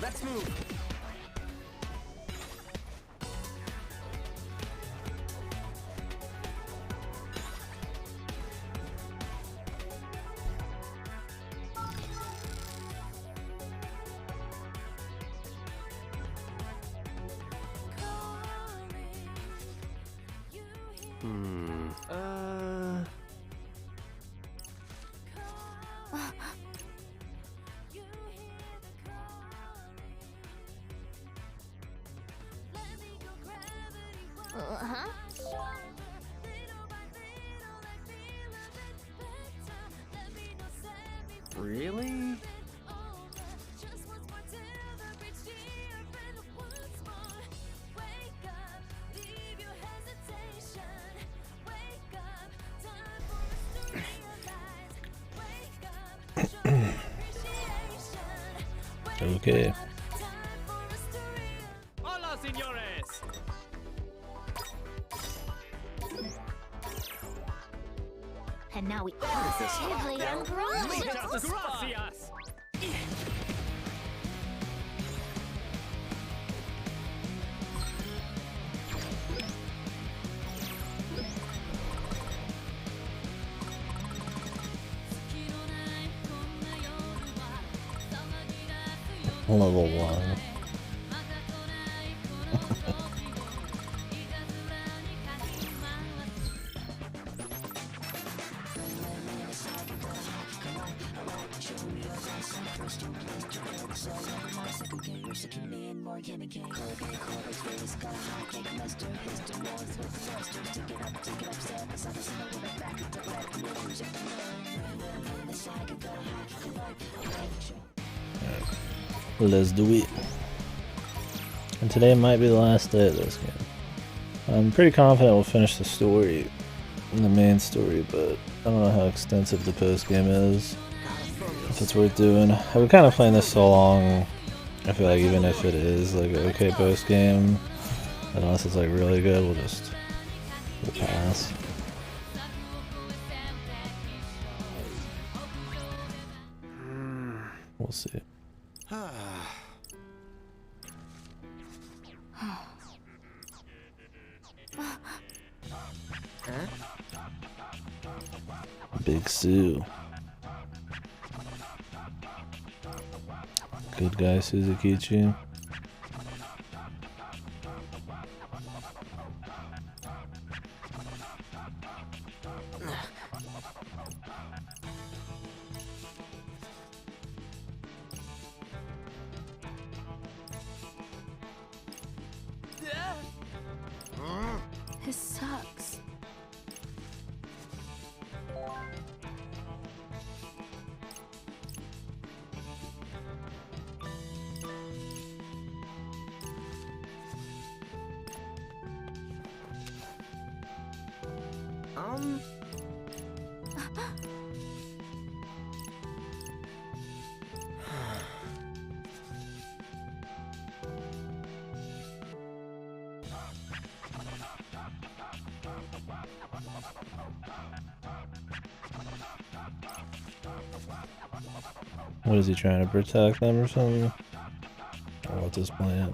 Let's move. Really? Okay. Hola, señores. And now we positively Muchas gracias. Level 1. Let's do it. And today might be the last day of this game. I'm pretty confident we'll finish the story, the main story, but I don't know how extensive the post game is. If it's worth doing. I've been kind of playing this so long. I feel like even if it is like an okay post game, unless it's like really good, we'll pass. We'll see. Big Sue. Good guy Suzukichi. This sucks. What is he trying to protect them or something? Or what's his plan?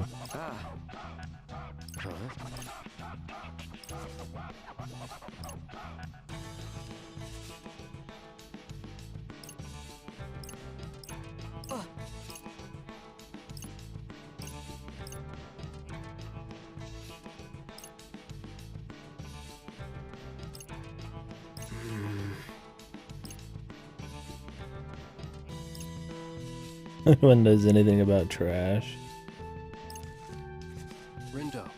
No one knows anything about trash. Rindo.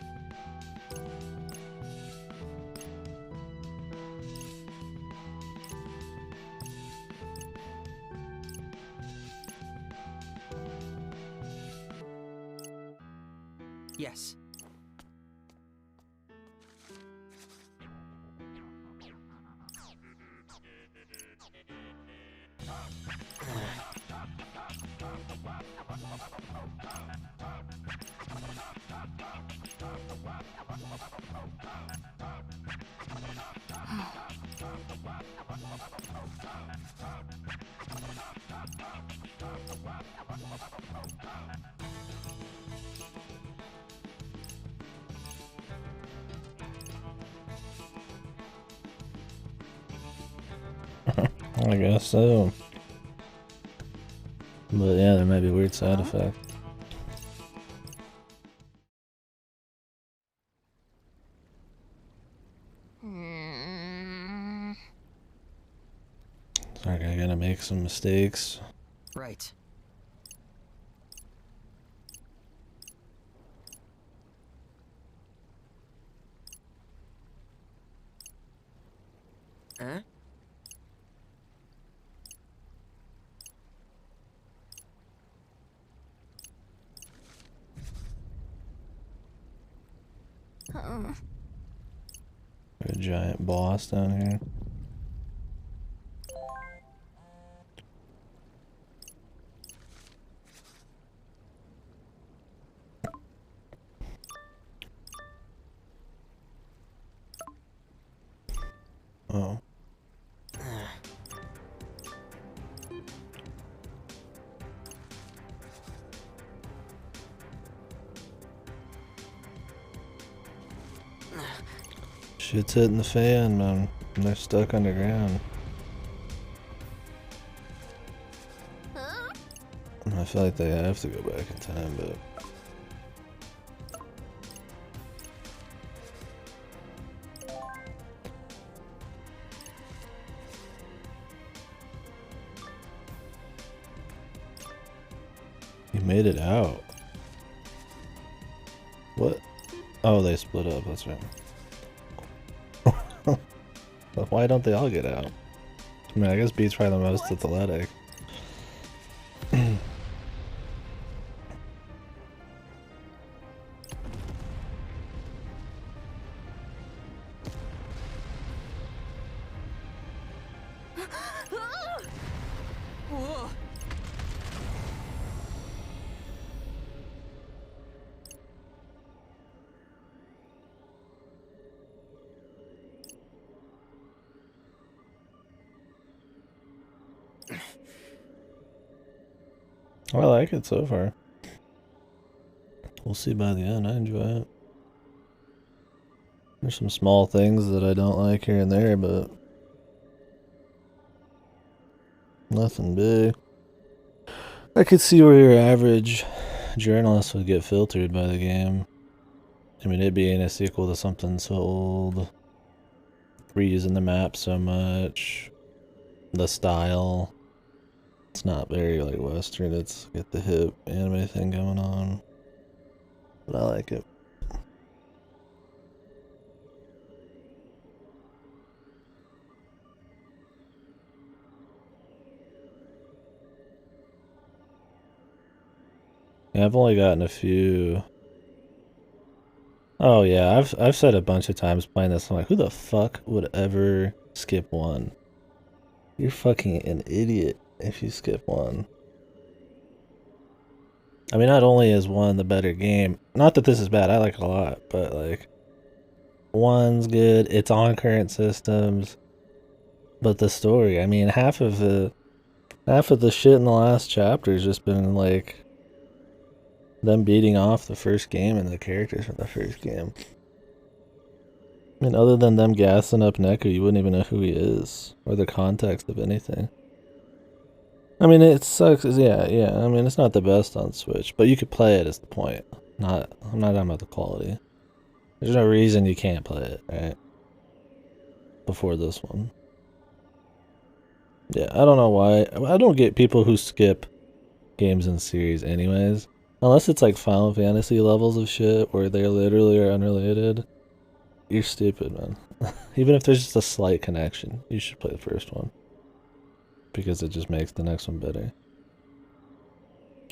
Yes. I guess so. But yeah, there might be weird side effects. Sorry, I gotta make some mistakes. Right. Huh? A giant boss down here. Oh. Shit's hitting the fan, man. And they're stuck underground. I feel like they have to go back in time, but... You made it out. What? Oh, they split up, that's right. But why don't they all get out? I mean, I guess Beat's probably the most athletic. I like it so far. We'll see by the end. I enjoy it. There's some small things that I don't like here and there, but nothing big. I could see where your average journalist would get filtered by the game. I mean, it being a sequel to something so old, reusing the map so much, the style. It's not very like Western. It's got the hip anime thing going on, but I like it. Yeah, I've only gotten a few. Oh yeah, I've said a bunch of times playing this. I'm like, who the fuck would ever skip one? You're fucking an idiot if you skip one. I mean, not only is one the better game, not that this is bad, I like it a lot, but like, one's good, it's on current systems, but the story, I mean, half of the shit in the last chapter has just been like them beating off the first game and the characters from the first game. I mean, other than them gassing up Neku, you wouldn't even know who he is or the context of anything. I mean, it sucks. Yeah. I mean, it's not the best on Switch, but you could play it is the point. I'm not talking about the quality. There's no reason you can't play it, right? Before this one. Yeah, I don't know why. I don't get people who skip games in series anyways. Unless it's like Final Fantasy levels of shit where they literally are unrelated. You're stupid, man. Even if there's just a slight connection, you should play the first one. Because it just makes the next one better.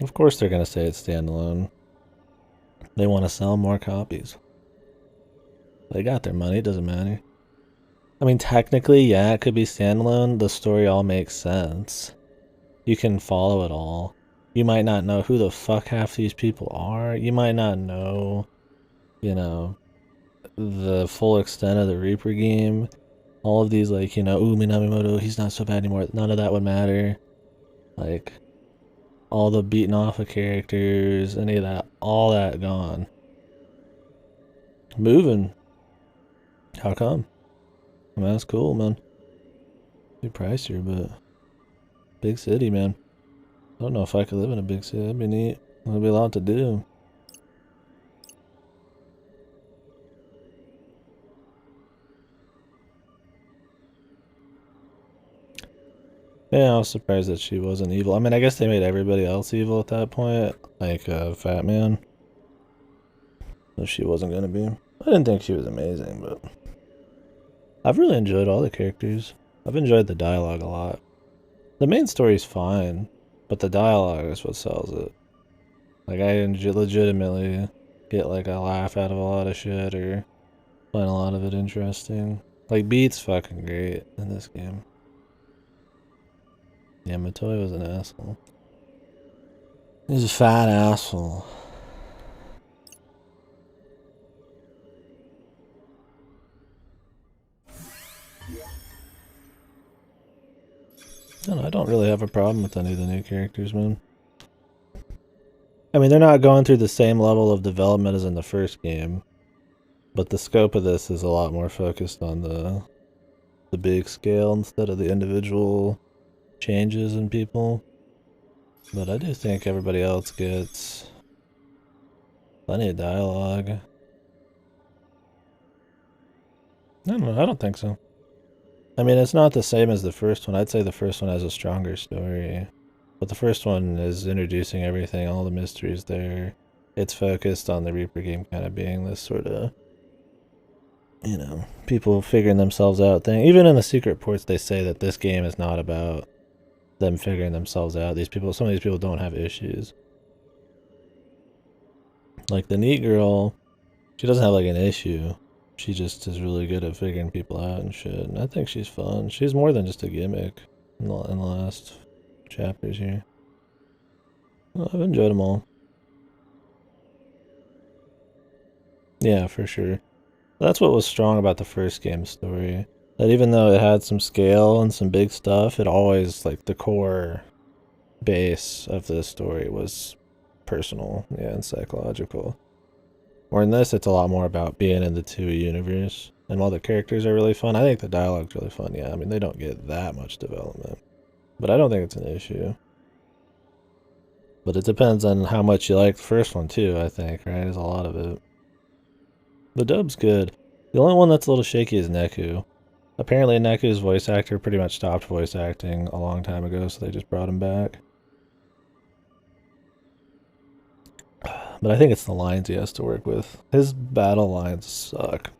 Of course they're gonna say it's standalone. They want to sell more copies. They got their money, it doesn't matter. I mean, technically, yeah, it could be standalone. The story all makes sense. You can follow it all. You might not know who the fuck half these people are. You might not know, you know, the full extent of the Reaper game. All of these, like, you know, ooh, Minamimoto, he's not so bad anymore. None of that would matter. Like, all the beating off of characters, any of that, all that gone. Moving. How come? I mean, that's cool, man. Be pricier, but big city, man. I don't know if I could live in a big city. That'd be neat. There'd be a lot to do. Yeah, I was surprised that she wasn't evil. I mean, I guess they made everybody else evil at that point, like Fat Man. So she wasn't gonna be. I didn't think she was amazing, but I've really enjoyed all the characters. I've enjoyed the dialogue a lot. The main story's fine, but the dialogue is what sells it. Like, I legitimately get like a laugh out of a lot of shit or find a lot of it interesting. Like, Beat's fucking great in this game. Yeah, Matoy was an asshole. He's a fat asshole. I don't really have a problem with any of the new characters, man. I mean, they're not going through the same level of development as in the first game, but the scope of this is a lot more focused on the big scale instead of the individual changes in people. But I do think everybody else gets plenty of dialogue. I don't know, I don't think so. I mean, it's not the same as the first one. I'd say the first one has a stronger story. But the first one is introducing everything, all the mysteries there. It's focused on the Reaper game kind of being this sort of, you know, people figuring themselves out thing. Even in the secret ports, they say that this game is not about them figuring themselves out. Some of these people don't have issues. Like the neat girl, she doesn't have like an issue. She just is really good at figuring people out and shit. And I think she's fun. She's more than just a gimmick in the last chapters here. Well, I've enjoyed them all. Yeah, for sure. That's what was strong about the first game's story. That even though it had some scale and some big stuff, it always, like, the core base of the story was personal, yeah, and psychological. Or in this, it's a lot more about being in the 2E universe. And while the characters are really fun, I think the dialogue's really fun, yeah. I mean, they don't get that much development. But I don't think it's an issue. But it depends on how much you like the first one, too, I think, right? There's a lot of it. The dub's good. The only one that's a little shaky is Neku. Apparently Neku's voice actor pretty much stopped voice acting a long time ago, so they just brought him back. But I think it's the lines he has to work with. His battle lines suck.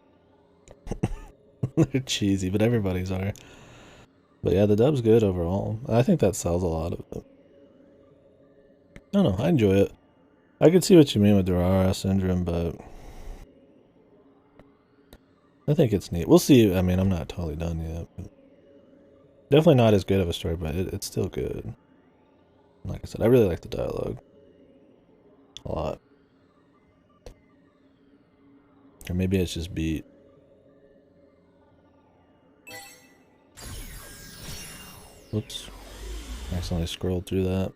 They're cheesy, but everybody's are. But yeah, the dub's good overall. I think that sells a lot of it. I don't know, I enjoy it. I can see what you mean with Durara Syndrome, but I think it's neat. We'll see. I mean, I'm not totally done yet. But definitely not as good of a story, but it's still good. Like I said, I really like the dialogue. A lot. Or maybe it's just beat. Whoops. I accidentally scrolled through that.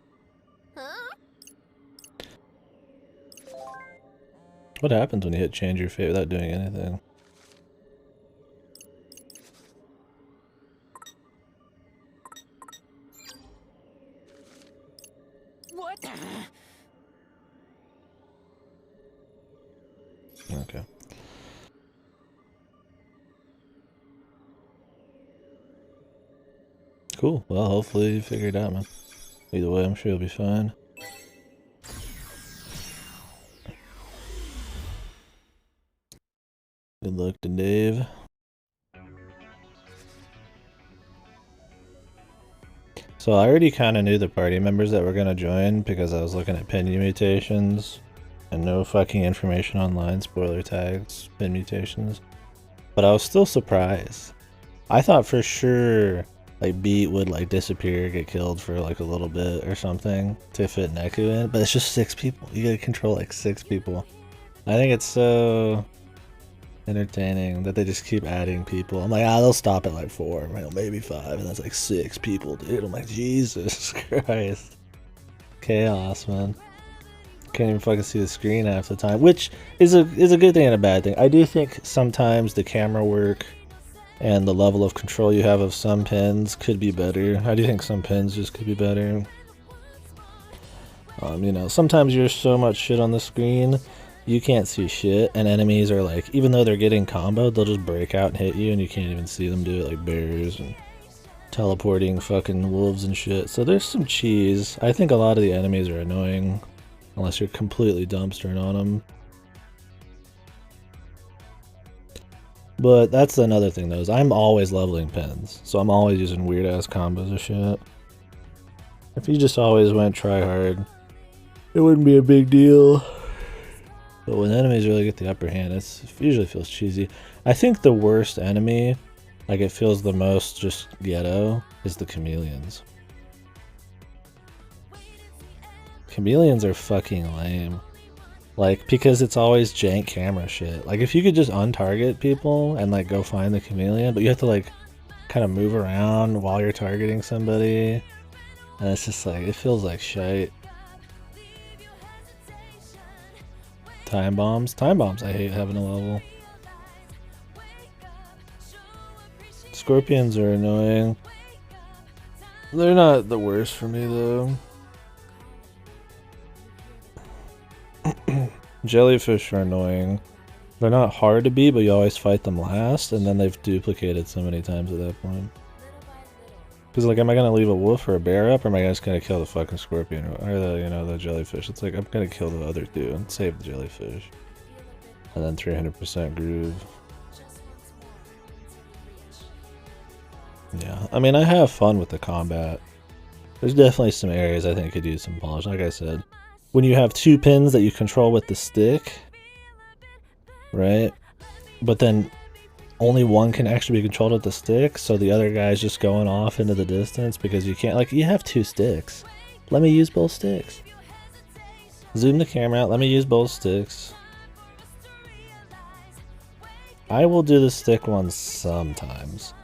What happens when you hit change your fate without doing anything? What? Okay. Cool. Well, hopefully you figure it out, man. Either way, I'm sure you'll be fine. Good luck to Dave. So I already kind of knew the party members that were going to join because I was looking at pin mutations and no fucking information online, spoiler tags, pin mutations. But I was still surprised. I thought for sure like Beat would like disappear, get killed for like a little bit or something to fit Neku in, but it's just 6 people. You gotta control like 6 people. I think it's so entertaining that they just keep adding people. I'm like, they'll stop at like 4, maybe 5, and that's like 6 people, dude. I'm like, Jesus Christ. Chaos, man. Can't even fucking see the screen half the time, which is a good thing and a bad thing. I do think sometimes the camera work and the level of control you have of some pins could be better. How do you think some pins just could be better? You know, sometimes you're so much shit on the screen, you can't see shit, and enemies are like, even though they're getting comboed, they'll just break out and hit you, and you can't even see them do it, like bears and teleporting fucking wolves and shit. So there's some cheese. I think a lot of the enemies are annoying, unless you're completely dumpstering on them. But that's another thing though, is I'm always leveling pins, so I'm always using weird ass combos of shit. If you just always went try hard, it wouldn't be a big deal. But when enemies really get the upper hand, it usually feels cheesy. I think the worst enemy, like it feels the most just ghetto, is the chameleons. Chameleons are fucking lame. Like, because it's always jank camera shit. Like, if you could just untarget people and like go find the chameleon, but you have to like kind of move around while you're targeting somebody. And it's just like, it feels like shite. Time bombs. Time bombs I hate having a level. Scorpions are annoying. They're not the worst for me though. Jellyfish are annoying. They're not hard to beat, but you always fight them last, and then they've duplicated so many times at that point. Because, like, am I gonna leave a wolf or a bear up, or am I just gonna kill the fucking scorpion or the, you know, the jellyfish? It's like, I'm gonna kill the other two and save the jellyfish. And then 300% groove. Yeah, I mean, I have fun with the combat. There's definitely some areas I think could use some polish. Like I said, when you have two pins that you control with the stick, right? But then only one can actually be controlled with the stick, so the other guy's just going off into the distance because you can't, like, you have two sticks. Let me use both sticks. Zoom the camera out, let me use both sticks. I will do the stick ones sometimes.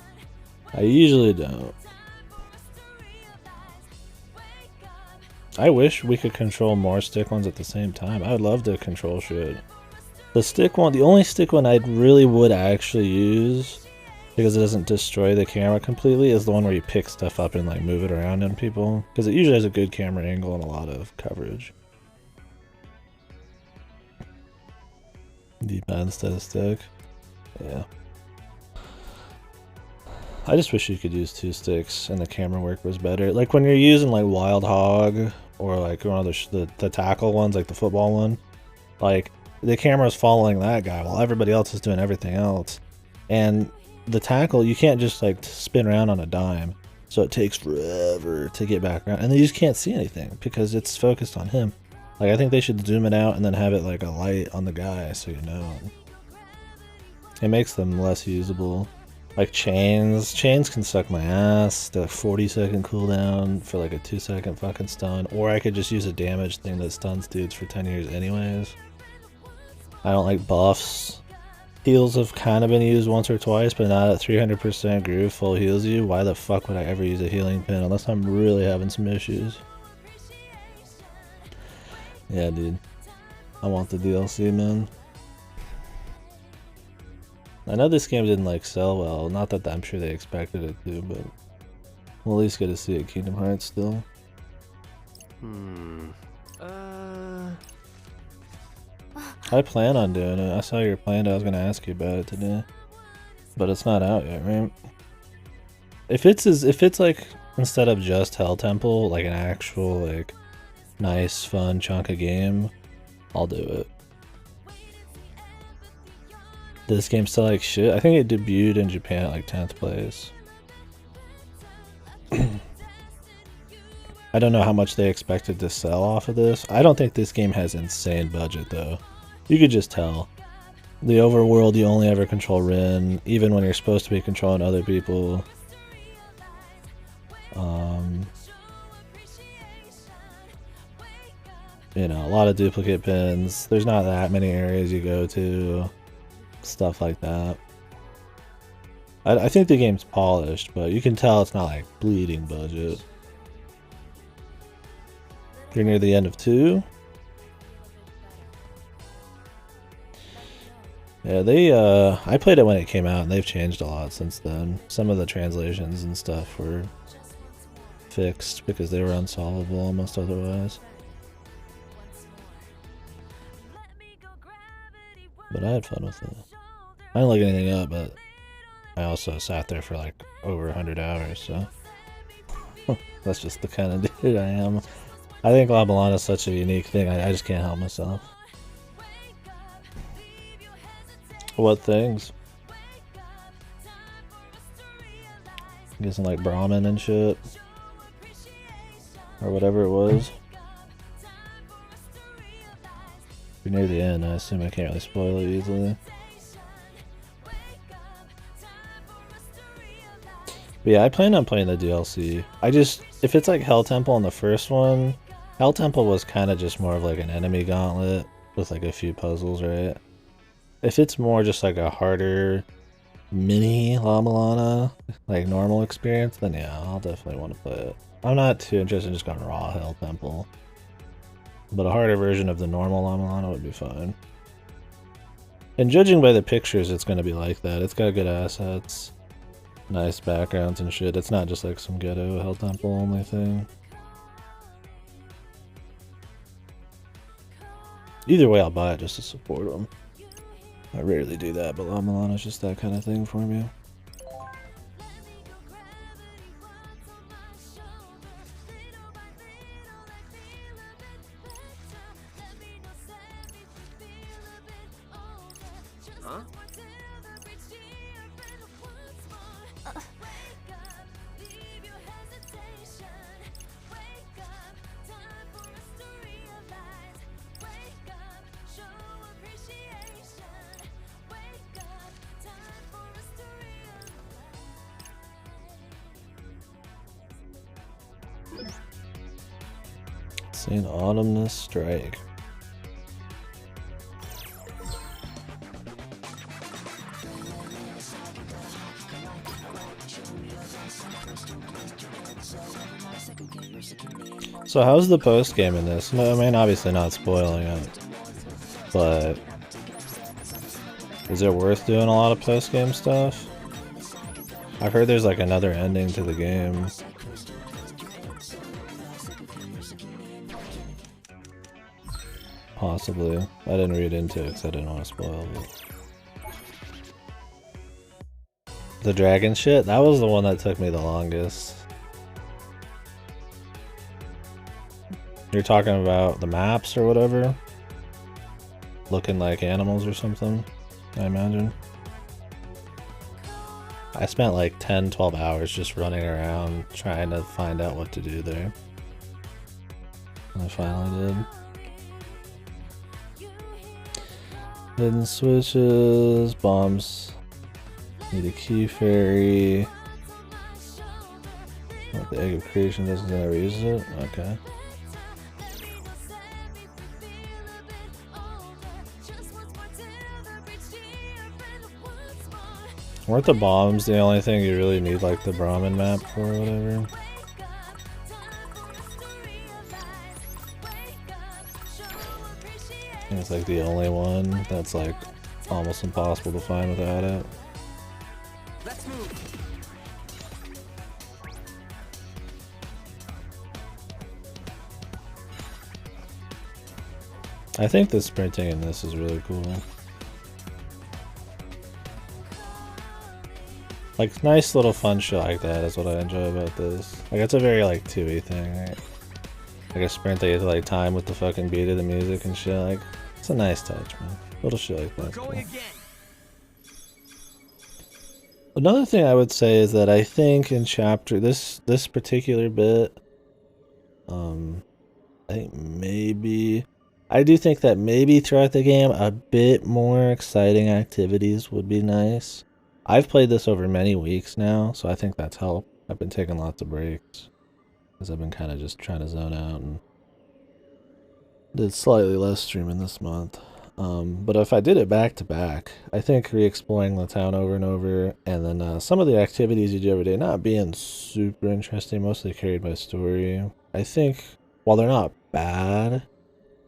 I usually don't. I wish we could control more stick ones at the same time. I would love to control shit. The stick one, the only stick one I really would actually use, because it doesn't destroy the camera completely, is the one where you pick stuff up and like move it around on people. Because it usually has a good camera angle and a lot of coverage. D-pad instead of stick. Yeah. I just wish you could use two sticks and the camera work was better. Like when you're using like Wild Hog or like one of the tackle ones, like the football one, like the camera's following that guy while everybody else is doing everything else. And the tackle, you can't just like spin around on a dime. So it takes forever to get back around. And then you just can't see anything because it's focused on him. Like I think they should zoom it out and then have it like a light on the guy so you know. It makes them less usable. Like chains can suck my ass. The 40-second cooldown for like a 2-second fucking stun. Or I could just use a damage thing that stuns dudes for 10 years anyways. I don't like buffs. Heals have kind of been used once or twice, but not at 300% groove full heals you. Why the fuck would I ever use a healing pin unless I'm really having some issues? Yeah, dude. I want the DLC, man. I know this game didn't like sell well, not that I'm sure they expected it to, but we'll at least get to see it Kingdom Hearts still. I plan on doing it. I saw your plan, I was gonna ask you about it today. But it's not out yet, right? If it's like instead of just Hell Temple, like an actual like nice fun chunk of game, I'll do it. This game still like shit. I think it debuted in Japan at like 10th place. I don't know how much they expected to sell off of this. I don't think this game has insane budget though. You could just tell. The overworld, you only ever control Rin, even when you're supposed to be controlling other people. You know, a lot of duplicate pins. There's not that many areas you go to. Stuff like that. I think the game's polished, but you can tell it's not like bleeding budget. You're near the end of 2. Yeah, they I played it when it came out and they've changed a lot since then. Some of the translations and stuff were fixed because they were unsolvable almost otherwise. But I had fun with it. I didn't look anything up, but I also sat there for like over 100 hours, so that's just the kind of dude I am. I think La Milana is such a unique thing, I just can't help myself. What things? I'm guessing like Brahmin and shit. Or whatever it was. We're near the end, I assume I can't really spoil it easily. But yeah, I plan on playing the DLC. If it's like Hell Temple in the first one, Hell Temple was kind of just more of like an enemy gauntlet with like a few puzzles, right? If it's more just like a harder mini La Milana, like normal experience, then yeah, I'll definitely want to play it. I'm not too interested in just going raw Hell Temple. But a harder version of the normal La Milana would be fine. And judging by the pictures, it's going to be like that. It's got good assets, nice backgrounds and shit. It's not just like some ghetto Hell Temple only thing. Either way, I'll buy it just to support them. I rarely do that, but La Milana's just that kind of thing for me. Huh? Seen Autumnus Strike. So how's the post game in this? No, I mean obviously not spoiling it, but is it worth doing a lot of post game stuff? I've heard there's like another ending to the game. Possibly. I didn't read into it because I didn't want to spoil it. The dragon shit? That was the one that took me the longest. You're talking about the maps or whatever? Looking like animals or something, I imagine. I spent like 10-12 hours just running around trying to find out what to do there. And I finally did. Hidden switches, bombs, need a key fairy. What, the egg of creation doesn't ever use it? Okay. Weren't the bombs the only thing you really need like the Brahmin map for or whatever? It's like the only one that's like almost impossible to find without it. Let's move. I think the sprinting in this is really cool. Like nice little fun shit like that is what I enjoy about this. Like it's a very like 2E thing, right? Like a sprint that you have to like time with the fucking beat of the music and shit. Like it's a nice touch, man. Little shit like that. Cool. Another thing I would say is that I think in chapter this particular bit, I think maybe I do think that maybe throughout the game a bit more exciting activities would be nice. I've played this over many weeks now, so I think that's helped. I've been taking lots of breaks because I've been kind of just trying to zone out and did slightly less streaming this month. But if I did it back to back, I think re-exploring the town over and over, and then some of the activities you do every day not being super interesting, mostly carried by story. I think while they're not bad,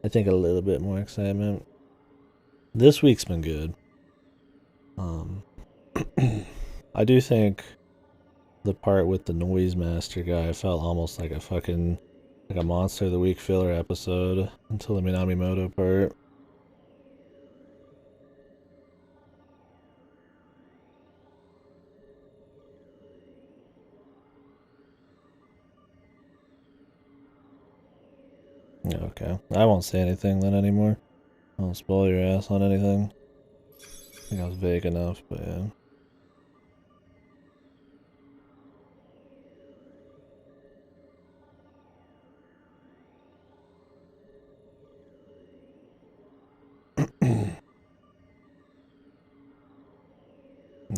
I think a little bit more excitement. This week's been good. I do think the part with the Noise Master guy felt almost like a fucking like a Monster of the Week filler episode until the Minamimoto part. Okay, I won't say anything then anymore. I won't spoil your ass on anything. I think I was vague enough, but yeah.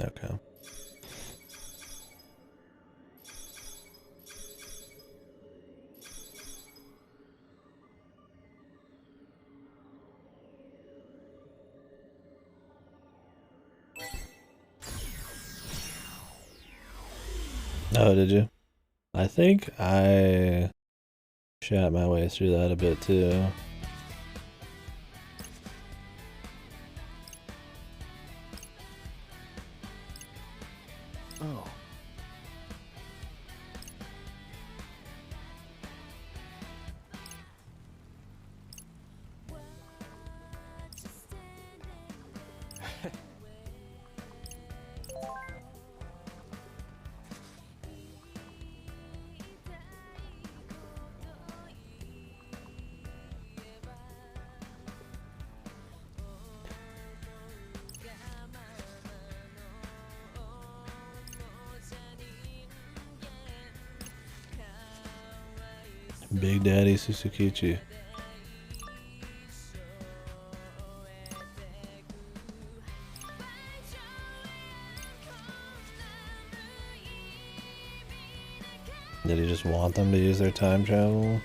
Okay. Oh, did you? I think I shot my way through that a bit too. Oh. Big Daddy Susukichi. Did he just want them to use their time travel?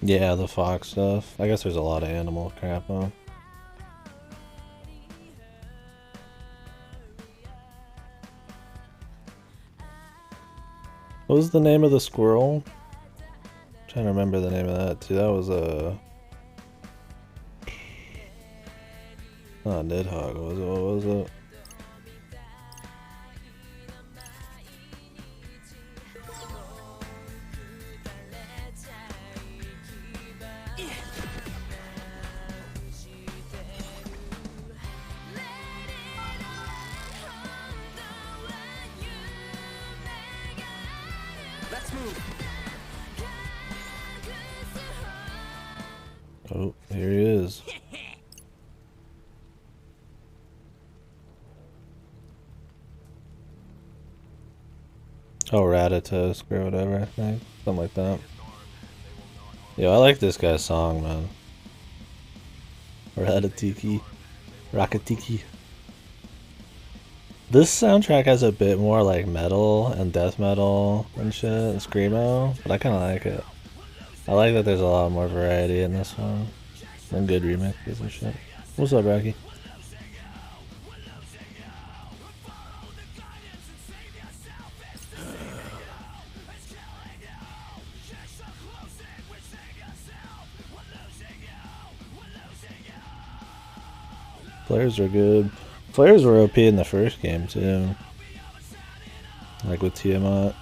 Yeah, the fox stuff. I guess there's a lot of animal crap on. What was the name of the squirrel? I'm trying to remember the name of that too. That was a not Nidhogg, was it? What was it? Let's move. Oh, here he is. Oh, Ratatosk or whatever, I think. Something like that. Yo, I like this guy's song, man. Ratatiki. Rakatiki. This soundtrack has a bit more like metal and death metal and shit and screamo, but I kind of like it. I like that there's a lot more variety in this one. And good remixes and shit. What's up, Rocky? Players are good. Players were OP in the first game too. Like with Tiamat.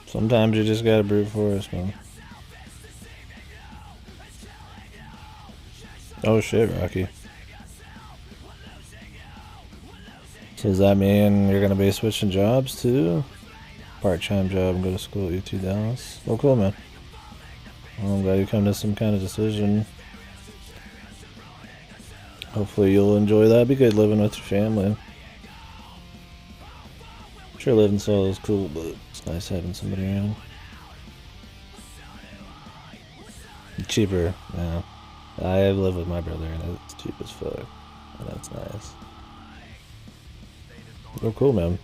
Sometimes you just gotta brute force, man. Oh shit, Rocky. So does that mean you're gonna be switching jobs too? Part-time job and go to school at UT Dallas? Well, cool, man. Well, I'm glad you come to some kind of decision. Hopefully you'll enjoy that. It'd be good living with your family. I'm sure living solo is cool, but it's nice having somebody around. Cheaper, yeah. I live with my brother and it's cheap as fuck. And that's nice. Oh, cool, man.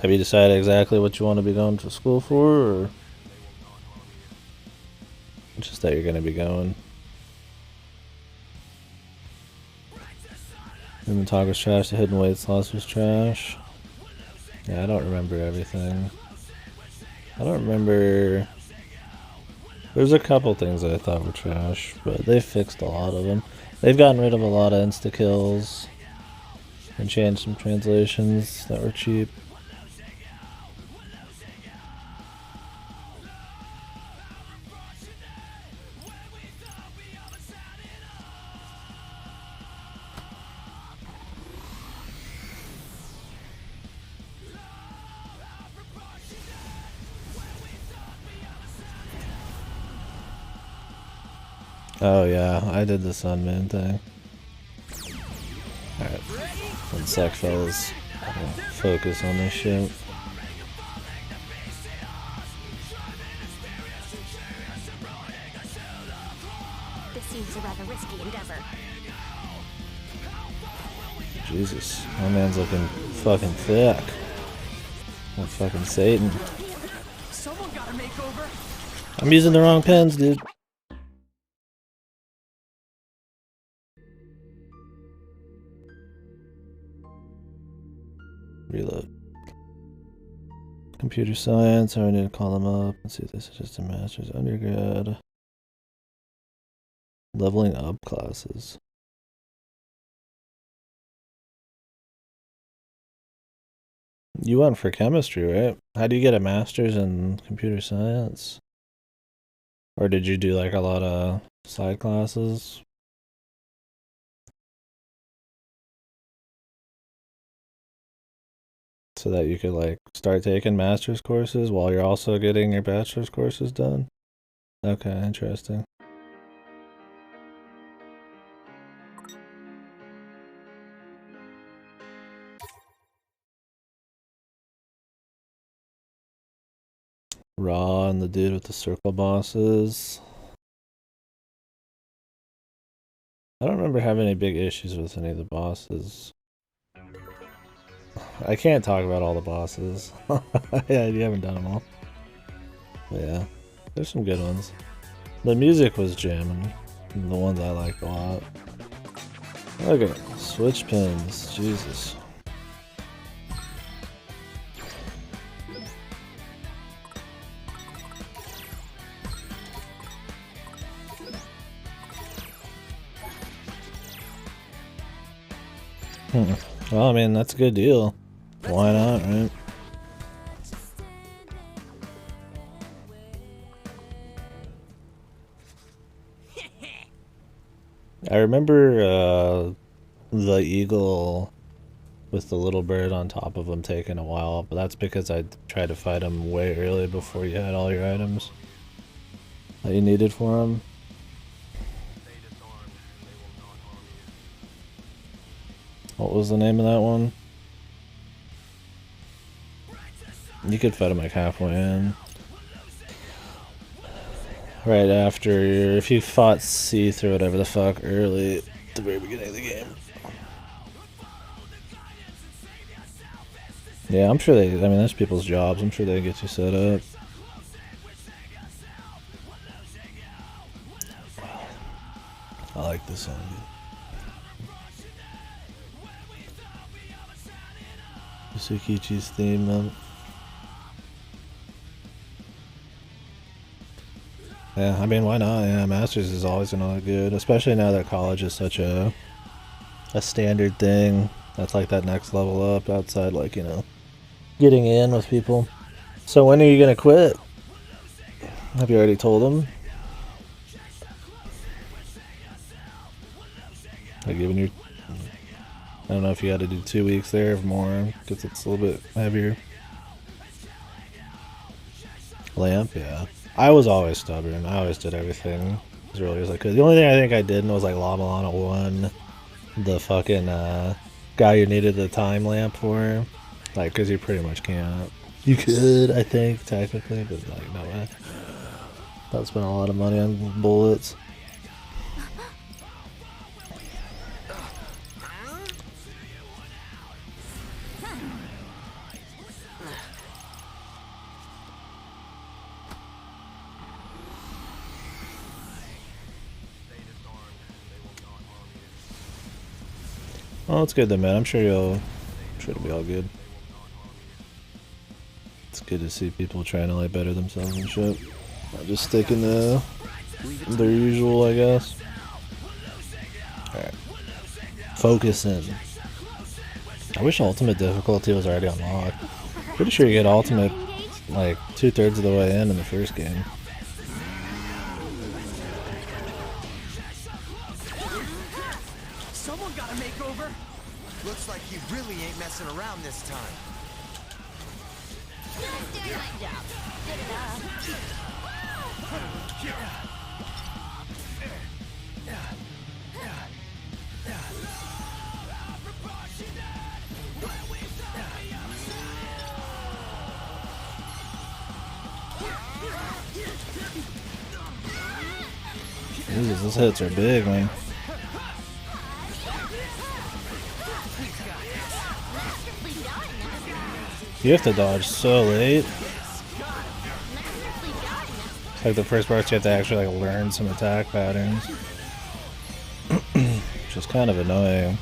Have you decided exactly what you want to be going to school for, or just that you're going to be going? Human talk was trash, the hidden weight loss was trash. Yeah, I don't remember everything. I don't remember... There's a couple things that I thought were trash, but they fixed a lot of them. They've gotten rid of a lot of insta-kills and changed some translations that were cheap. Oh yeah, I did the Sun Moon thing. Alright, one sec, fellas. Focus on this shit. This seems a rather risky endeavor. Jesus, my man's looking fucking thick. Like fucking Satan. Someone got a makeover. I'm using the wrong pens, dude. Reload. Computer science, I need to call them up. Let's see if this is just a master's undergrad. Leveling up classes. You went for chemistry, right? How do you get a master's in computer science? Or did you do like a lot of side classes? So that you could like start taking master's courses while you're also getting your bachelor's courses done? Okay, interesting. Raw and the dude with the circle bosses. I don't remember having any big issues with any of the bosses. I can't talk about all the bosses. Yeah, you haven't done them all. But yeah, there's some good ones. The music was jamming. The ones I liked a lot. Okay, switch pins. Jesus. Well, I mean, that's a good deal. Why not, right? I remember the eagle with the little bird on top of him taking a while, but that's because I tried to fight him way early before you had all your items that you needed for him. What was the name of that one? You could fight him like halfway in. Right after, if you fought Seath or whatever the fuck early at the very beginning of the game. Yeah, I'm sure they, I mean, that's people's jobs. I'm sure they get you set up. I like this song, dude. Sukichi's theme, man. Yeah, I mean, why not? Yeah, Masters is always gonna look good, especially now that college is such a standard thing. That's like that next level up outside, like, you know, getting in with people. So when are you gonna quit? Have you already told them? Like, given your, I don't know if you got to do 2 weeks there or more, because it's a little bit heavier. Lamp, yeah. I was always stubborn. I always did everything as early as I could. The only thing I think I did was like La Milana won the fucking guy you needed the time lamp for, like, because you pretty much can't. You could, I think, technically, but like no way. I'd spend a lot of money on bullets. Oh, it's good though, man. I'm sure it'll be all good. It's good to see people trying to like better themselves and shit. Not just sticking to their usual, I guess. Alright. Focusing. I wish ultimate difficulty was already unlocked. Pretty sure you get ultimate like 2/3 of the way in the first game. Someone got a makeover. Looks like you really ain't messing around this time. Doing my job. Good enough. Jesus, those hits are big, man. You have to dodge so late. It's like the first parts you have to actually like learn some attack patterns. Which is kind of annoying.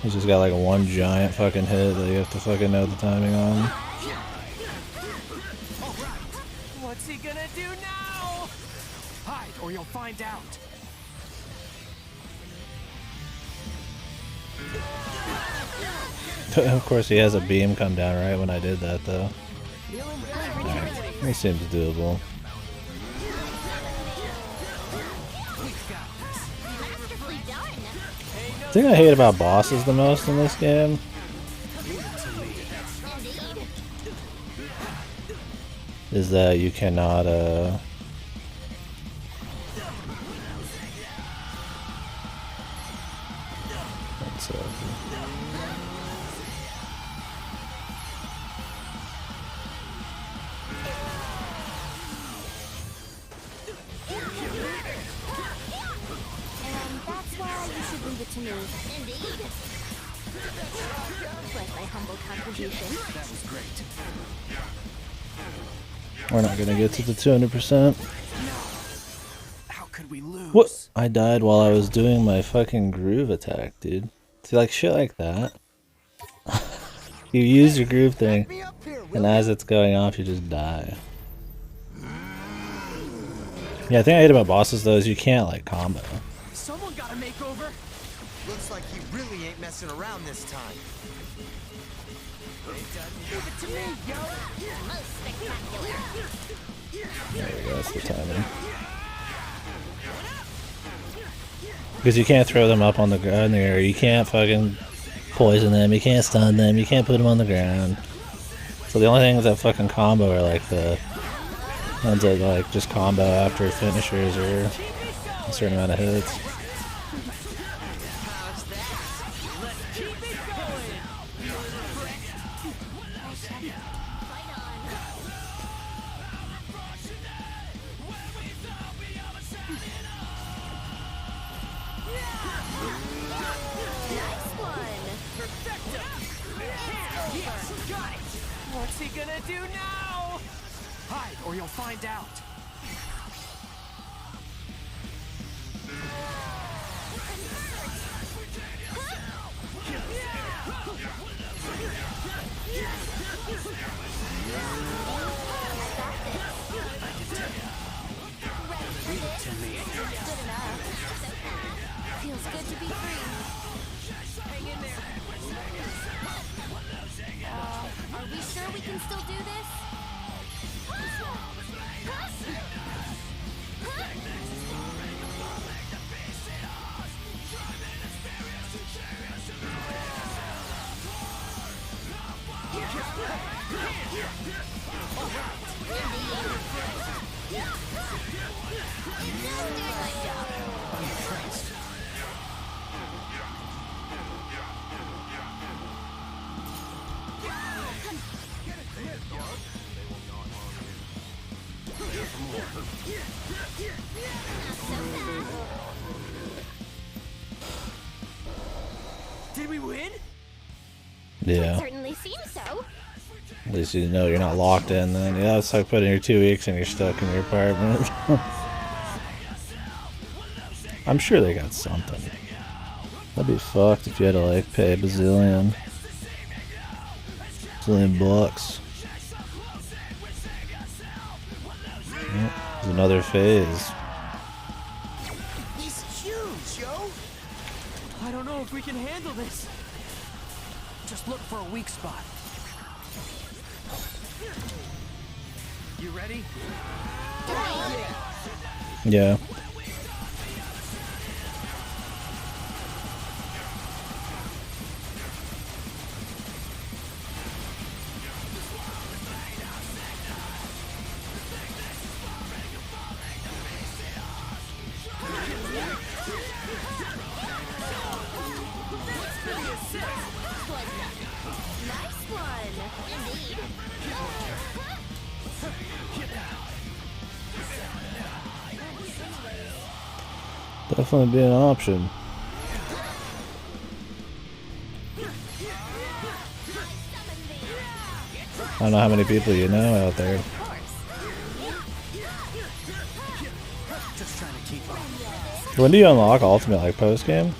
You just got like one giant fucking hit that you have to fucking know the timing on. What's he gonna do now? Hide or you'll find out. Of course he has a beam come down right when I did that though. Alright, that seems doable. The thing I hate about bosses the most in this game is that you cannot Leave it to me. Indeed. Like my humble contribution. That was great. we're not gonna get to the 200%. How could we lose? What? I died while I was doing my fucking groove attack, dude. See, like shit like that. You use your groove thing, and as it's going off, you just die. Yeah, the thing I hate about bosses though is you can't like combo. Someone got a makeover. Looks like you really ain't messing around this time. Give it to me, yo. Most spectacular. There we go, that's the timing. Because you can't throw them up on the ground there, you can't fucking poison them, you can't stun them, you can't put them on the ground. So the only things that fucking combo are like the ones that like just combo after finishers or a certain amount of hits. What's he gonna do now? Hide or you'll find out. Leave it to me. Good enough. Feels good to be free. Hang in there. Are we sure we can still do this? Did we win? Yeah. Certainly seems so. At least you know you're not locked in then. Yeah, it's like putting your 2 weeks and you're stuck in your apartment. I'm sure they got something. That'd be fucked if you had to like pay a bazillion bucks. Yep, there's another phase. He's huge, yo! I don't know if we can handle this. Just look for a weak spot. You ready? Yeah. Nice one. Indeed. Definitely be an option. I don't know how many people you know out there. Just trying to keep up. When do you unlock Ultimate, like post game?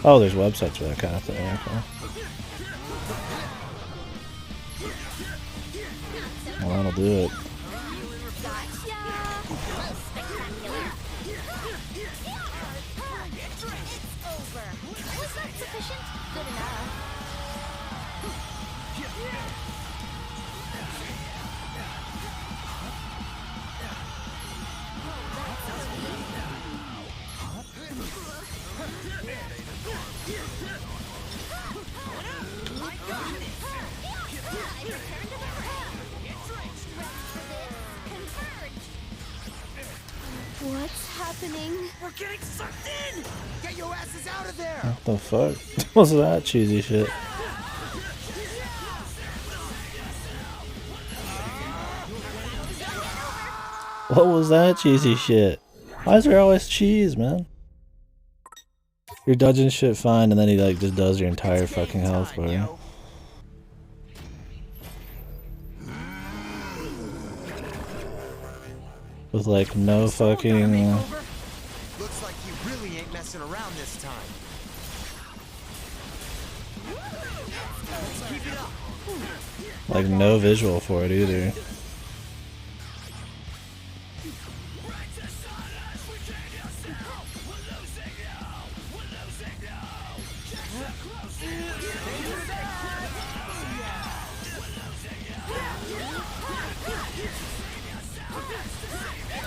Oh, there's websites for that kind of thing. Okay. Well, that'll do it. Gotcha. Spectacular. It's over. Was that sufficient? Good enough. What's happening? We're getting sucked in! Get your asses out of there! What the fuck? What's that cheesy shit? What was that cheesy shit? Why is there always cheese, man? You're dodging shit fine, and then he like just does your entire fucking health for you. With like no fucking... Looks like you really ain't messing around this time. Keep it up. like no visual for it either.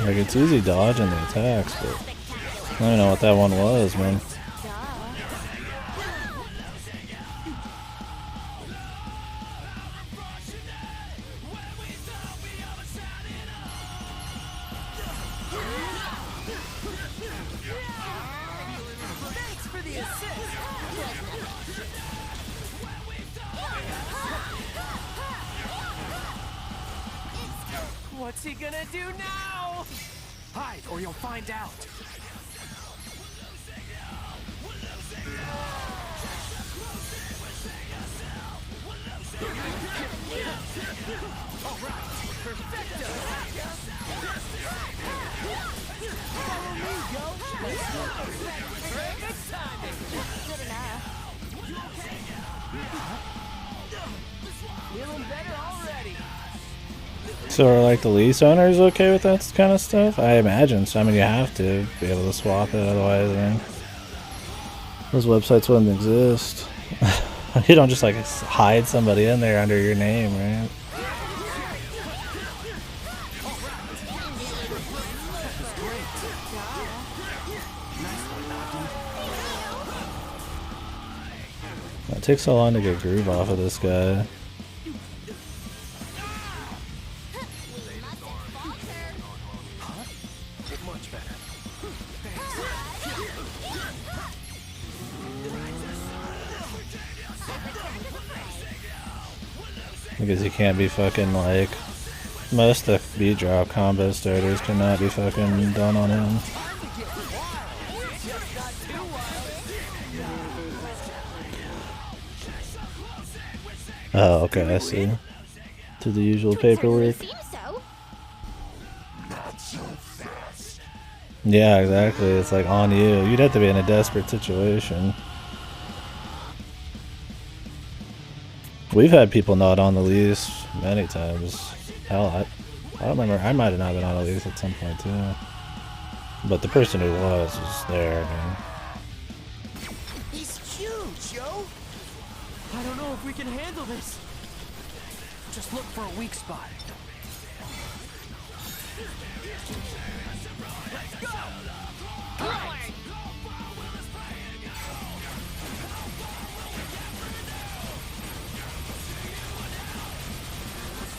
Like it's easy dodging the attacks, but I don't know what that one was, man. Thanks for the assist. What's he gonna do now? Hide or you'll find out. Good enough. Feeling better already. So are like the lease owners okay with that kind of stuff? I imagine so. I mean, you have to be able to swap it, otherwise, I mean, those websites wouldn't exist. You don't just like hide somebody in there under your name, right? It takes so long to get groove off of this guy. Much better. Because you can't be fucking like most of the beat drop combo starters cannot be fucking done on him. Oh, okay, I see. To the usual paperwork. Yeah, exactly. It's like on you. You'd have to be in a desperate situation. We've had people not on the lease many times. Hell, I don't remember. I might have not been on the lease at some point too. But the person who was there, man. He's huge, yo! I don't know if we can handle this. Just look for a weak spot. Let's go!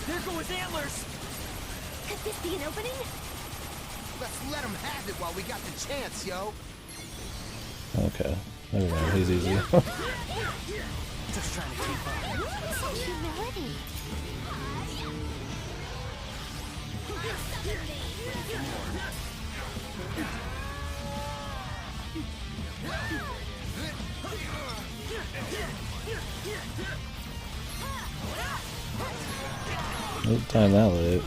There go his antlers! Could this be an opening? Let's let him have it while we got the chance, yo! Okay. Never mind. He's easy. Just trying to keep up. Such humility. Don't time that late.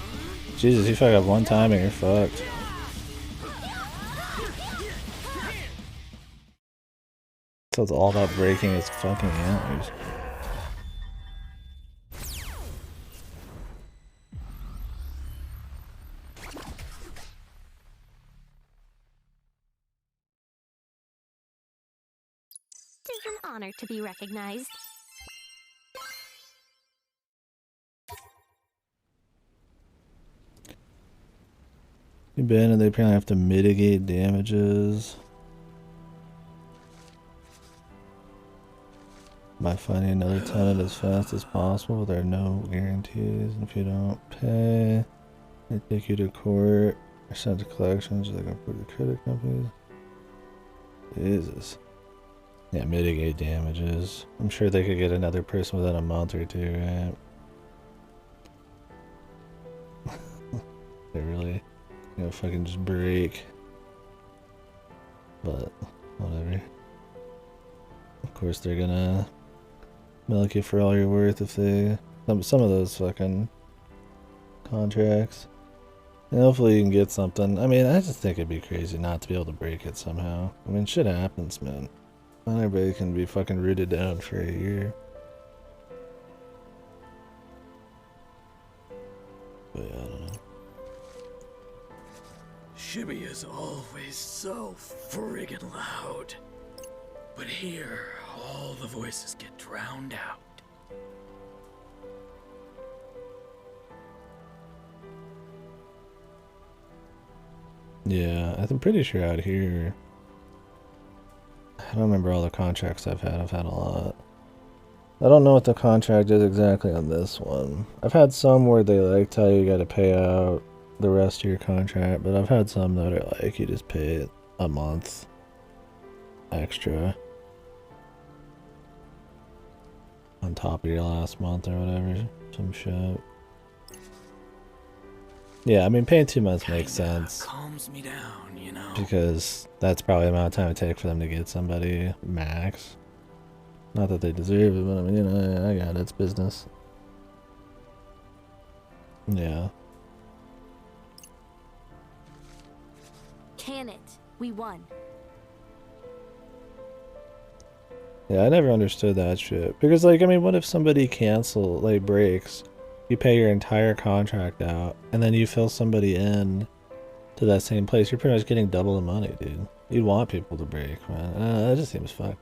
Jesus, you fuck up one time and you're fucked. So it's all about breaking his fucking antlers. It is an honor to be recognized. You abandoned, they apparently have to mitigate damages by finding another tenant as fast as possible. There are no guarantees. If you don't pay, they take you to court or sent to collections. They can put the credit companies. Jesus. Yeah, mitigate damages. I'm sure they could get another person within a month or two, right? They really gonna fucking just break. But whatever. Of course they're gonna milk you for all you're worth if they some of those fucking contracts. And hopefully you can get something. I mean, I just think it'd be crazy not to be able to break it somehow. I mean, shit happens, man. Not everybody can be fucking rooted down for a year. But yeah, I don't know. Shimmy is always so friggin' loud. But here, all the voices get drowned out. Yeah, I'm pretty sure out here, I don't remember all the contracts I've had a lot. I don't know what the contract is exactly on this one. I've had some where they like tell you gotta pay out the rest of your contract, but I've had some that are like you just pay a month extra on top of your last month or whatever, some shit. Yeah, I mean paying 2 months makes sense. Calms me down, you know. Because that's probably the amount of time it takes for them to get somebody max. Not that they deserve it, but I mean, you know, I got it. It's business. Yeah. Can it? We won. Yeah, I never understood that shit. Because, like, I mean, what if somebody breaks, you pay your entire contract out, and then you fill somebody in to that same place? You're pretty much getting double the money, dude. You'd want people to break, man. That just seems fucked.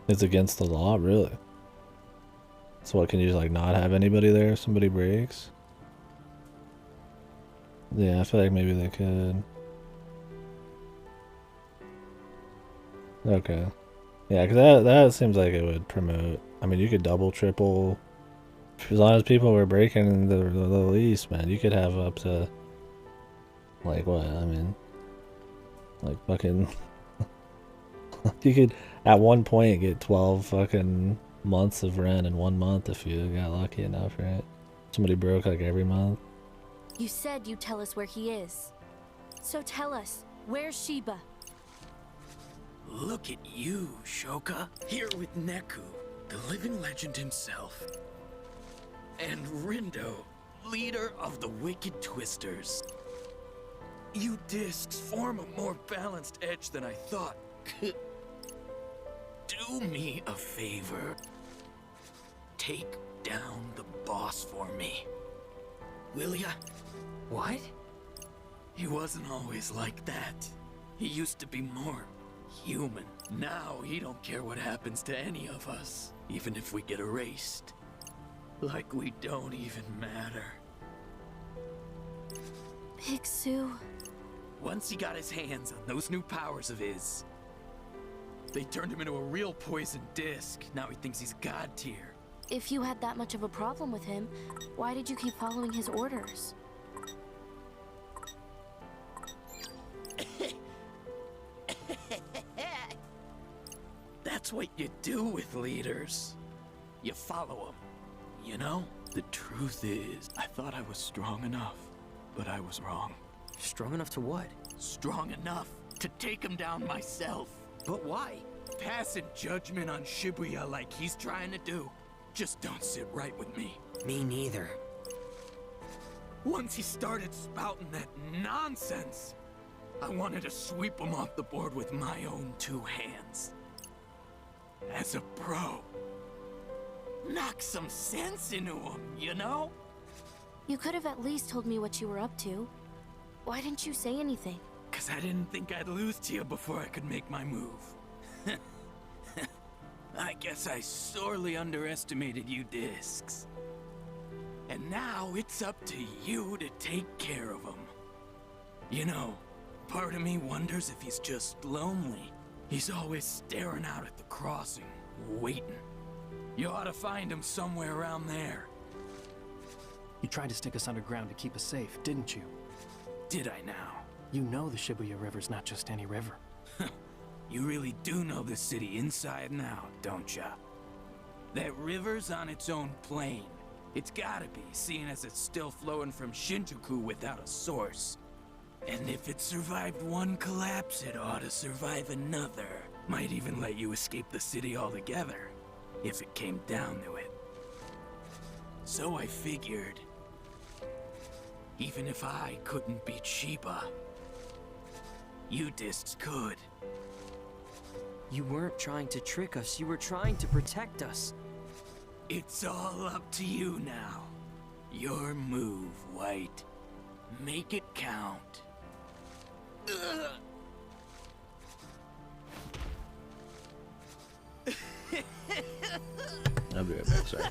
It's against the law, really. So what, can you just like not have anybody there if somebody breaks? Yeah, I feel like maybe they could. Okay. Yeah, because that seems like it would promote. I mean, you could double, triple. As long as people were breaking the lease, man, you could have up to, like, what? I mean, like, fucking. You could, at one point, get 12 fucking months of rent in 1 month if you got lucky enough, right? Somebody broke, like, every month. You said you'd tell us where he is. So tell us, where's Sheba? Look at you, Shoka. Here with Neku, the living legend himself. And Rindo, leader of the Wicked Twisters. You discs form a more balanced edge than I thought. Do me a favor. Take down the boss for me. Will ya? What? He wasn't always like that. He used to be more human. Now he don't care what happens to any of us, even if we get erased. Like we don't even matter. Big Sue. Once he got his hands on those new powers of his, they turned him into a real poison disc. Now he thinks he's god tier. If you had that much of a problem with him, why did you keep following his orders? That's what you do with leaders. You follow them, you know? The truth is, I thought I was strong enough, but I was wrong. Strong enough to what? Strong enough to take him down myself. But why? Passing judgment on Shibuya like he's trying to do just don't sit right with me. Me neither. Once he started spouting that nonsense, I wanted to sweep him off the board with my own two hands. As a pro. Knock some sense into him, you know? You could have at least told me what you were up to. Why didn't you say anything? 'Cause I didn't think I'd lose to you before I could make my move. I guess I sorely underestimated you discs. And now it's up to you to take care of him. You know, part of me wonders if he's just lonely. He's always staring out at the crossing, waiting. You ought to find him somewhere around there. You tried to stick us underground to keep us safe, didn't you? Did I now? You know the Shibuya River's not just any river. You really do know this city inside and out, don't ya? That river's on its own plane. It's gotta be, seeing as it's still flowing from Shinjuku without a source. And if it survived one collapse, it ought to survive another. Might even let you escape the city altogether, if it came down to it. So I figured, even if I couldn't beat Sheba, you discs could. You weren't trying to trick us, you were trying to protect us. It's all up to you now. Your move, White. Make it count. Ugh. I'll be right back, sorry.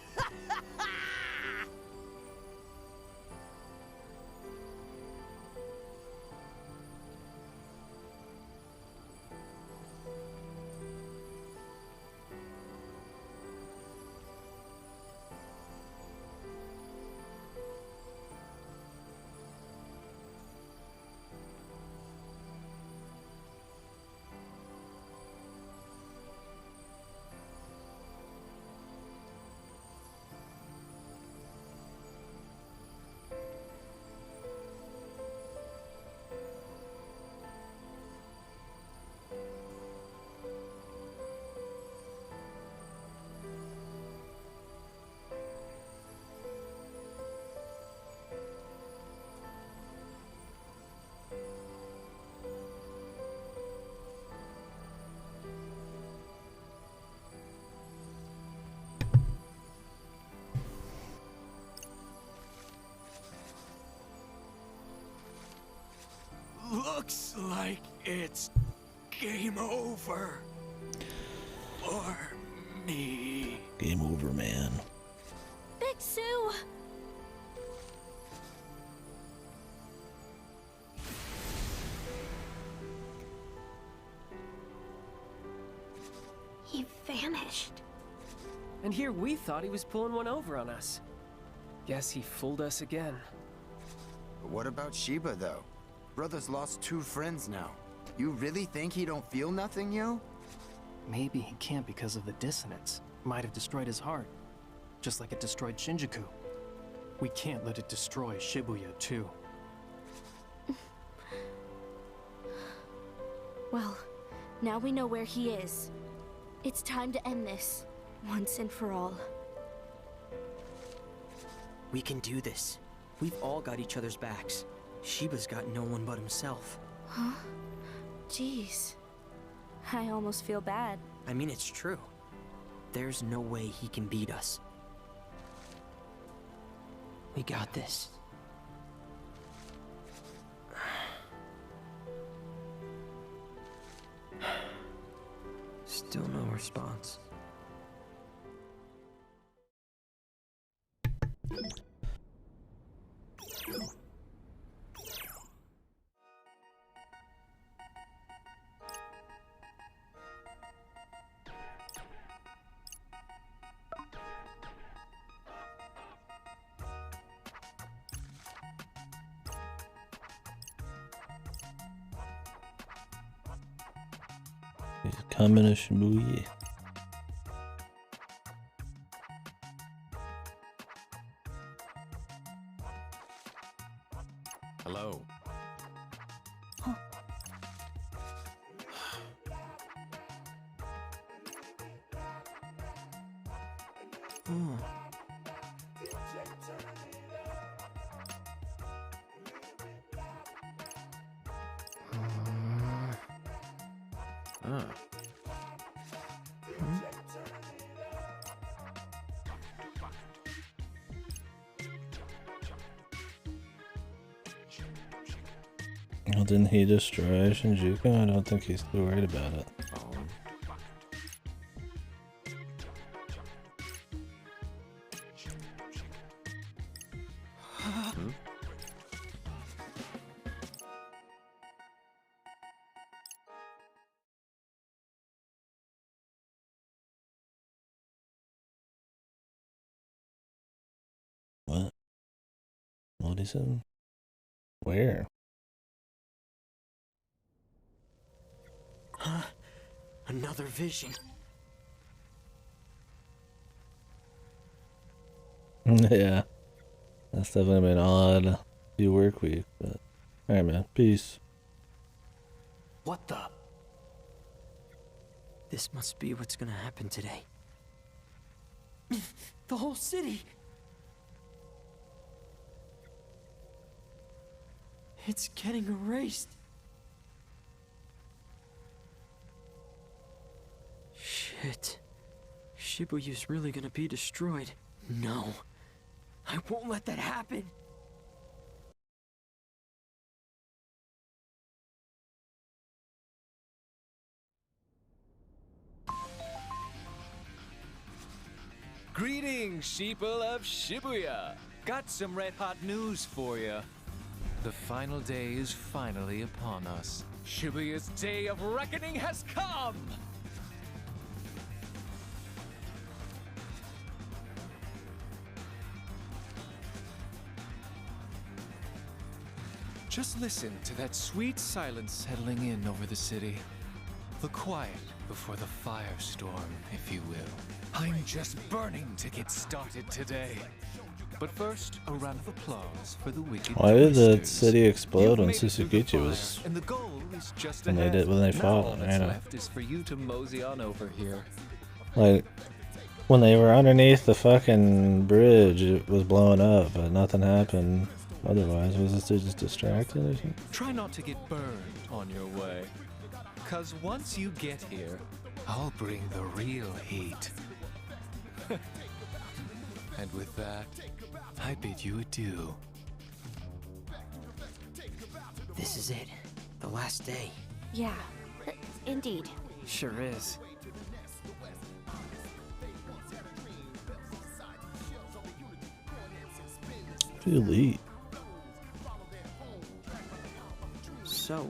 Looks like it's game over. For me. Game over, man. Big Sue! vanished. And here we thought he was pulling one over on us. Guess he fooled us again. But what about Sheba, though? Brother's lost 2 friends now. You really think he don't feel nothing, yo? Maybe he can't because of the dissonance. Might have destroyed his heart. Just like it destroyed Shinjuku. We can't let it destroy Shibuya, too. Well, now we know where he is. It's time to end this, once and for all. We can do this. We've all got each other's backs. Sheba's got no one but himself. Huh? Jeez. I almost feel bad. I mean, it's true. There's no way he can beat us. We got this. Still no response. He's coming to Shibuya. Hello. Well, didn't he destroy Shinjuku? I don't think he's too worried about it. What? What he said? Where? Huh? Another vision. Yeah. That's definitely been an odd few work week, but alright man, peace. What the? This must be what's gonna happen today. The whole city! It's getting erased. Shit. Shibuyu's really gonna be destroyed. No. I won't let that happen. Greetings, sheeple of Shibuya! Got some red-hot news for you. The final day is finally upon us. Shibuya's day of reckoning has come! Just listen to that sweet silence settling in over the city. The quiet before the firestorm, if you will. I'm just burning to get started today. But first, a round of applause for the wicked Why did the twisters. city explode when You've made it through the Susukichi fire, was and the goal is just when they ahead. when they Now fought? all I that's know. left is for you to mosey on over here. Like when they were underneath the fucking bridge, it was blowing up, but nothing happened. Otherwise, was this dude just distracted or something? Try not to get burned on your way. Cause once you get here, I'll bring the real heat. And with that, I bid you adieu. This is it. The last day. Yeah, indeed. Sure is. Too late. So,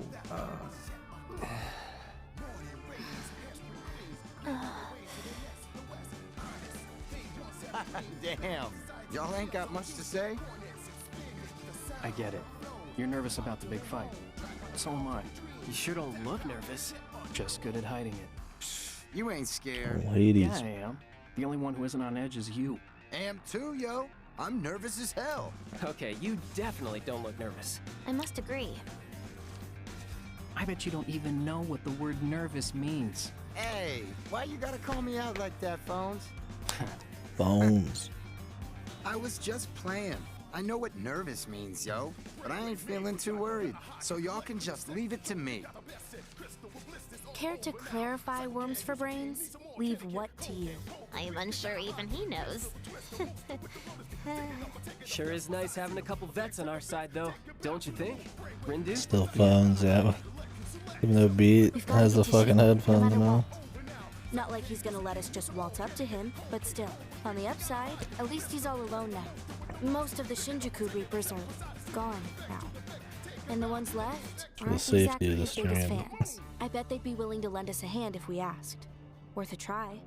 Damn. Y'all ain't got much to say? I get it. You're nervous about the big fight. So am I. You sure don't look nervous. Just good at hiding it. You ain't scared. Ladies. Yeah, I am. The only one who isn't on edge is you. Am too, yo. I'm nervous as hell. Okay, you definitely don't look nervous. I must agree. I bet you don't even know what the word nervous means. Hey, why you gotta call me out like that, Phones? Bones. I was just playing. I know what nervous means, yo, but I ain't feeling too worried, so y'all can just leave it to me. Care to clarify, Worms for Brains? Leave what to you? I am unsure even he knows. Sure is nice having a couple vets on our side, though, don't you think, Rindu? Still phones, yeah. Even though Beat We've gotta has the get to fucking Shinra, headphones no matter now. what. Not like he's gonna let us just waltz up to him, but still. On the upside, at least he's all alone now. Most of the Shinjuku Reapers are gone now. And the ones left the aren't safety exactly of the his biggest stream. fans. I bet they'd be willing to lend us a hand if we asked. Worth a try.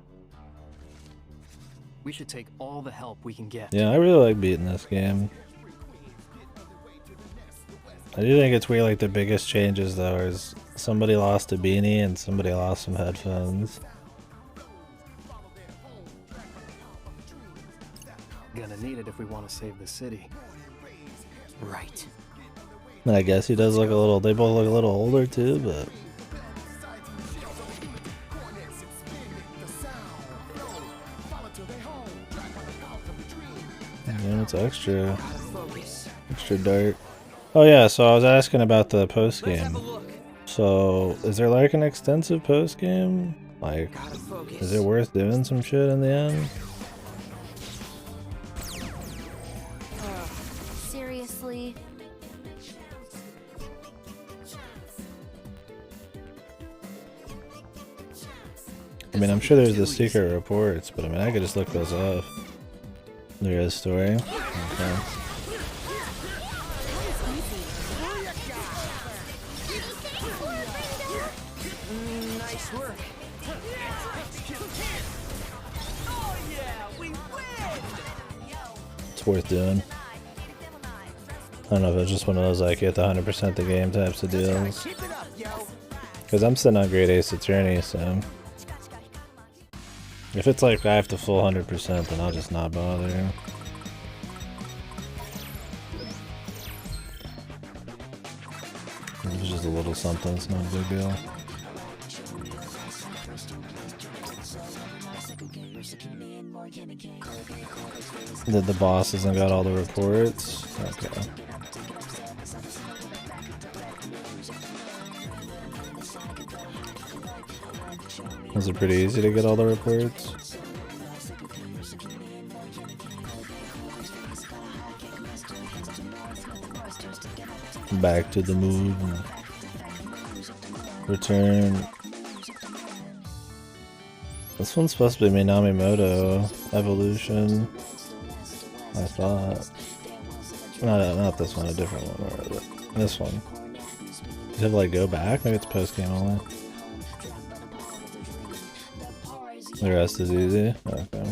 We should take all the help we can get. Yeah, I really like beating this game. I do think it's weird, like the biggest changes though is somebody lost a beanie and somebody lost some headphones. Gonna need it if we want to save the city. Right. And I guess he does look a little, they both look a little older too, but yeah, it's extra dark. Oh yeah, so I was asking about the post game. So is there like an extensive post game? Like, is it worth doing some shit in the end? Seriously? I mean, I'm sure there's the secret reports, but I mean, I could just look those up. There is story. Okay. Nice work. It's worth doing. I don't know if it's just one of those like get the 100% the game types of deals. Because I'm sitting on Great Ace Attorney, so if it's like I have to full 100%, then I'll just not bother. If it's just a little something, it's not a big deal. That the boss hasn't got all the reports? Okay. Was it pretty easy to get all the reports? Back to the move and return. This one's supposed to be Minamimoto Evolution. I thought. Not this one, a different one. Or this one. You have to like go back? Maybe it's post game only. The rest is easy? Okay.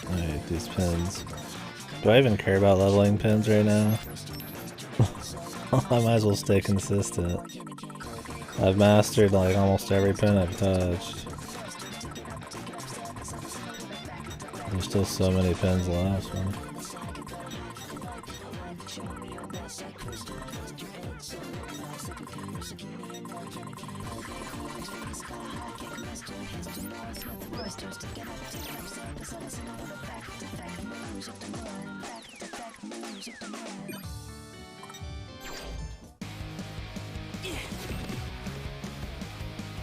I hate these pins. Do I even care about leveling pins right now? I might as well stay consistent. I've mastered like almost every pin I've touched. There's still so many pins left, man.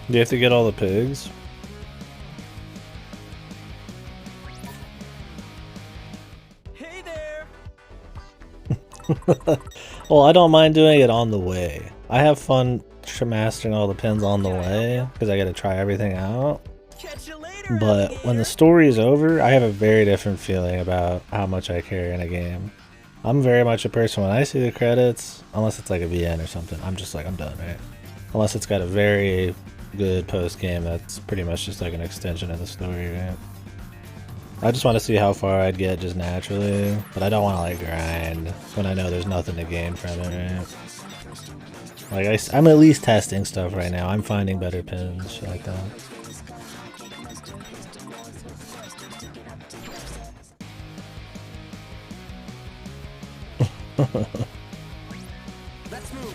Do you have to get all the pigs? Hey there. Well, I don't mind doing it on the way. I have fun mastering all the pins on the way because I gotta try everything out. But when the story is over, I have a very different feeling about how much I care in a game. I'm very much a person when I see the credits, unless it's like a VN or something, I'm just like, I'm done, right? Unless it's got a very good post game that's pretty much just like an extension of the story, right? I just want to see how far I'd get just naturally, but I don't want to like grind when I know there's nothing to gain from it, right? Like I'm at least testing stuff right now. I'm finding better pins, shit like that.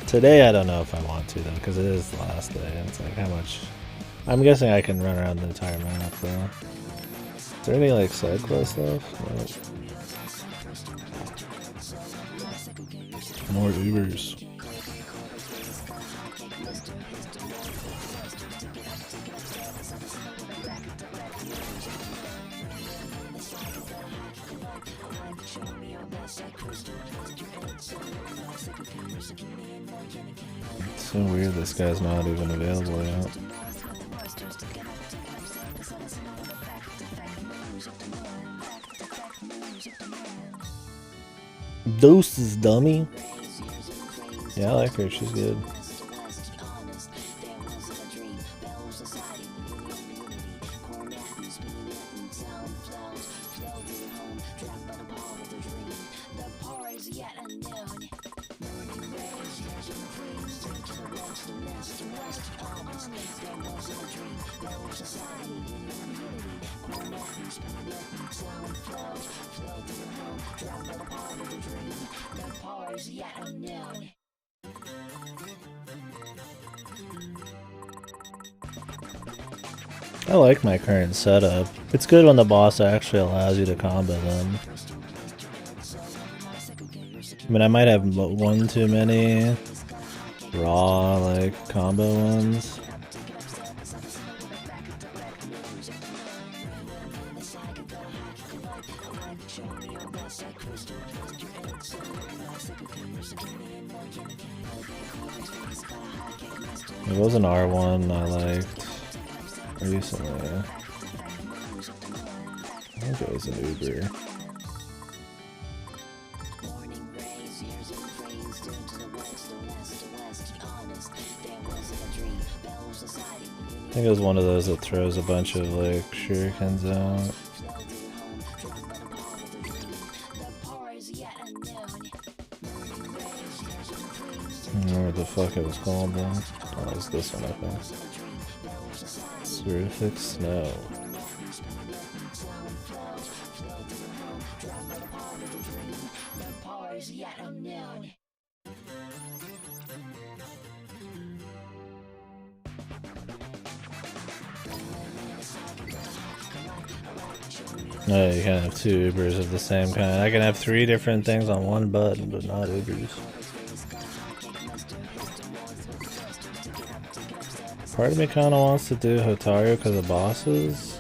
Today I don't know if I want to though, because it is the last day. And it's like how much. I'm guessing I can run around the entire map though. Is there any like side quest stuff? No. More Ubers. It's so weird this guy's not even available yet. Deuces, dummy. Yeah, I like her. She's good. I like my current setup. It's good when the boss actually allows you to combo them. I mean, I might have one too many raw, like, combo ones. There was an R1 I liked recently. I think it was an Uber. I think it was one of those that throws a bunch of like shurikens out. I don't know what the fuck it was called though. Oh, it was this one I think. Terrific snow. No, you can't have two Ubers of the same kind. I can have 3 different things on one button, but not Ubers. Part of me kind of wants to do Hotaru because of bosses.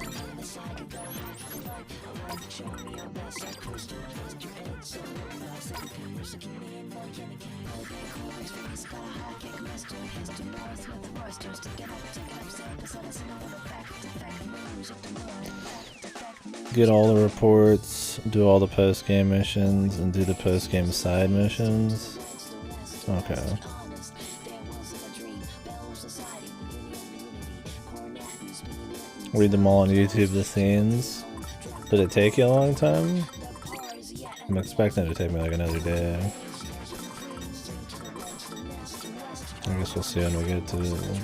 Get all the reports, do all the post-game missions, and do the post-game side missions. Okay. Read them all on YouTube, the scenes. Did it take you a long time? I'm expecting it to take me like another day. I guess we'll see when we get to it.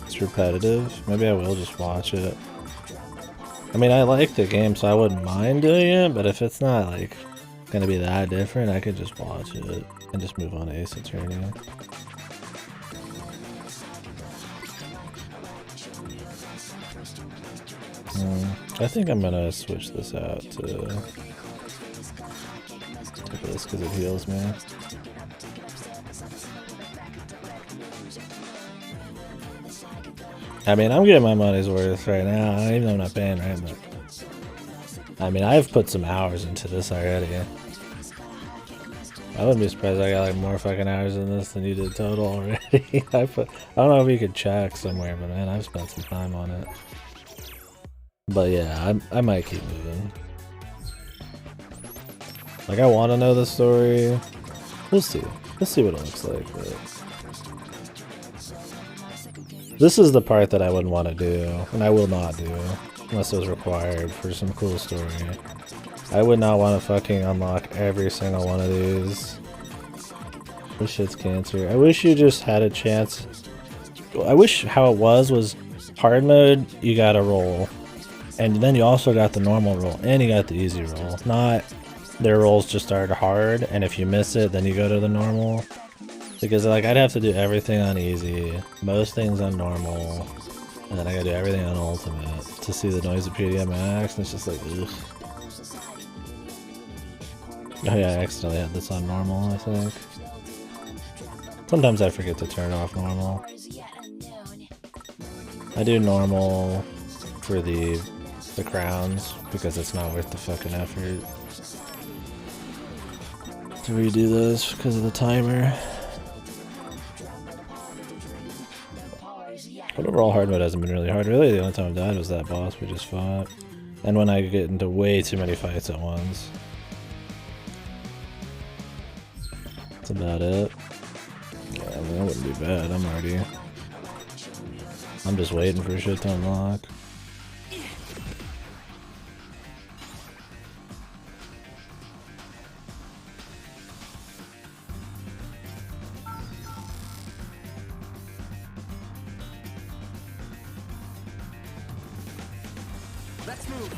It's repetitive. Maybe I will just watch it. I mean, I like the game, so I wouldn't mind doing it, but if it's not like gonna be that different, I could just watch it and just move on to Ace Attorney. I think I'm gonna switch this out to this because it heals me. I mean, I'm getting my money's worth right now, even though I'm not paying, right? But I mean, I've put some hours into this already. I wouldn't be surprised I got like more fucking hours in this than you did total already. I don't know if you could check somewhere, but man, I've spent some time on it. But yeah, I might keep moving. Like, I want to know the story. We'll see. We'll see what it looks like. But this is the part that I wouldn't want to do, and I will not do, unless it was required for some cool story. I would not want to fucking unlock every single one of these. This shit's cancer. I wish you just had a chance. I wish how it was hard mode, you got a roll. And then you also got the normal roll, and you got the easy roll. Not their rolls just started hard, and if you miss it, then you go to the normal. Because like I'd have to do everything on easy, most things on normal, and then I gotta do everything on ultimate to see the Noisepedia max, and it's just like, ugh. Oh yeah, I accidentally had this on normal, I think. Sometimes I forget to turn off normal. I do normal for the crowns, because it's not worth the fucking effort to redo those because of the timer. But overall hard mode hasn't been really hard. Really, the only time I've died was that boss we just fought. And when I get into way too many fights at once. That's about it. Yeah, I mean, that wouldn't be bad. I'm just waiting for shit to unlock. Let's move.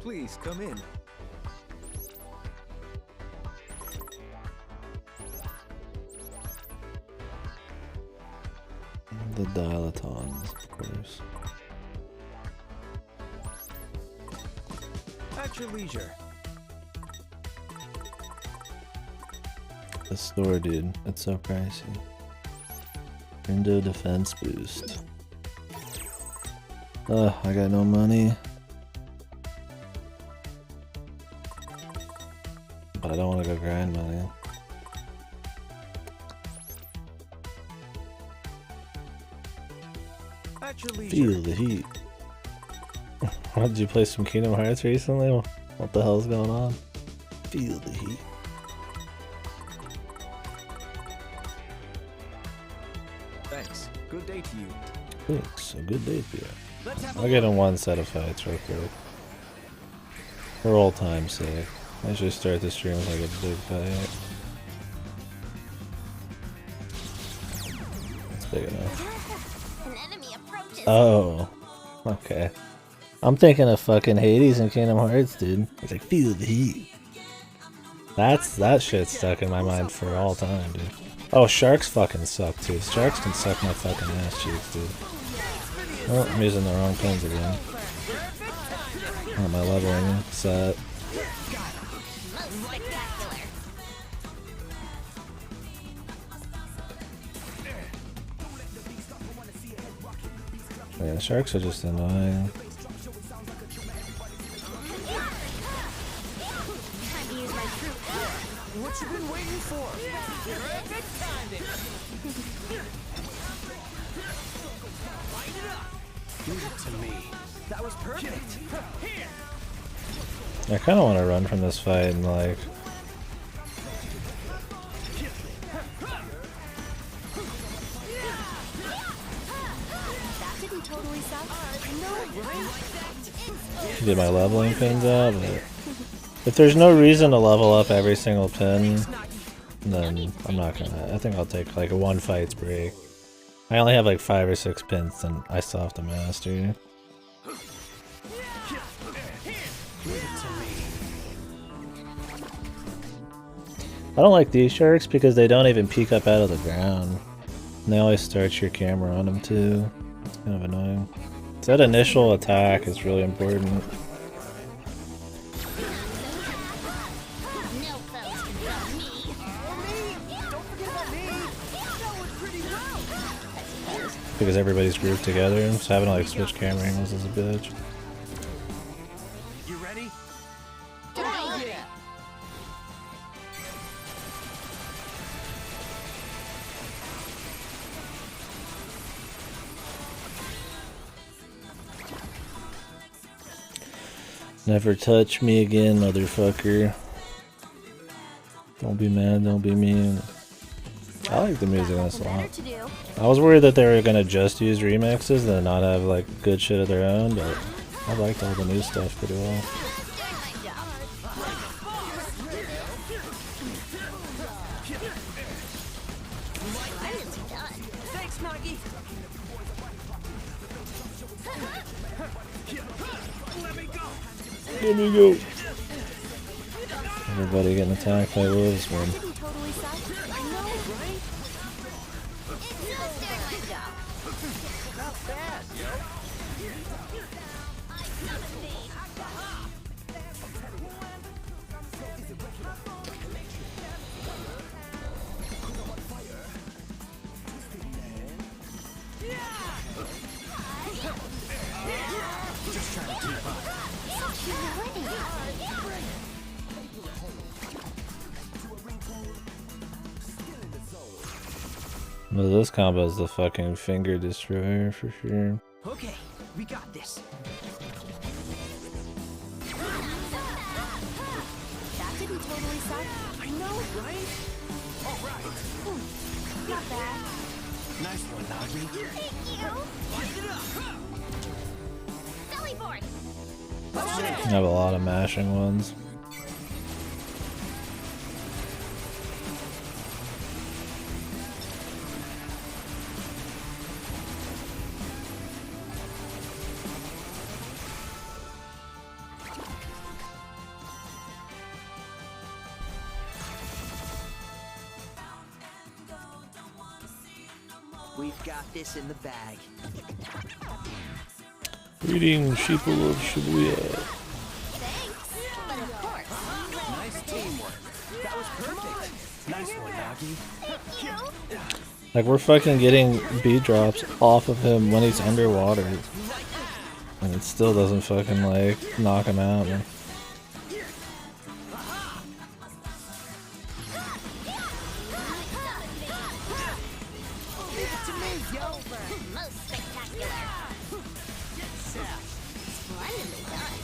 Please come in. The dilatons, of course. At your leisure. The store, dude. It's so pricey. Window defense boost. Ugh, I got no money. But I don't want to go grind money. At your leisure. Feel the heat. What, did you play some Kingdom Hearts recently? What the hell's going on? Feel the heat. Thanks. Good day to you. Thanks. A good day for you. I'll get in one set of fights real quick. For old time's sake. I should start the stream with like a big fight. It's big enough. An enemy approaches. Oh. Okay. I'm thinking of fucking Hades and Kingdom Hearts, dude. It's like, feel the heat. That shit stuck in my mind for all time, dude. Oh, sharks fucking suck, too. Sharks can suck my fucking ass cheeks, dude. Oh, I'm using the wrong pins again. Oh, my leveling set. Yeah, sharks are just annoying. What you been waiting for? Give it to me. That was perfect. I kind of want to run from this fight and like. That didn't totally suck. Get my leveling pins out, but if there's no reason to level up every single pin, then I'm not gonna. I think I'll take like a one fights break. I only have like 5 or 6 pins, and I still have to master. I don't like these sharks because they don't even peek up out of the ground. And they always start your camera on them too. It's kind of annoying. So that initial attack is really important. Because everybody's grouped together, so having to like switch camera angles is a bitch. Never touch me again, motherfucker. Don't be mad, don't be mean. I like the music in this a lot. I was worried that they were gonna just use remixes and not have like good shit of their own, but I liked all the new stuff pretty well. Let me go. Everybody getting attacked by wolves, man. Well, this combo is the fucking finger destroyer for sure. Okay, we got this. That didn't totally suck. I know, right? All right. Not bad. Nice one, Nagi. Thank you. Silly board. I have a lot of mashing ones. We've got this in the bag. Reading Sheeple of Shibuya. Thanks. But of course. Nice teamwork. That was perfect. Nice one, Nagi. Thank you. Like, we're fucking getting beat drops off of him when he's underwater. And it still doesn't fucking, like, knock him out, man. Most spectacular. Splendidly done.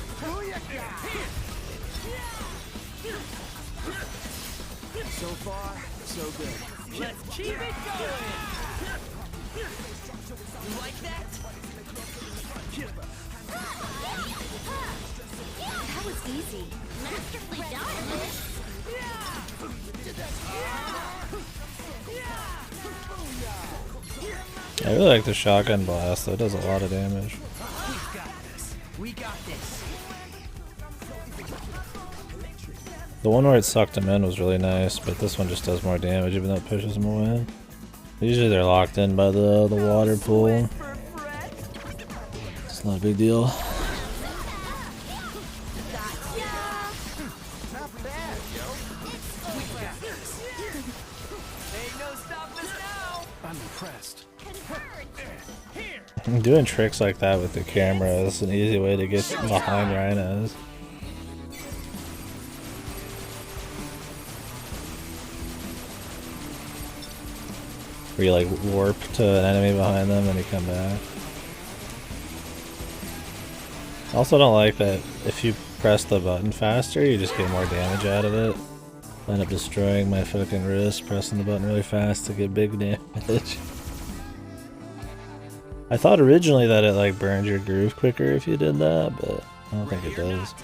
So far, so good. Let's keep it going. You like that? That was easy. Masterfully done. I really like the shotgun blast, though. It does a lot of damage. We've got this. We got this. The one where it sucked him in was really nice, but this one just does more damage even though it pushes him away. Usually they're locked in by the water pool. It's not a big deal. I'm impressed. Doing tricks like that with the camera is an easy way to get behind rhinos. Where you like warp to an enemy behind them and you come back. I also don't like that if you press the button faster, you just get more damage out of it. I end up destroying my fucking wrist pressing the button really fast to get big damage. I thought originally that it like burned your groove quicker if you did that, but I don't think it does.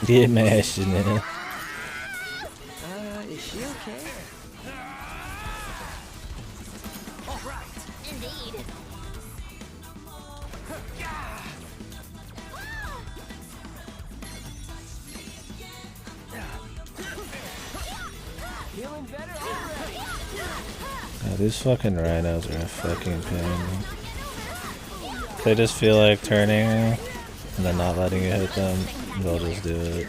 Get mashed in there. Is she okay? All right. Indeed. Feeling better already. Yeah, these fucking rhinos are a fucking pain. They just feel like turning and then not letting you hit them. They'll just do it.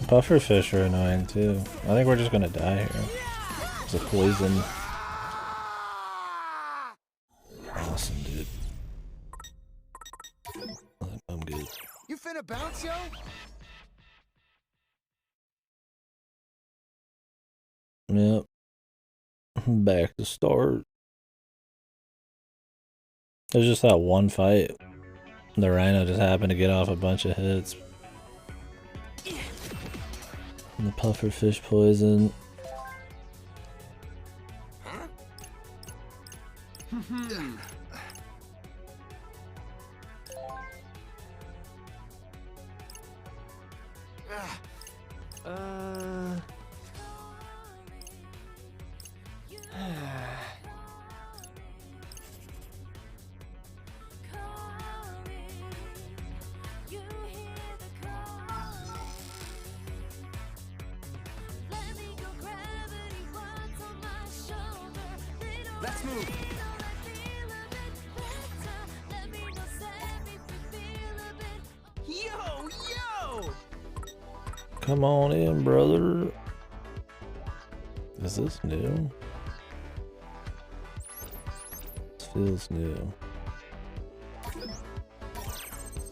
Pufferfish are annoying too. I think we're just gonna die here. It's a poison. Awesome, dude. I'm good. You finished? trying to bounce, yo? Yep. Back to start. There's just that one fight. The Rhino just happened to get off a bunch of hits. And the pufferfish poison. Let's move. Yo! Come on in, brother. Is this new? This feels new.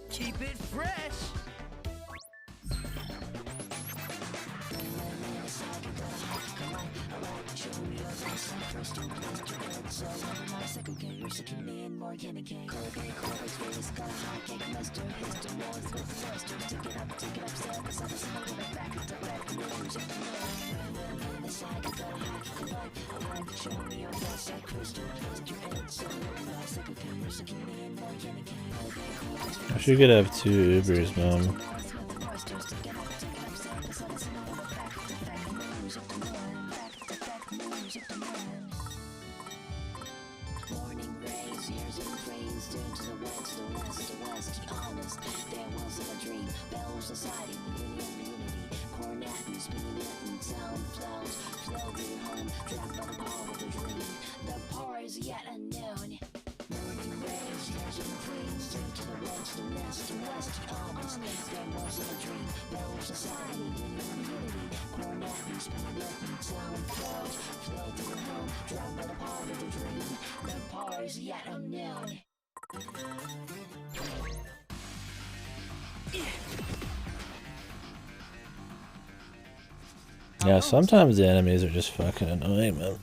Keep it fresh. I should could have 2 Ubers, man. Yeah, sometimes the enemies are just fucking annoying, man.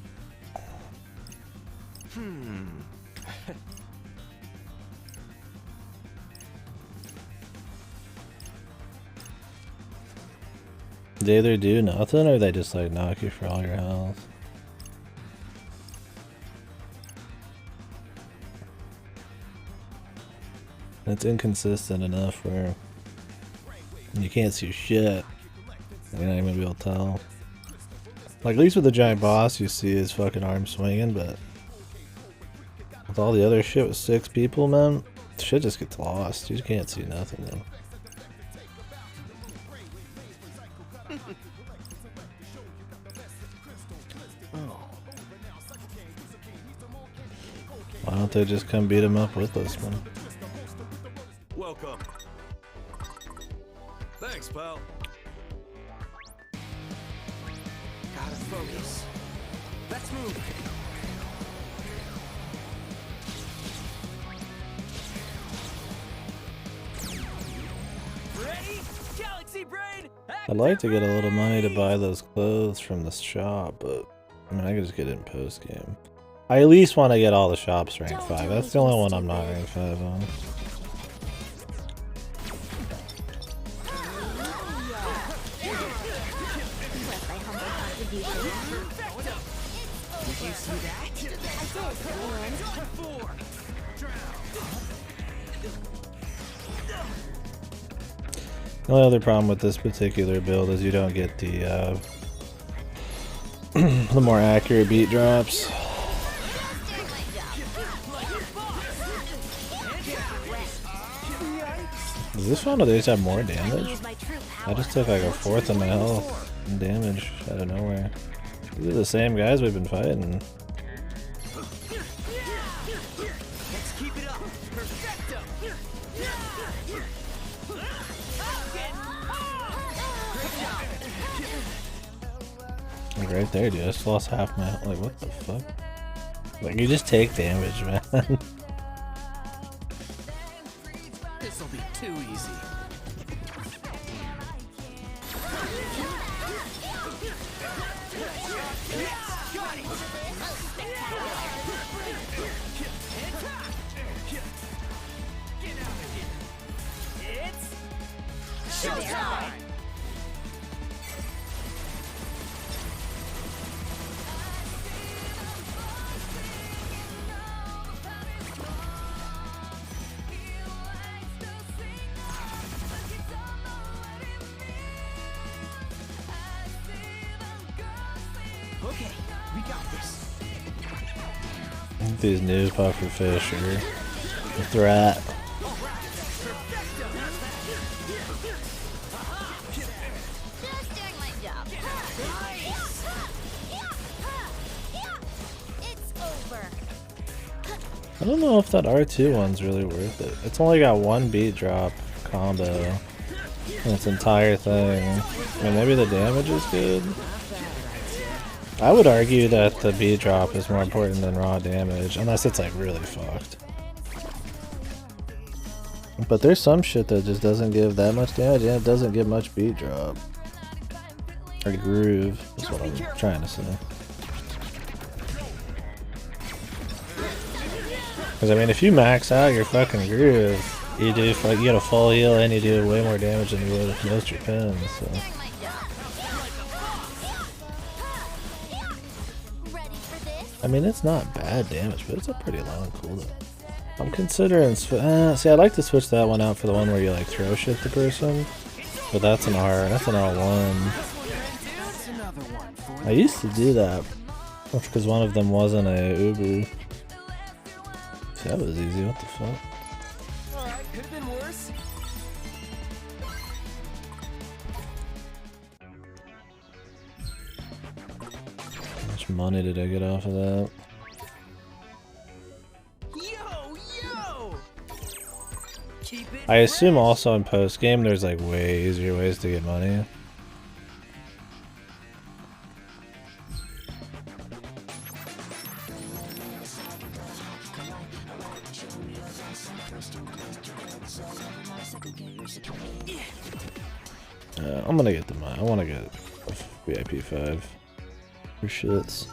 They either do nothing or they just like knock you for all your health. It's inconsistent enough where you can't see shit. You're not even gonna be able to tell. Like, at least with the giant boss, you see his fucking arm swinging, but with all the other shit with 6 people, man, shit just gets lost. You just can't see nothing, man. Why don't they just come beat him up with us, man? Welcome. Thanks, pal. Gotta focus. Let's move. Ready? Galaxy Brain. I'd like to get a little money to buy those clothes from the shop, but I mean, I could just get it in post game. I at least want to get all the shops rank 5. That's the only one I'm not rank 5 on. Did you see that? The only other problem with this particular build is you don't get the the more accurate beat drops. Does this one, they just have more damage? I just took like 1/4 of my health and damage out of nowhere. These are the same guys we've been fighting. Let's keep it up. Perfecto. Like right there, dude. I just lost half my health. Like, what the fuck? Like, you just take damage, man. This'll be too easy. Okay, we got this. These new puffer fish are a threat. Just doing my job. It's over. I don't know if that R2 one's really worth it. It's only got one beat drop combo in its entire thing. I mean, maybe the damage is good. I would argue that the beat drop is more important than raw damage, unless it's like really fucked. But there's some shit that just doesn't give that much damage and it doesn't give much beat drop. Or groove is what I'm trying to say. Because I mean, if you max out your fucking groove, you do you get a full heal and you do way more damage than you would with most of your pins. So. I mean, it's not bad damage, but it's a pretty long cooldown. I'm considering. See, I'd like to switch that one out for the one where you like throw shit to person, but that's an R. That's an R1. I used to do that because one of them wasn't a Uber. See, that was easy. What the fuck? Alright, could have been worse. How much money did I get off of that? Yo! Keep it I assume also in post game there's like way easier ways to get money. I'm gonna get the money. I want to get VIP 5 for shits.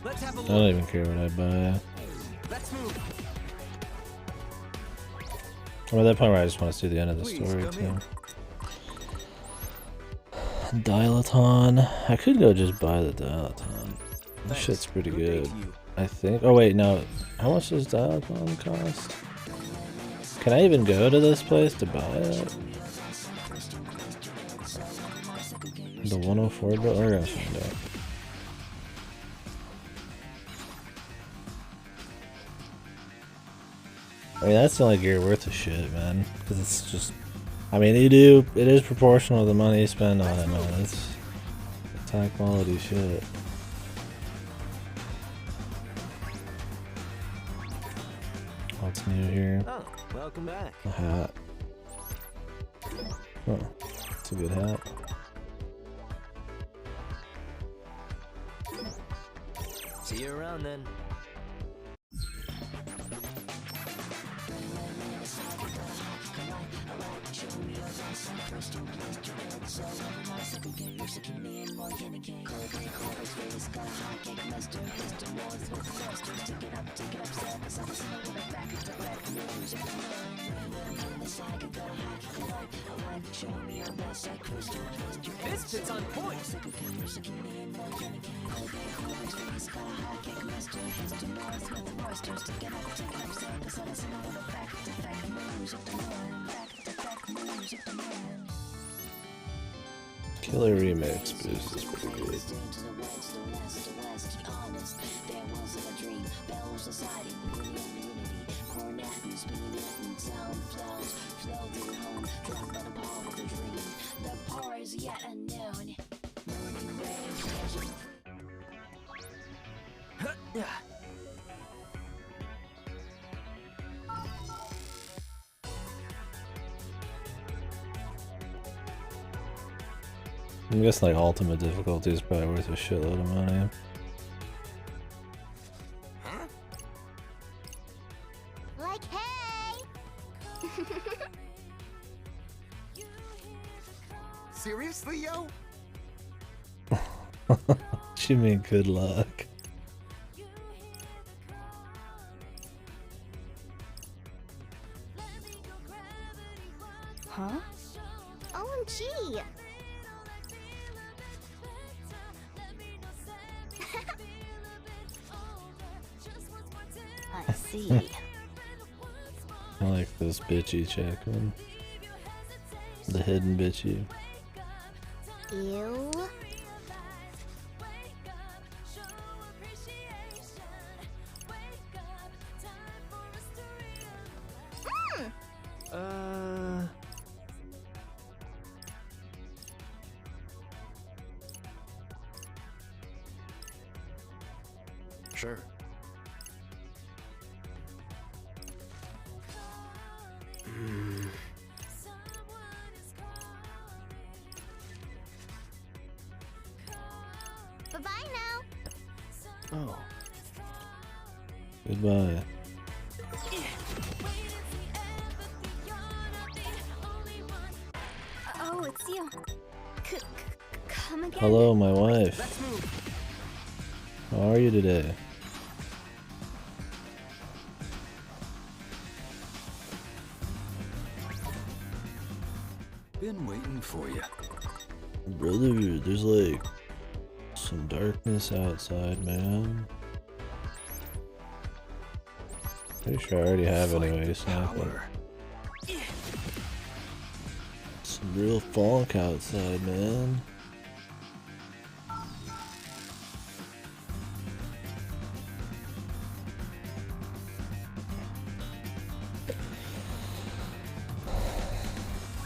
Let's have a I look. don't even care what I buy. Let's move. I'm at that point where I just want to see the end of the Please, story come too. in. Dilaton. I could go just buy the Dilaton. This shit's pretty good. I think. Oh wait, no. How much does Dilaton cost? Can I even go to this place to buy it? The 104 bill? We're gonna find out. I mean, that's the only gear worth a shit, man. Because it's just. I mean, it is proportional to the money you spend on it, man. It's high quality shit. What's new here? Oh, welcome back. A hat. Oh, it's a good hat. See you around then. This fits on point. Killer remix boost is pretty good. I'm guessing like ultimate difficulty is probably worth a shitload of money. Like, hey! Seriously, yo? What you mean good luck? Huh? OMG! I see. Like This bitchy chick, man. The hidden bitchy. Ew. Sure. Bye-bye now. Oh, Goodbye. Oh, it's you. Come again. Hello, my wife. How are you today? Been waiting for you. Brother, there's like some darkness outside, man. Pretty sure I already have anyway, snapping. Some real funk outside, man.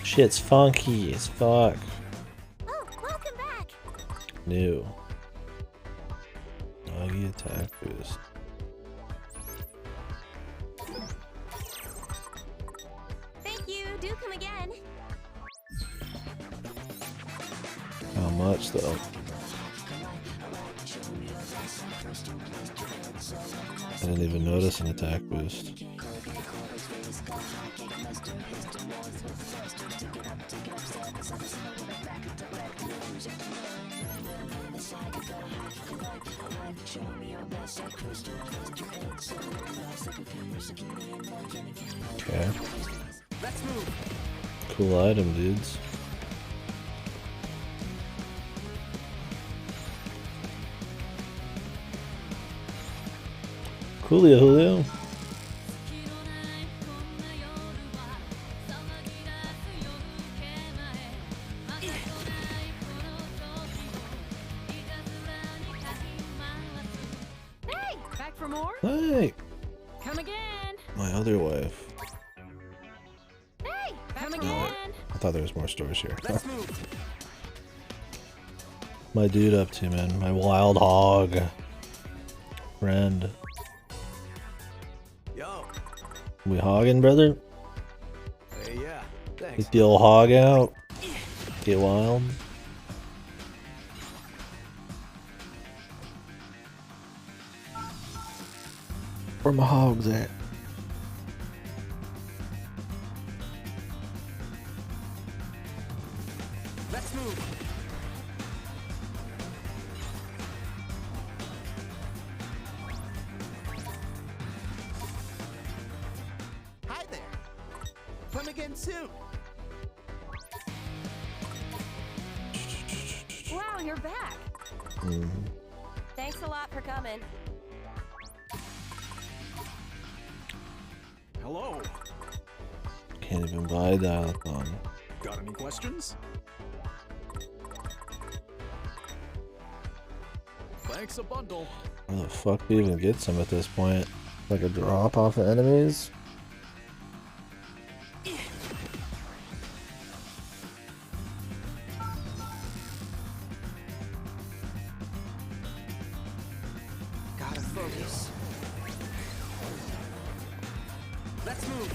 Shit's funky as fuck. Oh, welcome back. New. Doggy attack boost. Thank you. Do come again. How much though? I didn't even notice an attack boost. Okay. Cool item, dudes. Coolio, Julio. Hey, back for more? Hey, Come again. my other wife. Hey, come Oh, again. wait. I thought there was more stores here. My dude up to, man. My wild hog friend. Yo. We hogging, brother? Hey, yeah. Thanks. Get the old hog out. Get wild. Where my hogs at? Let's move. Hi there. Come again soon. Wow, you're back. Thanks a lot for coming. Hello. Can't even buy Dialcon. Got any questions? Thanks a bundle. Where the fuck do you even get some at this point? Like a drop off of enemies? Gotta focus. Let's move.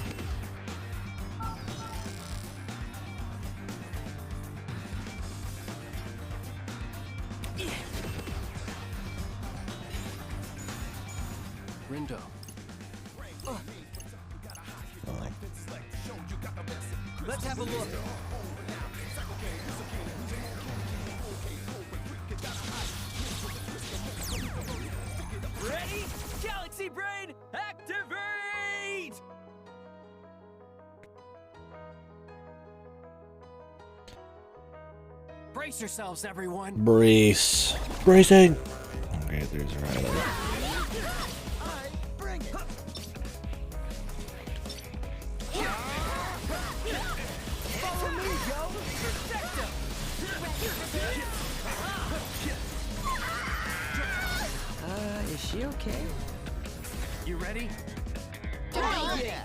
Rindo. Let's have a look. Ready? Galaxy Brain, activate! Brace yourselves, everyone. Brace. Bracing! Okay, there's a rider. Bring it. she okay? You ready? Oh, Yeah.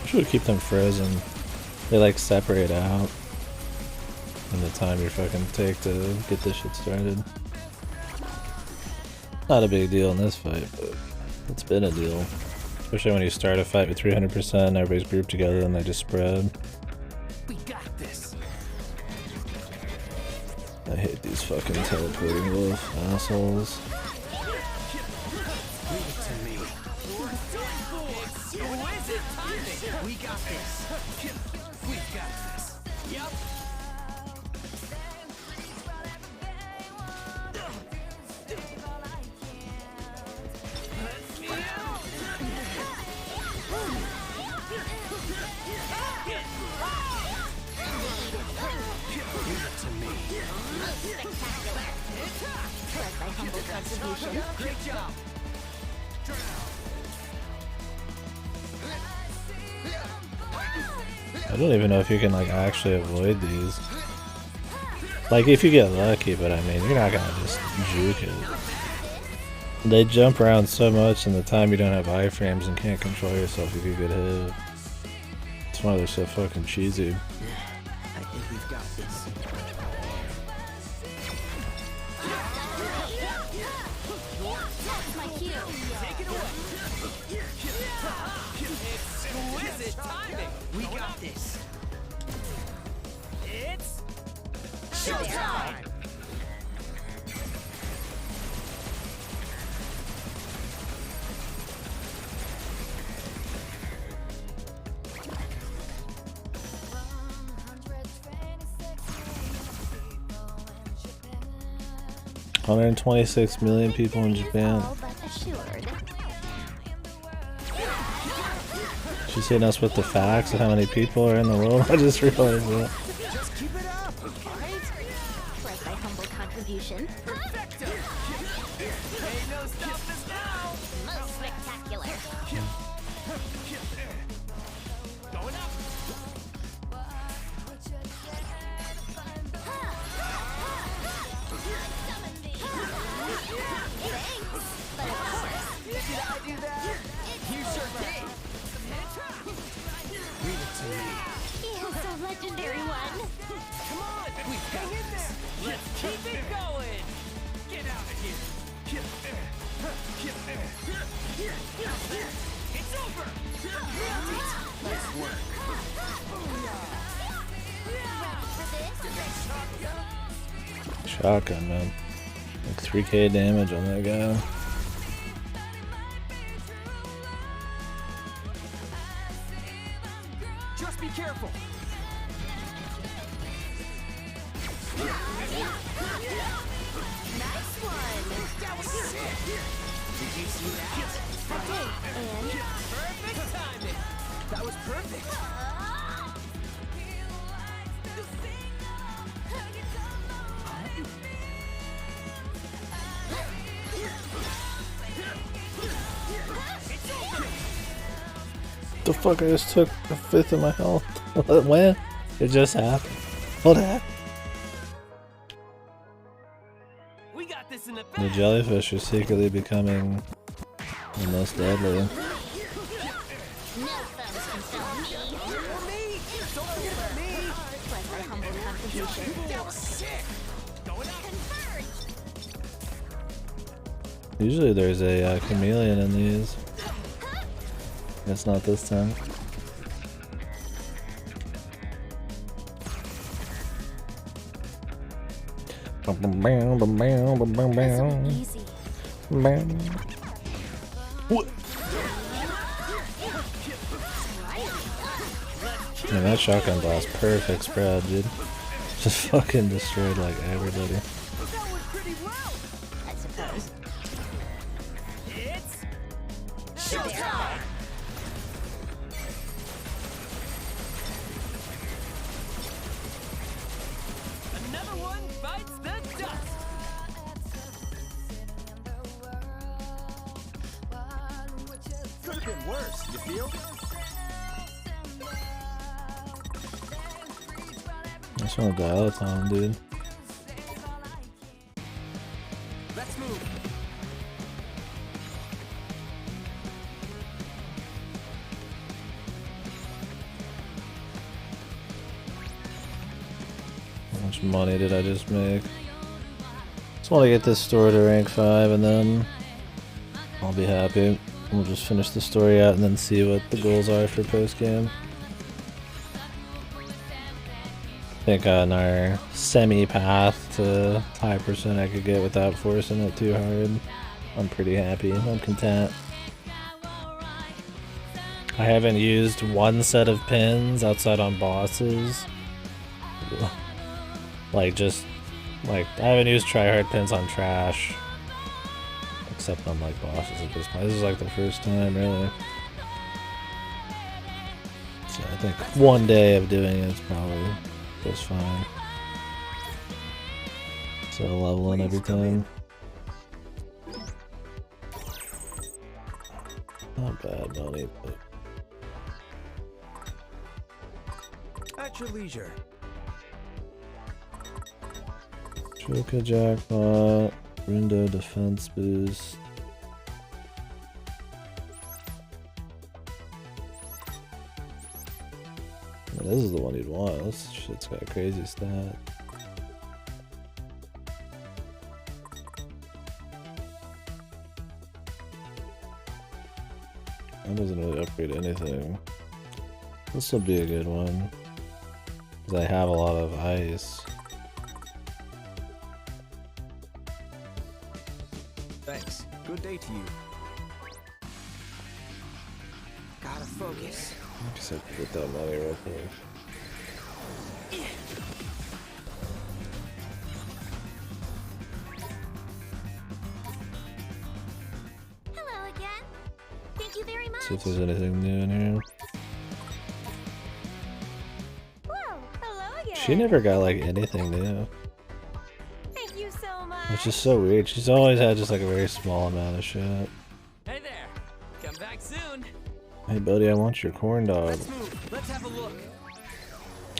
I should keep them frozen. They like separate out in the time you fucking take to get this shit started. Not a big deal in this fight, but it's been a deal. Especially when you start a fight with 300%, everybody's grouped together and they just spread. We got this. I hate these fucking teleporting wolf assholes. Leave it to me. Exquisite timing. We got this. We got this. Yep. Great job. I don't even know if you can like actually avoid these. Like if you get lucky, but I mean you're not gonna just juke it. They jump around so much in the time you don't have iframes and can't control yourself if you get hit. That's why they're so fucking cheesy. I think we've got this. that's my cue. Take it away. Exquisite timing. We got this. It's showtime. 126 million people in Japan. All but assured. She's hitting us with the facts of how many people are in the world. I just realized that. Just keep it up, alright? Like my humble contribution. Perfecto. Ain't no stopping us now. Most spectacular. Going up. Did I do that? You sure did. Leave it to me. Yes, a legendary one. Come on, hang in there. Let's keep it going. Get out of here. It's over. Let's work. Shotgun, man. Like 3k damage on that guy. Just be careful. Nice one. That was sick. Did you see that? And Perfect timing. That was perfect. The fuck, I just took a fifth of my health. When? It just happened. What happened? We got this in the The back. jellyfish are secretly becoming the most deadly. no foes can stop me. Me. Don't forget me. Like my humble contribution. That was sick. Going up. Usually there's a chameleon in these. It's not this time. Easy. What? Man, that shotgun blast, perfect spread, dude. Just fucking destroyed like everybody. That went pretty well. I suppose. It's showtime. Another one bites the dust. Could have been worse, you feel? I just want to die all the time, dude. much money did I just make? Just want to get this story to rank 5 and then I'll be happy. We'll just finish the story out and then see what the goals are for post-game. I think on our semi-path to high percent I could get without forcing it too hard. I'm pretty happy. I'm content. I haven't used one set of pins outside on bosses. I haven't used tryhard pins on trash. Except on like bosses at this point. This is like the first time really. So I think one day of doing it is probably just fine. So leveling every time. Not bad money, but At your leisure. Choka jackpot, Rindo defense boost. Well, this is the one you'd want. This shit's got a crazy stat. That doesn't really upgrade anything. This will be a good one. Because I have a lot of ice. Thanks. Good day to you. Gotta focus. I just have to get that money real quick. Hello again. Thank you very much. See if there's anything new in here. Whoa, hello again. She never got like anything new. Thank you so much. Which is so weird. She's always had just like a very small amount of shit. Hey there. Come back soon. Hey buddy, I want your corn dog. Let's move. Let's have a look.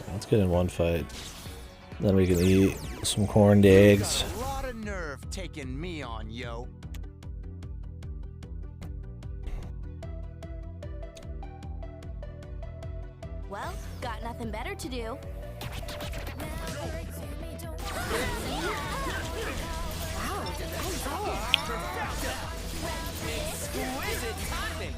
Let's get in one fight. Then we can eat some corned eggs. A lot of nerve taking me on, yo. Well, got nothing better to do. Exquisite timing.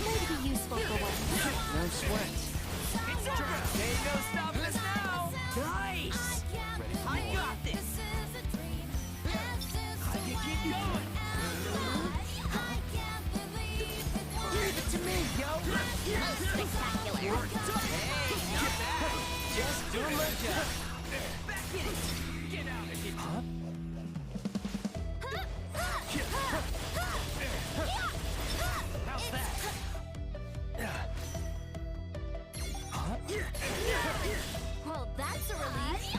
Might be useful for once. No sweat. Ain't no stopping us now. Nice. I got this. I can keep going. Leave it to me, yo. Spectacular. Hey, not bad. Just doing my job. Back in it. Get out of here. Huh? How's that? Well, that's a relief.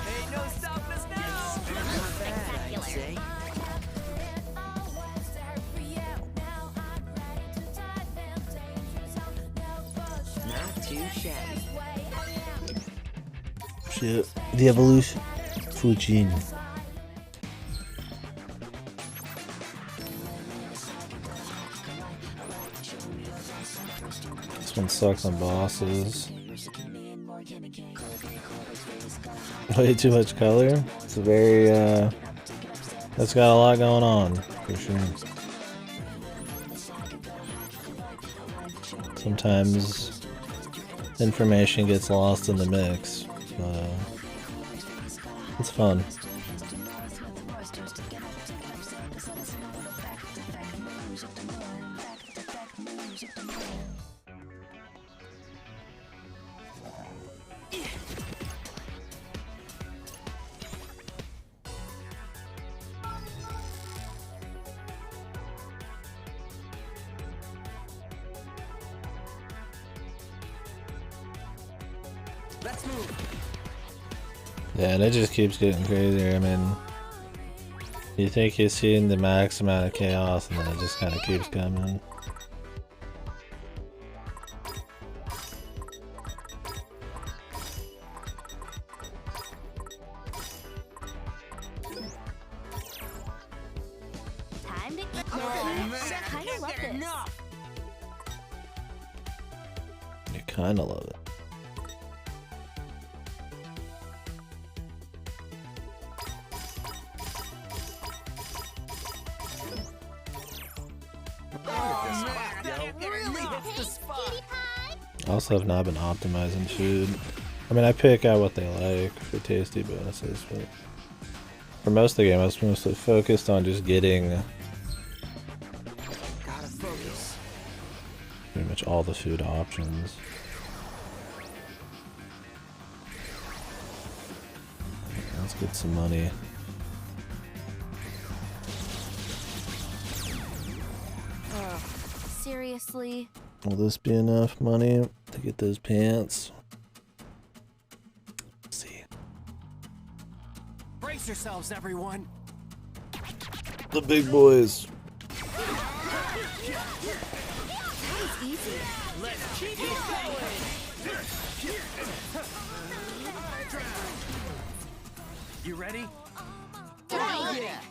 Ain't no stopping us now. Spectacular. Not too shabby. Shit. The evolution. Fujin. This one sucks on bosses. Way too much color. It's a very, that's got a lot going on, for sure. Sometimes information gets lost in the mix, but it's fun. Let's move. Yeah, and it just keeps getting crazier. I mean, You think he's seen the max amount of chaos and then it just kind of keeps coming? Time to eat. Kinda love this. You kinda love it. I also have not been optimizing food. I mean, I pick out what they like for tasty bonuses, but for most of the game, I was mostly focused on just getting Gotta focus. pretty much all the food options. Let's get some money. Seriously? Will this be enough money to get those pants? Let's see. Brace yourselves, everyone. The big boys. Easy. Let's keep it going. You ready? Yeah.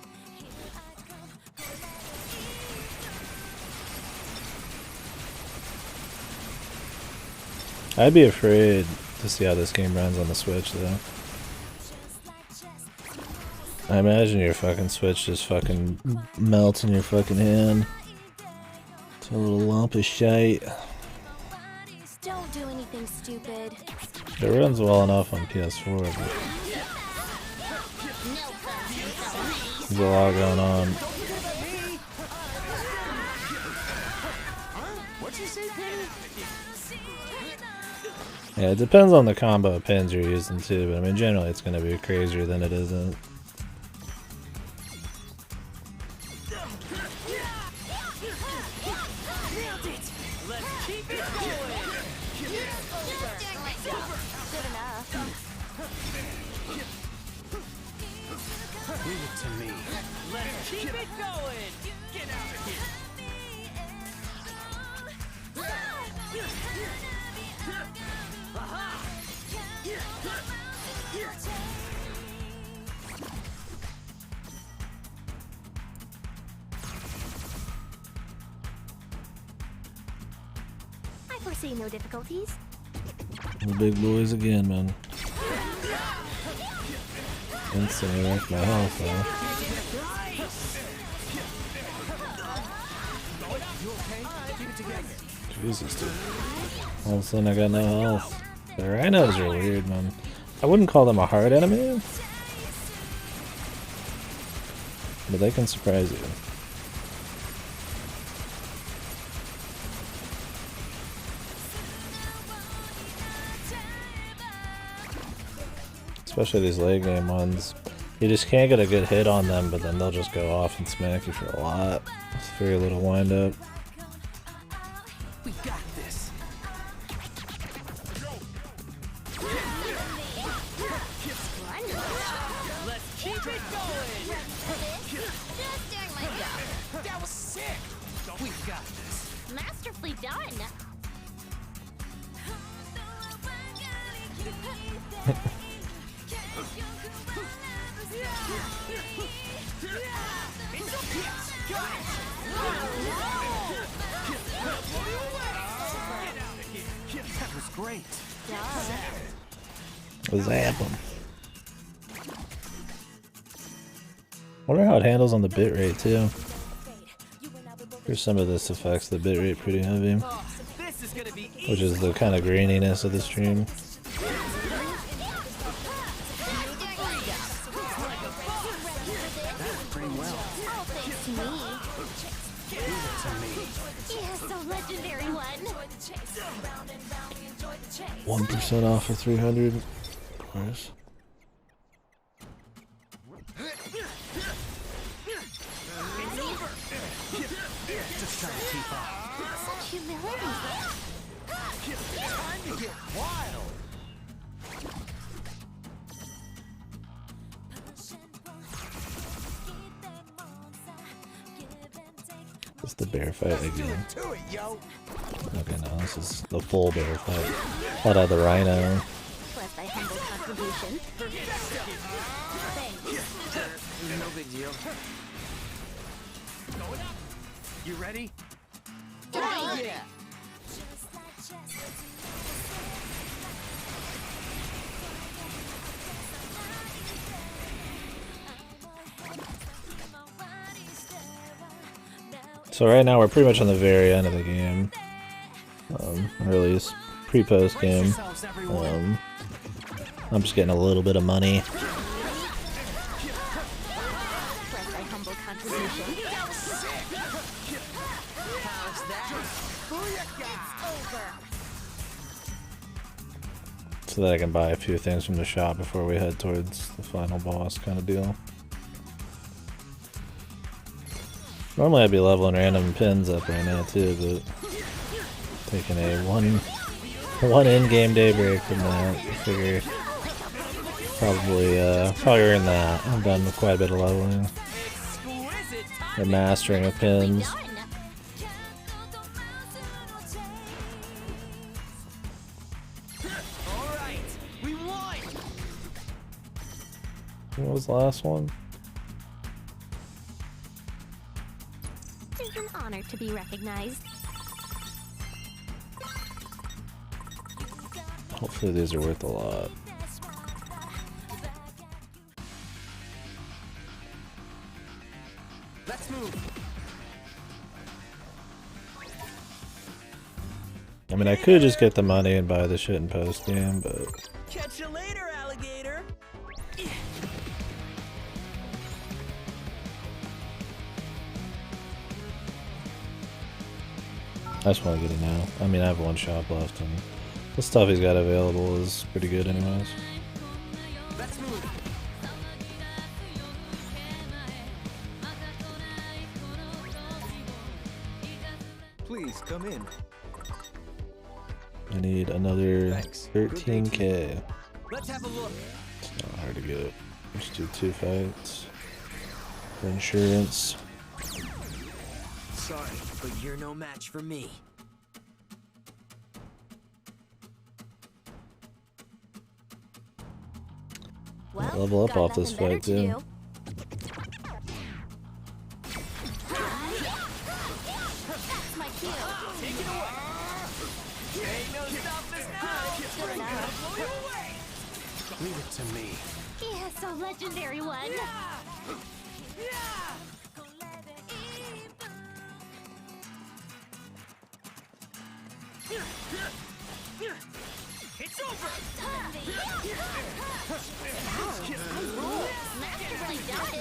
I'd be afraid to see how this game runs on the Switch, though. I imagine your fucking Switch just fucking melts in your fucking hand. It's a little lump of shite. Don't do anything stupid. It runs well enough on PS4, but there's a lot going on. What'd you say, Penny? Yeah, it depends on the combo of pins you're using too, but I mean generally it's gonna be crazier than it isn't. Let's keep it going. Good enough. Leave it to me. Let's keep it going. Get out of here. I foresee no difficulties. The big boys again, man. Instantly wrecked my health, though. Jesus, dude. All of a sudden I got no health. The rhinos are weird, man. I wouldn't call them a hard enemy, but they can surprise you. Especially these late game ones. You just can't get a good hit on them, but then they'll just go off and smack you for a lot. It's very little wind up. We got this. Let's keep it going. Just doing my job. That was sick. We got this. Masterfully done. That was great. Zap them. Wonder how it handles on the bitrate too. Here's some of this affects the bitrate pretty heavy, This is gonna be which is the kind of graininess of the stream. Pretty well. All thanks to me. Leave it to me. Yes, the legendary one. 1% off of 300. Of course. Just trying to keep up. Such humility. time to get wild. Is this the bear fight again? Do it, yo. Okay, no, this is the full bear fight. Thought I had the rhino. Plus my humble contribution. Thanks. No big deal. You ready? Oh, yeah. So right now we're pretty much on the very end of the game. Or at least pre-post game. I'm just getting a little bit of money. Plus my humble contribution. How's that? So that I can buy a few things from the shop before we head towards the final boss kind of deal. Normally I'd be leveling random pins up right now too, but taking a one in-game day break from that. I figure probably earn that. I've done quite a bit of leveling and mastering of pins. Alright, we won! What was the last one? It's an honor to be recognized. Hopefully these are worth a lot. Let's move. I mean, I could just get the money and buy the shit in post game, but Catch you later, alligator. I just want to get it now. I mean, I have one shop left, and the stuff he's got available is pretty good anyways. Let's move. Please come in. I need another Thanks. 13k. Let's have a look. It's not hard to get. Just do 2 fights. For insurance. Sorry, but you're no match for me. Well, Level up got off this nothing better fight, to too. do. That's my cue. Take it away. Ain't no stopping us now. Good enough. Blow you away. Leave it to me. Yes, a legendary one. It's over. Masterfully done.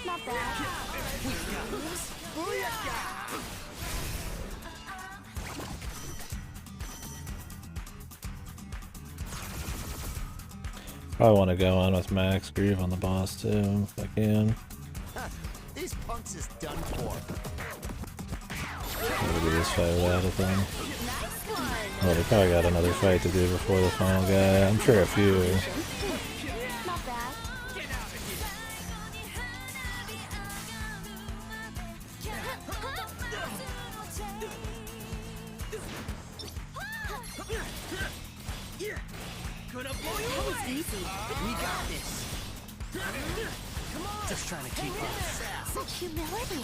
Not bad. Probably want to go on with Max Grieve on the boss too, if I can. These punks is done for. Maybe do this fight without it then. Well, they probably got another fight to do before the final guy. I'm sure a few. Not bad. Gonna blow you That was away. easy. We got this. Come on. Just trying to keep up. Such humility.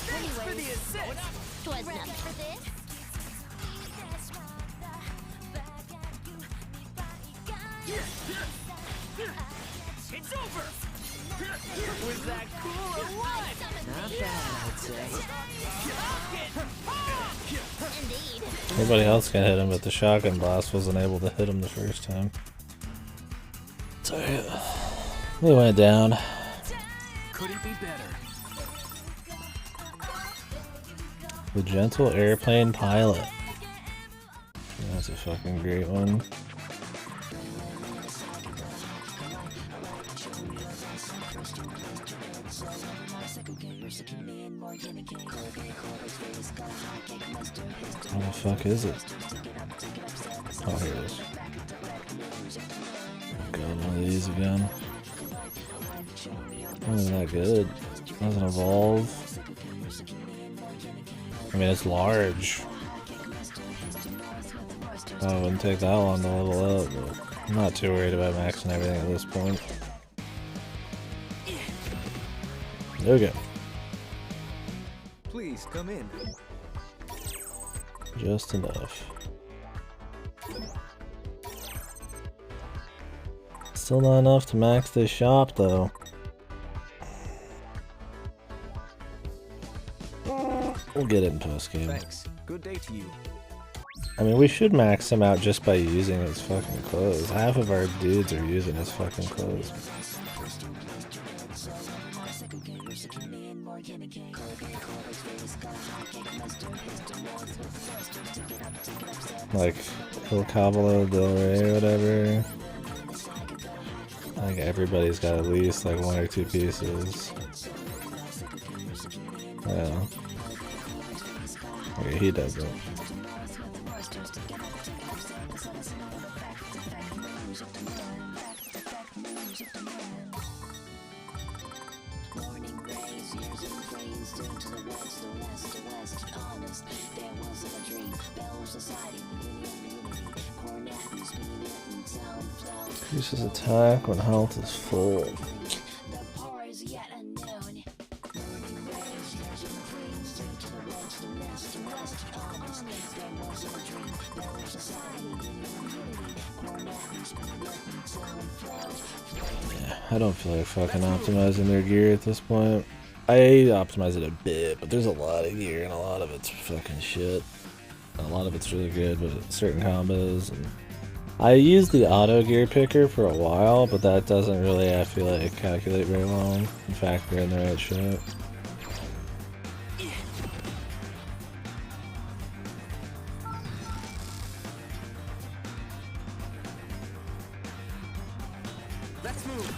Thanks for the assist. Twas nothing for this. It's over. Was that cool or what? Not bad, I'd say. Indeed. Everybody else can hit him, but the shotgun blast wasn't able to hit him the first time. So yeah, we went down. Couldn't be better. The Gentle Airplane Pilot. That's a fucking great one. What the fuck is it? Oh, here it is. Got one of these again. Wasn't that good. Doesn't evolve. I mean, it's large. It wouldn't take that long to level up, but I'm not too worried about maxing everything at this point. Okay. Please come in. Just enough. Still not enough to max this shop, though. We'll get it in post-game. Thanks. Good day to you. I mean, we should max him out just by using his fucking clothes. Half of our dudes are using his fucking clothes. Like, El Cabo del Rey or whatever. Like, everybody's got at least like 1 or 2 pieces. Yeah. Okay, he doesn't. Increases attack when health is full. Yeah, I don't feel like fucking optimizing their gear at this point. I optimize it a bit, but there's a lot of gear and a lot of it's fucking shit. And a lot of it's really good, but it's certain combos. And I used the auto gear picker for a while, but that doesn't really, I feel like, calculate very well and factor in the right shit. Let's move.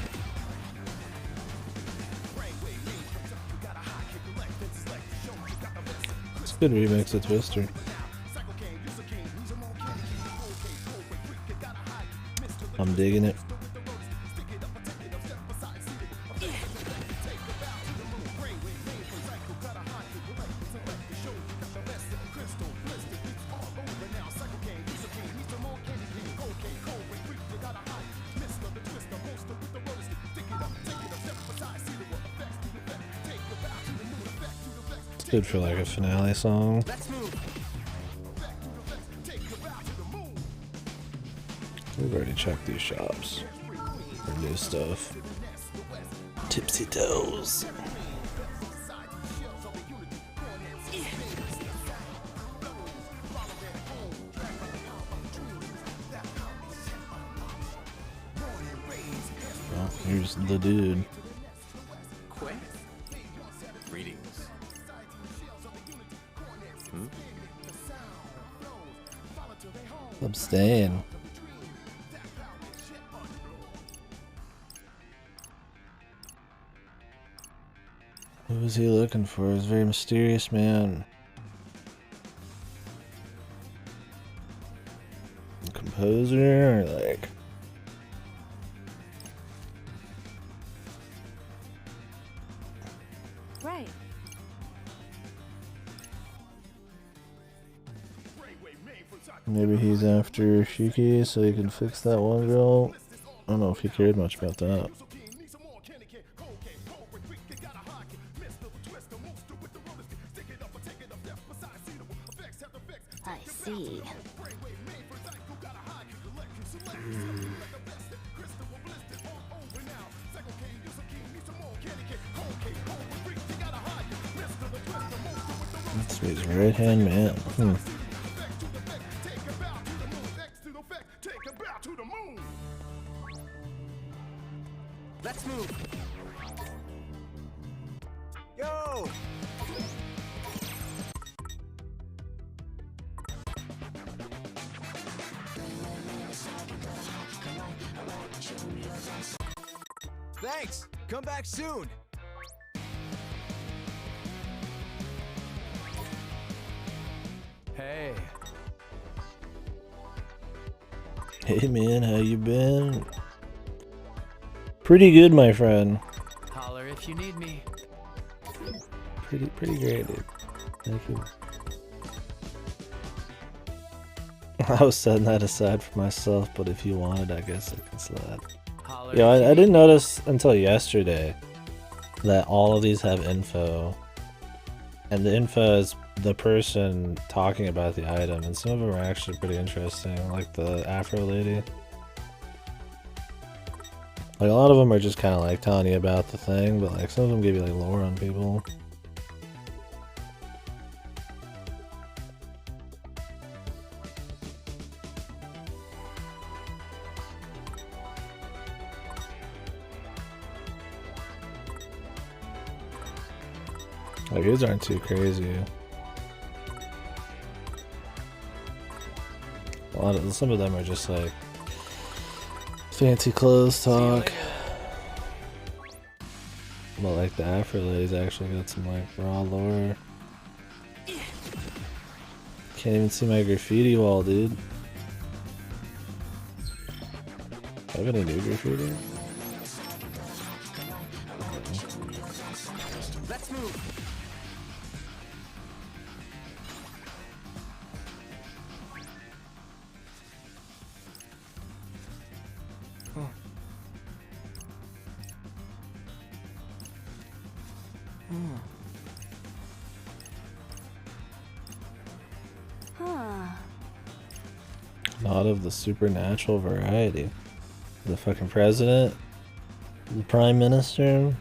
It's a good remix of Twister. I'm digging it. It's good for like a finale song. We've already checked these shops for new stuff. Tipsy Toes. Well, here's the dude. Greetings. Abstain. What was he looking for? He's a very mysterious man. Composer, or like... Right. Maybe he's after Shiki so he can fix that one girl. I don't know if he cared much about that. I see. That's his right hand man. Let's move. Yo! Thanks. Come back soon. Hey. Hey man, how you been? Pretty good, my friend. Holler if you need me. Pretty great, dude. Thank you. I was setting that aside for myself, but if you wanted, I guess I can slide. Holler Yeah, if you I need didn't notice until yesterday that all of these have info. And the info is the person talking about the item, and some of them are actually pretty interesting, like the Afro lady. Like, a lot of them are just kind of like telling you about the thing, but like some of them give you like lore on people. Like, his aren't too crazy. Some of them are just like fancy clothes talk. But like the Afro lady's actually got some like raw lore. Can't even see my graffiti wall, dude. Have any new graffiti? Let's move. Not of the supernatural variety. The fucking president? The prime minister?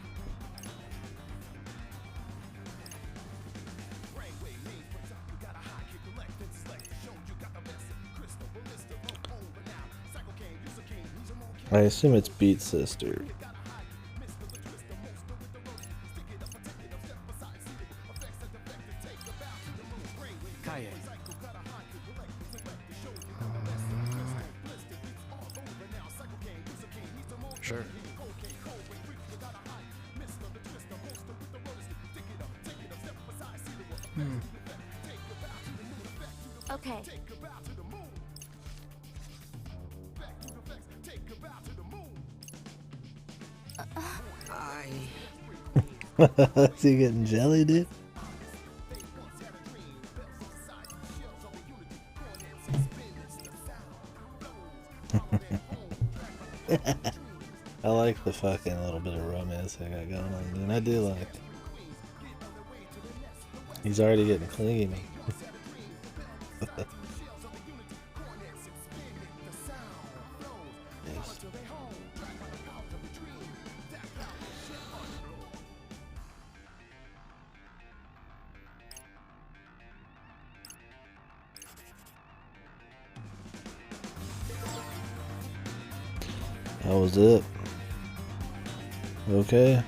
I assume it's Beat Sister. Kaye. Sure. Okay. Is he getting jelly, dude? I like the fucking little bit of romance I got going on, dude. I do like. He's already getting clingy. Yes. That was it. Okay.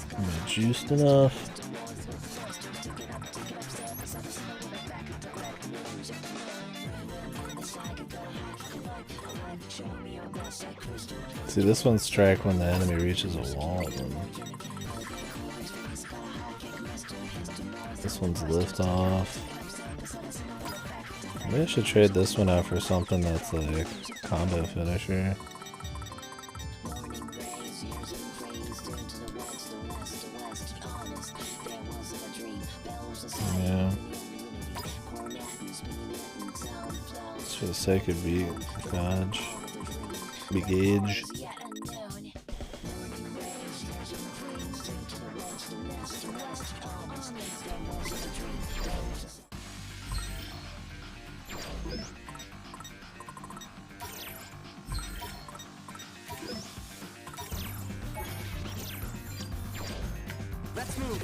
Am I juiced enough? See, this one's strike when the enemy reaches a wall. This one's lift off. Maybe I should trade this one out for something that's like combo finisher. Yeah. Just for the sake of gauge. Begage. Let's move.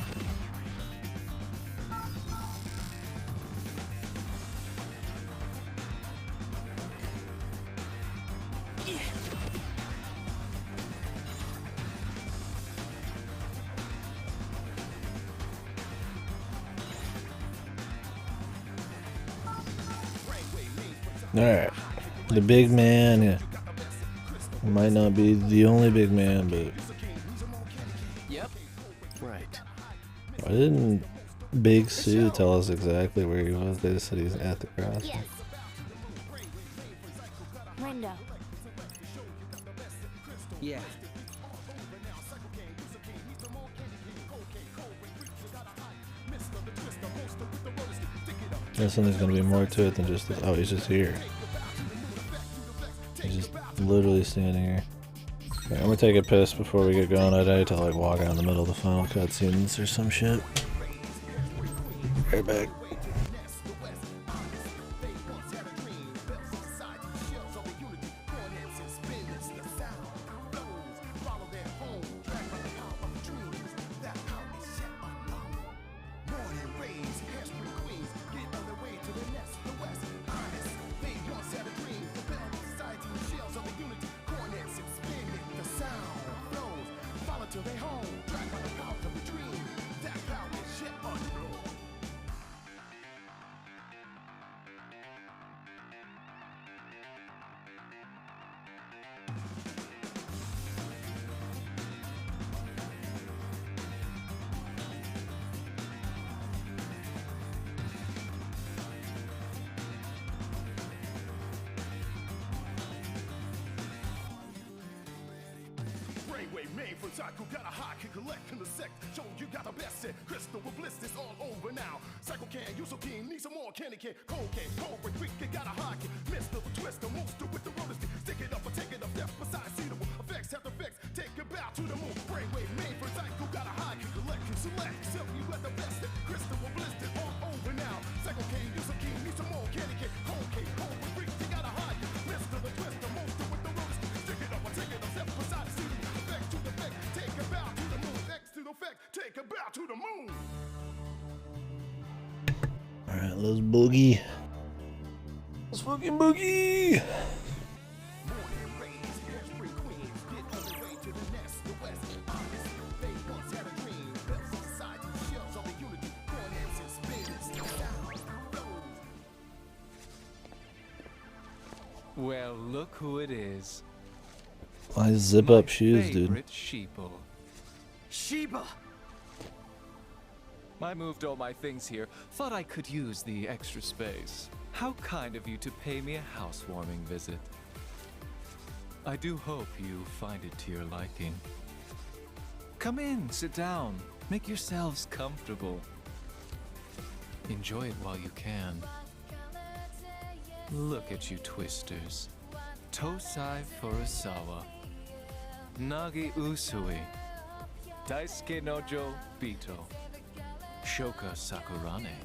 Alright. The big man. Yeah. Might not be the only big man, but. Yep. Right. Why didn't Big Sue tell us exactly where he was? They just said he's at the crossing. Yes. Rendo. Yeah. Guessing there's gonna be more to it than just this. Oh, he's just here. He's just literally standing here. Okay, I'm gonna take a piss before we get going. I need to like walk out in the middle of the final cutscenes or some shit. Right back. Main for Psycho got a high kick, collect in the sect. Show you got the best set. Crystal with bliss, this all over now. Psycho can use some keen, need some more KDkill. Cocaine, Cobra, quick, you got a high kick. Mr. Twister, monster with the roller stick. Stick it up or take it up, left beside suitable. Effects have effects, take it bow to the moon. Brainwave, main for Psycho got a high kick, collect and select. Self you got the best set. Crystal with bliss, this all over now. Psycho can use some keen, need some more KDkill. Cocaine, Cobra, quick, you got a high kick. Mr. Twister, monster with the roller stick. Stick it up or take it up, left beside suitable. Take a bow to the moon. X to the fact. Take a bow to the moon. Alright, let's boogie. Let's fucking boogie. Well, look who it is. Why zip up shoes, dude? Sheeple. Sheba! I moved all my things here. Thought I could use the extra space. How kind of you to pay me a housewarming visit. I do hope you find it to your liking. Come in, sit down. Make yourselves comfortable. Enjoy it while you can. Look at you twisters. Tosai Furusawa. Nagi Usui. Daisuke Nojo Bito. Shoka Sakurane.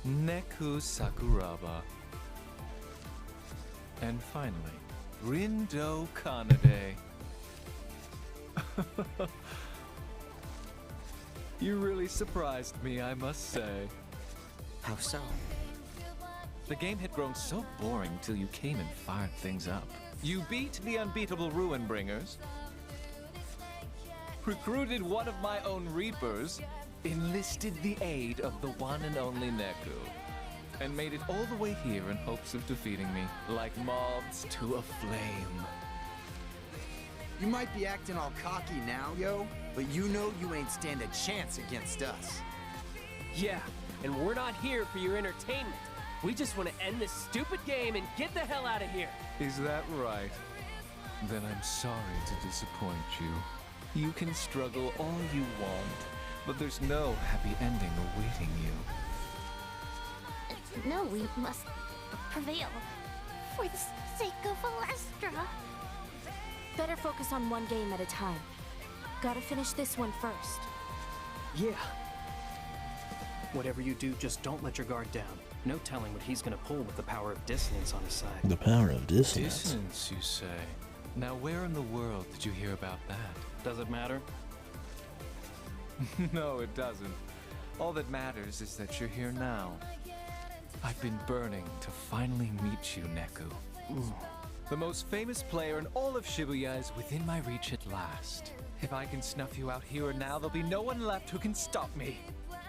Neku Sakuraba. And finally, Rindo Kanade. You really surprised me, I must say. How so? The game had grown so boring till you came and fired things up. You beat the unbeatable Ruin Bringers, recruited one of my own Reapers, enlisted the aid of the one and only Neku, and made it all the way here in hopes of defeating me, like moths to a flame. You might be acting all cocky now, yo, but you know you ain't stand a chance against us. Yeah, and we're not here for your entertainment. We just want to end this stupid game and get the hell out of here. Is that right? Then I'm sorry to disappoint you. You can struggle all you want, but there's no happy ending awaiting you. No, we must prevail. For the sake of Alestra. Better focus on one game at a time. Gotta finish this one first. Yeah. Whatever you do, just don't let your guard down. No telling what he's gonna pull with the power of dissonance on his side. The power of dissonance. Dissonance, you say? Now where in the world did you hear about that? Does it matter? No, it doesn't. All that matters is that you're here now. I've been burning to finally meet you, Neku. The most famous player in all of Shibuya is within my reach at last. If I can snuff you out here and now, there'll be no one left who can stop me.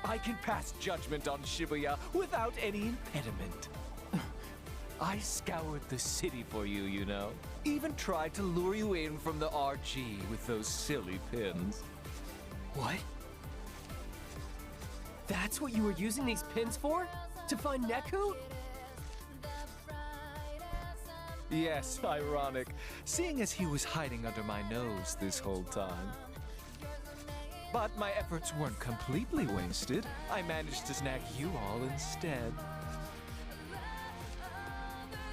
I can pass judgment on Shibuya without any impediment. I scoured the city for you, you know. Even tried to lure you in from the RG with those silly pins. What? That's what you were using these pins for? To find Neku? Yes, ironic, seeing as he was hiding under my nose this whole time. But my efforts weren't completely wasted. I managed to snag you all instead.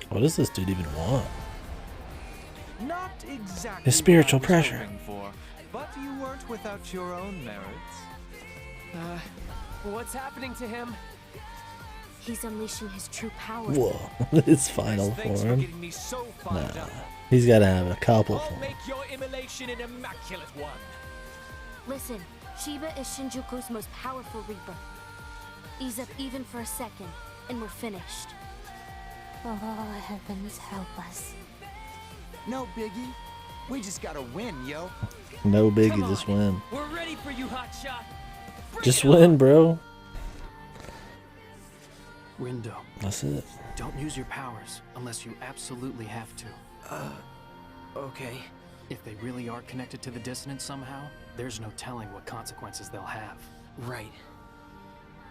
What does this dude even want? Not exactly His spiritual what I was pressure. hoping for, but you weren't without your own merits. What's happening to him? He's unleashing his true power. Whoa, his final Thanks for form. getting me so fired up. He's gotta have a couple I'll forms. make your immolation an immaculate one. Listen, Shiba is Shinjuku's most powerful Reaper. Ease up even for a second, and we're finished. Oh, heavens help us. No biggie. We just gotta win, yo. No biggie, just win. We're ready for you, hotshot. Just win, bro. Rindo, That's it. don't use your powers unless you absolutely have to. Okay. If they really are connected to the dissonance somehow, there's no telling what consequences they'll have. Right.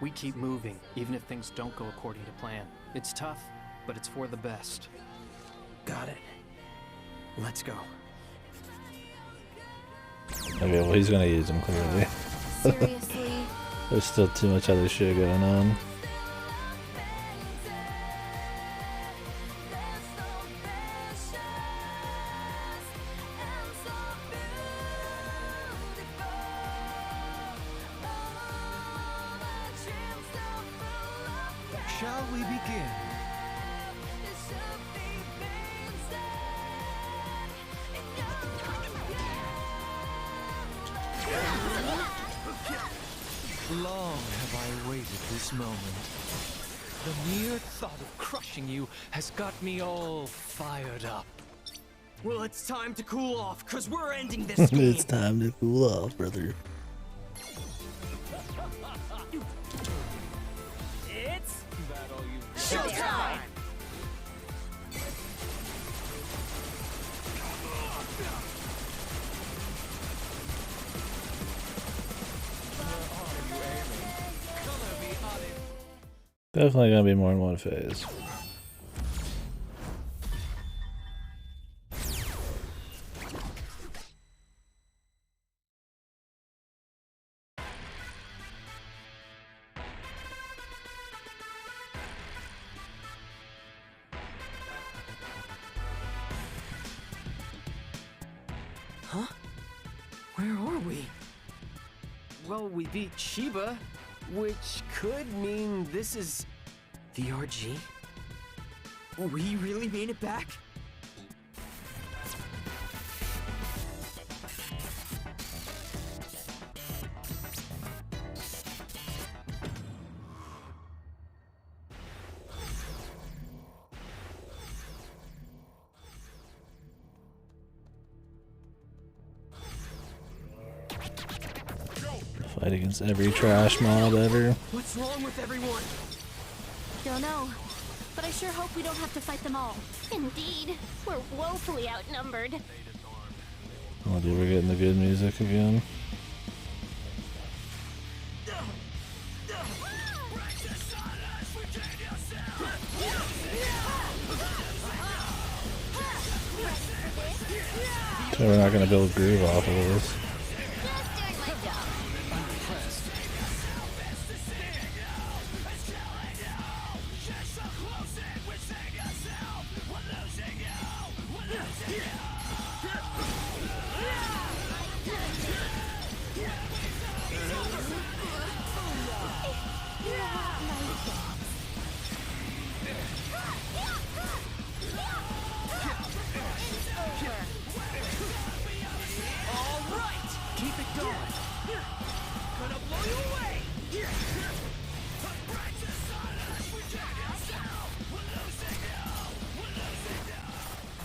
We keep moving, even if things don't go according to plan. It's tough, but it's for the best. Got it. Let's go. Okay, well, he's gonna use him clearly. Seriously? There's still too much other shit going on. Shall we begin? Long have I waited this moment. The mere thought of crushing you has got me all fired up. Well, it's time to cool off, cause we're ending this game. It's time to cool off, brother. It's Showtime! Definitely gonna be more than one phase. Huh? Where are we? Well, we beat Shiba, which could mean this is the RG? We really made it back? Fight against every trash mob ever. What's wrong with everyone? Don't know. But I sure hope we don't have to fight them all. Indeed, we're woefully outnumbered. Oh, dude, we're getting the good music again. So we're not gonna build groove off of this.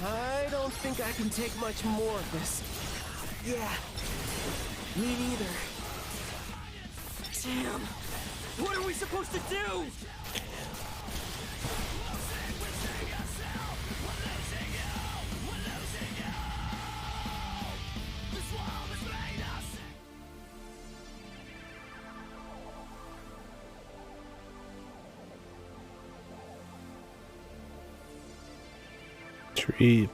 I don't think I can take much more of this. Yeah, me neither. Damn, what are we supposed to do? tree.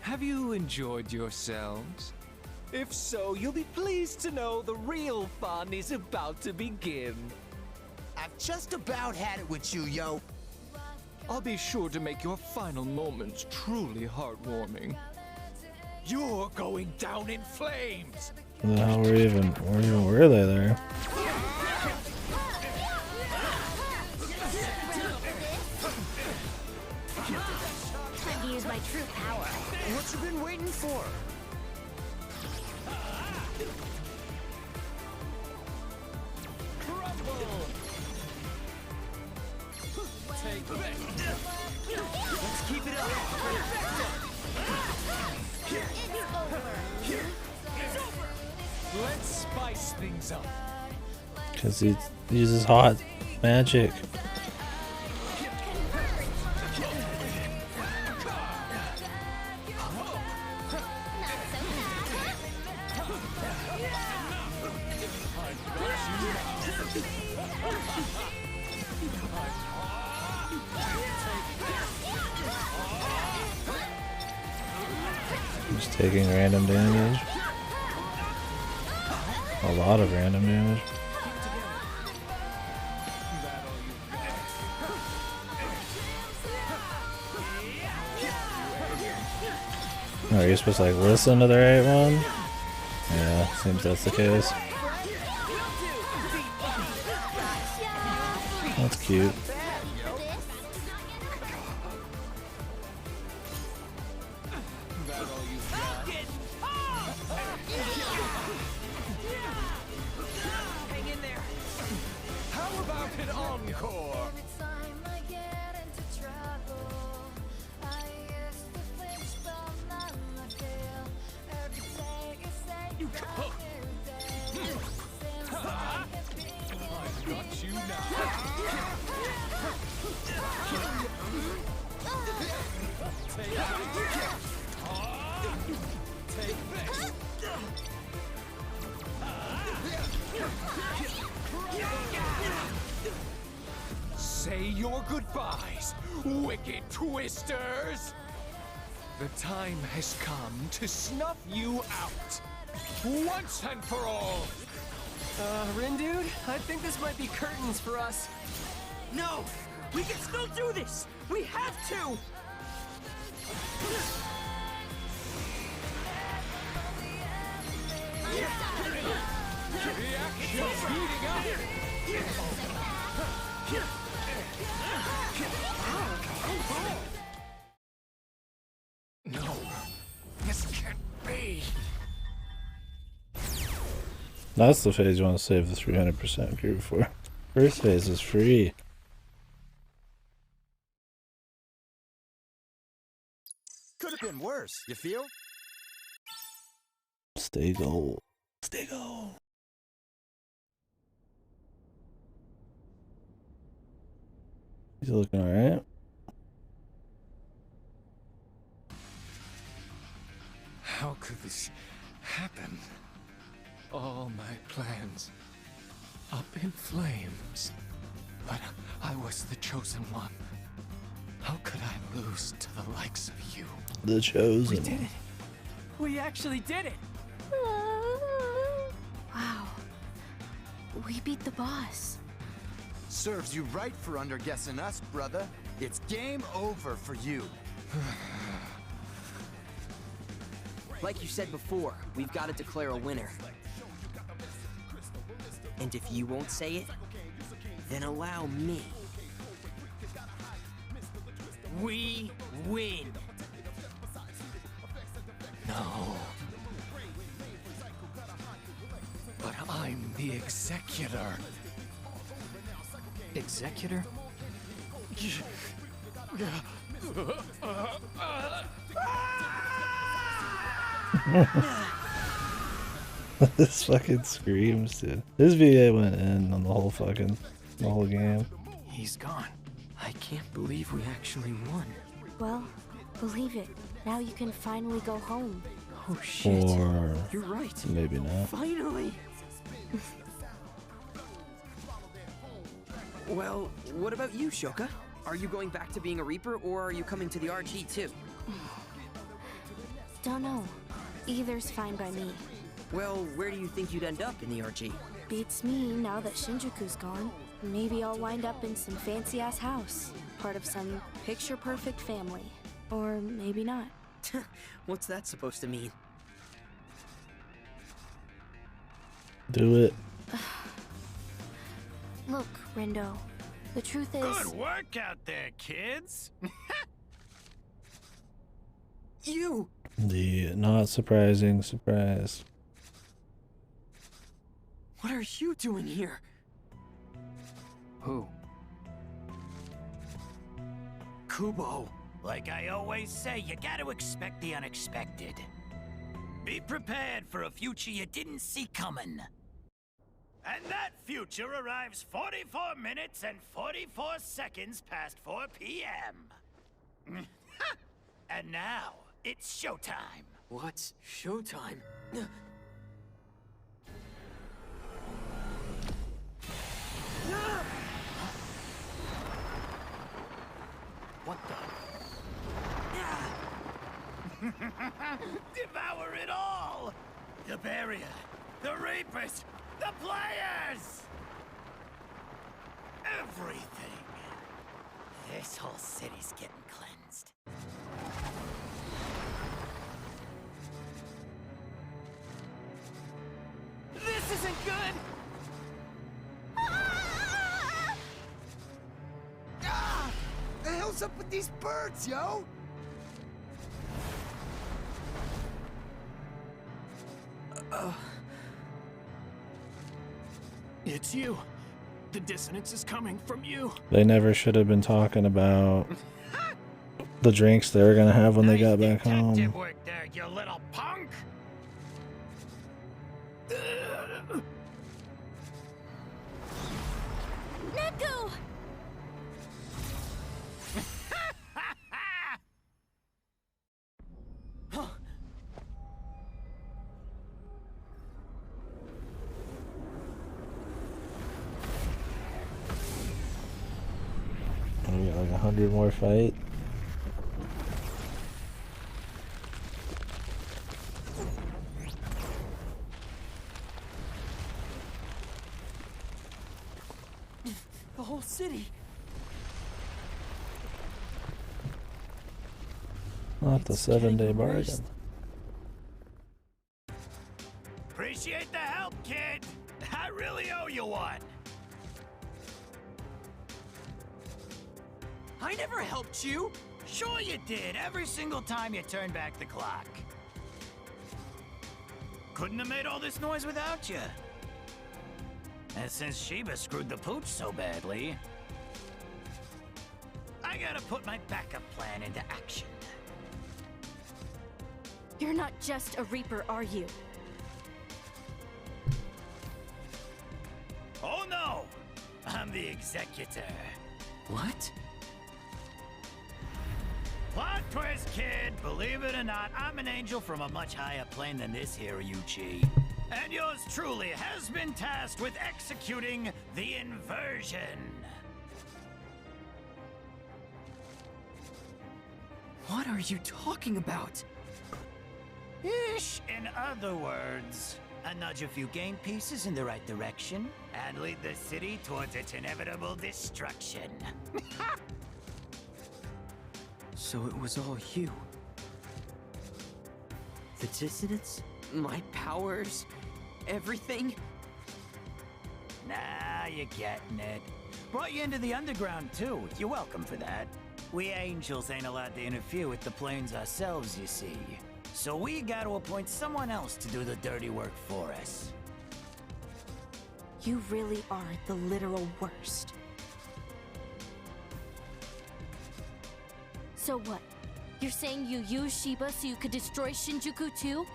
Have you enjoyed yourselves? If so, you'll be pleased to know the real fun is about to begin. I've just about had it with you, yo. I'll be sure to make your final moments truly heartwarming. You're going down in flames! The hell were they there? Time to use my true power. What you been waiting for? Let's keep it up. Let's spice things up. Because he uses hot magic. Just taking random damage. A lot of random damage. Oh, you're supposed to like listen to the right one? Yeah, seems that's the case. That's cute. Hang in there. How about an encore? I've got you now. Take this. Say your goodbyes, wicked twisters! The time has come to snuff you out. Once and for all! Rin dude, I think this might be curtains for us. No! We can still do this! We have to! The action's heating up! No, this can't be. That's the phase you want to save the 300% group for. First phase is free. Could have been worse, you feel? Stay gold. Stay gold. He's looking alright. How could this happen? All my plans up in flames. But I was the chosen one. How could I lose to the likes of you? The chosen. We did it. We actually did it. Wow. We beat the boss. Serves you right for underguessing us, brother. It's game over for you. Like you said before, we've got to declare a winner. And if you won't say it, then allow me. We win. No. But I'm the executor. Executor? This fucking screams, dude. This VA went in on the whole game. He's gone. I can't believe we actually won. Well, believe it. Now you can finally go home. Oh shit. Or You're right. maybe not. Finally. Well, what about you, Shoka? Are you going back to being a Reaper, or are you coming to the RG too? Don't know. Either's fine by me. Well, where do you think you'd end up in the RG? Beats me now that Shinjuku's gone. Maybe I'll wind up in some fancy-ass house. Part of some picture-perfect family. Or maybe not. What's that supposed to mean? Do it. Look, Rindo. The truth is... Good work out there, kids! You! The not surprising surprise. What are you doing here? Who? Kubo. Like I always say, you gotta expect the unexpected. Be prepared for a future you didn't see coming. And that future arrives 44 minutes and 44 seconds past 4 p.m. And now, it's showtime. What's showtime? What the? Devour it all! The barrier, the Reapers, the players! Everything. This whole city's getting cleansed. This isn't good! Ah! The hell's up with these birds, yo? It's you. The dissonance is coming from you. They never should have been talking about the drinks they were gonna have when they got back home. Detective work there, you little punk! Neku! We got like 100 more fight. The whole city. Not the 7-day bargain. Appreciate the help, kid! I really owe you one! I never helped you! Sure you did, every single time you turned back the clock. Couldn't have made all this noise without you. And since Shiba screwed the pooch so badly, I gotta put my backup plan into action. You're not just a Reaper, are you? Oh no! I'm the executor. What? Plot twist, kid! Believe it or not, I'm an angel from a much higher plane than this here, Yuchi. And yours truly has been tasked with executing the inversion. What are you talking about? Ish, in other words, I nudge a few game pieces in the right direction and lead the city towards its inevitable destruction. So it was all you. The dissonance? My powers? Everything? Nah, you're getting it. Brought you into the underground, too. You're welcome for that. We angels ain't allowed to interfere with the planes ourselves, you see. So we gotta appoint someone else to do the dirty work for us. You really are the literal worst. So what? You're saying you used Shiba so you could destroy Shinjuku too?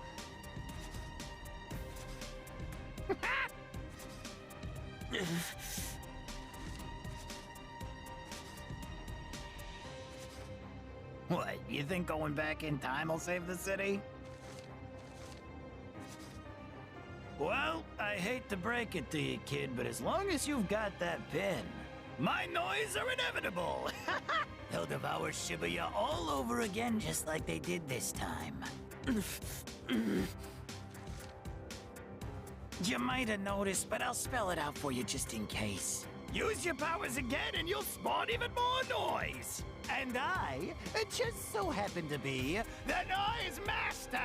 What, you think going back in time will save the city? Well, I hate to break it to you, kid, but as long as you've got that pin, My noise are inevitable. They'll devour Shibuya all over again just like they did this time. You might have noticed, but I'll spell it out for you just in case. Use your powers again and you'll spawn even more noise. And I just so happen to be the Noise Master.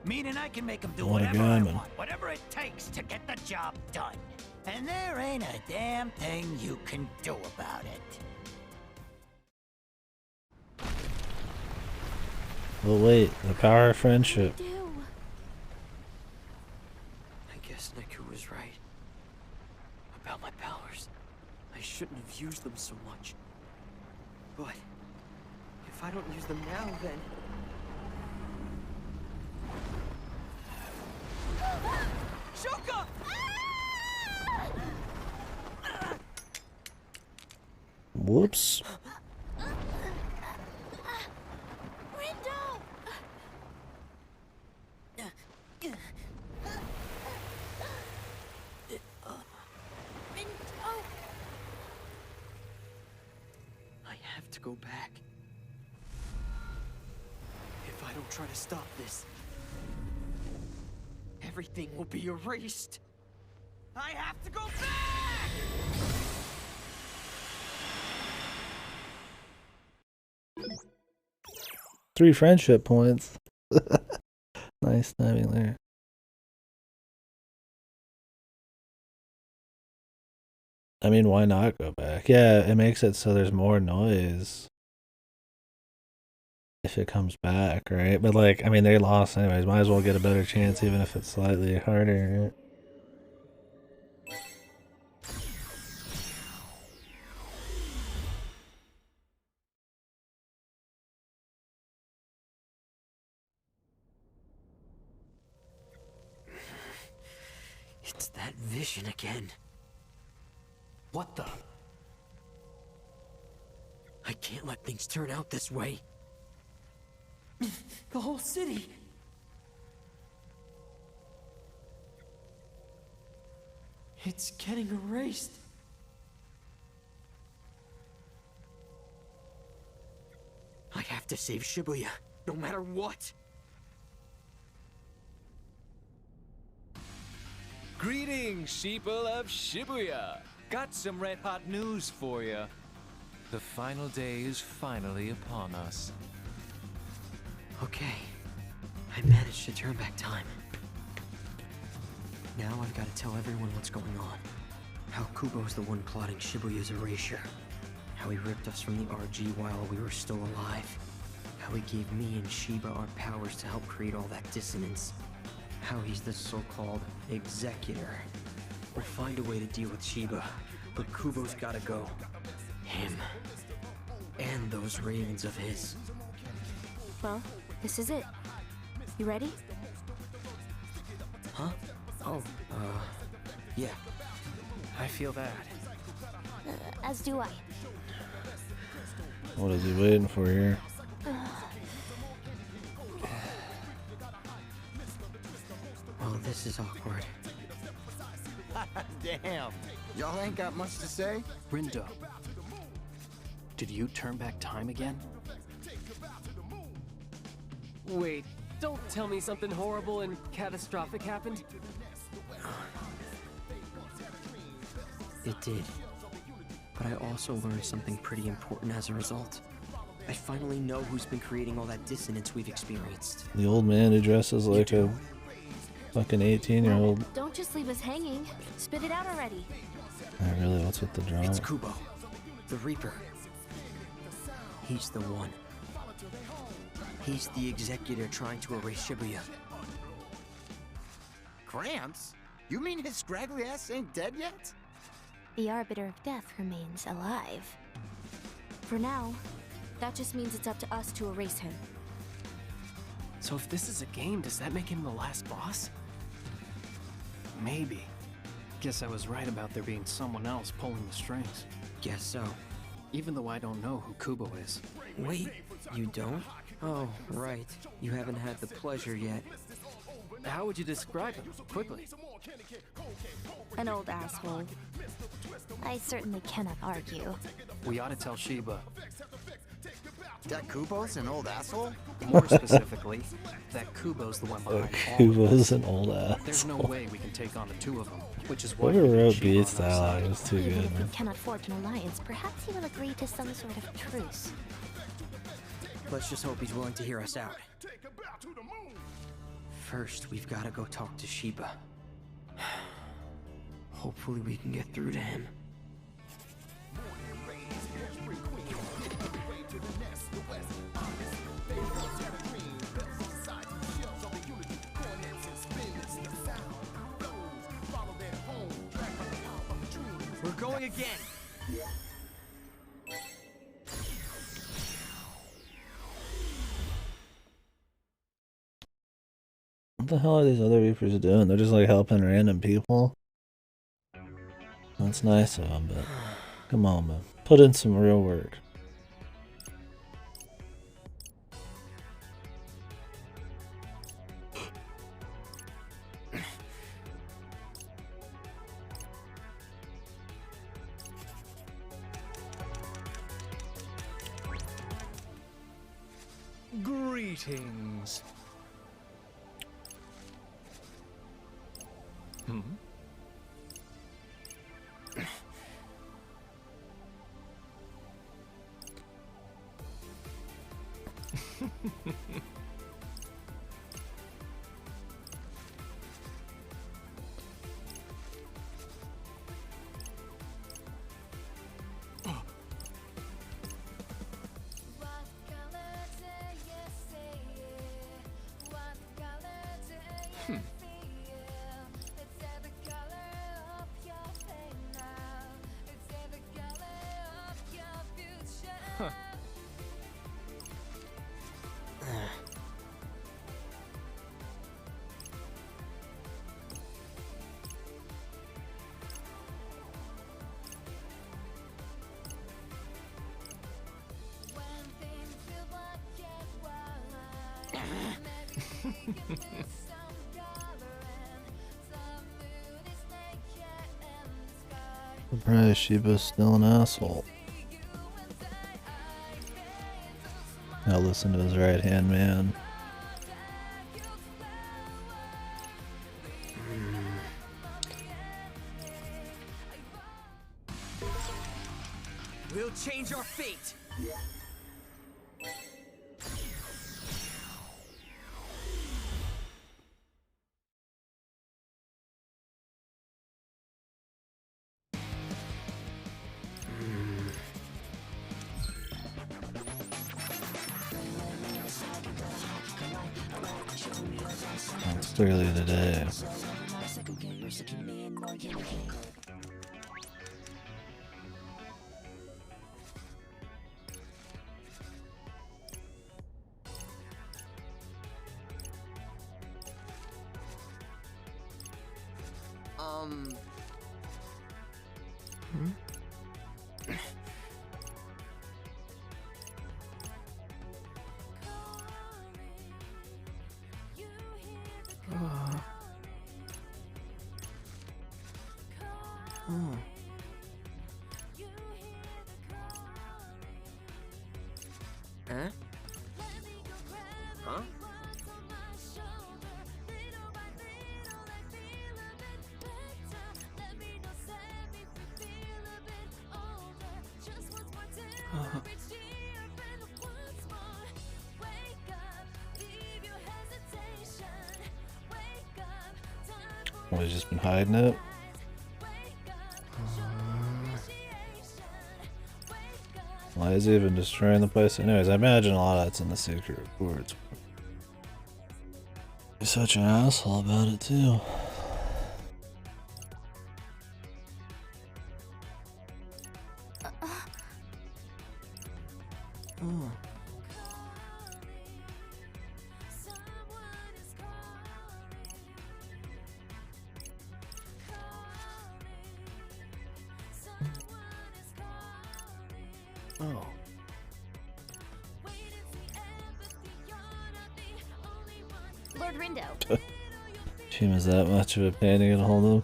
Meaning I can make them do What a whatever guy, I man. want, whatever it takes to get the job done. And there ain't a damn thing you can do about it. Well, wait, the power of friendship. Do. I guess Neku was right. About my powers. I shouldn't have used them so much. But if I don't use them now, then... Shuka! Whoops. I have to go back. If I don't try to stop this, everything will be erased. I have to go back! 3 friendship points. Nice timing there. I mean, why not go back? Yeah, it makes it so there's more noise if it comes back, right? But like, I mean, they lost anyways. Might as well get a better chance, even if it's slightly harder, right? It's that vision again. What the? I can't let things turn out this way. The whole city. It's getting erased. I have to save Shibuya, no matter what. Greetings, sheeple of Shibuya. Got some red-hot news for you. The final day is finally upon us. Okay, I managed to turn back time. Now I've got to tell everyone what's going on. How Kubo's the one plotting Shibuya's erasure. How he ripped us from the RG while we were still alive. How he gave me and Shiba our powers to help create all that dissonance. How he's the so-called executor. We'll find a way to deal with Shiba, but Kubo's gotta go. Him. And those ravens of his. Well, this is it. You ready? Huh? Oh, yeah. I feel that. As do I. What is he waiting for here? Well, this is awkward. Damn. Y'all ain't got much to say? Rindo, did you turn back time again? Wait, don't tell me something horrible and catastrophic happened. It did. But I also learned something pretty important as a result. I finally know who's been creating all that dissonance we've experienced. The old man who dresses like a fucking 18-year-old. Don't just leave us hanging. Spit it out already. Really, what's with the drama? It's Kubo, the Reaper. He's the one. He's the executor trying to erase Shibuya. Gramps? You mean his scraggly ass ain't dead yet? The Arbiter of Death remains alive. For now, that just means it's up to us to erase him. So if this is a game, does that make him the last boss? Maybe. Guess I was right about there being someone else pulling the strings. Guess so. Even though I don't know who Kubo is. Wait, you don't? Oh, right. You haven't had the pleasure yet. How would you describe him, quickly? An old asshole. I certainly cannot argue. We ought to tell Sheba. That Kubo's an old asshole? More specifically, that Kubo's the one behind all of Kubo's this. an old There's no asshole. way we can take on the two of them, which is why Whoever we need wrote Sheba Beats on our dialogue side. was too Even good, if we man. cannot forge an alliance, perhaps he will agree to some sort of truce. Let's just hope he's willing to hear us out. First, we've got to go talk to Sheba. Hopefully we can get through to him. We're going again! What the hell are these other Reapers doing? They're just like helping random people. That's nice of them, but come on, man. Put in some real work. Greetings. Hmm? Surprised Sheba's still an asshole. Now listen to his right hand man. We'll change our fate! It's clearly today. Huh? Huh? Well, he's just been hiding it. Why is he even destroying the place? Anyways, I imagine a lot of that's in the secret reports. He's such an asshole about it too. Oh. Lord Rindo. team is that much of a pain to get a hold of.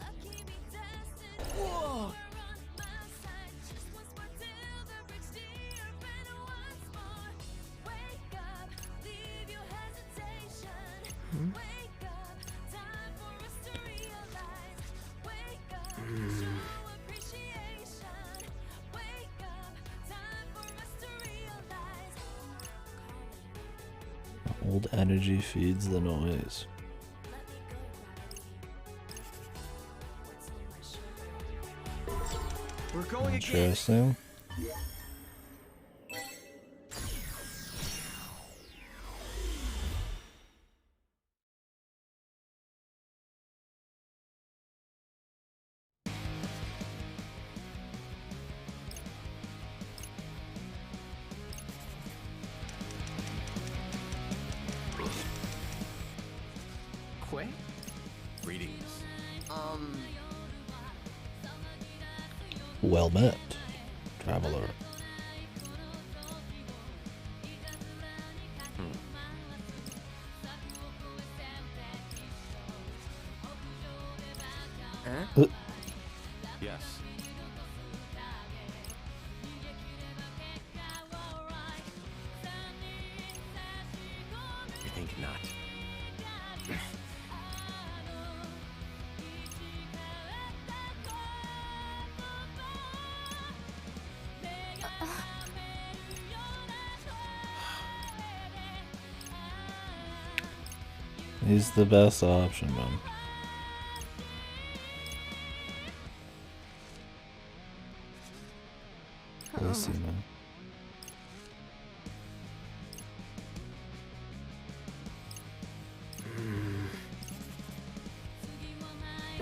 Old energy feeds the noise. We're going Interesting. Quay? Greetings. Well met, traveler. Yes. You think not? He's the best option, man. We'll see, man.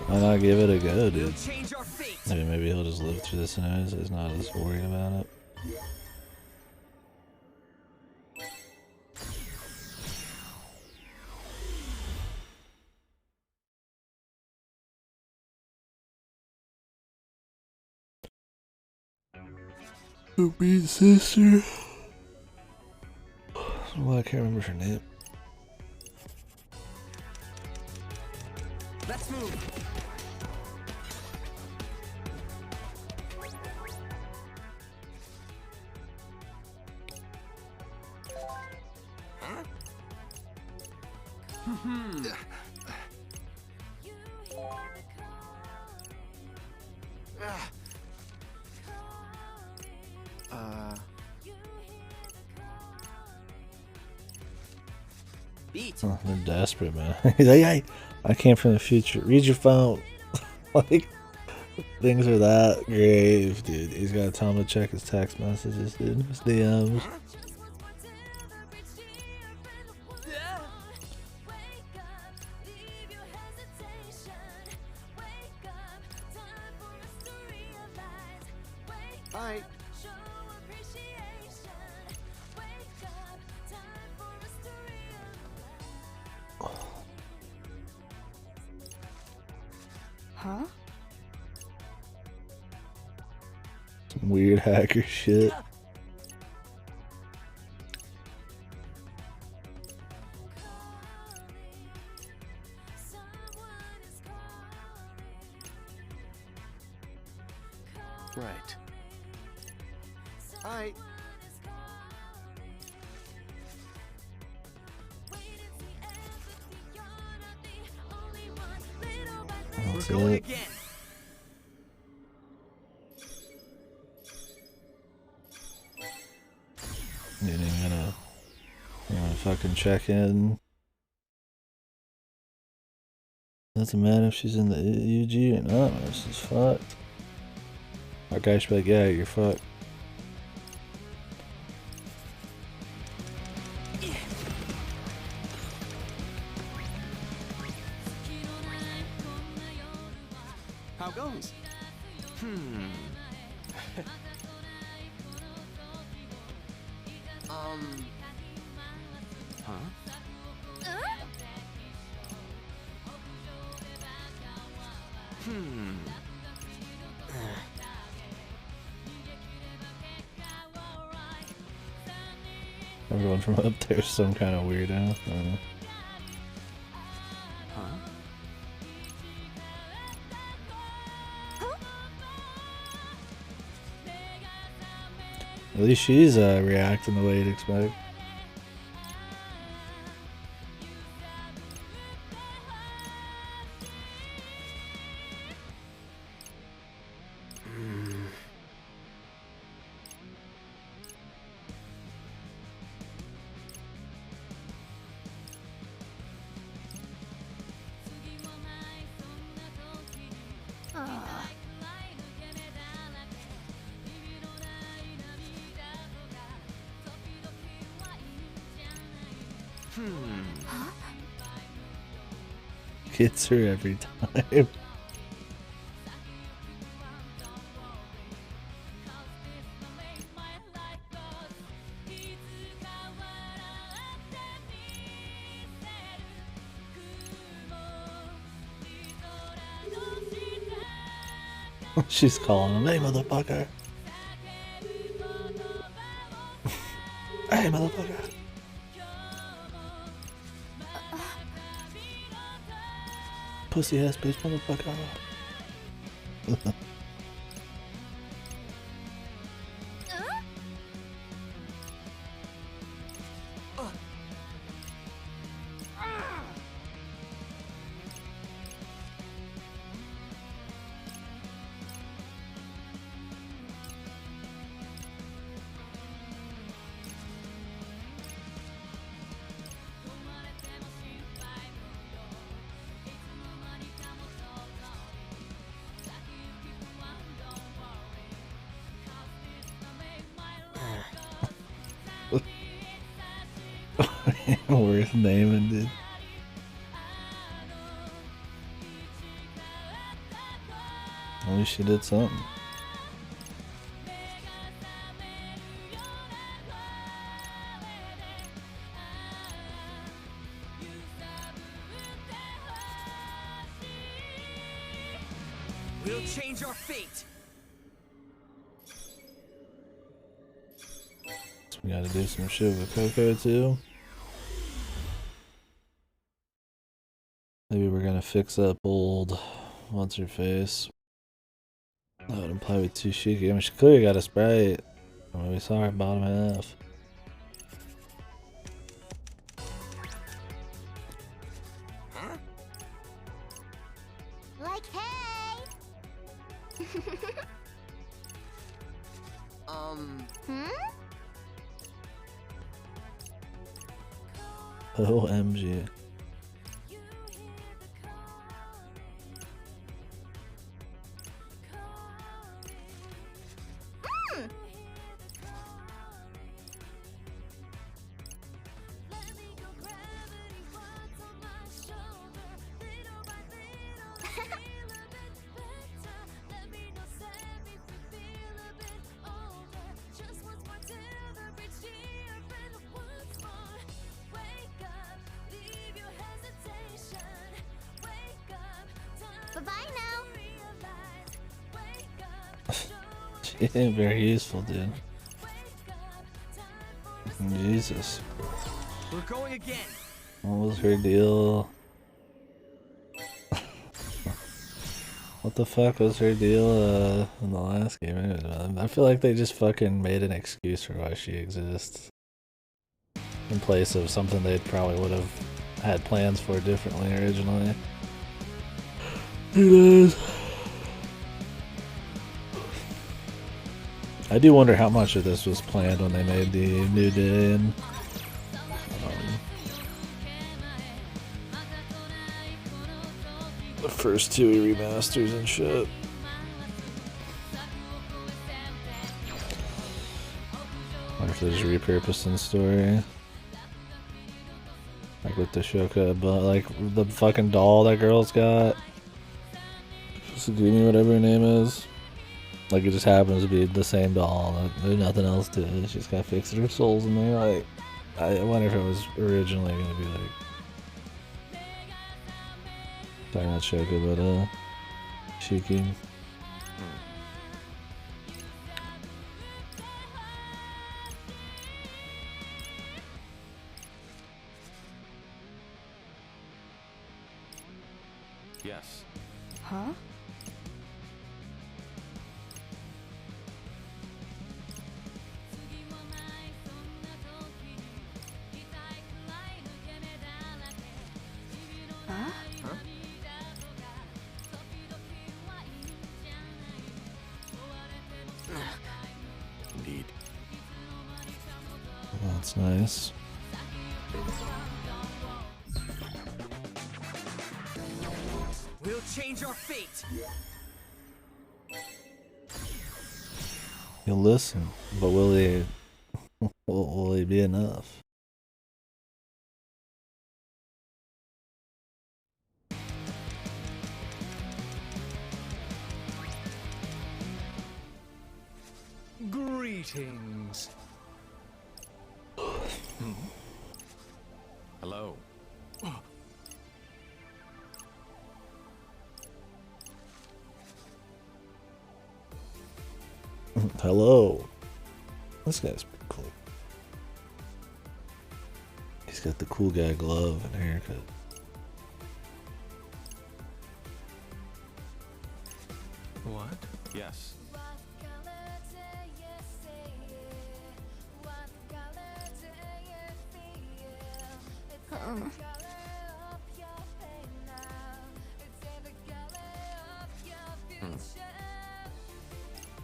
Why not give it a go, dude? Maybe he'll just live through this anyways. He's not as worried about it. Her big sister. Well, I can't remember her name. Let's move. Oh, they're desperate, man. He's like, hey, I came from the future. Read your phone. Like, things are that grave, dude. He's got to tell him to check his text messages, dude. His DMs. Bye. Huh? Some weird hacker shit. Right. Bye. That's We're going it. again. You ain't gonna fucking check in. Doesn't matter if she's in the UG or not, man. She's fucked. Our guy should be like, yeah, you're fucked. How goes? Huh? Everyone from up there's some kind of weirdo. I don't know. Huh? At least she's reacting the way you'd expect. Gets her every time. She's calling him, hey motherfucker. Hey motherfucker. Pussy ass bitch motherfucker. Worth naming, dude. At least she did something. We'll change our fate. So we gotta do some shit with Coco too. Maybe we're gonna fix up old what's her face. That would imply with Tushiki. I mean, she clearly got a Sprite. I mean, we saw her bottom half. Huh? Like, hey! OMG. Bye-bye now. She ain't very useful, dude. Jesus. We're going again. What was her deal? What the fuck was her deal in the last game? I feel like they just fucking made an excuse for why she exists. In place of something they probably would have had plans for differently originally. Who knows? I do wonder how much of this was planned when they made the New Day and the first two remasters and shit. Or if they're just repurposing the story. Like with the Shoka, but like the fucking doll that girl's got. Sugumi, whatever her name is. Like it just happens to be the same doll. There's nothing else to it. She's got fixed her souls in there. Like, I wonder if it was originally gonna be like. Sorry, not Shoka, but Shiki. Yes. Huh? That's nice. We'll change our fate. He'll listen, but will he be enough? Greetings. Hello. Hello. This guy's pretty cool. He's got the cool guy glove and haircut. What? Yes.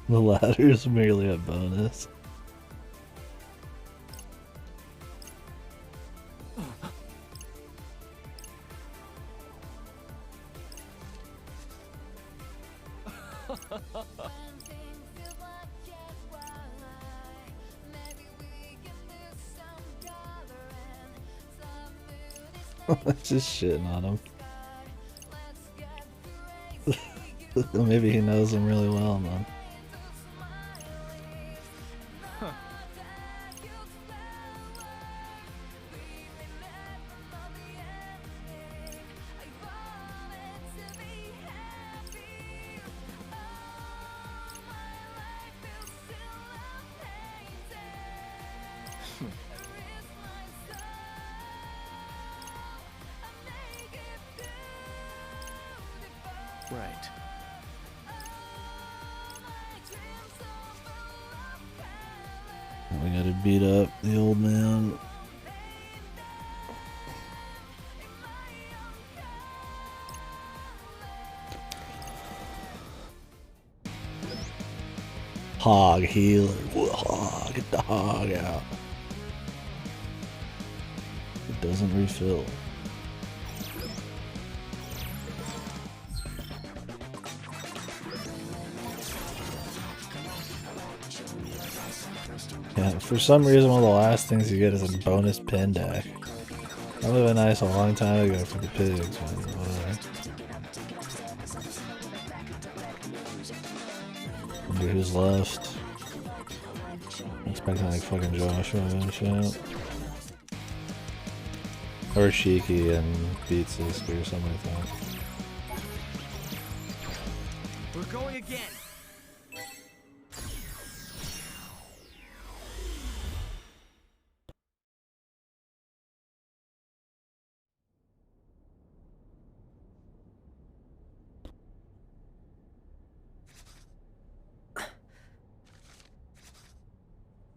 The ladder is merely a bonus. Just shitting on him. Maybe he knows him really well, man. Right. We gotta beat up the old man. Hog healer. Get the hog out. It doesn't refill. Yeah, for some reason one of the last things you get is a bonus pin deck. That would have been nice a long time ago for the pigs, but whatever. Wonder who's left. I'm expecting like fucking Joshua and shit. Or Shiki and Beatsisk or something like that. We're going again.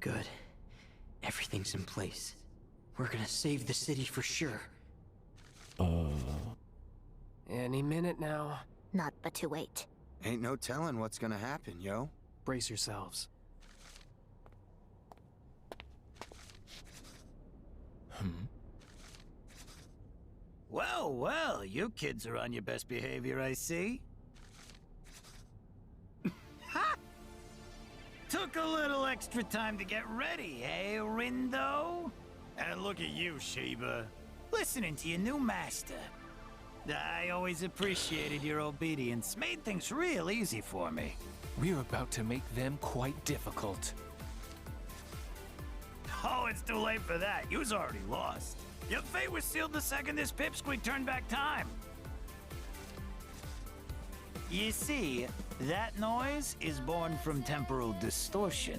Good. Everything's in place. We're gonna save the city for sure. Any minute now. Not but to wait. Ain't no telling what's gonna happen, yo. Brace yourselves. Well, well, you kids are on your best behavior, I see. Ha! Took a little extra time to get ready, eh, Rindo? And look at you, Sheba. Listening to your new master. I always appreciated your obedience. Made things real easy for me. We're about to make them quite difficult. Oh, it's too late for that. You's already lost. Your fate was sealed the second this pipsqueak turned back time. You see, that noise is born from temporal distortion.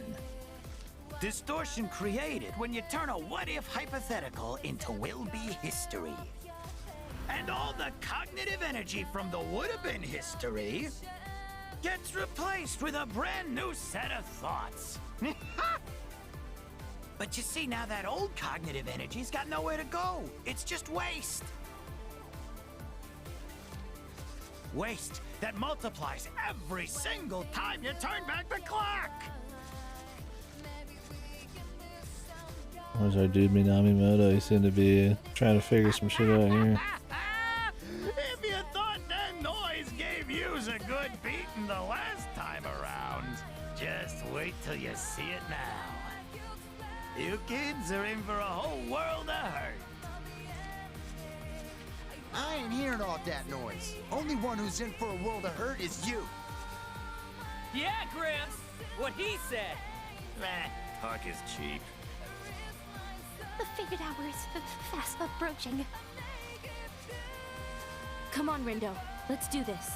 Distortion created when you turn a what-if hypothetical into will-be history. And all the cognitive energy from the would-have-been history gets replaced with a brand new set of thoughts. But you see, now that old cognitive energy's got nowhere to go. It's just waste. Waste that multiplies every single time you turn back the clock. Where's our dude Minamimoto? He seemed to be trying to figure some shit out here. If you thought that noise gave yous a good beating the last time around, just wait till you see it now. You kids are in for a whole world of hurt. I ain't hearing all that noise. Only one who's in for a world of hurt is you. Yeah, Gramps! What he said! Meh, talk is cheap. The fated hour is fast approaching. Come on, Rindo. Let's do this.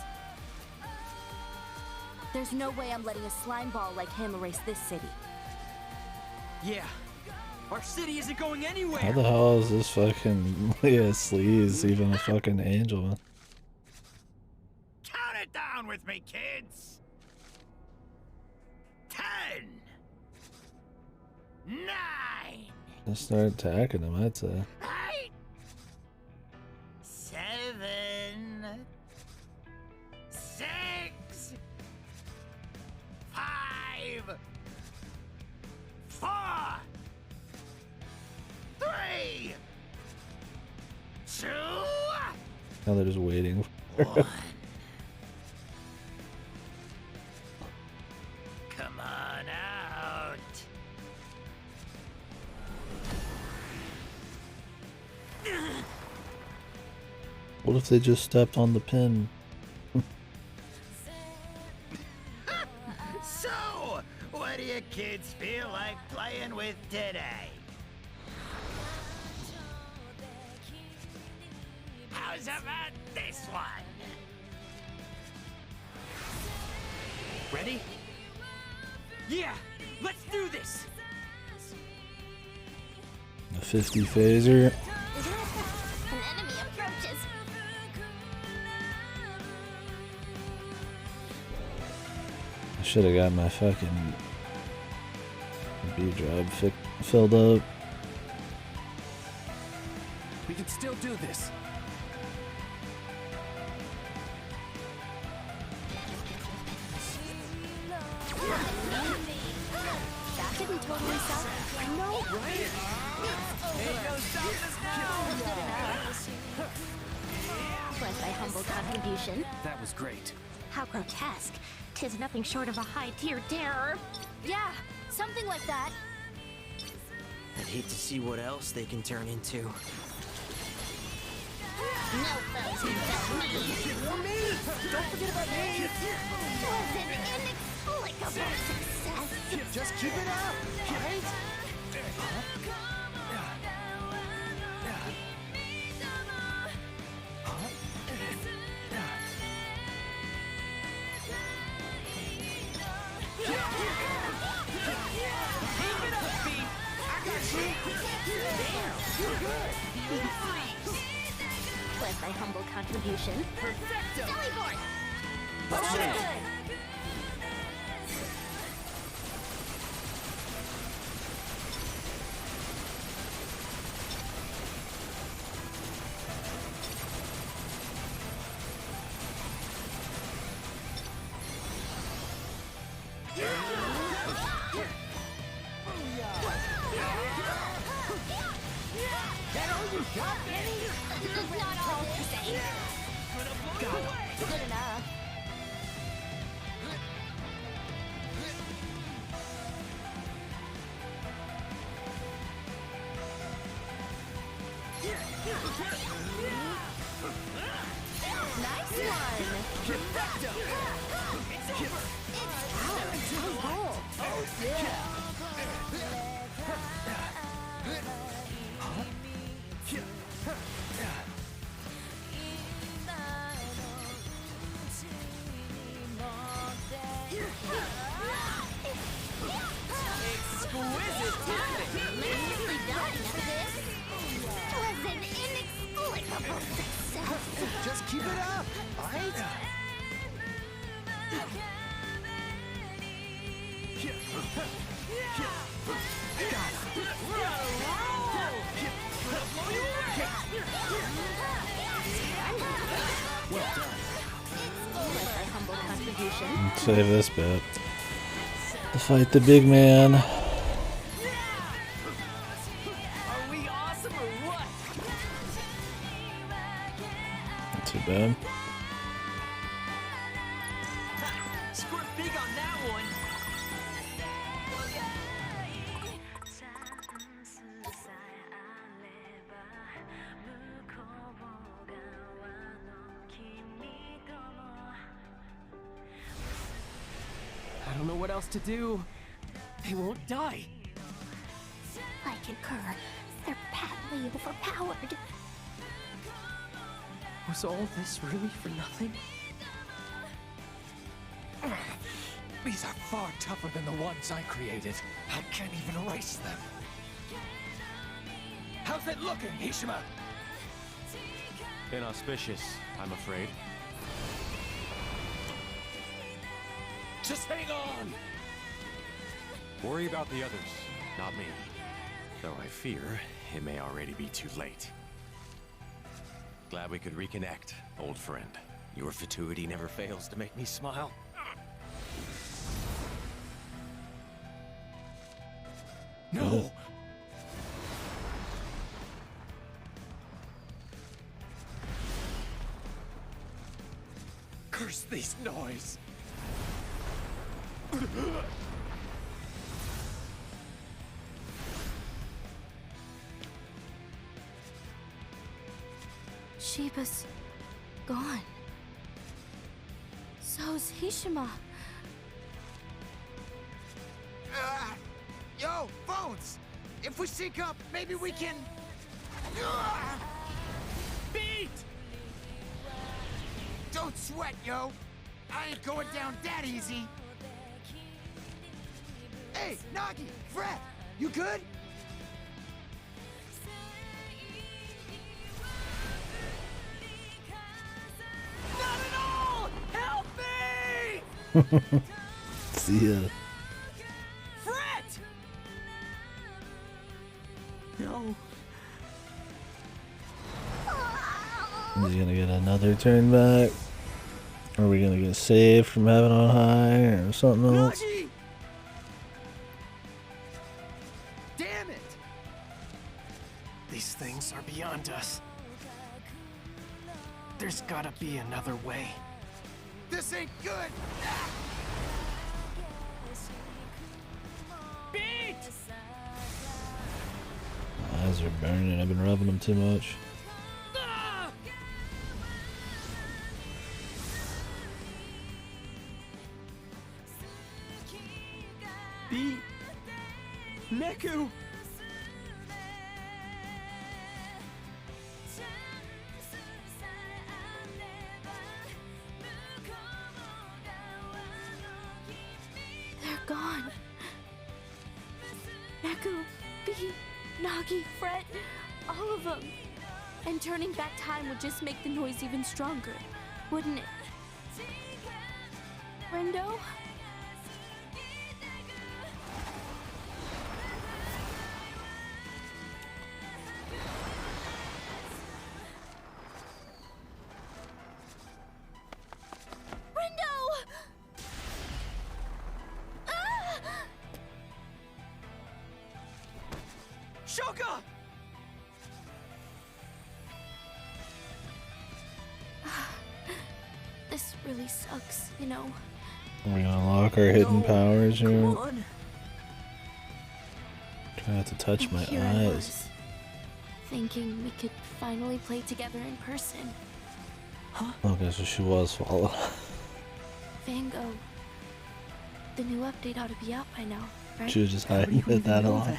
There's no way I'm letting a slime ball like him erase this city. Yeah. Our city isn't going anywhere! How the hell is this fucking sleaze even a fucking angel? Count it down with me, kids. 10, 9, Just start attacking him, I'd say. 8, 7, 6, 5, 4, 3, 2, Now they're just waiting. 1. Come on out. What if they just stepped on the pin? So, what do you kids feel like playing with today? How's about this one? Ready? Yeah! Let's do this! The 50 phaser. An enemy approaches. I should have got my fucking B drive filled up. We can still do this. That didn't totally sound... No, Ain't no stopping us now! Was thy humble contribution. That was great. How grotesque. 'Tis nothing short of a high-tier terror. Yeah, something like that. I'd hate to see what else they can turn into. No foes can touch me. Don't forget about me! Was an inexplicable success. Just keep it up, right? Was thy humble contribution. Perfecto! Jellyboard! Not all the same. Good enough. Nice one. Oh, yeah. Exquisite timing! Nicely done, sis. Was an inexplicable success. Just keep it up, alright? Was thy humble contribution. Save this bit. To fight the big man. dig on that one. I don't know what else to do. They won't die. I concur. They're patently overpowered. Was all this really for nothing? These are far tougher than the ones I created. I can't even erase them. How's it looking, Hishima? Inauspicious, I'm afraid. Just hang on! Worry about the others, not me. Though I fear it may already be too late. Glad we could reconnect, old friend. Your fatuity never fails to make me smile. No! Curse these noise! Shiba's gone. So's Hishima. Yo, phones! If we sync up, maybe we can... Beat! Don't sweat, yo! I ain't going down that easy! Hey, Nagi, Fred, you good? Not at all! Help me! See ya. Fred! No. Is he gonna get another turn back? Are we gonna get saved from heaven on high or something else? Nagi! Damn it! These things are beyond us. There's gotta be another way. This ain't good! Beat! My eyes are burning. I've been rubbing them too much. Ah! Beat! Neku! They're gone. Neku, Bee, Nagi, Fred, all of them. And turning back time would just make the noise even stronger, wouldn't it? Rendo? Rendo! Ah! Shoka! This really sucks, you know. We're gonna unlock our hidden powers Come here. on. Try not to touch my Here I eyes. was, thinking we could finally play together in person. Okay, so she was followed. Van Gogh. The new update ought to be out by now, right? She was just hiding it that long.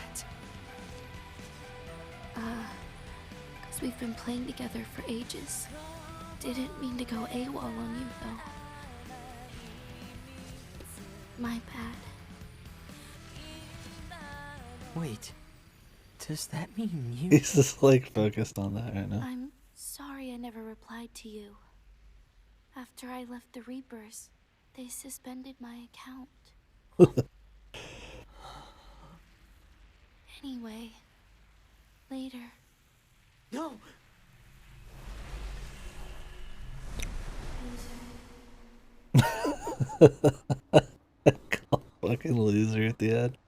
Because we've been playing together for ages. Didn't mean to go AWOL on you, though. My bad. Wait, does that mean you... He's just like focused on that right now. I'm sorry I never replied to you. After I left the Reapers, they suspended my account. Anyway, later. No! Fucking loser at the end.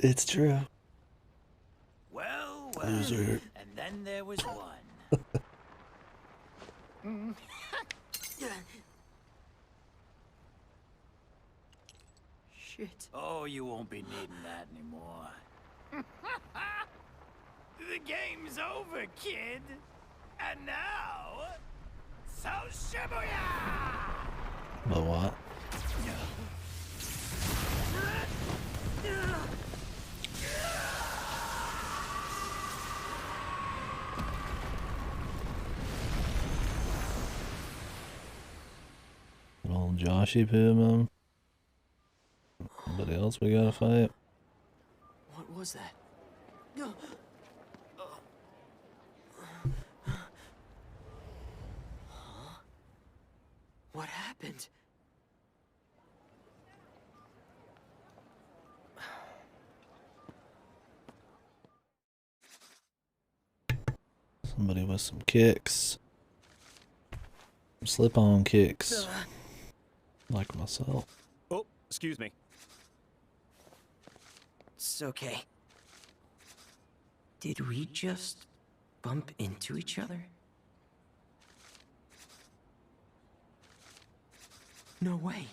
It's true. Well, Loser. and then there was one. shit. Oh, you won't be needing that anymore. The game's over, kid. And now, so Shibuya! But what? Old Joshy Poo, man. Somebody else we gotta fight? What was that? Huh? What happened? Somebody with some kicks. Slip-on kicks. Like myself. Oh, excuse me. It's okay. Did we just bump into each other? No way.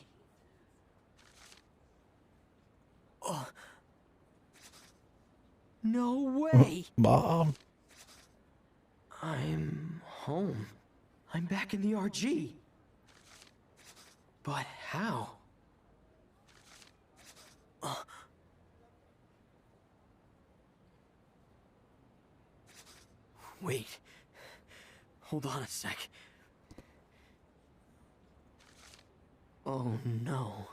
Oh. No way. Mom. I'm home. I'm back in the RG. But how? Wait. Hold on a sec. Oh no.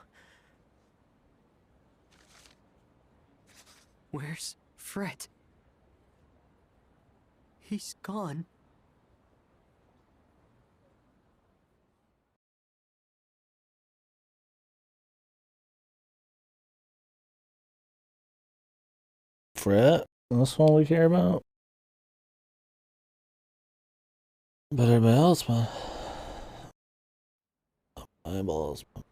Where's Fred? He's gone. Fred? That's one we care about? But everybody else, man. Eyeballs, man.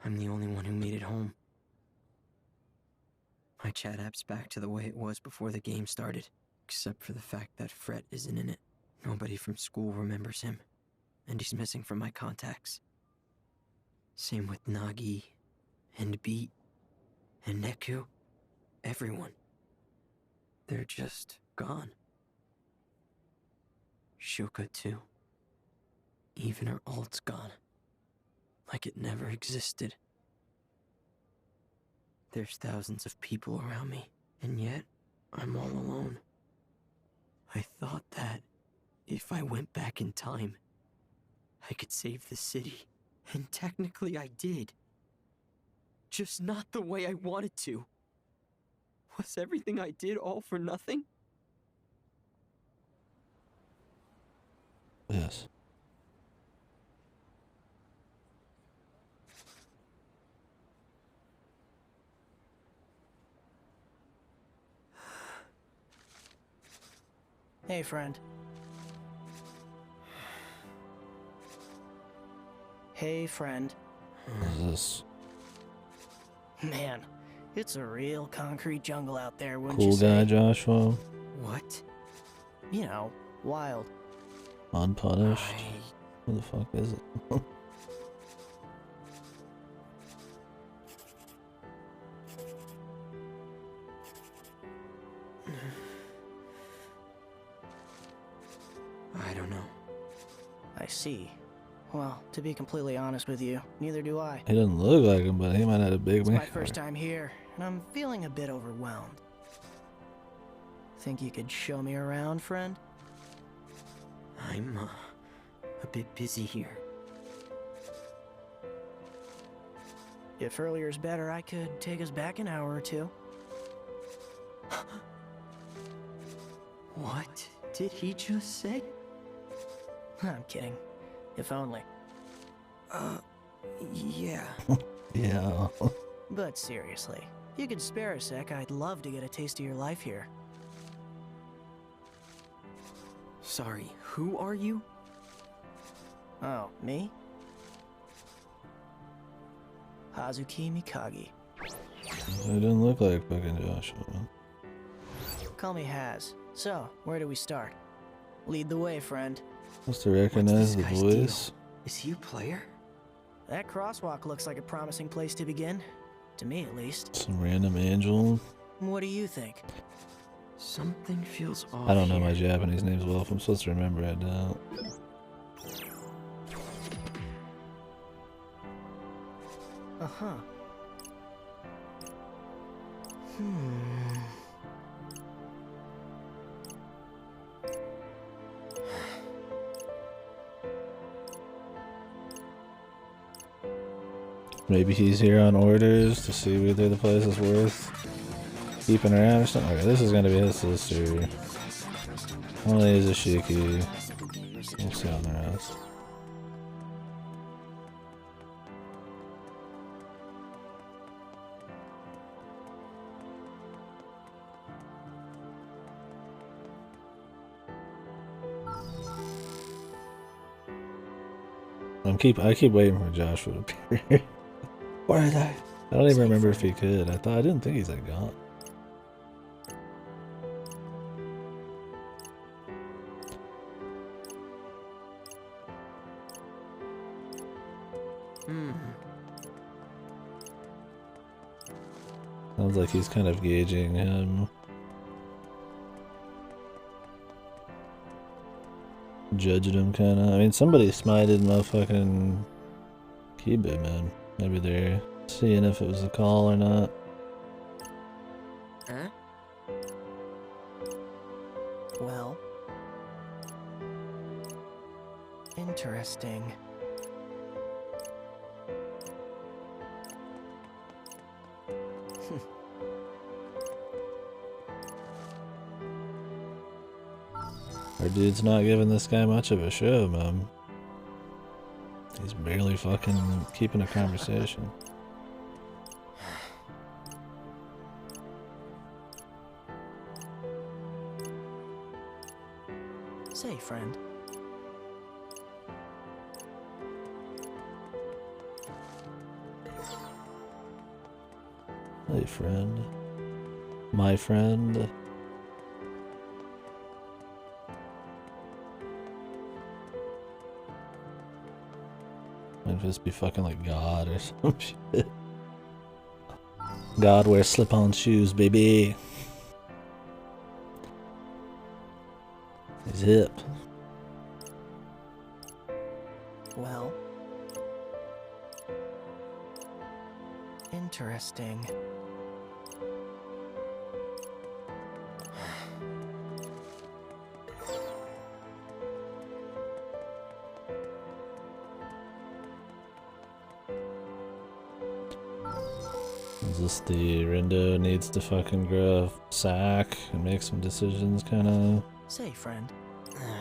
I'm the only one who made it home. My chat app's back to the way it was before the game started, except for the fact that Fred isn't in it. Nobody from school remembers him, and he's missing from my contacts. Same with Nagi, and Beat, and Neku. Everyone. They're just gone. Shuka too. Even her alt's gone. Like it never existed. There's thousands of people around me, and yet I'm all alone. I thought that if I went back in time, I could save the city, and technically I did. Just not the way I wanted to. Was everything I did all for nothing? Yes. Hey, friend. Hey, friend. What is this? Man, it's a real concrete jungle out there, wouldn't Cool you say? guy, Joshua. What? You know, wild. Unpunished. Who the fuck is it? I don't know. I see. Well, to be completely honest with you, neither do I. He doesn't look like him, but he might have a big It's man. my first time here, and I'm feeling a bit overwhelmed. Think you could show me around, friend? I'm, a bit busy here. If earlier's better, I could take us back an hour or two. What did he just say? I'm kidding. If only. Yeah. Yeah. But seriously, if you could spare a sec, I'd love to get a taste of your life here. Sorry, who are you? Oh, me? Hazuki Mikagi. He didn't look like fucking Joshua, man. Call me Haz. So, where do we start? Lead the way, friend. Must to recognize the voice. Is he a player? That crosswalk looks like a promising place to begin. To me, at least. Some random angel. What do you think? Something feels off. I don't know my Japanese names well. If I'm supposed to remember, I don't. Uh-huh. Maybe he's here on orders to see whether the place is worth keeping around or something. Okay, this is gonna be his sister. Only is a Shiki. We'll see on the rest. I keep waiting for Joshua to appear. Where are they? I don't even remember if he could. I didn't think he's like gone. Sounds like he's kind of gauging him. Judged him kinda. I mean, somebody smited motherfucking Kibu, man. Maybe they're seeing if it was a call or not. Huh? Well. Interesting. Our dude's not giving this guy much of a show, man. He's barely fucking keeping a conversation. Say, friend. Hey, friend. My friend. Might just be fucking like God or some shit. God wears slip-on shoes, baby. He's hip. Well. Interesting. Is this the Rindo needs to fucking grow a sack and make some decisions kind of Say, friend.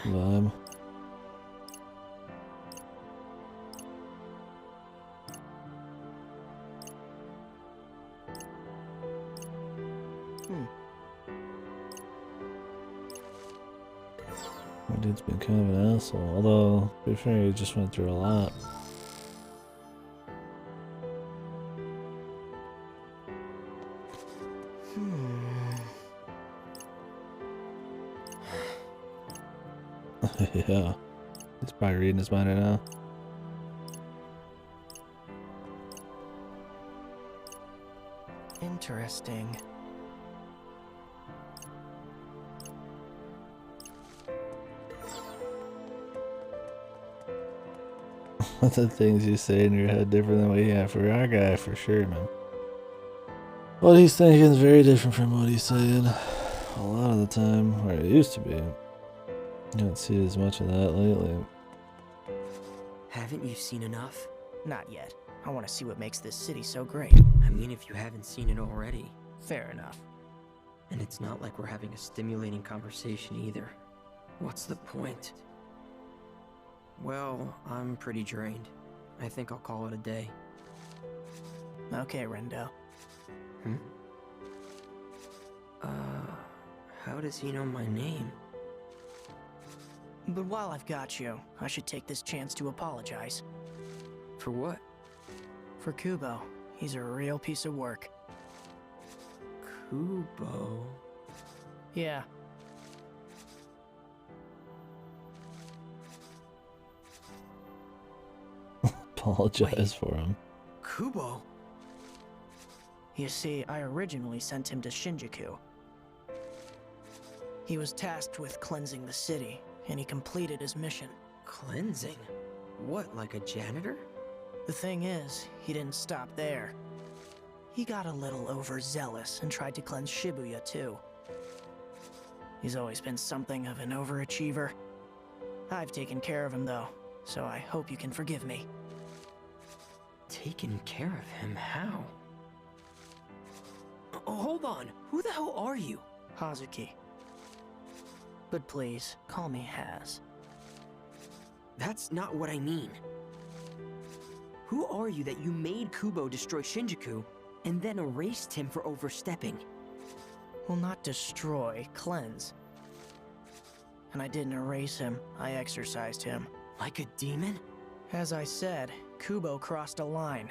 vibe? My dude's been kind of an asshole, although, to be fair, he just went through a lot. Yeah, he's probably reading his mind right now. Interesting. The things you say in your head different than what you have for our guy, for sure, man. What he's thinking is very different from what he's saying a lot of the time, or it used to be. You don't see as much of that lately. Haven't you seen enough? Not yet. I want to see what makes this city so great. I mean, if you haven't seen it already. Fair enough. And it's not like we're having a stimulating conversation either. What's the point? Well, I'm pretty drained. I think I'll call it a day. Okay, Rendo. How does he know my name? But while I've got you, I should take this chance to apologize. For what? For Kubo. He's a real piece of work. Kubo? Yeah. apologize for him. Kubo? You see, I originally sent him to Shinjuku. He was tasked with cleansing the city, and he completed his mission. Cleansing? What, like a janitor? The thing is, he didn't stop there. He got a little overzealous and tried to cleanse Shibuya too. He's always been something of an overachiever. I've taken care of him though, so I hope you can forgive me. Taken care of him? How? Hold on, who the hell are you? Hazuki. But please, call me Haz. That's not what I mean. Who are you that you made Kubo destroy Shinjuku and then erased him for overstepping? Well, not destroy, cleanse. And I didn't erase him, I exorcised him. Like a demon? As I said, Kubo crossed a line,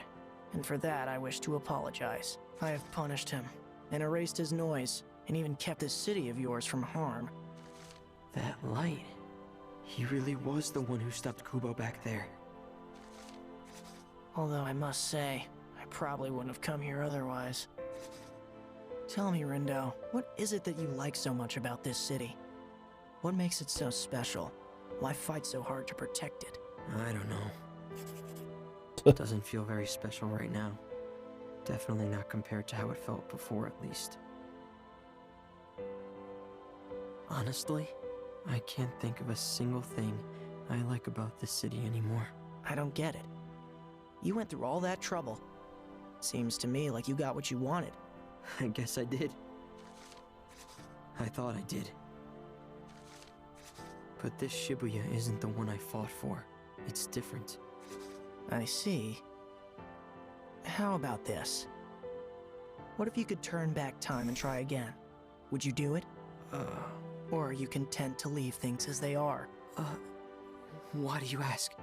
and for that I wish to apologize. I have punished him, and erased his noise, and even kept this city of yours from harm. That light... he really was the one who stopped Kubo back there. Although I must say, I probably wouldn't have come here otherwise. Tell me, Rindo, what is it that you like so much about this city? What makes it so special? Why fight so hard to protect it? I don't know. It doesn't feel very special right now. Definitely not compared to how it felt before, at least. Honestly, I can't think of a single thing I like about this city anymore. I don't get it. You went through all that trouble. Seems to me like you got what you wanted. I guess I did. I thought I did. But this Shibuya isn't the one I fought for. It's different. I see. How about this? What if you could turn back time and try again? Would you do it? Or are you content to leave things as they are? Why do you ask?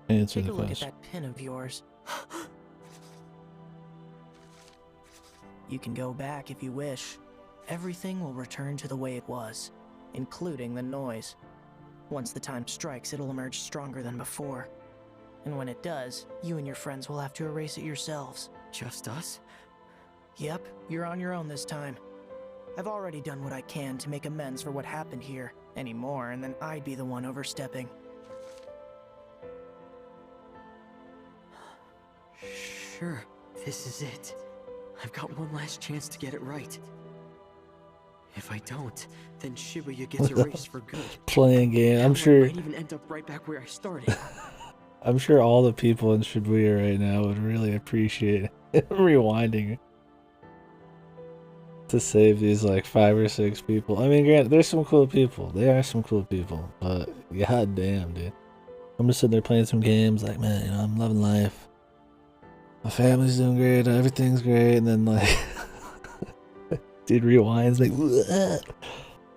Answer Take the a look question. at that pin of yours. You can go back if you wish. Everything will return to the way it was, including the noise. Once the time strikes, it'll emerge stronger than before. And when it does, you and your friends will have to erase it yourselves. Just us? Yep, you're on your own this time. I've already done what I can to make amends for what happened here. Any more, and then I'd be the one overstepping. Sure, this is it. I've got one last chance to get it right. If I don't, then Shibuya gets erased for good. Playing game. I'm sure. I might even end up right back where I started. I'm sure all the people in Shibuya right now would really appreciate rewinding to save these like 5 or 6 people. I mean, granted, there's some cool people. There are some cool people, but god damn, dude. I'm just sitting there playing some games, like, man, you know, I'm loving life. My family's doing great, everything's great, and then like, dude rewinds, like,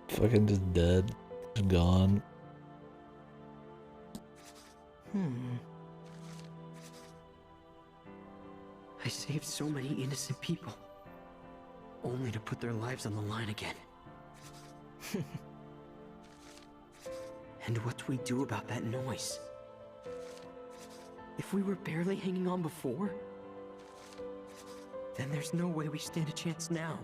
fucking just dead, just gone. I saved so many innocent people, only to put their lives on the line again. And what do we do about that noise? If we were barely hanging on before, then there's no way we stand a chance now.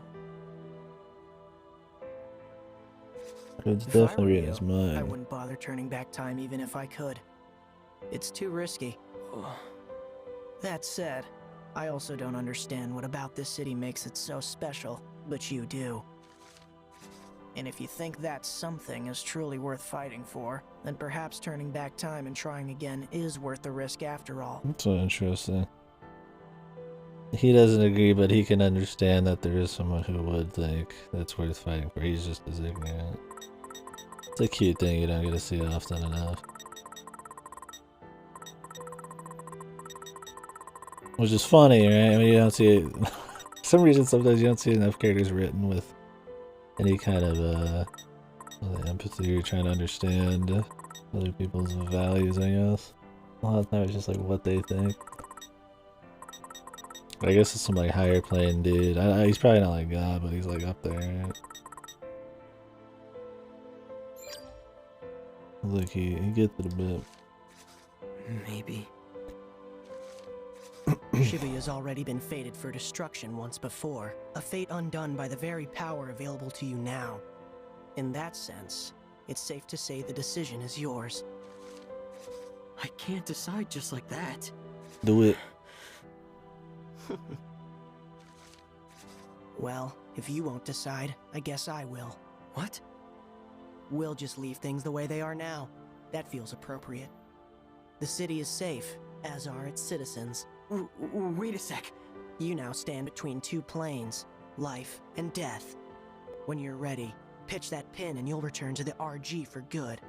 It's If I were definitely in you, his mind. I wouldn't bother turning back time even if I could. It's too risky. That said, I also don't understand what about this city makes it so special, but you do. And if you think that something is truly worth fighting for, then perhaps turning back time and trying again is worth the risk after all. That's so interesting. He doesn't agree, but he can understand that there is someone who would think that's worth fighting for. He's just as ignorant. It's a cute thing you don't get to see often enough. Which is funny, right? I mean, you don't see it. For some reason, sometimes you don't see enough characters written with any kind of empathy or trying to understand other people's values, I guess. A lot of times it's just like what they think. I guess it's some like higher playing dude. He's probably not like God, but he's like up there. Right? Look, he gets it a bit. Maybe. Shibuya's already been fated for destruction once before, a fate undone by the very power available to you now. In that sense, it's safe to say the decision is yours. I can't decide just like that. Do it. Well, if you won't decide, I guess I will. What? We'll just leave things the way they are now. That feels appropriate. The city is safe, as are its citizens. Wait a sec. You now stand between two planes, life and death. When you're ready, pitch that pin and you'll return to the RG for good.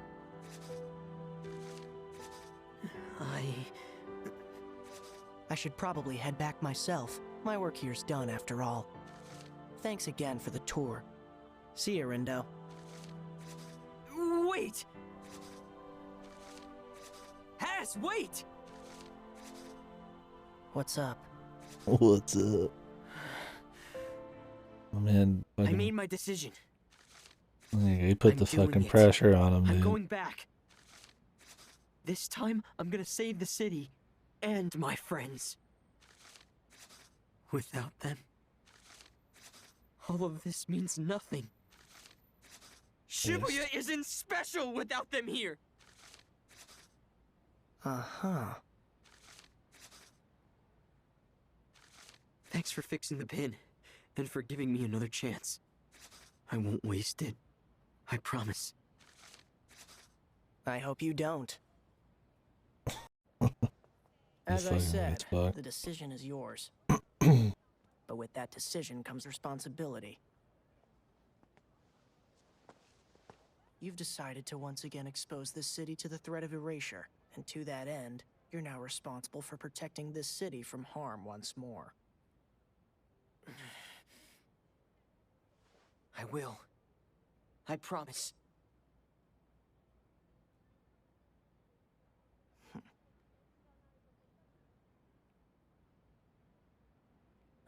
I should probably head back myself. My work here's done after all. Thanks again for the tour. See you, Rindo. Wait! Has, wait! What's up? What's up? Oh, man, I made my decision. He put the fucking it. pressure on him, I'm dude. going back. This time, I'm gonna save the city and my friends. Without them, all of this means nothing. Shibuya isn't special without them here. Uh-huh. Thanks for fixing the pin, and for giving me another chance. I won't waste it. I promise. I hope you don't. As I fucking said, fuck. the decision is yours. But with that decision comes responsibility. You've decided to once again expose this city to the threat of erasure, and to that end, you're now responsible for protecting this city from harm once more. I will. I promise.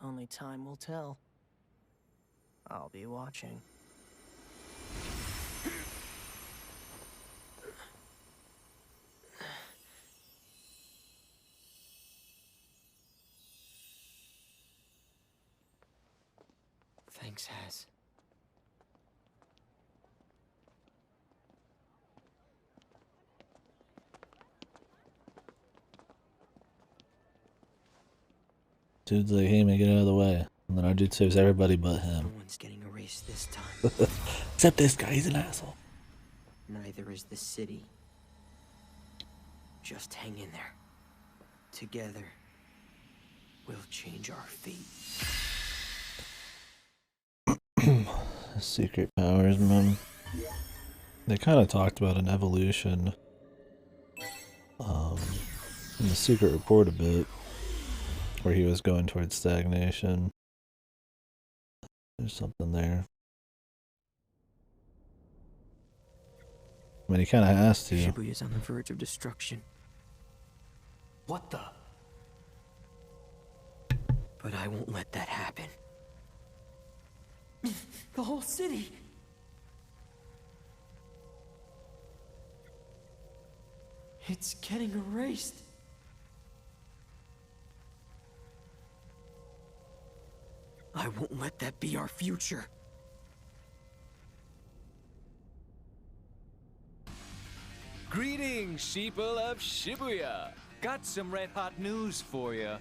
Only time will tell. I'll be watching. Thanks, Has. Dude's like, hey man, get out of the way. And then our dude saves everybody but him. No one's getting erased this time. Except this guy, he's an asshole. Neither is the city. Just hang in there. Together, we'll change our fate. Secret powers, man. They kind of talked about an evolution in the secret report a bit, where he was going towards stagnation. There's something there. I mean, he kind of has to. Shibuya's on the verge of destruction. What the? But I won't let that happen. The whole city! It's getting erased. I won't let that be our future. Greetings, sheeple of Shibuya. Got some red-hot news for you.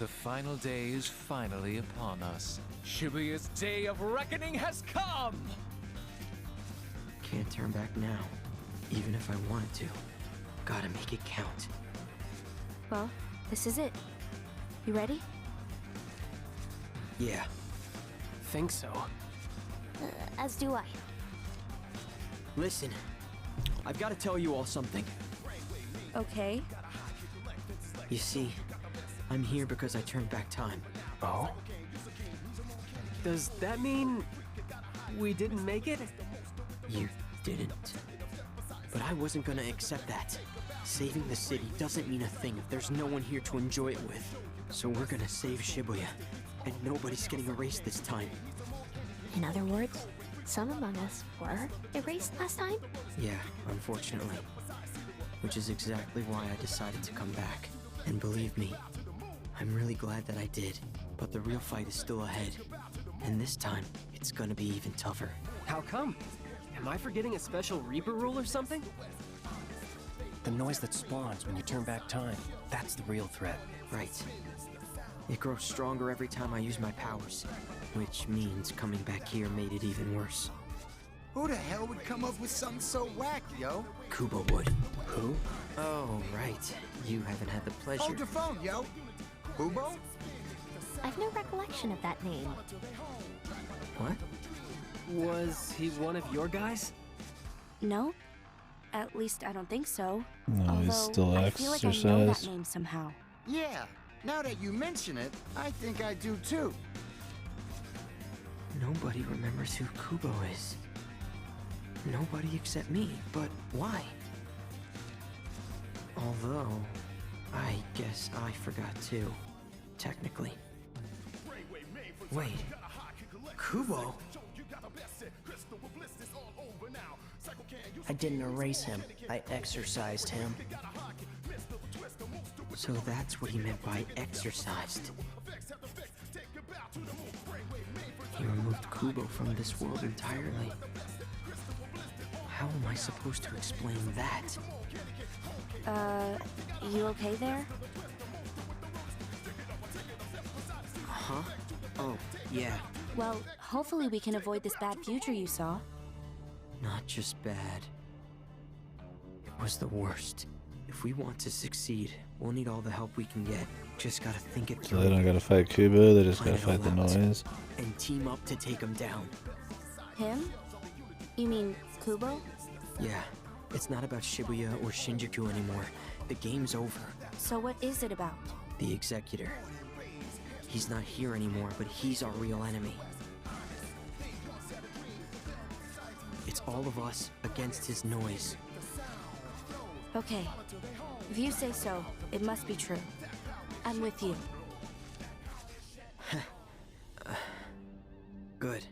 The final day is finally upon us. Shibuya's day of reckoning has come! Can't turn back now, even if I wanted to. Gotta make it count. Well, this is it. You ready? Yeah. Think so. As do I. Listen, I've got to tell you all something. Okay. You see, I'm here because I turned back time. Oh? Does that mean we didn't make it? You didn't. But I wasn't gonna accept that. Saving the city doesn't mean a thing if there's no one here to enjoy it with. So we're gonna save Shibuya, and nobody's getting erased this time. In other words, Some among us were erased last time? Yeah, unfortunately. Which is exactly why I decided to come back. And believe me, I'm really glad that I did. But the real fight is still ahead. And this time, it's gonna be even tougher. How come? Am I forgetting a special Reaper rule or something? The noise that spawns when you turn back time, that's the real threat. Right. It grows stronger every time I use my powers. Which means coming back here made it even worse. Who the hell would come up with something so whack, yo? Kubo would. Who? Oh, right. You haven't had the pleasure. Hold your phone, yo. Kubo? I've no recollection of that name. What? Was he one of your guys? No? At least I don't think so. No, he's still I feel like I know that exercised. name somehow. Yeah. Now that you mention it, I think I do too. Nobody remembers who Kubo is. Nobody except me, but why? Although, I guess I forgot too, technically. Wait, Kubo? I didn't erase him. I exorcised him. So that's what he meant by exorcised. He removed Kubo from this world entirely. How am I supposed to explain that? You okay there? Huh? Oh, yeah. Well, hopefully we can avoid this bad future you saw. Not just bad. It was the worst. If we want to succeed, we'll need all the help we can get. Just gotta think it So through. they don't gotta fight Kubo, they just Plan gotta it fight the all out, noise. And team up to take him down. Him? You mean Kubo? Yeah, it's not about Shibuya or Shinjuku anymore. The game's over. So what is it about? The Executor. He's not here anymore, but he's our real enemy. It's all of us against his noise. Okay. If you say so, it must be true. I'm with you. Good.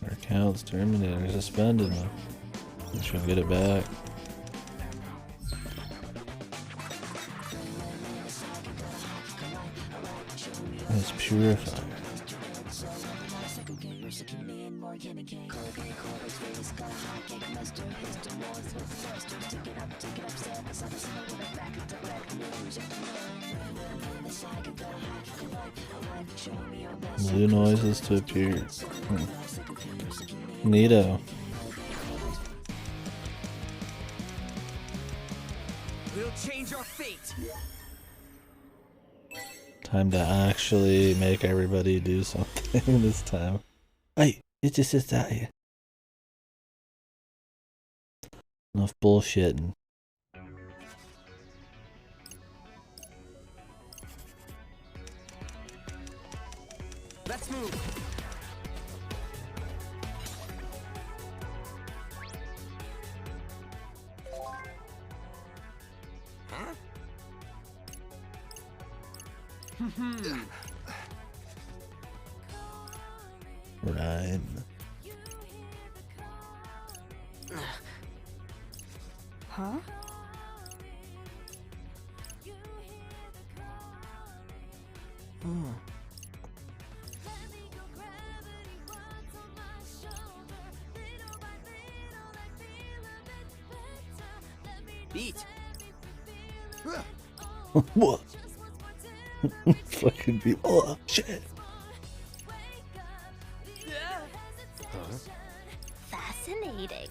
Our account's terminated or suspended now. Let's try and get it back. It's purified. Blue noises to appear. Neato. We'll change our fate. Time to actually make everybody do something this time. Hey, it just says that here. Enough bullshitting. Let's move. Huh? Right. Huh? Beat. What? Fucking be. Oh, shit. Fascinating.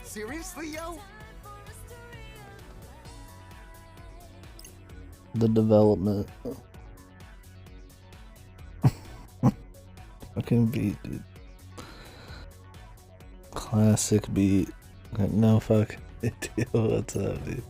Seriously, yo? The development. Fucking beat, dude. Classic beat. Like, no fucking deal. What's up, dude?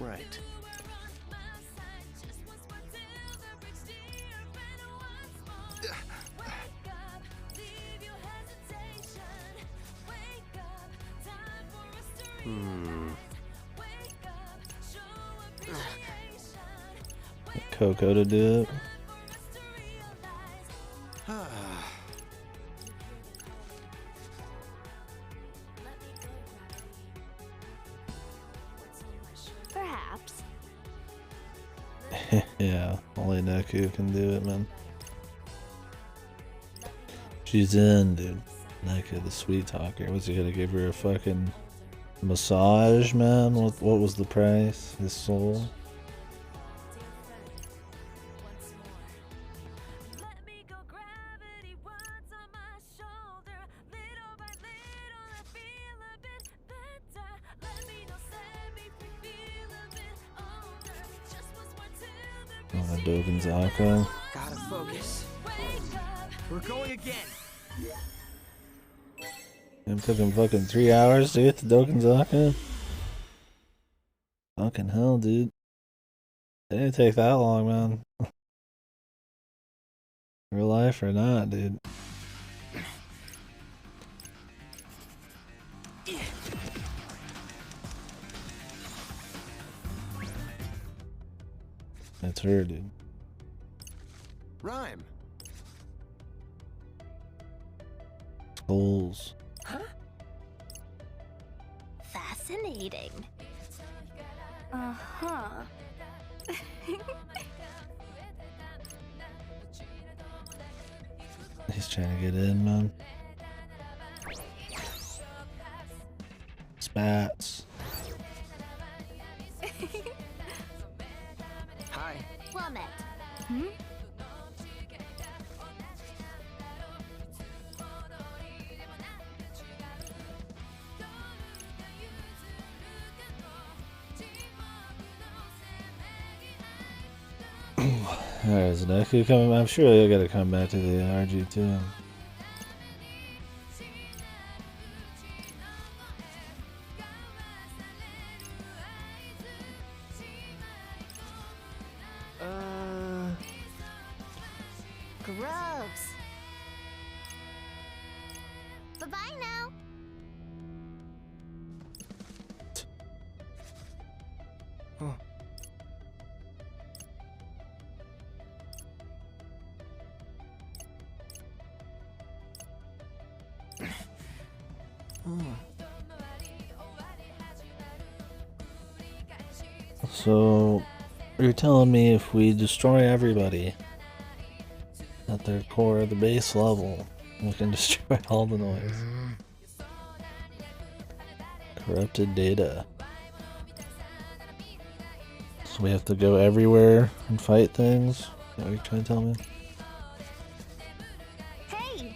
Right. Coco to do it. Perhaps. Yeah, only Neku can do it, man. She's in, dude. Neku, the sweet talker. What's he gonna give her a fucking massage, man? What was the price? His soul? Oh, Dogonzaka. Gotta focus. We're going again. It took him fucking 3 hours to get to Dogonzaka. Fucking hell, dude. It didn't take that long, man. Real life or not, dude. That's her, dude. Rhyme. Skulls. Huh? Fascinating. Uh-huh. He's trying to get in, man. Spats. Hi. Well met. Hmm? There's Neku coming. I'm sure they gotta come back to the RG too. Gross. Bye-bye now. Oh. So, you're telling me if we destroy everybody at their core, the base level, we can destroy all the noise. Corrupted data. So we have to go everywhere and fight things? Is that what you're trying to tell me? Hey.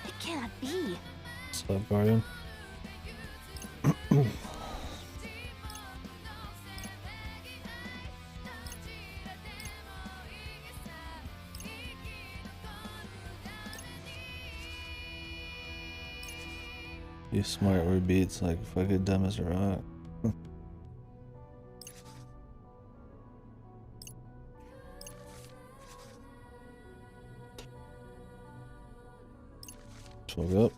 It cannot be. Stop guarding. You smart word beats like fucking dumb as a rock. Just woke up.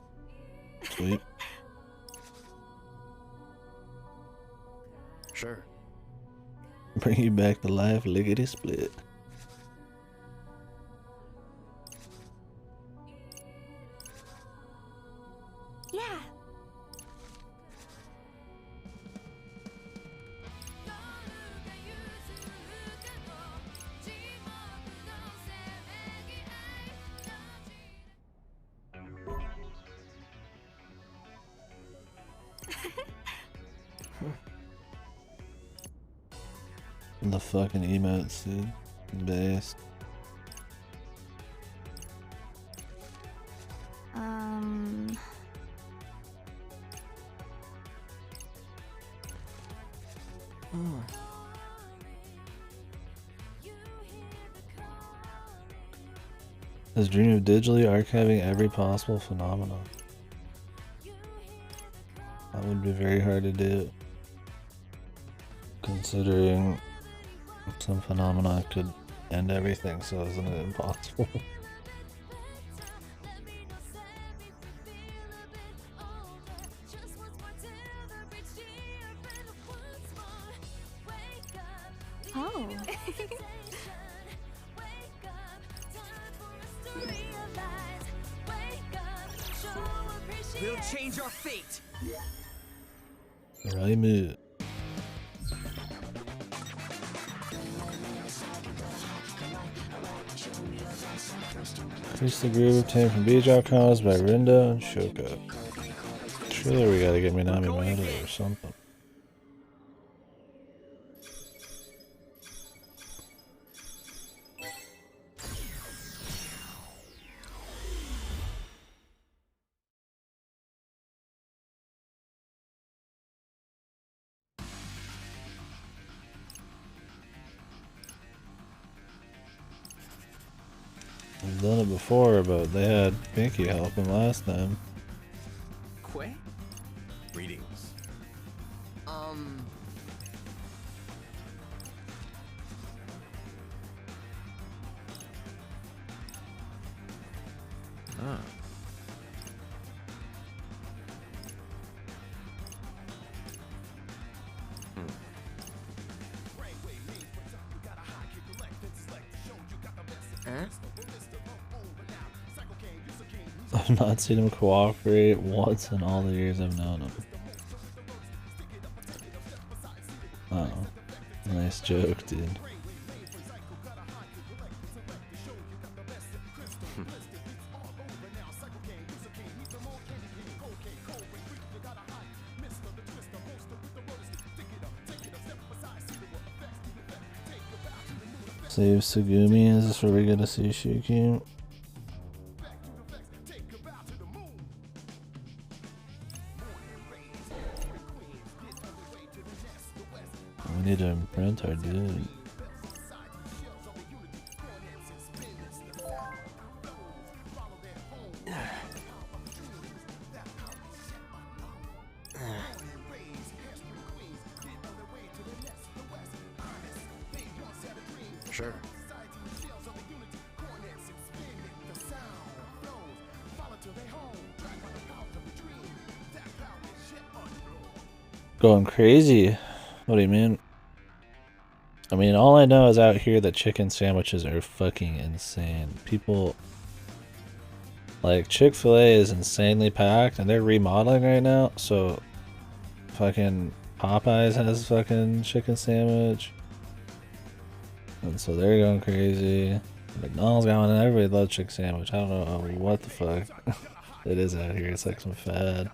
Sweet. Sure. Bring you back to life, lickety split. Yeah. The fucking emotes, dude. Best. Has dream of digitally archiving every possible phenomenon. That would be very hard to do, considering some phenomena could end everything, so isn't it impossible? Oh. We'll change our fate. Right move. Increase the groove obtained from beach outcomes by Rinda and Shoko. Surely we gotta get Minami Mata or something. I've done it before, but they had Pinky help him last time. Quay? Greetings. Ah. I've not seen him cooperate once in all the years I've known him. Oh, nice joke, dude. Save Sugumi. Is this where we get to see Shuki? We need to imprint our dude. Sure. Going crazy? What do you mean? I mean, all I know is out here that chicken sandwiches are fucking insane. People, like, Chick-fil-A is insanely packed and they're remodeling right now, so fucking Popeyes has fucking chicken sandwich. And so they're going crazy. McDonald's going, and everybody loves chicken sandwich. I don't know what the fuck it is out here. It's like some fad.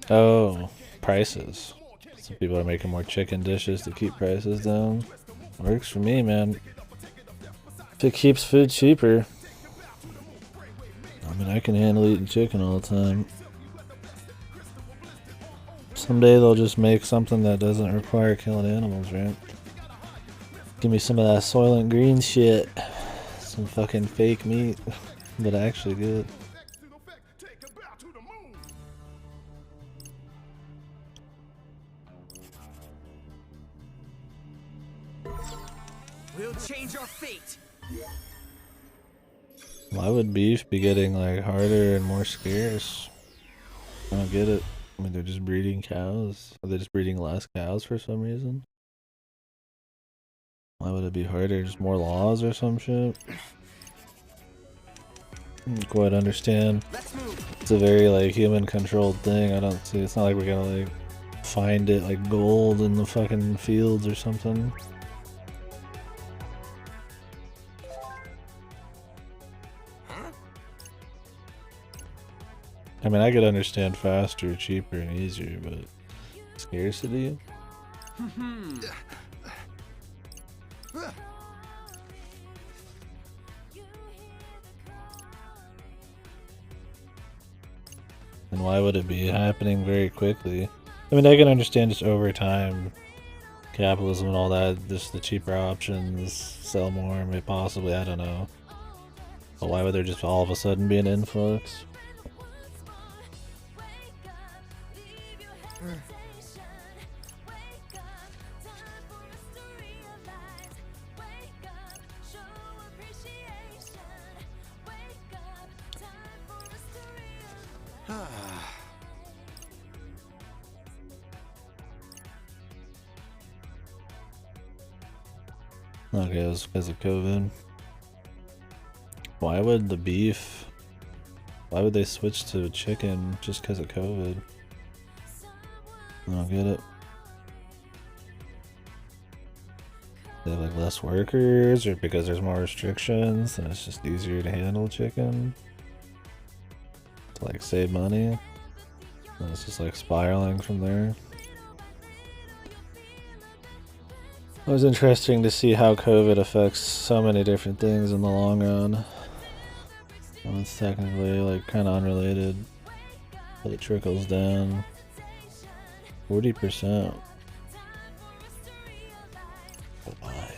Oh, prices. Some people are making more chicken dishes to keep prices down. Works for me, man. If it keeps food cheaper. I mean, I can handle eating chicken all the time. Someday they'll just make something that doesn't require killing animals, right? Give me some of that Soylent Green shit. Some fucking fake meat, but actually good. We'll change our fate. Why would beef be getting like harder and more scarce? I don't get it. I mean, they're just breeding cows. Are they just breeding less cows for some reason? Why would it be harder? Just more laws or some shit? I don't quite understand. It's a very like human controlled thing. I don't see. It's not like we're gonna like find it like gold in the fucking fields or something. I mean, I could understand faster, cheaper, and easier, but scarcity? And why would it be happening very quickly? I mean, I can understand just over time, capitalism and all that, just the cheaper options, sell more, maybe possibly, I don't know. But why would there just all of a sudden be an influx? Okay, it was because of COVID. Why would the beef... Why would they switch to chicken just because of COVID? I don't get it. They have like less workers, or because there's more restrictions and it's just easier to handle chicken? To like save money? And it's just like spiraling from there. It was interesting to see how COVID affects so many different things in the long run. Well, it's technically like kind of unrelated, but it trickles down. 40%. But why?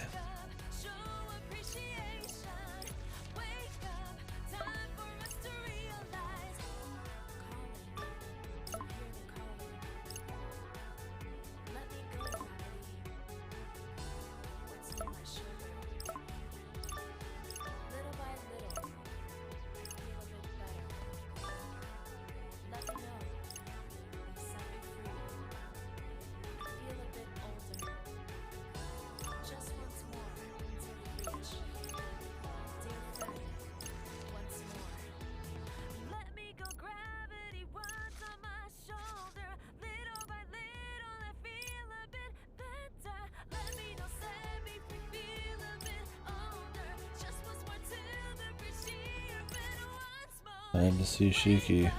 Time to see Shiki.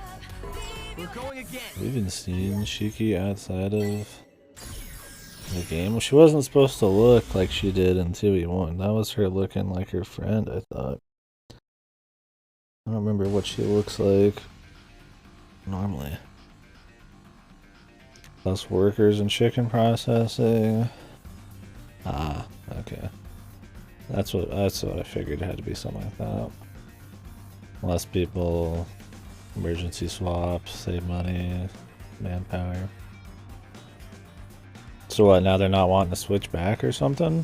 We're going again. Have we even seen Shiki outside of the game? Well, she wasn't supposed to look like she did in 2v1. That was her looking like her friend, I thought. I don't remember what she looks like normally. Plus workers and chicken processing. Ah, okay. That's what I figured. It had to be something like that. Less people, emergency swaps, save money, manpower. So what, now they're not wanting to switch back or something?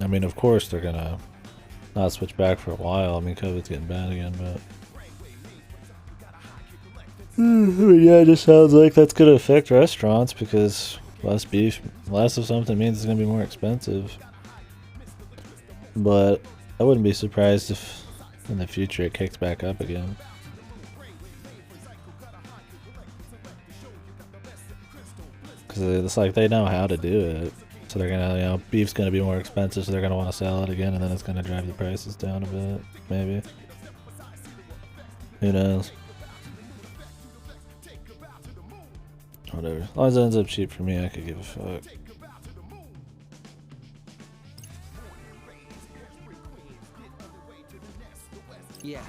I mean, of course they're gonna not switch back for a while. I mean, COVID's getting bad again, but... yeah, it just sounds like that's gonna affect restaurants because less beef, less of something means it's gonna be more expensive. But I wouldn't be surprised if in the future it kicks back up again. Because it's like they know how to do it. So they're gonna, you know, beef's gonna be more expensive, so they're gonna want to sell it again, and then it's gonna drive the prices down a bit, maybe. Who knows? Whatever. As long as it ends up cheap for me, I could give a fuck. Yeah.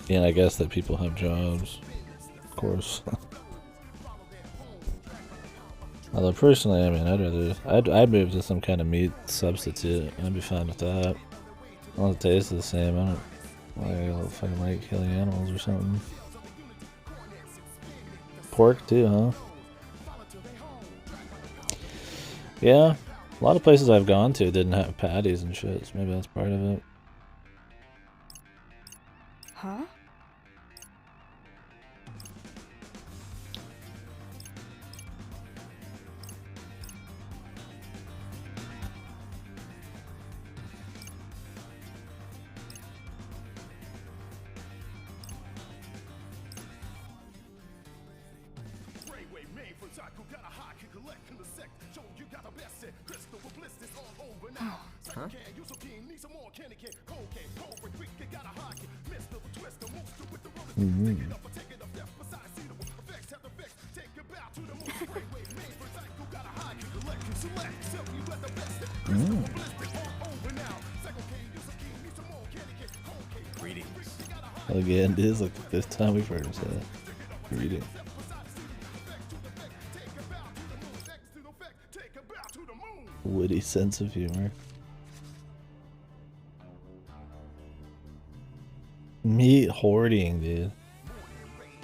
Yeah, and I guess that people have jobs, of course. Although personally, I mean, I'd move to some kind of meat substitute. I'd be fine with that. As long as it tastes the same. I don't fucking like killing animals or something. Pork too, huh? Yeah, a lot of places I've gone to didn't have patties and shit, so maybe that's part of it. Huh? Huh? Greetings. Again, it is like the 5th time we've heard him say that. Greetings. Witty sense of humor. Meat hoarding, dude.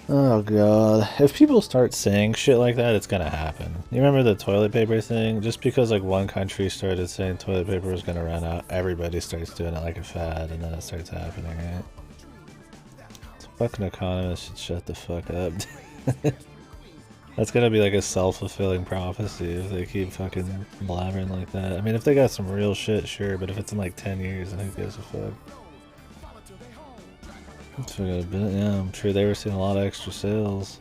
Oh god. If people start saying shit like that, it's gonna happen. You remember the toilet paper thing? Just because like one country started saying toilet paper was gonna run out, everybody starts doing it like a fad, and then it starts happening, right? Fucking economists should shut the fuck up. That's gonna be like a self-fulfilling prophecy if they keep fucking blabbering like that. I mean, if they got some real shit, sure, but if it's in like 10 years, then who gives a fuck? Yeah, I'm sure they were seeing a lot of extra sales.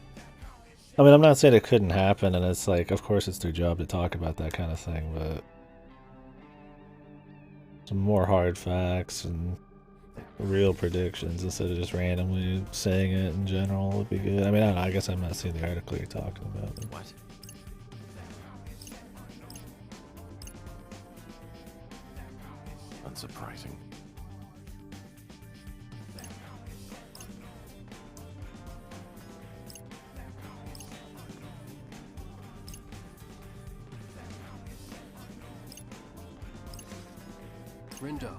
I mean, I'm not saying it couldn't happen, and it's like, of course it's their job to talk about that kind of thing, but some more hard facts and real predictions instead of just randomly saying it in general would be good. I mean, I don't know, I guess I'm not seeing the article you're talking about. But. What? Unsurprising. Rindo.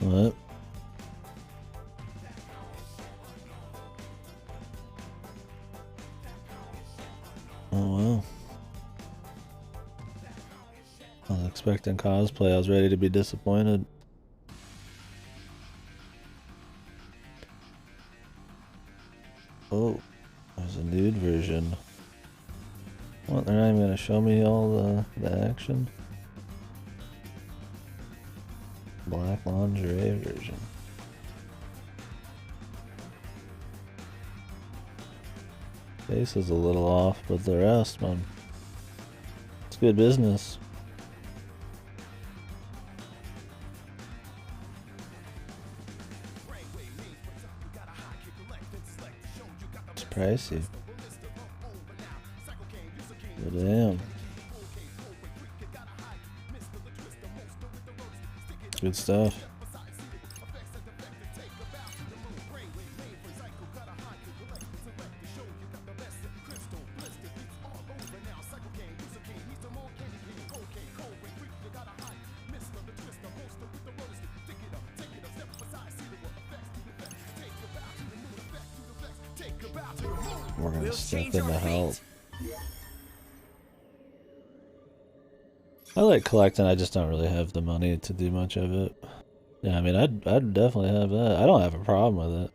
What? Oh well. I was expecting cosplay, I was ready to be disappointed. Oh, there's a nude version. What, they're not even gonna show me all the action? Black lingerie version. Face is a little off, but the rest, man, it's good business. It's pricey. But damn. Good stuff. We're gonna step in to help. I like collecting, I just don't really have the money to do much of it. Yeah, I mean, I'd definitely have that. I don't have a problem with it.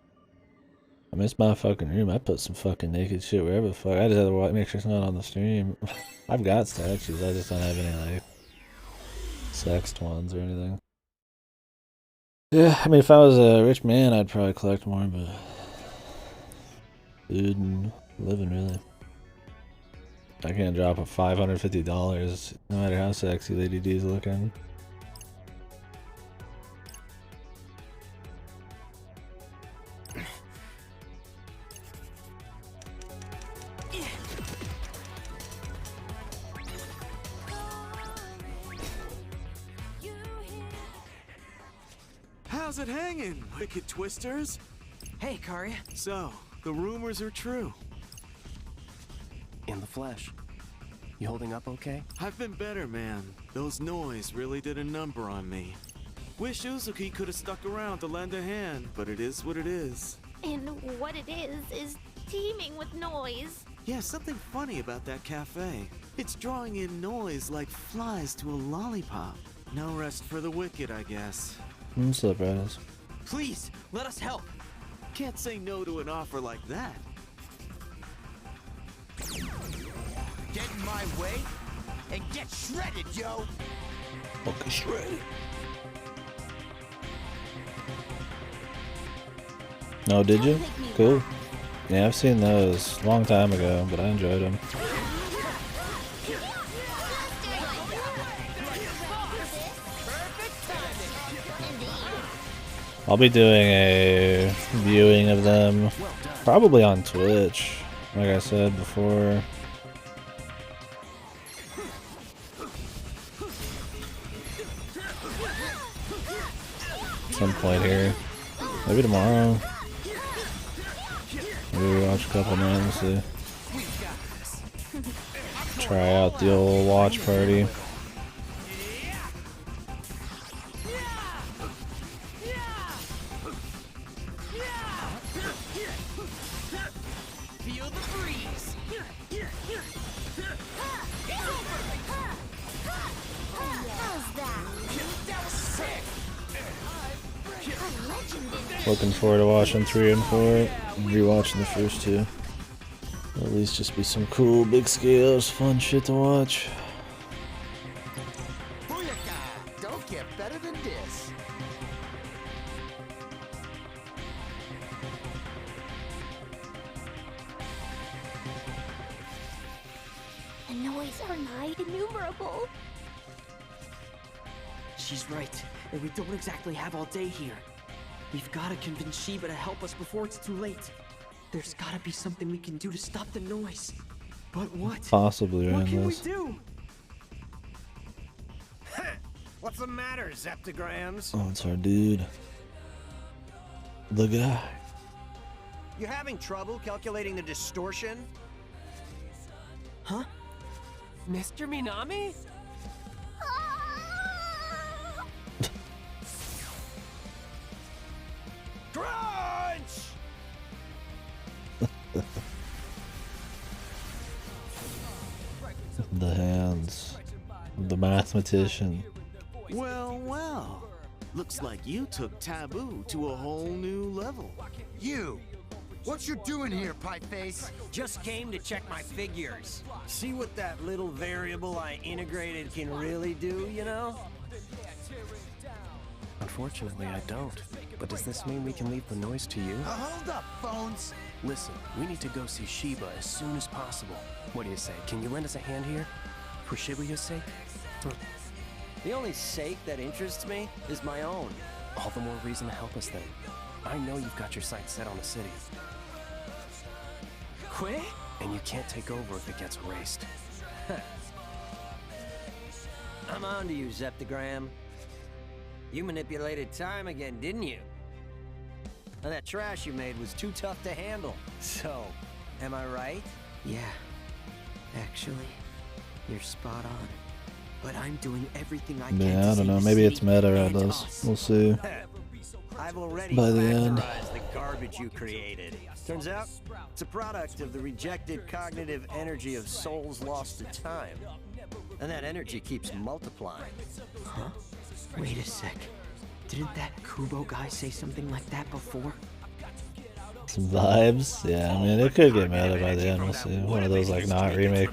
I mean, it's my fucking room. I put some fucking naked shit wherever the fuck. I just have to make sure it's not on the stream. I've got statues, I just don't have any, like, sexed ones or anything. Yeah, I mean, if I was a rich man, I'd probably collect more, but... food and living, really. I can't drop a $550 no matter how sexy Lady D's looking. How's it hanging, wicked twisters? Hey, Karya. So, the rumors are true. In the flesh. You holding up okay? I've been better, man. Those noise really did a number on me. Wish Uzuki could have stuck around to lend a hand, but it is what it is. And what it is teeming with noise. Yeah, something funny about that cafe. It's drawing in noise like flies to a lollipop. No rest for the wicked, I guess. What's up, Raz? Please, let us help. Can't say no to an offer like that. Get in my way and get shredded, yo! Okay, shredded. No, did you? Cool. Yeah, I've seen those a long time ago, but I enjoyed them. I'll be doing a viewing of them, probably on Twitch, like I said before. Some point here. Maybe tomorrow. Maybe we watch a couple nights and see. try out the old watch party. Feel the breeze. How's that? That was sick. A legend. Looking forward to watching 3 and 4. And rewatching the first 2. At least just be some cool big scales, fun shit to watch. Booyaka! Don't get better than this. The noise are nigh innumerable. She's right, and we don't exactly have all day here. We've got to convince Shiba to help us before it's too late. There's got to be something we can do to stop the noise. But what? Possibly What can we endless. do? What's the matter, Zeptograms? Oh, it's our dude. The guy. You having trouble calculating the distortion? Huh? Mr. Minami? Crunch! The hands. The mathematician. Well, well. Looks like you took Taboo to a whole new level. You! What you doing here, Pieface? Just came to check my figures. See what that little variable I integrated can really do, you know? Unfortunately, I don't. But does this mean we can leave the noise to you? Hold up, phones! Listen, we need to go see Shiba as soon as possible. What do you say? Can you lend us a hand here? For Shibuya's sake? The only sake that interests me is my own. All the more reason to help us then. I know you've got your sights set on the city. Quit? And you can't take over if it gets erased. I'm on to you, Zeptogram. You manipulated time again, didn't you? Now, that trash you made was too tough to handle. So, am I right? Yeah. Actually, you're spot on. But I'm doing everything I can Yeah, to I don't save know. the Maybe it's city meta and Redless. us. We'll see. I've already By the end. factorized the garbage you created. Turns out, it's a product of the rejected cognitive energy of souls lost to time. And that energy keeps multiplying. Huh? Wait a sec. Didn't that Kubo guy say something like that before? Some vibes. Yeah, I mean, it could get meta by the end. We'll see. One of those, like, not remake.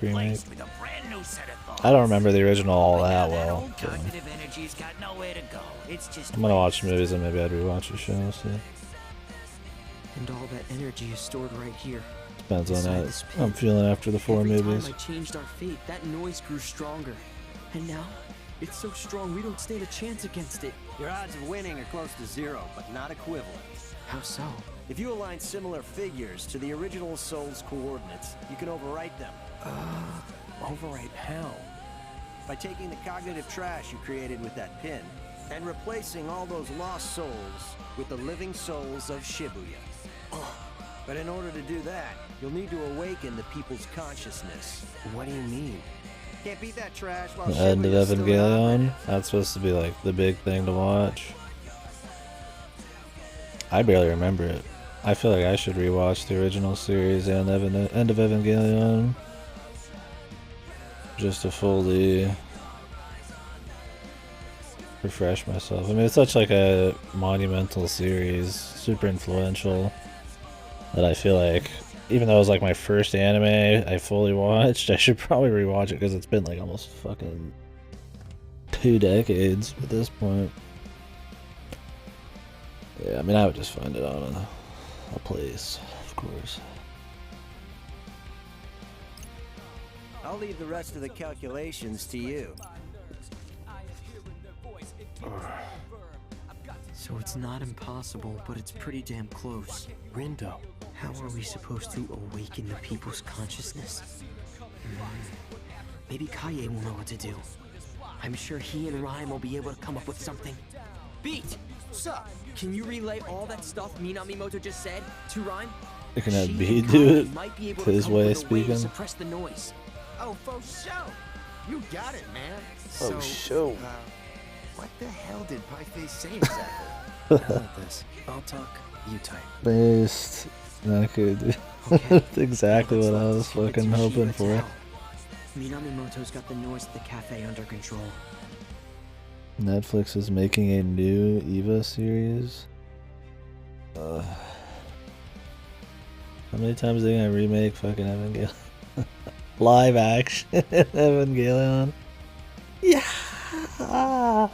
I don't remember the original all that well. So Cognitive energy's got nowhere to go. It's just I'm gonna watch movies and maybe I'd rewatch the show. We'll see. And all that energy is stored right here. Depends on inside how this pit. I'm feeling after the 4 Every movies. time I changed our fate, that noise grew stronger. And now, it's so strong we don't stand a chance against it. Your odds of winning are close to 0, but not equivalent. How so? If you align similar figures to the original soul's coordinates, you can overwrite them. Overwrite how? By taking the cognitive trash you created with that pin, and replacing all those lost souls with the living souls of Shibuya. But in order to do that, you'll need to awaken the people's consciousness. What do you mean? Can't beat that trash while The end of Shibuya's still Evangelion. That's supposed to be like the big thing to watch. I barely remember it. I feel like I should rewatch the original series and end of Evangelion just to fully refresh myself. I mean, it's such like a monumental series, super influential, that I feel like even though it was like my first anime I fully watched, I should probably rewatch it because it's been like almost fucking 2 decades at this point. Yeah, I mean, I would just find it on a place, of course. I'll leave the rest of the calculations to you. So it's not impossible, but it's pretty damn close. Rindo. How are we supposed to awaken the people's consciousness? Maybe Kaye will know what to do. I'm sure he and Rhyme will be able to come up with something. Beat! Sup? Can you relay all that stuff Minamimoto just said to Rhyme? You can have She B and do Kaye it might be able to his come up way of with a way to speaking. suppress the noise. Oh, for sure. You got it, man. Oh, sure. What the hell did Pieface say exactly? How about this? I'll talk, you type. Based. Not good. Okay. Exactly what I was fucking hoping for. Minamimoto's got the noise at the cafe under control. Netflix is making a new Eva series. How many times are they gonna remake fucking Evangelion? Live action Evangelion? Yeah!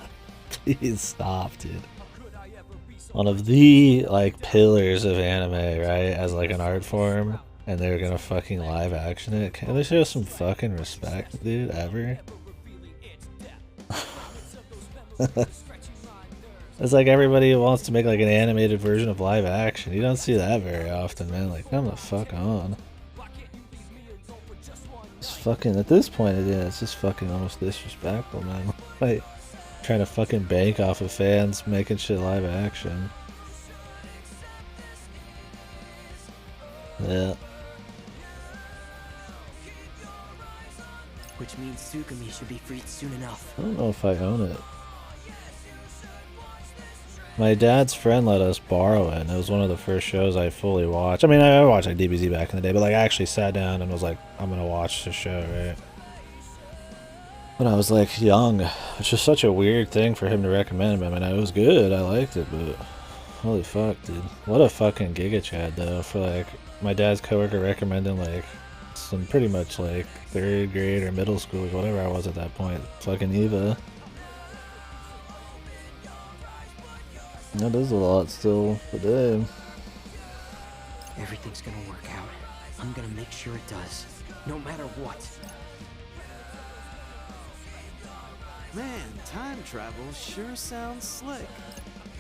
Please stop, dude. One of the, like, pillars of anime, right? As, like, an art form. And they're gonna fucking live action it. Can they show some fucking respect, dude, ever? It's like everybody wants to make like an animated version of live action. You don't see that very often, man. Like, come the fuck on. It's fucking, at this point, yeah, it's just fucking almost disrespectful, man. Like, trying to fucking bank off of fans making shit live action. Yeah. Which means Tsugumi should be freed soon enough. I don't know if I own it. My dad's friend let us borrow it, and it was one of the first shows I fully watched. I mean, I watched like DBZ back in the day, but like I actually sat down and was like, I'm gonna watch the show, right? When I was like young, it's just such a weird thing for him to recommend. I mean, it was good, I liked it, but holy fuck, dude. What a fucking Giga Chad, though, for like my dad's coworker recommending like some pretty much like 3rd grade or middle school, whatever I was at that point. Fucking Eva. That is a lot still today. Everything's gonna work out. I'm gonna make sure it does. No matter what. Man, time travel sure sounds slick.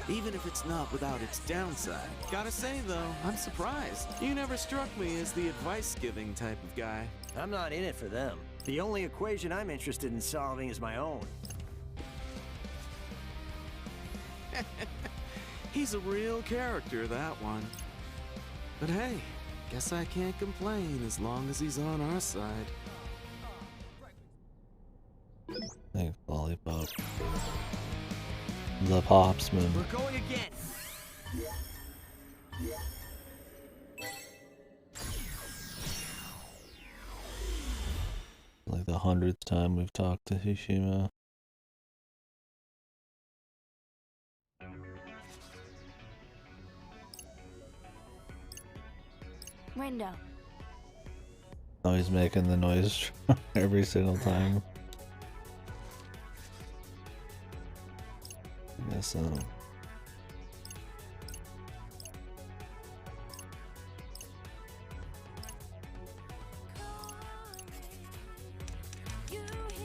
Even if it's not without its downside. Gotta say though, I'm surprised. You never struck me as the advice-giving type of guy. I'm not in it for them. The only equation I'm interested in solving is my own. He's a real character, that one. But hey, guess I can't complain as long as he's on our side. Thanks, Lollipop. The Popsman. We're going again. Like the 100th time we've talked to Hishima. Window. Oh, he's making the noise every single time. I guess so.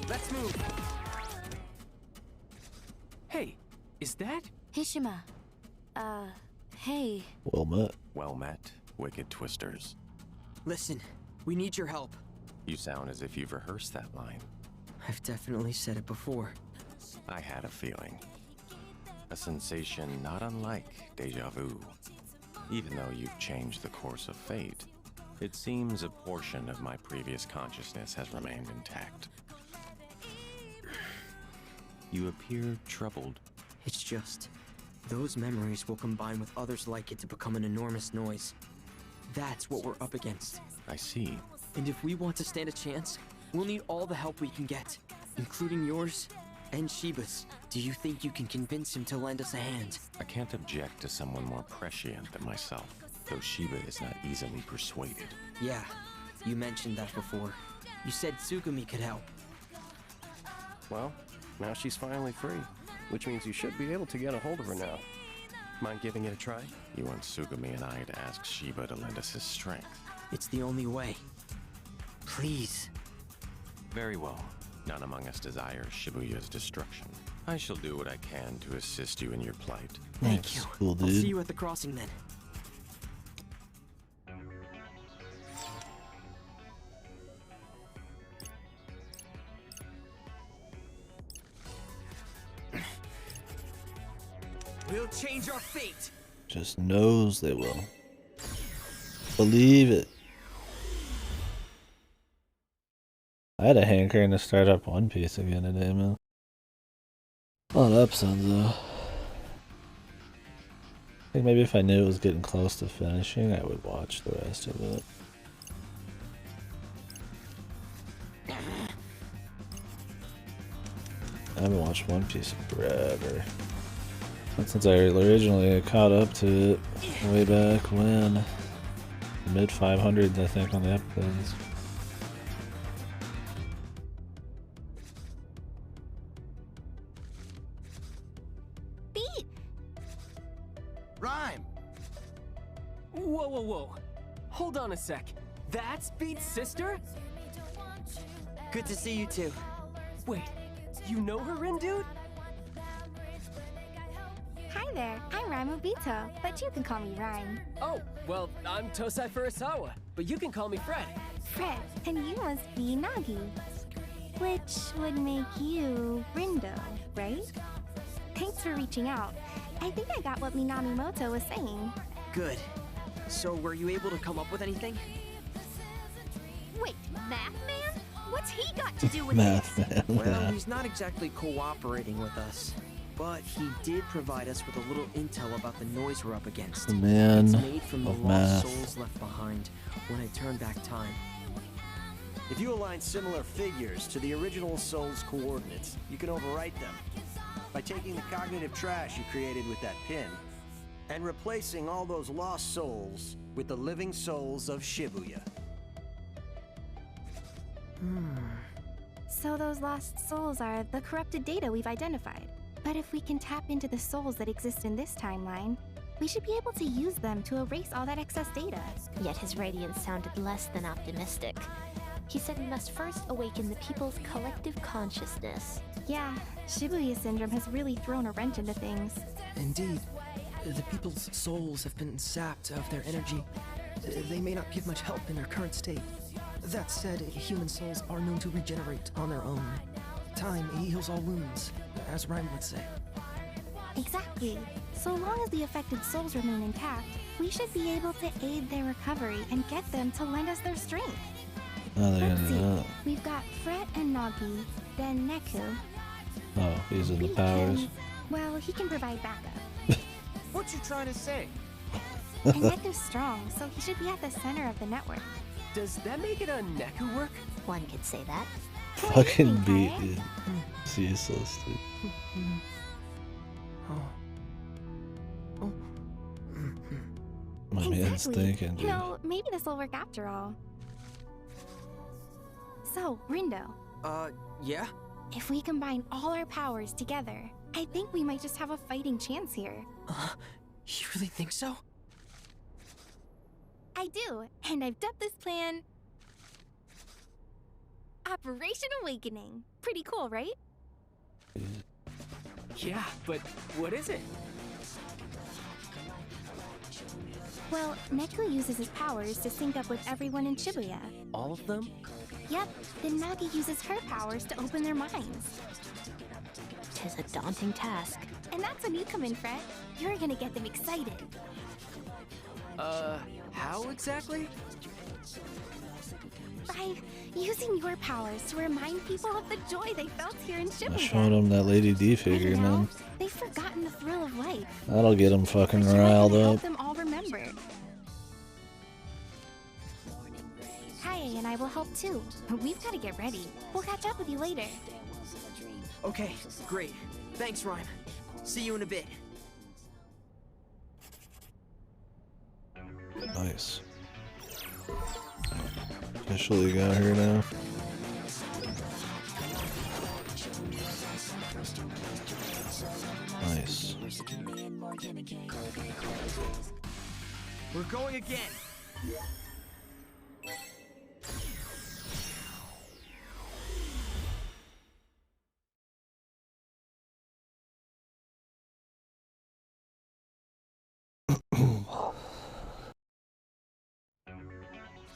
Let's move. Hey, is that? Hishima. Hey. Well met. Well met, wicked twisters. Listen, we need your help. You sound as if you've rehearsed that line. I've definitely said it before. I had a feeling. A sensation not unlike deja vu. Even though you've changed the course of fate, it seems a portion of my previous consciousness has remained intact. You appear troubled. It's just, those memories will combine with others like it to become an enormous noise. That's what we're up against. I see. And if we want to stand a chance, we'll need all the help we can get, including yours and Shiba's. Do you think you can convince him to lend us a hand? I can't object to someone more prescient than myself, though Shiba is not easily persuaded. Yeah, you mentioned that before. You said Tsugumi could help. Well, now she's finally free, which means you should be able to get a hold of her now. Mind giving it a try? You want Tsugumi and I to ask Shiba to lend us his strength. It's the only way. Please. Very well. None among us desires Shibuya's destruction. I shall do what I can to assist you in your plight. Thank you. Cool, dude. I'll see you at the crossing then. We'll change our fate. Just knows they will. Believe it. had a hankering to start up One Piece again today, man. A lot of episodes though. I think maybe if I knew it was getting close to finishing, I would watch the rest of it. I haven't watched One Piece in forever. Not since I originally caught up to it way back when. The mid 500s, I think, on the episodes. Rhyme! Whoa, whoa, whoa. Hold on a sec. That's Beat's sister? Good to see you too. Wait, you know her, Rin dude? Hi there, I'm Rhyme Obito, but you can call me Rhyme. Oh, well, I'm Tosai Furusawa, but you can call me Fred. Fred, and you must be Nagi. Which would make you Rindo, right? Thanks for reaching out. I think I got what Minamimoto was saying. Good. So were you able to come up with anything? Wait, Math Man? What's he got to do with Math this? Man. Well, he's not exactly cooperating with us. But he did provide us with a little intel about the noise we're up against. The man it's made from the of lost math. souls left behind when I turned back time. If you align similar figures to the original soul's coordinates, you can overwrite them by taking the cognitive trash you created with that pin and replacing all those lost souls with the living souls of Shibuya. So those lost souls are the corrupted data we've identified. But if we can tap into the souls that exist in this timeline, we should be able to use them to erase all that excess data. Yet his radiance sounded less than optimistic. He said we must first awaken the people's collective consciousness. Yeah, Shibuya Syndrome has really thrown a wrench into things. Indeed. The people's souls have been sapped of their energy. They may not give much help in their current state. That said, human souls are known to regenerate on their own. Time heals all wounds, as Rhyme would say. Exactly. So long as the affected souls remain intact, we should be able to aid their recovery and get them to lend us their strength. Oh, they're Let's gonna do see. that. We've got Fret and Nagi, then Neku. Oh, these are the powers. Well, he can provide backup. What you trying to say? And Neku's strong, so he should be at the center of the network. Does that make it a Neku work? One could say that. Fucking beat, dude. It's useless, dude. My man's thinking, dude. You know, maybe this will work after all. So, Rindo. Yeah? If we combine all our powers together, I think we might just have a fighting chance here. You really think so? I do, and I've dubbed this plan Operation Awakening. Pretty cool, right? Yeah, but what is it? Well, Neku uses his powers to sync up with everyone in Shibuya. All of them? Yep, then Nagi uses her powers to open their minds. Tis a daunting task. And that's when you come in, Fred. You're gonna get them excited. How exactly? By using your powers to remind people of the joy they felt here in I'm Shibuya. showing them that Lady D figure, And now, man. they've forgotten the thrill of life. That'll get them fucking But you're riled gonna help up. them all remember. Kaye and I will help too. But we've got to get ready. We'll catch up with you later. Okay, great. Thanks, Rhyme. See you in a bit. Nice. Officially got her now. Nice. We're going again.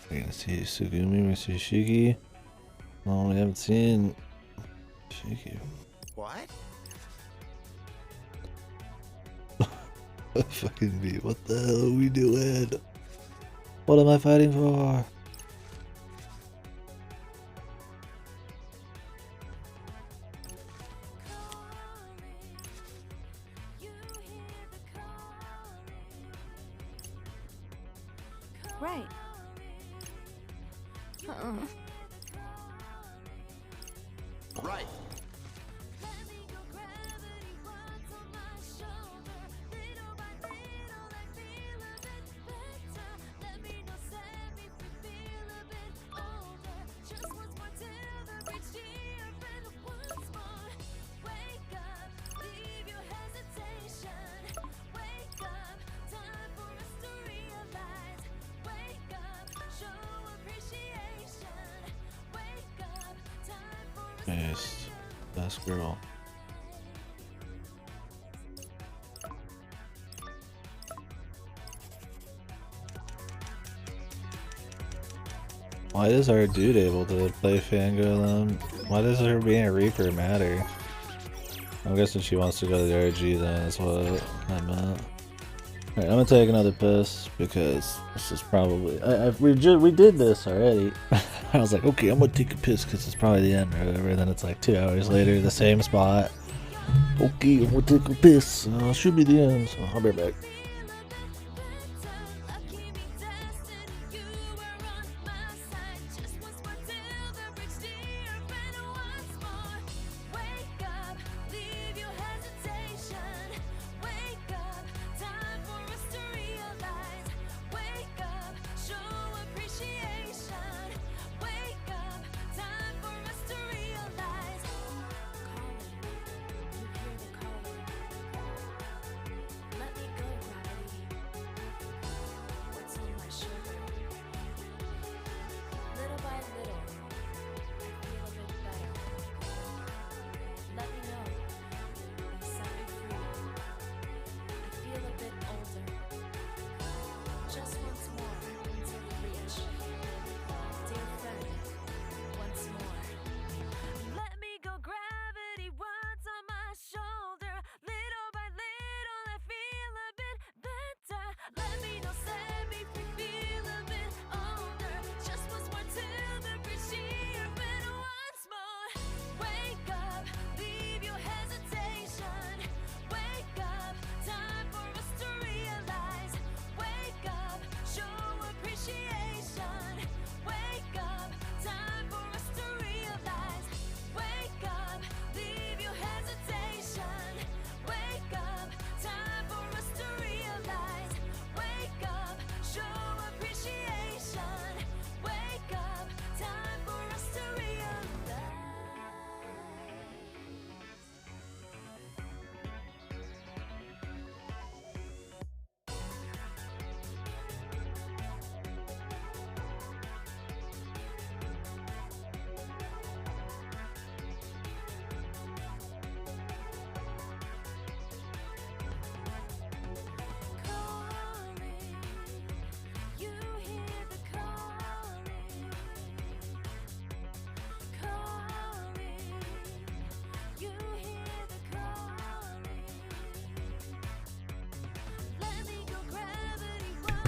We're gonna see Sugumi, we see Shiki. Oh, we haven't seen Shiki. What? Fucking beat. What the hell are we doing? What am I fighting for? Right. Right. Yes, best girl. Why is our dude able to play Fangirl then? Why does her being a Reaper matter? I'm guessing she wants to go to the RG then, that's what I meant. Alright, I'm gonna take another piss because this is probably we did this already. I was like, okay, I'm gonna take a piss because it's probably the end or whatever. And then it's like 2 hours later, the same spot. Okay, I'm gonna take a piss. Should be the end, so I'll be right back.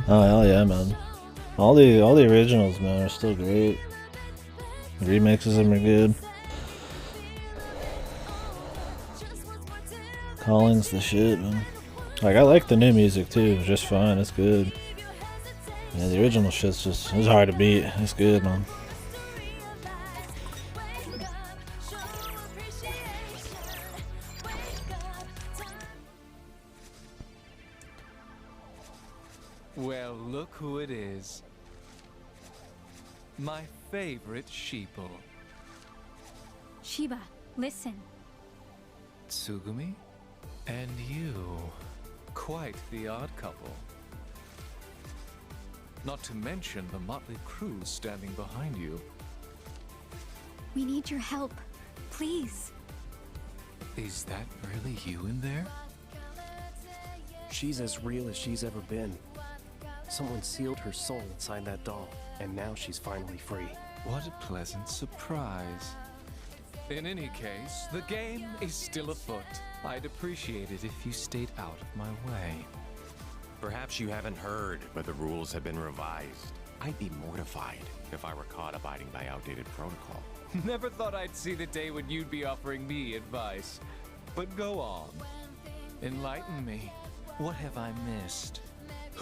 Oh hell yeah, man! All the originals, man, are still great. The remixes of them are good. Calling's the shit, man. Like I like the new music too. It's just fine. It's good. Yeah, the original shit's just it's hard to beat. It's good, man. Well, look who it is. My favorite sheeple. Shiba, listen. Tsugumi? And you. Quite the odd couple. Not to mention the motley crew standing behind you. We need your help. Please. Is that really you in there? She's as real as she's ever been. Someone sealed her soul inside that doll, and now she's finally free. What a pleasant surprise. In any case, the game is still afoot. I'd appreciate it if you stayed out of my way. Perhaps you haven't heard, but the rules have been revised. I'd be mortified if I were caught abiding by outdated protocol. Never thought I'd see the day when you'd be offering me advice. But go on. Enlighten me. What have I missed?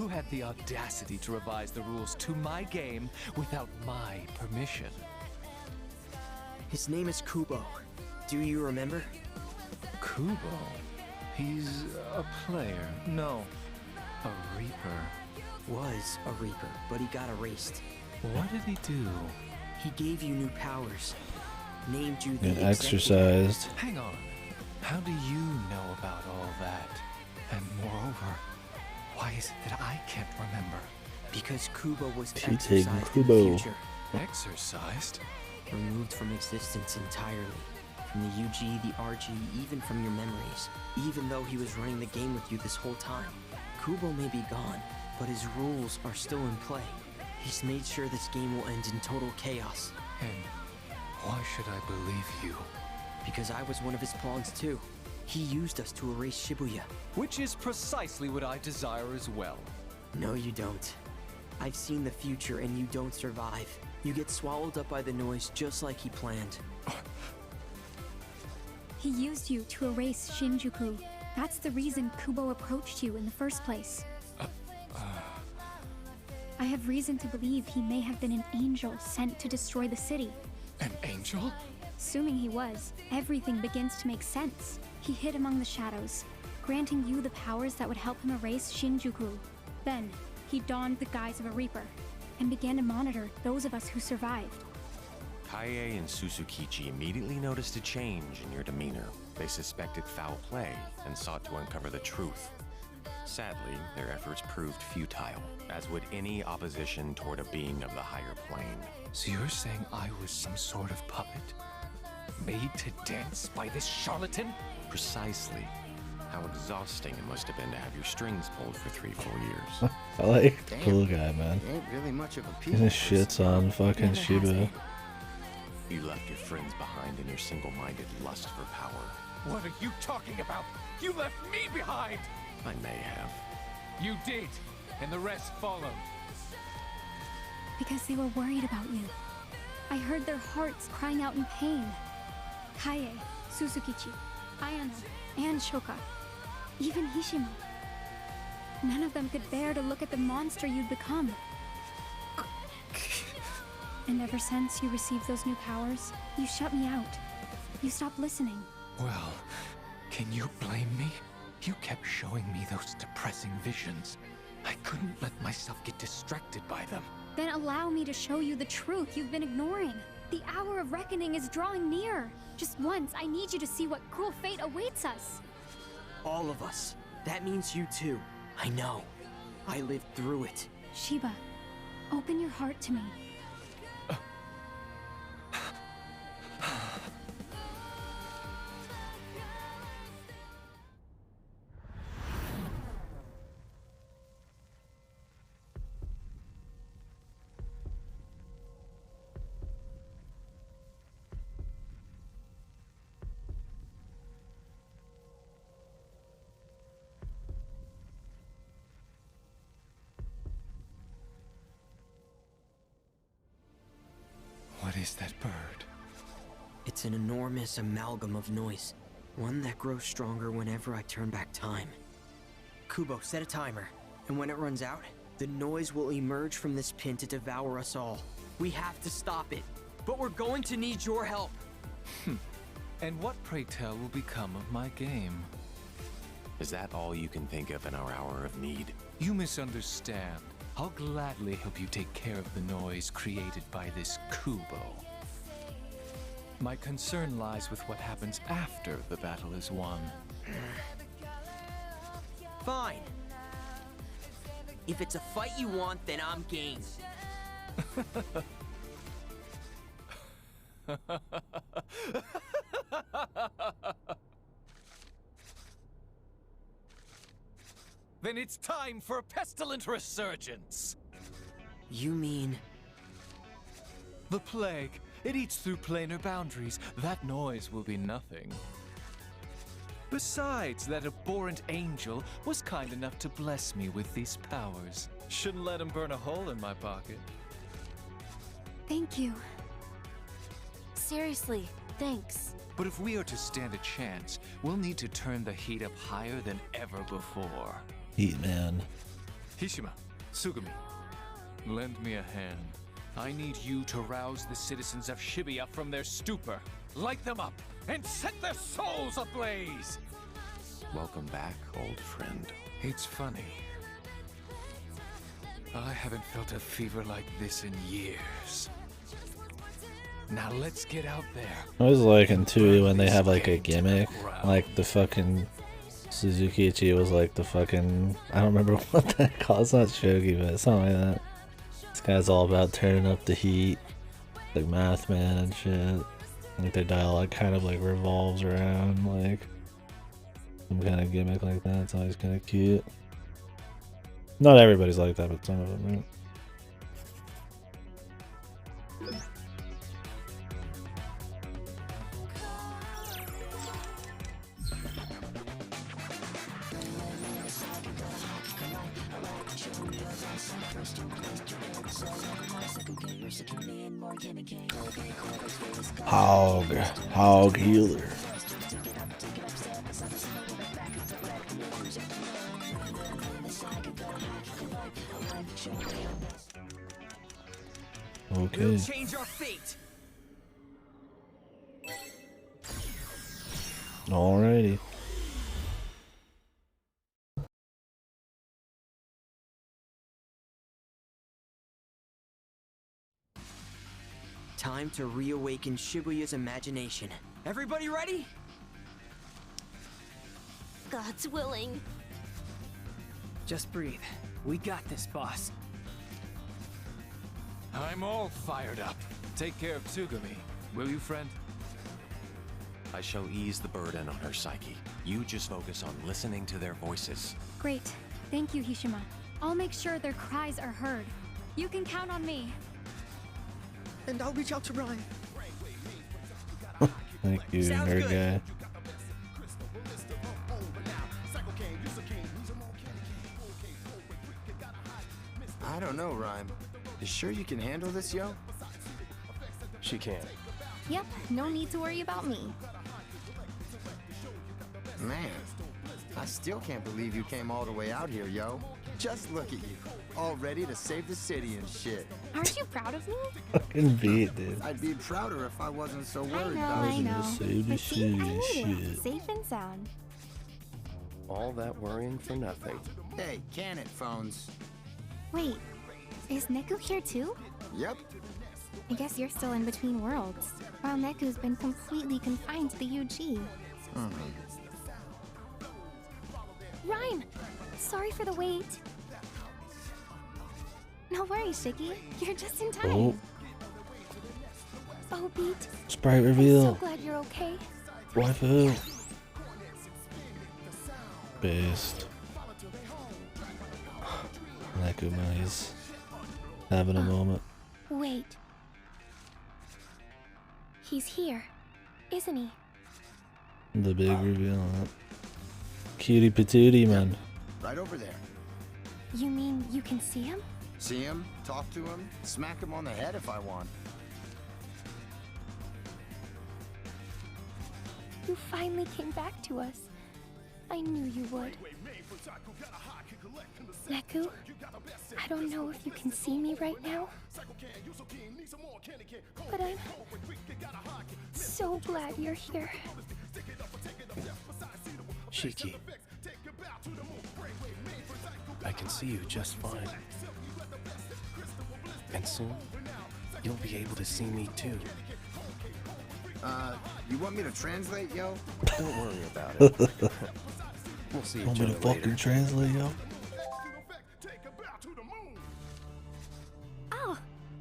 Who had the audacity to revise the rules to my game without my permission? His name is Kubo. Do you remember? Kubo? He's a player. No, a Reaper. Was a Reaper, but he got erased. What did he do? He gave you new powers. Named you the And exercised. Hang on. How do you know about all that? And moreover, why is it that I can't remember? Because Kubo was Cheating exercised Kubo. in the future. Exercised? Removed from existence entirely. From the UG, the RG, even from your memories. Even though he was running the game with you this whole time. Kubo may be gone, but his rules are still in play. He's made sure this game will end in total chaos. And why should I believe you? Because I was one of his pawns too. He used us to erase Shibuya. Which is precisely what I desire as well. No, you don't. I've seen the future and you don't survive. You get swallowed up by the noise just like he planned. He used you to erase Shinjuku. That's the reason Kubo approached you in the first place. I have reason to believe he may have been an angel sent to destroy the city. An angel? Assuming he was, everything begins to make sense. He hid among the shadows, granting you the powers that would help him erase Shinjuku. Then, he donned the guise of a Reaper, and began to monitor those of us who survived. Kaie and Susukichi immediately noticed a change in your demeanor. They suspected foul play and sought to uncover the truth. Sadly, their efforts proved futile, as would any opposition toward a being of the higher plane. So you're saying I was some sort of puppet? Made to dance by this charlatan? Precisely. How exhausting it must have been to have your strings pulled for 3 full years. I like the cool guy, man. Ain't really much of a He people. just shits on fucking Shiba. You left your friends behind in your single-minded lust for power. What are you talking about? You left me behind! I may have. You did, and the rest followed. Because they were worried about you. I heard their hearts crying out in pain. Kaie, Susukichi, Ayano, and Shoka. Even Hishima. None of them could bear to look at the monster you'd become. And ever since you received those new powers, you shut me out. You stopped listening. Well, can you blame me? You kept showing me those depressing visions. I couldn't let myself get distracted by them. Then allow me to show you the truth you've been ignoring. The hour of reckoning is drawing near. Just once, I need you to see what cruel fate awaits us. All of us. That means you too. I know. I lived through it. Shiba, open your heart to me. What is that bird? It's an enormous amalgam of noise. One that grows stronger whenever I turn back time. Kubo, set a timer. And when it runs out, the noise will emerge from this pin to devour us all. We have to stop it. But we're going to need your help. And what, pray tell, will become of my game? Is that all you can think of in our hour of need? You misunderstand. I'll gladly help you take care of the noise created by this Kubo. My concern lies with what happens after the battle is won. Fine. If it's a fight you want, then I'm game. Then it's time for a pestilent resurgence! You mean... The plague. It eats through planar boundaries. That noise will be nothing. Besides, that abhorrent angel was kind enough to bless me with these powers. Shouldn't let him burn a hole in my pocket. Thank you. Seriously, thanks. But if we are to stand a chance, we'll need to turn the heat up higher than ever before. Heat man. Hishima, Sugumi, lend me a hand. I need you to rouse the citizens of Shibuya from their stupor, light them up, and set their souls ablaze! Welcome back, old friend. It's funny. I haven't felt a fever like this in years. Now let's get out there. I was liking too when they have like a gimmick, like the fucking Suzukichi was like the fucking, I don't remember what that called. It's not shogi, but it's something like that. This guy's all about turning up the heat, like Math Man and shit. Like their dialogue kind of like revolves around like some kind of gimmick like that. It's always kind of cute. Not everybody's like that, but some of them, right? Hog healer. Okay. We'll change our fate. Alrighty. Time to reawaken Shibuya's imagination. Everybody ready? God's willing. Just breathe. We got this, boss. I'm all fired up. Take care of Tsugumi, will you, friend? I shall ease the burden on her psyche. You just focus on listening to their voices. Great. Thank you, Hishima. I'll make sure their cries are heard. You can count on me. And I'll reach out to Ryan. Thank you, nerd guy. I don't know, Rhyme. You sure you can handle this, yo? She can. Yep, no need to worry about me. Man, I still can't believe you came all the way out here, yo. Just look at you, all ready to save the city and shit. Aren't you proud of me? Fucking beat, dude. I'd be prouder if I wasn't so worried I know. Save the But see, I shit. made it. Safe and sound. All that worrying for nothing. Hey, can it, phones? Wait, is Neku here too? Yep. I guess you're still in between worlds, while Neku's been completely confined to the UG. Rhyme! Sorry for the wait. No worries, Shiki. You're just in time. Oh. Oh, Beat. Sprite I'm reveal. so glad you're okay. Waifu. Based. Nekuma, he's having a moment. Wait. He's here, isn't he? The big reveal. Huh? Cutie patootie, man. Right over there. You mean you can see him? See him, talk to him, smack him on the head if I want. You finally came back to us. I knew you would. Neku, I don't know if you can see me right now, but I'm so glad you're here. Shiki, I can see you just fine. And soon, you'll be able to see me too. You want me to translate, yo? Don't worry about it. We'll see each Want me other to fucking later. translate, yo? Oh,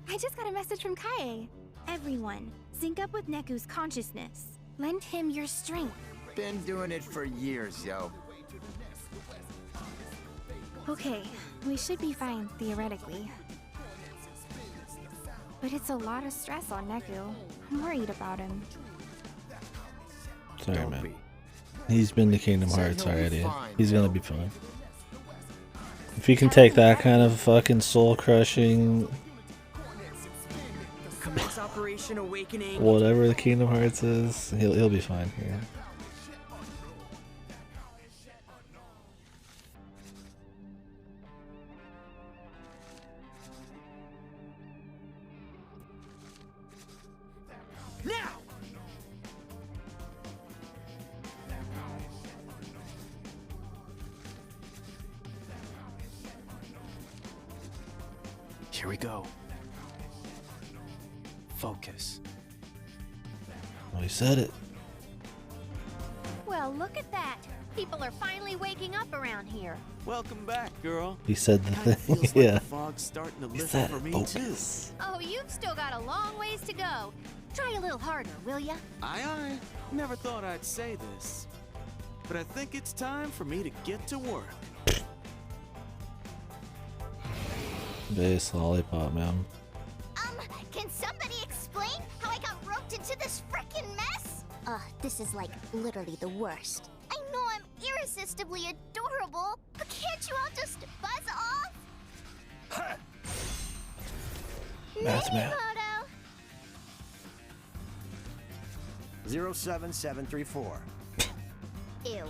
I just got a message from Kaie. Everyone, sync up with Neku's consciousness. Lend him your strength. Been doing it for years, yo. Okay, we should be fine, theoretically. But it's a lot of stress on Neku. I'm worried about him. Sorry, man. He's been to Kingdom Hearts already. He's gonna be fine. If he can take that kind of fucking soul-crushing, Commence Operation Awakening. whatever the Kingdom Hearts is, he'll be fine here. Here we go. Focus. Well, he said it. Well, look at that. People are finally waking up around here. Welcome back, girl. He said the Kinda thing. feels Yeah. like the fog's starting to He lift said for me focus. Oh, you've still got a long ways to go. Try a little harder, will ya? Aye, aye. Never thought I'd say this, but I think it's time for me to get to work. Base lollipop, man. Can somebody explain how I got roped into this frickin' mess? This is like literally the worst. I know I'm irresistibly adorable, but can't you all just buzz off? Math man. Moto. 07734. Ew.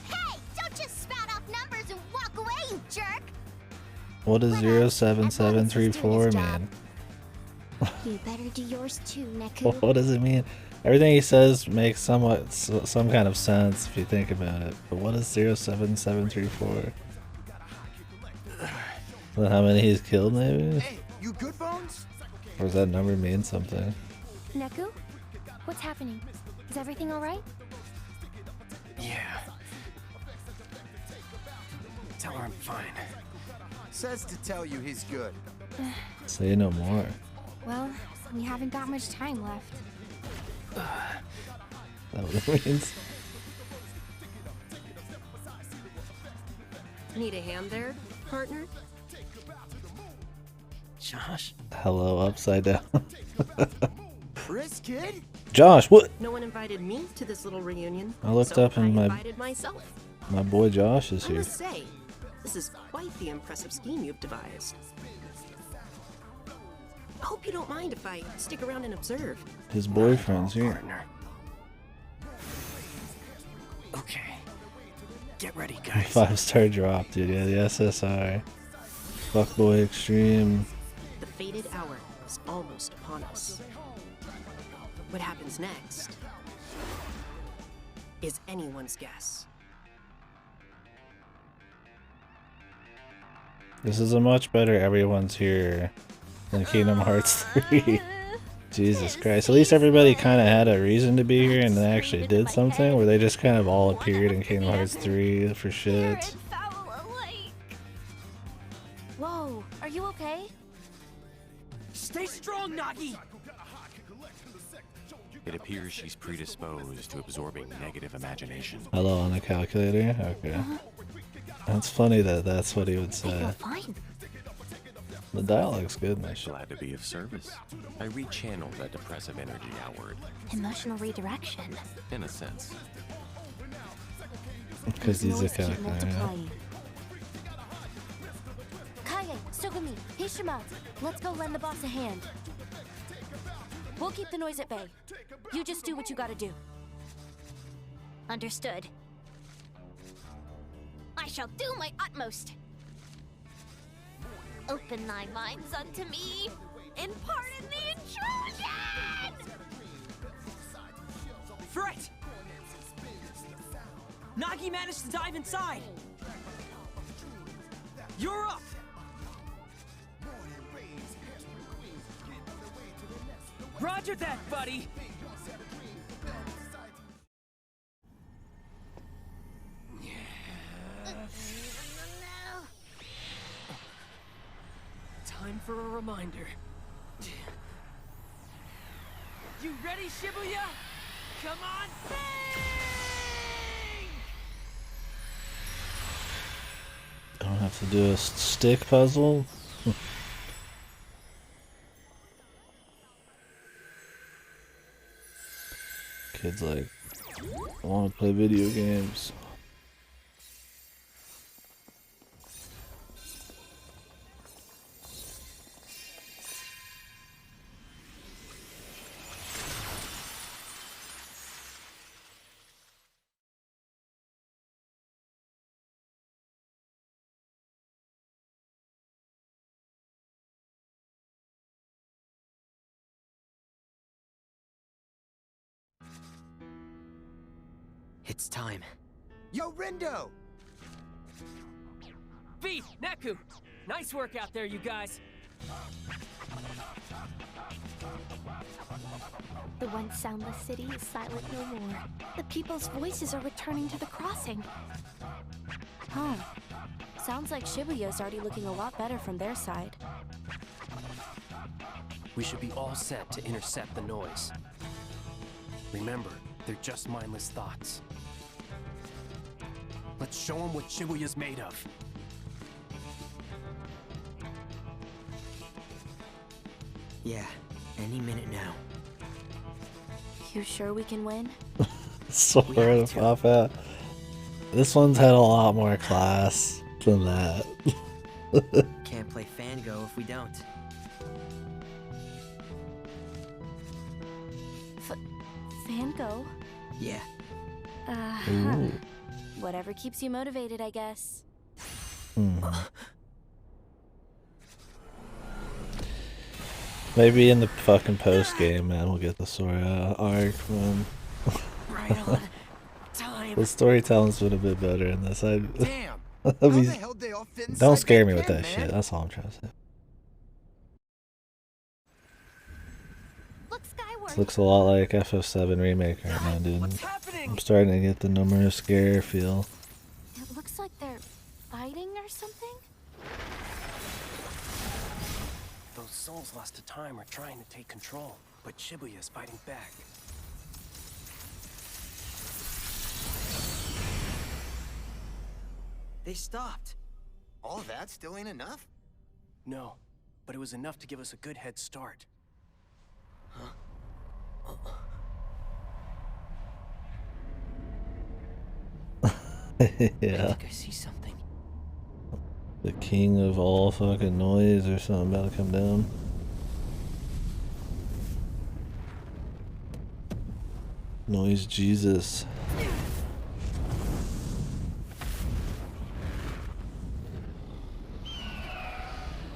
Hey, don't just spout off numbers and walk away, you jerk! What does 07734 mean? You better do yours too, Neku. What does it mean? Everything he says makes somewhat some kind of sense if you think about it. But what is 07734? Is that how many he's killed, maybe? Hey, you good, Bones? Or does that number mean something? Neku? What's happening? Is everything alright? Yeah. Tell her I'm fine. Says to tell you he's good. Say no more. Well, we haven't got much time left. That what it means? Need a hand there, partner? Josh? Hello, upside down. Chris, kid? Josh, what? No one invited me to this little reunion. I looked so up and I invited myself. my boy Josh is I here. must say, this is quite the impressive scheme you've devised. I hope you don't mind if I stick around and observe. His boyfriend's here. Partner. Okay. Get ready, guys. 5-star drop, dude. Yeah, the SSR. Fuckboy Extreme. The fated hour is almost upon us. What happens next is anyone's guess. This is a much better everyone's here than Kingdom Hearts 3. Jesus Christ. At least everybody kind of had a reason to be here and they actually did something, where they just kind of all appeared in Kingdom Hearts 3 for shit. Whoa, are you okay? Stay strong, Nagi! It appears she's predisposed to absorbing negative imagination. Hello on the calculator? Okay. That's funny that that's what he would say. Fine. The dialogue's good in this shit. Glad to be of service. I rechanneled that depressive energy outward. Emotional redirection. In a sense. Because he's a Noise keep calculator. multiplying. Kaye, Sugumi, Hishima, let's go lend the boss a hand. We'll keep the noise at bay. You just do what you gotta do. Understood. I shall do my utmost. Open thy minds unto me, and pardon the intrusion! Fret! Nagi managed to dive inside! You're up! Roger that, buddy! Time for a reminder. You ready, Shibuya? Come on, sing! I don't have to do a stick puzzle. Kids like, I want to play video games. It's time. Yo, Rindo! V, Neku! Nice work out there, you guys. The once soundless city is silent no more. The people's voices are returning to the crossing. Huh. Sounds like Shibuya's already looking a lot better from their side. We should be all set to intercept the noise. Remember, they're just mindless thoughts. Let's show them what Shibuya's made of. Yeah, any minute now. You sure we can win? Sort of pop out. This one's had a lot more class than that. Can't play Fango if we don't. Fango? Yeah. Ooh. Whatever keeps you motivated, I guess. Maybe in the fucking post game, man, we'll get the Sora arc from. Right on time. The storytelling's been a bit better in this. Damn. How the hell they all fit inside Don't scare that me with pen, that man? shit. That's all I'm trying to say. This looks a lot like FF7 Remake right now, dude. I'm starting to get the No More Scare feel. It looks like they're fighting or something? Those souls lost to time are trying to take control, but Shibuya's fighting back. They stopped. All that still ain't enough? No, but it was enough to give us a good head start. Huh? Yeah. I think I see something. The king of all fucking noise or something about to come down. Noise Jesus.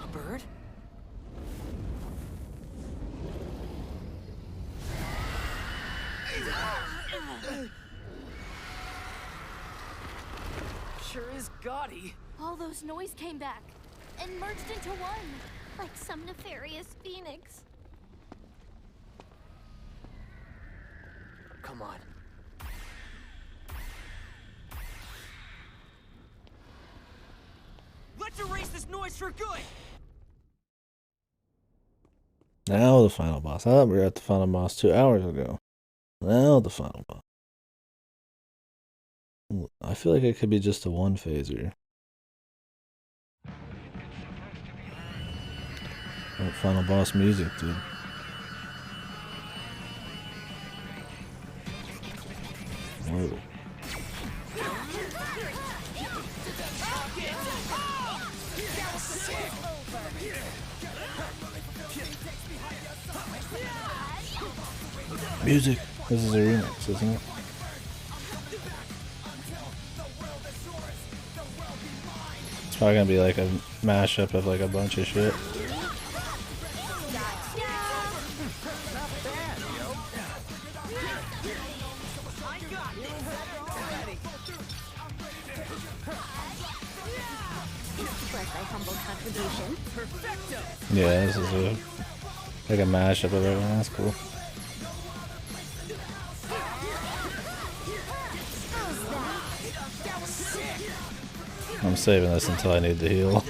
A bird? Sure is gaudy. All those noise came back and merged into one. Like some nefarious phoenix. Come on. Let's erase this noise for good! Now the final boss. I thought we were at the final boss 2 hours ago. Now the final boss. I feel like it could be just a one phaser. Oh, final boss music, dude. Whoa. Music. This is a remix, isn't it? It's probably gonna be like a mashup of like a bunch of shit. Yeah, this is a like a mashup of everything. That's cool. I'm saving this until I need to heal.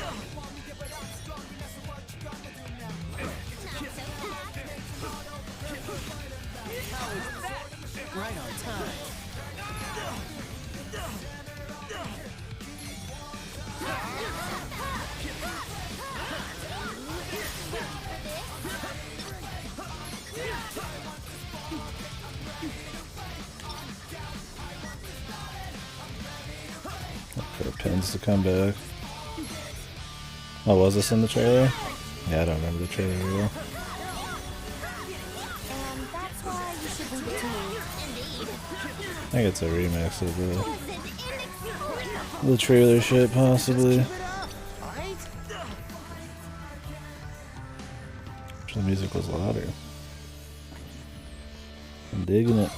Right on time. For the pins to come back. Oh, was this in the trailer? Yeah, I don't remember the trailer very well. And that's why you should leave it to me. I think it's a remix of the trailer shit, possibly. Wish the music was louder. I'm digging it.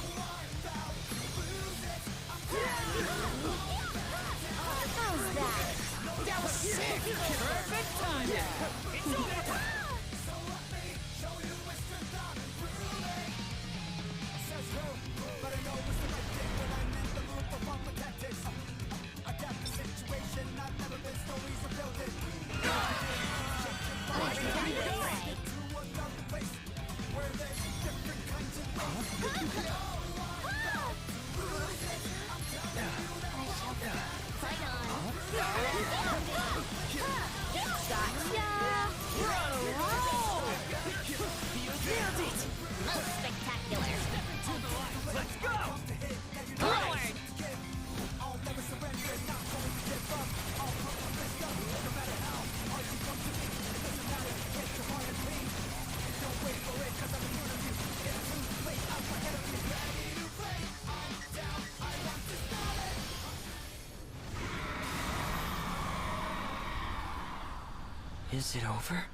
Is it over?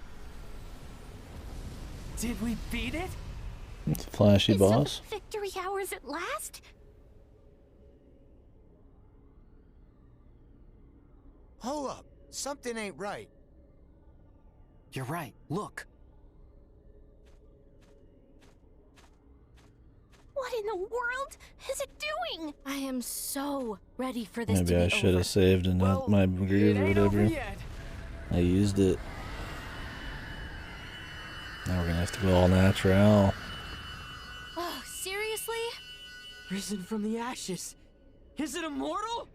Did we beat it? It's a flashy boss. Victory hours at last? Hold up. Something ain't right. You're right. Look. What in the world is it doing? I am so ready for this Maybe to be I should over. have saved in my groove or whatever. I used it. Now we're gonna have to go all natural. Oh, seriously? Risen from the ashes. Is it immortal?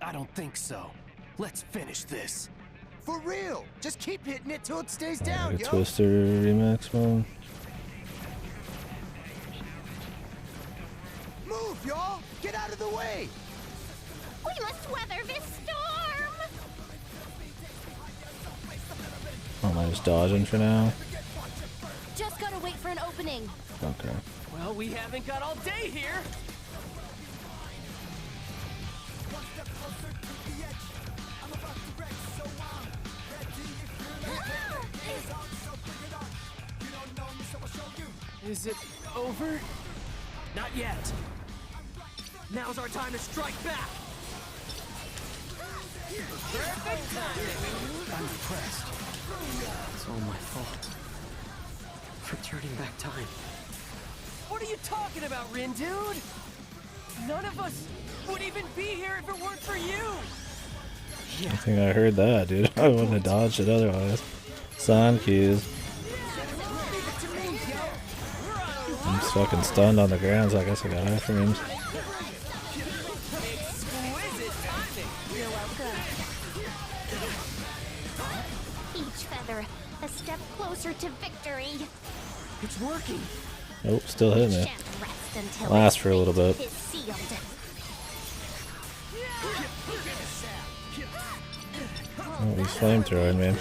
I don't think so. Let's finish this. For real. Just keep hitting it till it stays Like down, a yo. Twister remix one. Move, y'all. Get out of the way. We must weather this storm. Oh, am I just dodging for now? Just gotta wait for an opening. Okay. Well, we haven't got all day here. Is it over? Not yet. Now's our time to strike back. Perfect timing. I'm impressed. It's all my fault. For turning back time. What are you talking about, Rin, dude? None of us would even be here if it weren't for you. I think I heard that, dude. I wouldn't have dodged it otherwise. Sound cues. I'm just fucking stunned on the ground, so I guess I got iframes. You're welcome. Each feather, a step closer to victory. It's working. Nope, still hitting it. Shan't rest until Lasts its for a little fate bit. is sealed. Oh, he's flamethrowing, man.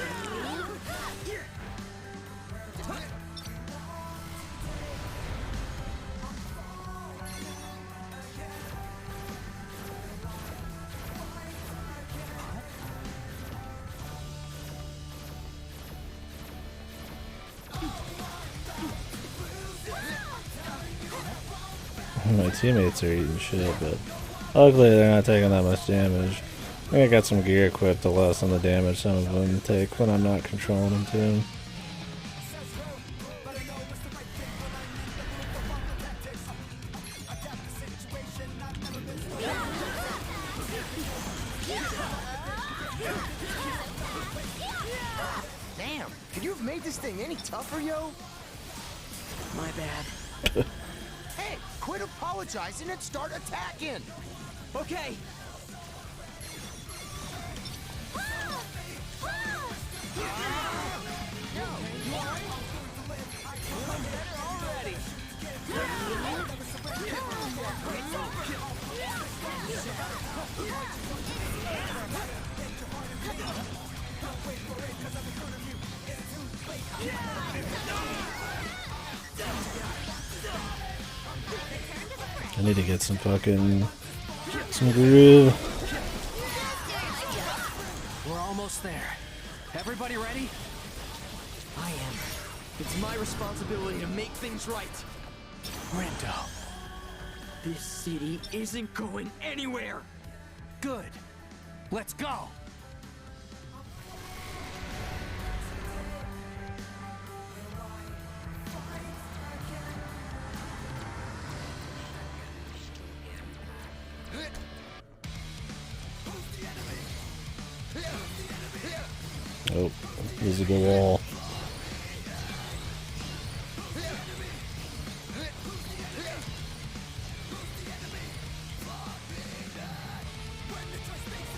My teammates are eating shit, but luckily they're not taking that much damage. I think I got some gear equipped to lessen the damage some of them take when I'm not controlling them too. Damn. Could you have made this thing any tougher, yo? My bad. Hey, quit apologizing and start attacking. Okay. I need to get some groove. We're almost there. Everybody ready? I am. It's my responsibility to make things right. Rindo. This city isn't going anywhere. Good. Let's go. Oh, visible wall.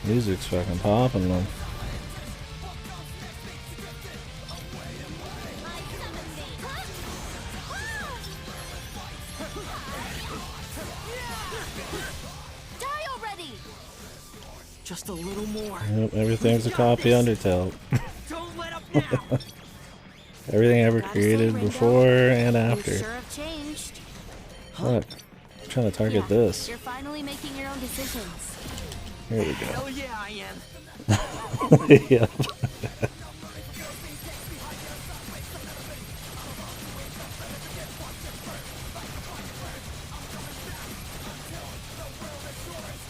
Music's fucking popping though. Die already! Just a little more. Yep, everything's a copy Undertale. Don't let up now. Everything ever created before and You after. sure have changed. Look, I'm trying to target this. You're finally making your own decisions. Here we go. Hell yeah, I am. Yep.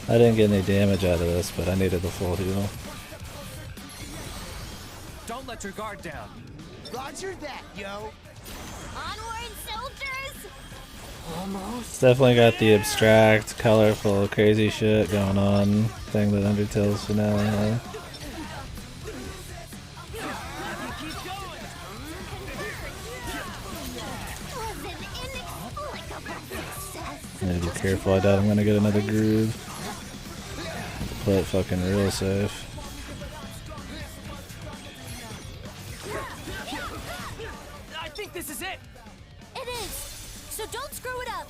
I didn't get any damage out of this, but I needed the full heal. Don't let your guard down. Roger that, yo. Onward, soldiers! Almost. It's definitely got the abstract, colorful, crazy shit going on thing that Undertale's finale had. I need to be careful, I doubt I'm gonna get another groove. Play it fucking real safe. I think this is it. It is. So don't screw it up.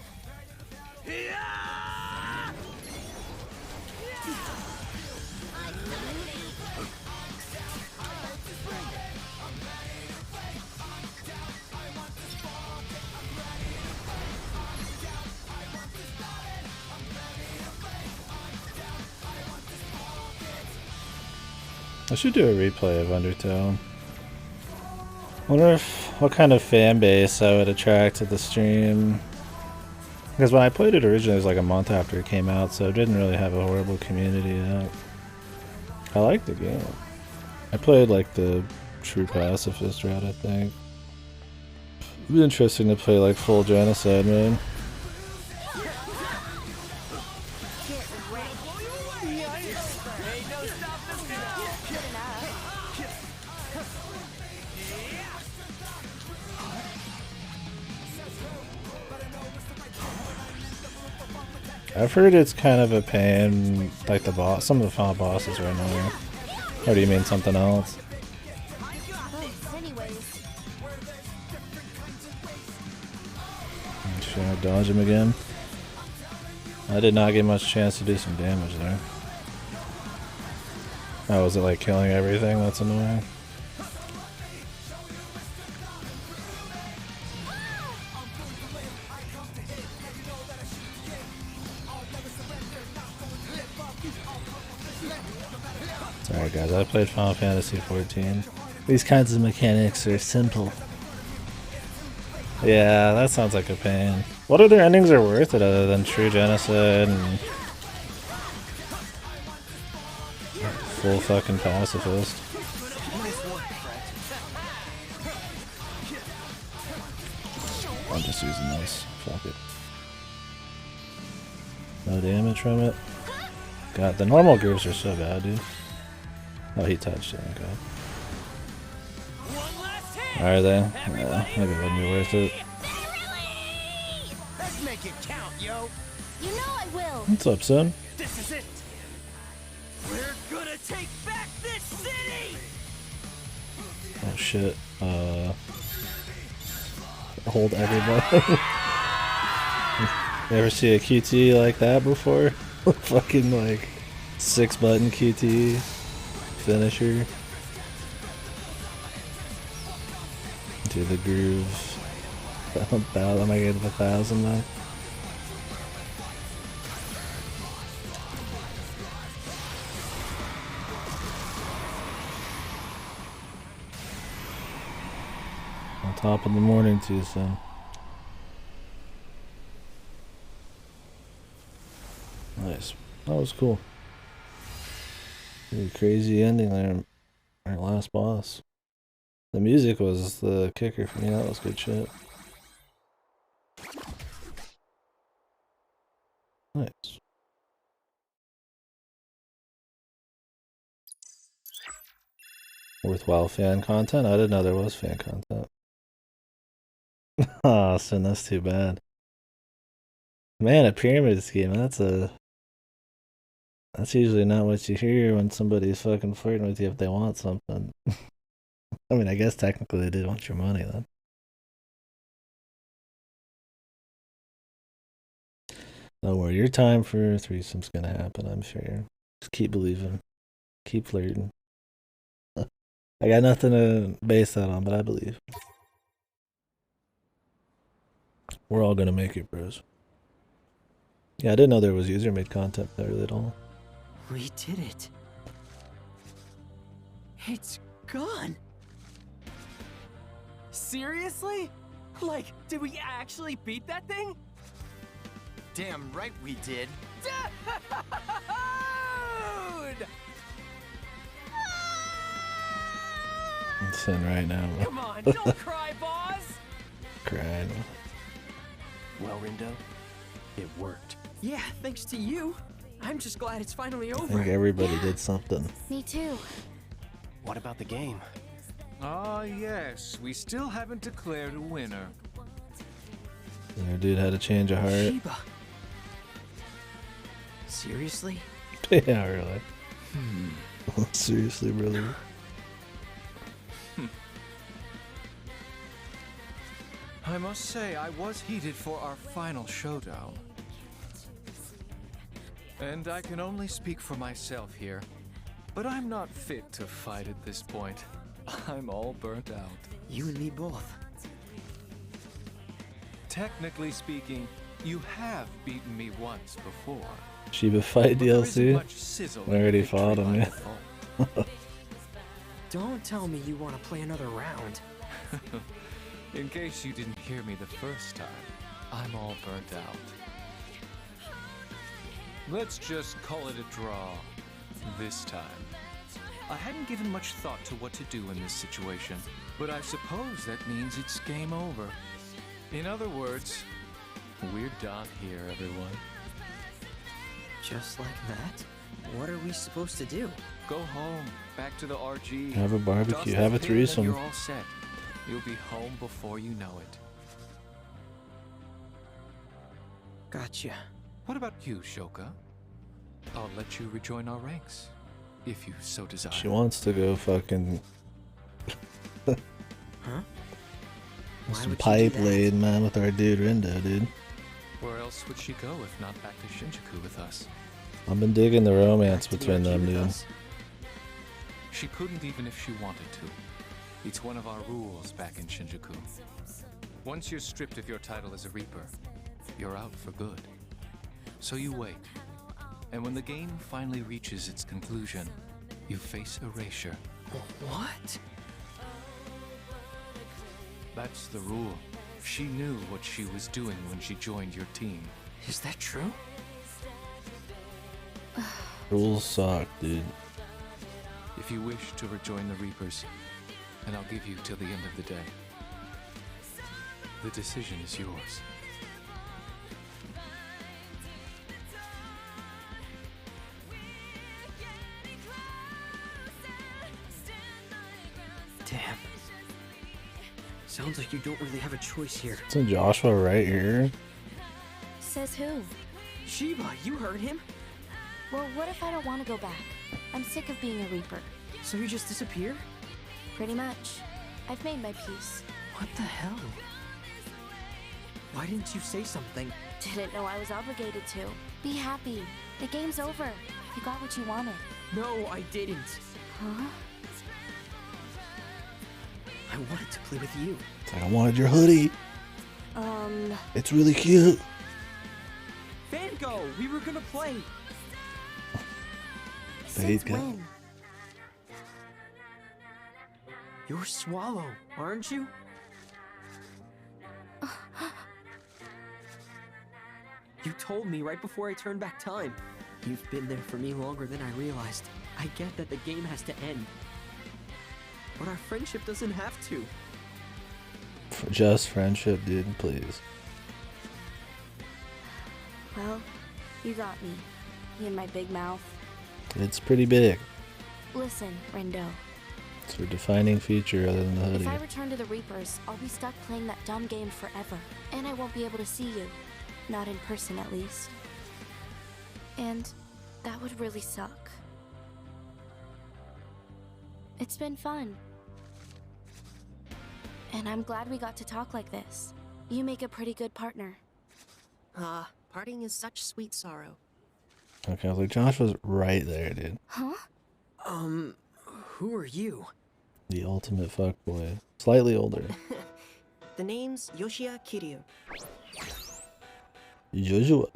I should do a replay of Undertale. Wonder if what kind of fan base I would attract to the stream. Because when I played it originally, it was like a month after it came out, so it didn't really have a horrible community yet. I liked the game. I played like the true pacifist route, I think. It'd be interesting to play like full genocide mode. I've heard it's kind of a pain, like the boss. Some of the final bosses are annoying. Or do you mean something else? Should I dodge him again? I did not get much chance to do some damage there. Oh, was it like killing everything? That's annoying. Sorry guys, I played Final Fantasy XIV. These kinds of mechanics are simple. Yeah, that sounds like a pain. What other endings are worth it other than True Genocide and full fucking pacifist? I'm just using this. Fuck it. No damage from it. God, the normal grooves are so bad, dude. Oh, he touched it, okay. Are they? Yeah, maybe it wouldn't be worth it. Let's make it count, yo. You know I will. What's up, son? This is it. We're gonna take back this city. Oh shit. Hold everybody. You ever see a QT like that before? Fucking like 6-button QT finisher. Do the groove. Am I getting 1,000 now? On top of the morning too, son. Nice. That was cool. Pretty crazy ending there. Our last boss. The music was the kicker for me. That was good shit. Nice. Worthwhile fan content? I didn't know there was fan content. Oh, son, that's too bad. Man, a pyramid scheme, that's usually not what you hear when somebody's fucking flirting with you if they want something. I mean, I guess technically they did want your money then. Don't worry, your time for a threesome's gonna happen, I'm sure. Just keep believing. Keep flirting. I got nothing to base that on, but I believe. We're all gonna make it, bros. Yeah, I didn't know there was user-made content there at all. We did it. It's gone. Seriously? Like, did we actually beat that thing? Damn right we did. Dude! I'm sitting right now. Come on, don't cry, boss! Crying. Well, Rindo, it worked. Yeah, thanks to you. I'm just glad it's finally over. I think everybody did something. Me too. What about the game? Ah, yes. We still haven't declared a winner. Their dude had a change of heart. Shiba. Seriously? Yeah, really. Seriously, brother. I must say, I was heated for our final showdown. And I can only speak for myself here, but I'm not fit to fight at this point. I'm all burnt out. You and me both. Technically speaking, you have beaten me once before. Shiba fight DLC? I already fought him, yeah. Don't tell me you want to play another round. In case you didn't hear me the first time, I'm all burnt out. Let's just call it a draw this time. I hadn't given much thought to what to do in this situation, but I suppose that means it's game over. In other words, we're done here, everyone. Just like that? What are we supposed to do? Go home, back to the RG. Have a barbecue, Dust have a the pin, and threesome. You're all set. You'll be home before you know it. Gotcha. What about you, Shoka? I'll let you rejoin our ranks, if you so desire. She wants to go fucking Huh? some pipe laid, man, with our dude Rindo, dude. Where else would she go if not back to Shinjuku with us? I've been digging the romance between them, dude. She couldn't even if she wanted to. It's one of our rules back in Shinjuku. Once you're stripped of your title as a Reaper, you're out for good. So you wait. And when the game finally reaches its conclusion, you face erasure. What? That's the rule. She knew what she was doing when she joined your team. Is that true? Rules suck, dude. If you wish to rejoin the Reapers, then I'll give you till the end of the day. The decision is yours. Damn. Sounds like you don't really have a choice here. Isn't Joshua right here? Says who? Shiba, you heard him? Well, what if I don't want to go back? I'm sick of being a Reaper. So you just disappear? Pretty much. I've made my peace. What the hell? Why didn't you say something? Didn't know I was obligated to. Be happy. The game's over. You got what you wanted. No, I didn't. Huh? I wanted to play with you. It's like, I wanted your hoodie. It's really cute. Van Gogh, we were gonna play. Since when? You're Swallow, aren't you? You told me right before I turned back time. You've been there for me longer than I realized. I get that the game has to end. But our friendship doesn't have to. Just friendship, dude, please. Well, you got me. Me and my big mouth. It's pretty big. Listen, Rindo. It's her defining feature other than the hoodie. If I return to the Reapers, I'll be stuck playing that dumb game forever. And I won't be able to see you. Not in person, at least. And that would really suck. It's been fun. And I'm glad we got to talk like this. You make a pretty good partner. Parting is such sweet sorrow. Okay, I was like, Joshua's right there, dude. Huh? Who are you? The ultimate fuckboy. Slightly older. The name's Yoshia Kiryu. Joshua.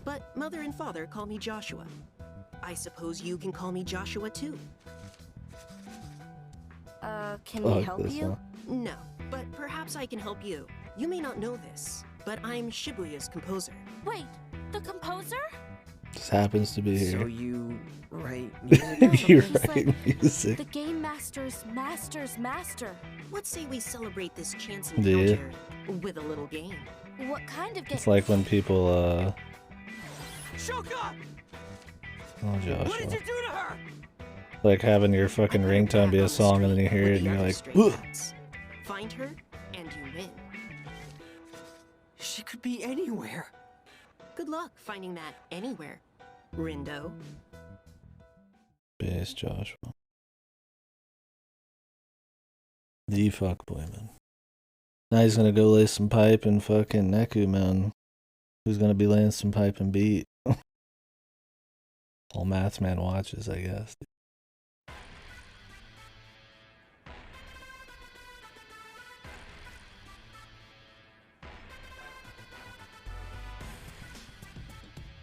But mother and father call me Joshua. I suppose you can call me Joshua too. Can we help you? No, but perhaps I can help you. You may not know this, but I'm Shibuya's composer. Wait, The composer? Just happens to be So here. you write You He's write like music. the game master's master's master. What say we celebrate this chance Yeah. encounter with a little game? What kind of game? It's like when people, Shoka! oh, Josh. What did you do to her? Like having your fucking ringtone be a song and then you hear it and you're like, ugh. Find her, and you win. She could be anywhere. Good luck finding that anywhere, Rindo. Bass Joshua. The fuckboy, man. Now he's gonna go lay some pipe in fucking Neku Mountain. Who's gonna be laying some pipe and beat? While Mathman watches, I guess.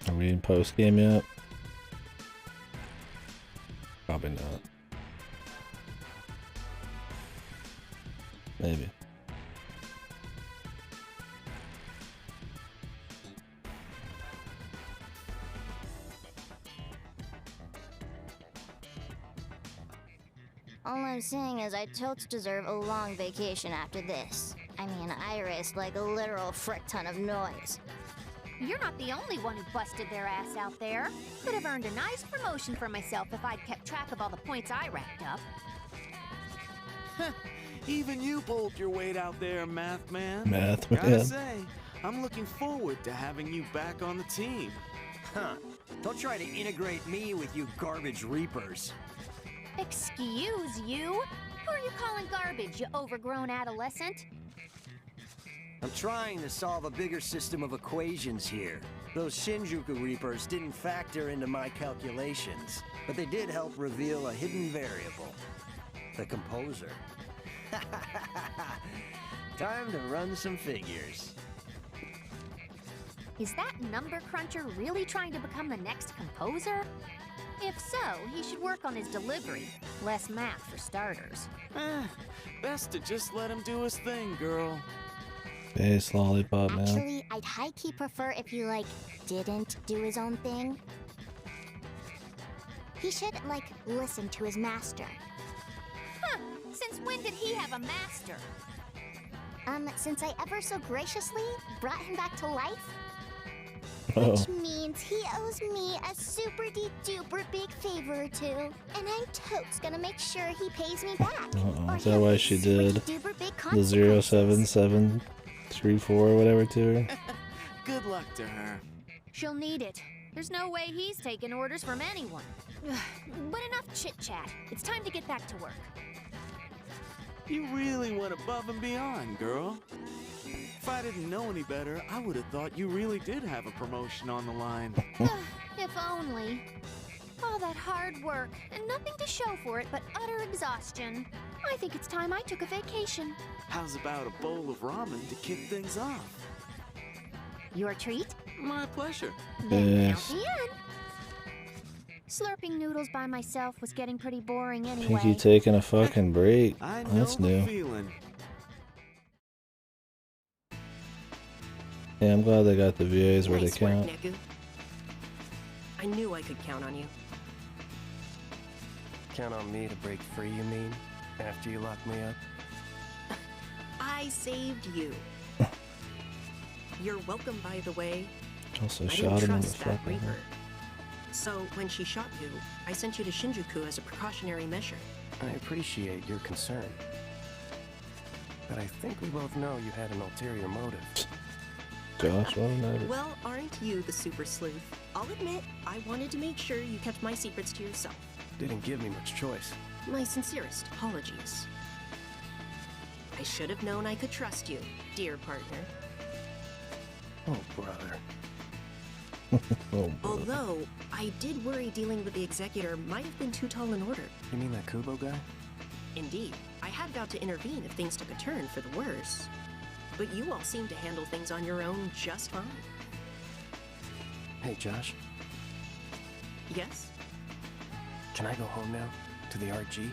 Are we in post game yet? Probably not. Maybe. All I'm saying is I totes deserve a long vacation after this. I mean, I risked like a literal frick ton of noise. You're not the only one who busted their ass out there. Could have earned a nice promotion for myself if I'd kept track of all the points I racked up. Even you pulled your weight out there, Math Man. Math Gotta Man. say, I'm looking forward to having you back on the team. Huh. Don't try to integrate me with you garbage reapers. Excuse you? Who are you calling garbage, you overgrown adolescent? I'm trying to solve a bigger system of equations here. Those Shinjuku Reapers didn't factor into my calculations, but they did help reveal a hidden variable. The composer. Time to run some figures. Is that number cruncher really trying to become the next composer? If so, he should work on his delivery. Less math for starters. Best to just let him do his thing, girl. Bass lollipop, man. Actually, I'd high-key prefer if he, like, didn't do his own thing. He should, like, listen to his master. Huh! Since when did he have a master? Since I ever so graciously brought him back to life. Oh. Which means he owes me a super-de-duper big favor or two. And I'm totes gonna make sure he pays me back. Uh-oh. Is that why she did super-de-duper big the 07734 whatever to her? Good luck to her. She'll need it. There's no way he's taking orders from anyone. But enough chit-chat. It's time to get back to work. You really went above and beyond, girl. If I didn't know any better, I would have thought you really did have a promotion on the line. If only. All that hard work, and nothing to show for it but utter exhaustion. I think it's time I took a vacation. How's about a bowl of ramen to kick things off? Your treat? My pleasure. Yes. Count me in. Slurping noodles by myself was getting pretty boring anyway. Pinky taking a fucking break. I know That's the new. feeling. Yeah, I'm glad they got the VAs where Nice they work, count. Neku. I knew I could count on you. Count on me to break free, you mean? After you locked me up? I saved you. You're welcome, by the way. Also I shot didn't him in the trust that fucking Reaper. head. So when she shot you, I sent you to Shinjuku as a precautionary measure. I appreciate your concern. But I think we both know you had an ulterior motive. Josh, what a Well, aren't you the super sleuth? I'll admit, I wanted to make sure you kept my secrets to yourself. Didn't give me much choice. My sincerest apologies. I should have known I could trust you, dear partner. Oh, brother. Oh, Although, I did worry dealing with the executor might have been too tall an order. You mean that Kubo guy? Indeed, I had vowed to intervene if things took a turn for the worse. But you all seem to handle things on your own just fine. Hey, Josh. Yes? Can I go home now? To the RG?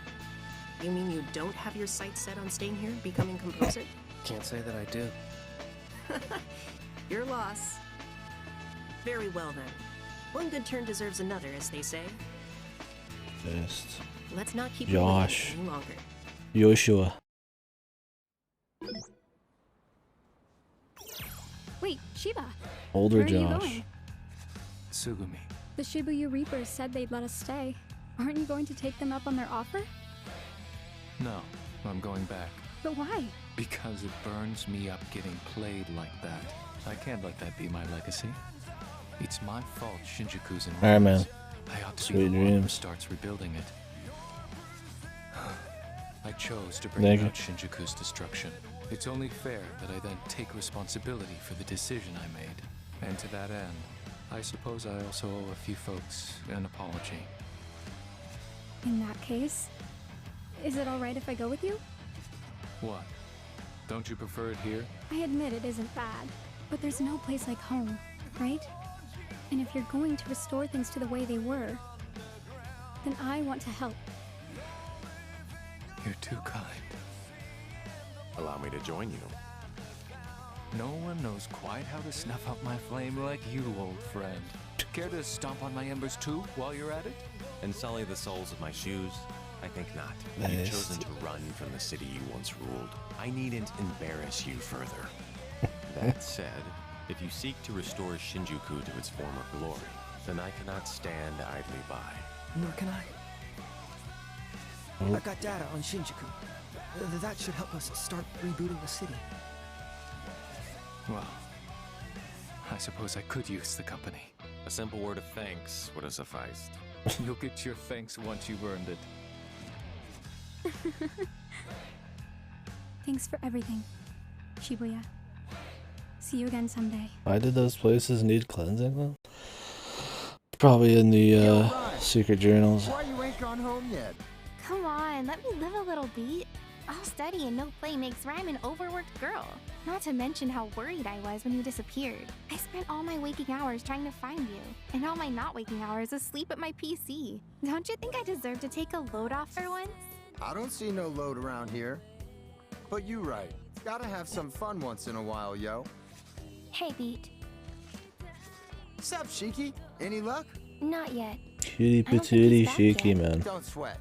You mean you don't have your sights set on staying here, becoming composer? Can't say that I do. Your loss. Very well then. One good turn deserves another, as they say. Just Let's not keep Josh. waiting any longer. Joshua. Wait, Shiba. Older Where are you Josh. going? Tsugumi. The Shibuya Reapers said they'd let us stay. Aren't you going to take them up on their offer? No, I'm going back. But why? Because it burns me up getting played like that. I can't let that be my legacy. It's my fault Shinjuku's in Alright, man. I ought to Sweet be the one who dreams. starts rebuilding it. I chose to bring Thank you. about Shinjuku's destruction. It's only fair that I then take responsibility for the decision I made. And to that end, I suppose I also owe a few folks an apology. In that case, is it alright if I go with you? What? Don't you prefer it here? I admit it isn't bad, but there's no place like home, right? And if you're going to restore things to the way they were, then I want to help. You're too kind. Allow me to join you. No one knows quite how to snuff out my flame like you, old friend. Care to stomp on my embers too, while you're at it? And sully the soles of my shoes? I think not. Nice. You've chosen to run from the city you once ruled. I needn't embarrass you further. That said, if you seek to restore Shinjuku to its former glory, then I cannot stand idly by. Nor can I. Oh. I've got data on Shinjuku. That should help us start rebooting the city. Well, I suppose I could use the company. A simple word of thanks would have sufficed. You'll get your thanks once you've earned it. Thanks for everything, Shibuya. See you again someday. Why did those places need cleansing though? Probably in the secret journals. Why you ain't gone home yet? Come on, let me live a little beat. All study and no play makes Rhyme an overworked girl. Not to mention how worried I was when you disappeared. I spent all my waking hours trying to find you, and all my not waking hours asleep at my PC. Don't you think I deserve to take a load off for once? I don't see no load around here. But you right. Gotta have some fun once in a while, yo. Hey, Beat. Sup, Shiki? Any luck? Not yet. Cutie I don't think patootie he's back shaky, yet. man. Don't sweat.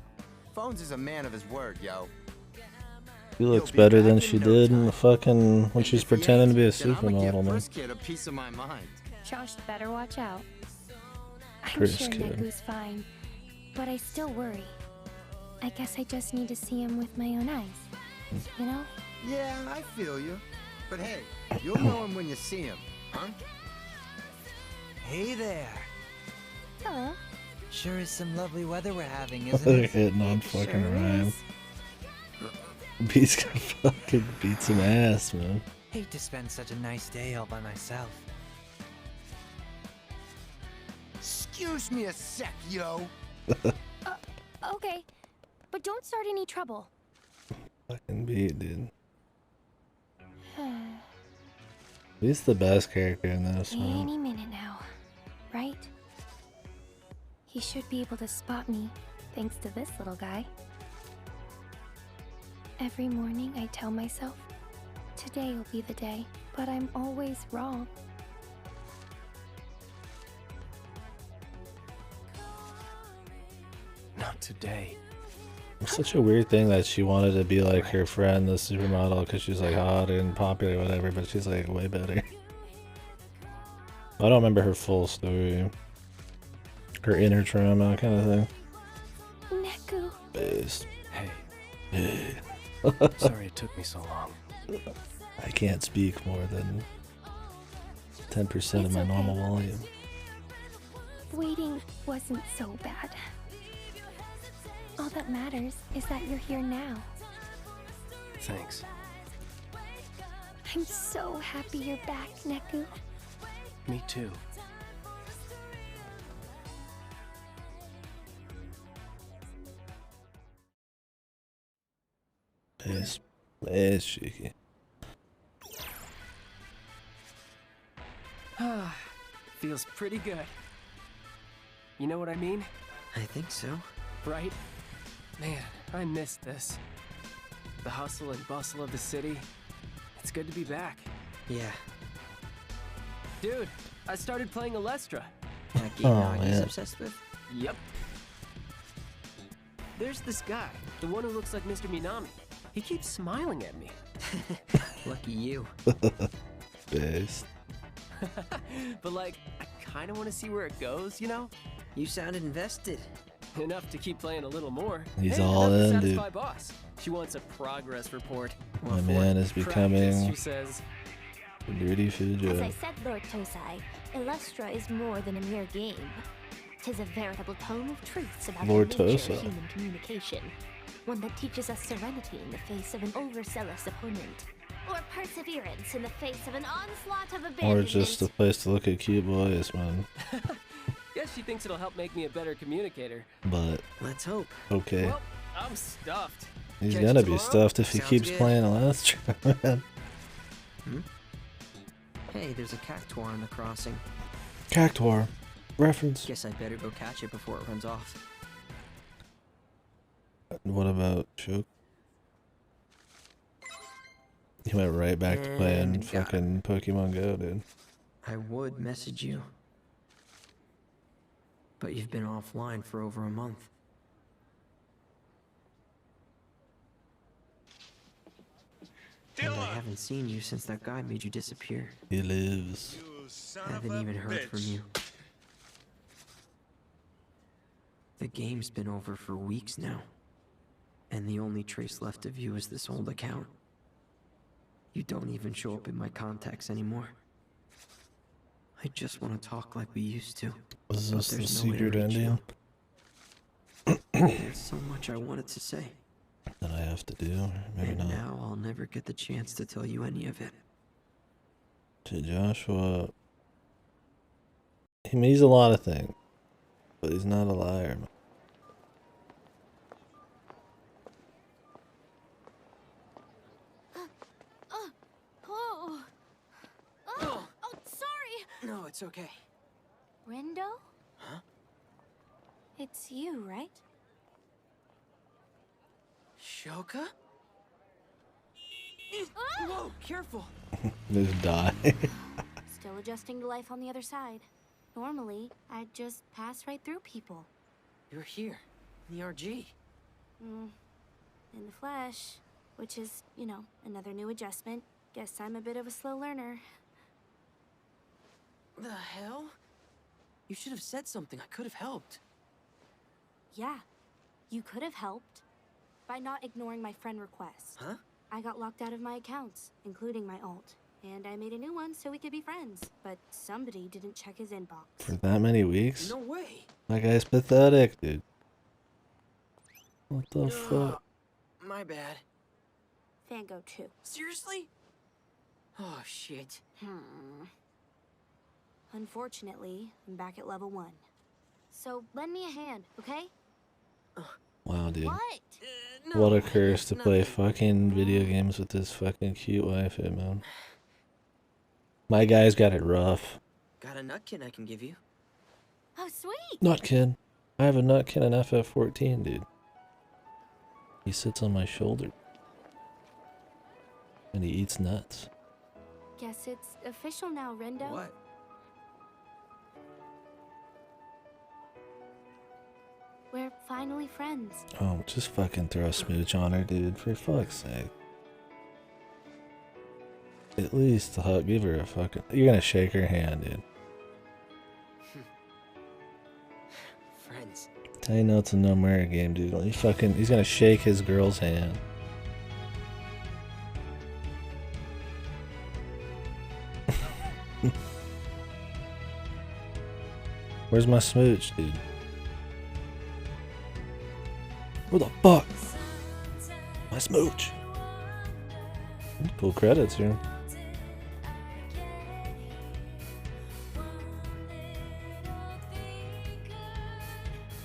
Phones is a man of his word, yo. She looks better than she did in the fucking when she's pretending to be a supermodel, man. First kid a piece of my mind. Josh better watch out. I'm Chris sure kid. Neku's fine, but I still worry. I guess I just need to see him with my own eyes. You know? Yeah, I feel you. But hey, you'll know him when you see him, huh? Hey there. Hello. Sure is some lovely weather we're having, They're isn't it? hitting on fucking Sure Rhyme. is. Beat's gonna fucking beat some ass, man. Hate to spend such a nice day all by myself. Excuse me a sec, yo. Okay, but don't start any trouble. Fucking Beat, dude. He's the best character in this, man. Any minute now, right? He should be able to spot me, thanks to this little guy. Every morning I tell myself, today will be the day, but I'm always wrong. Not today. It's such a weird thing that she wanted to be like her friend, the supermodel, because she's like hot and popular or whatever, but she's like way better. I don't remember her full story. Her inner trauma kind of thing. Neku. Based. Hey. Sorry it took me so long. I can't speak more than 10% of my normal volume. Waiting wasn't so bad. All that matters is that you're here now. Thanks. I'm so happy you're back, Neku. Me too. It's shaky. Feels pretty good. You know what I mean? I think so. Right? Man, I missed this. The hustle and bustle of the city. It's good to be back. Yeah. Dude, I started playing Alestra. That game Nagi's obsessed with? Yep. There's this guy, the one who looks like Mr. Minami. He keeps smiling at me. Lucky you. Best. But like, I kind of want to see where it goes, you know? You sounded invested. Enough to keep playing a little more. He's And all enough to in, satisfy dude. Boss. She wants a progress report. My man is Practice, becoming she says. ready for the As I job. said, Lord Tosai, Illustra is more than a mere game. 'Tis a veritable tome of truths about Lord the nature Tosai. of human communication. One that teaches us serenity in the face of an overzealous opponent. Or perseverance in the face of an onslaught of Or abandonment. just a place to look at cute boys, man. Guess she thinks it'll help make me a better communicator. But let's hope. Okay. Well, I'm stuffed. He's Catch gonna you be tomorrow? stuffed if he Sounds keeps good. playing Elastra, man. Hey, there's a cactuar on the crossing. Cactuar. Reference. Guess I better go catch it before it runs off. What about Choke? He went right back to playing And got fucking Pokemon Go, dude. I would message you. But you've been offline for over a month. And I haven't seen you since that guy made you disappear. He lives. I haven't even heard from you. The game's been over for weeks now. And the only trace left of you is this old account. You don't even show up in my contacts anymore. I just want to talk like we used to. Was but this the there's no way to secret reach ending? you. There's so much I wanted to say. That I have to do? Maybe And not. now I'll never get the chance to tell you any of it. To Joshua. He means a lot of things. But he's not a liar, man. Oh, sorry. No, it's okay. Rindo? Huh? It's you, right? Shoka? Whoa, careful. Just die. Still adjusting to life on the other side. Normally, I'd just pass right through people. You're here, in the RG. In the flesh, which is, you know, another new adjustment. Guess I'm a bit of a slow learner. The hell? You should have said something. I could have helped. Yeah, you could have helped by not ignoring my friend requests. Huh? I got locked out of my accounts, including my alt, and I made a new one so we could be friends. But somebody didn't check his inbox. For that many weeks? No way. That guy's pathetic, dude. What the fuck? My bad. Fango too. Seriously? Oh, shit. Unfortunately, I'm back at level 1. So lend me a hand, okay? Wow, dude. What? What a curse to play fucking video games with this fucking cute wife, man. My guy's got it rough. Got a nutkin I can give you. Oh, sweet. Nutkin. I have a Nutkin in FF14, dude. He sits on my shoulder. And he eats nuts. Guess it's official now, Rindo. What? We're finally friends. Oh, just fucking throw a smooch on her, dude. For fuck's sake. At least give her a fucking... You're gonna shake her hand, dude. Friends. Tell you know it's a no murder game, dude. He's gonna shake his girl's hand. Where's my smooch, dude? Where the fuck? My smooch. Cool credits here.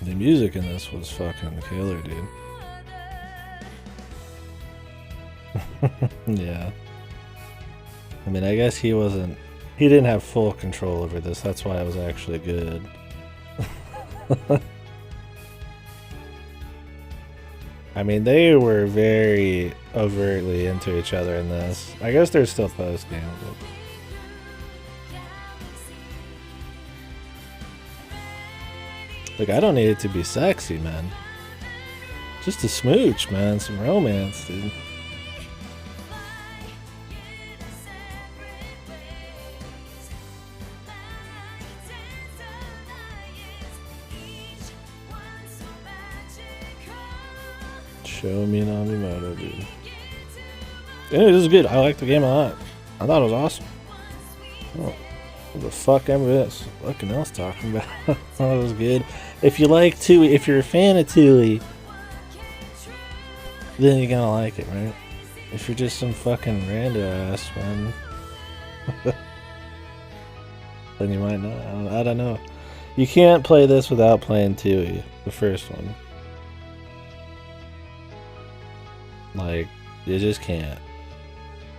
The music in this was fucking killer, dude. Yeah. I mean, I guess he didn't have full control over this. That's why it was actually good. I mean, they were very overtly into each other in this. I guess they're still post-game, but... Like, I don't need it to be sexy, man. Just a smooch, man. Some romance, dude. Show me Namimoto, dude. Yeah, this is good. I like the game a lot. I thought it was awesome. Oh, what the fuck everybody fucking else talking about? I thought it was good. If you like Tui, if you're a fan of Tui, then you're gonna like it, right? If you're just some fucking rando ass, man, then you might not. I don't know. You can't play this without playing Tui, the first one. Like, you just can't.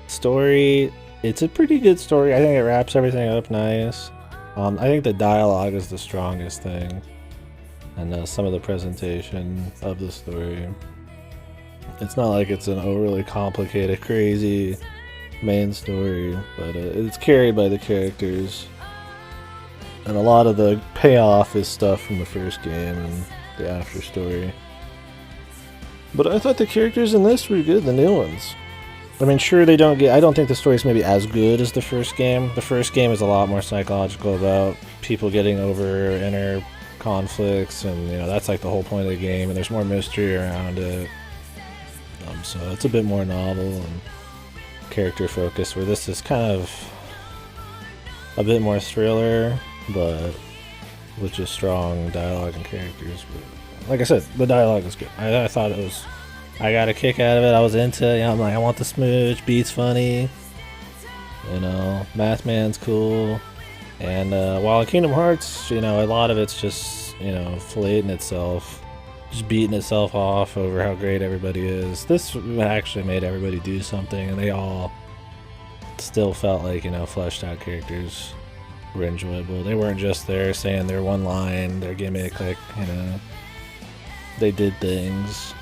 Story, it's a pretty good story. I think it wraps everything up nice. I think the dialogue is the strongest thing. And some of the presentation of the story. It's not like it's an overly complicated, crazy main story, but it's carried by the characters. And a lot of the payoff is stuff from the first game and the after story. But I thought the characters in this were good, the new ones. I mean, sure, they don't get... I don't think the story's maybe as good as the first game. The first game is a lot more psychological about people getting over inner conflicts, and, you know, that's like the whole point of the game, and there's more mystery around it. So it's a bit more novel and character-focused, where this is kind of a bit more thriller, but with just strong dialogue and characters. But like I said, the dialogue is good. I thought it was... I got a kick out of it. I was into it. You know, I'm like, I want the smooch. Beat's funny. You know, Math Man's cool. And while in Kingdom Hearts, you know, a lot of it's just, you know, filleting itself. Just beating itself off over how great everybody is. This actually made everybody do something, and they all still felt like, you know, fleshed out characters were enjoyable. They weren't just there saying their one line, their gimmick, like, you know, they did things.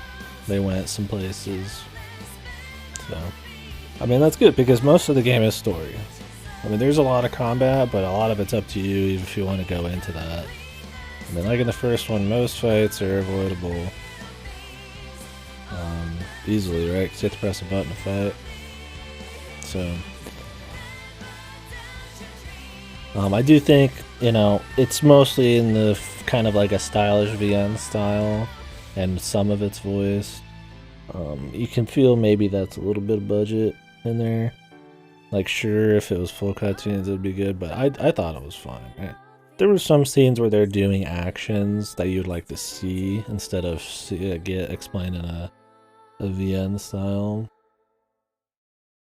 They went some places. So, I mean, that's good, because most of the game is story. I mean, there's a lot of combat, but a lot of it's up to you if you want to go into that. I mean, like in the first one, most fights are avoidable easily, right? Because you have to press a button to fight. So, I do think, you know, it's mostly in the kind of like a stylish VN style, and some of it's voiced. You can feel maybe that's a little bit of budget in there. Like, sure, if it was full cutscenes, it'd be good, but I thought it was fine. Right? There were some scenes where they're doing actions that you'd like to see instead of get explained in a VN style.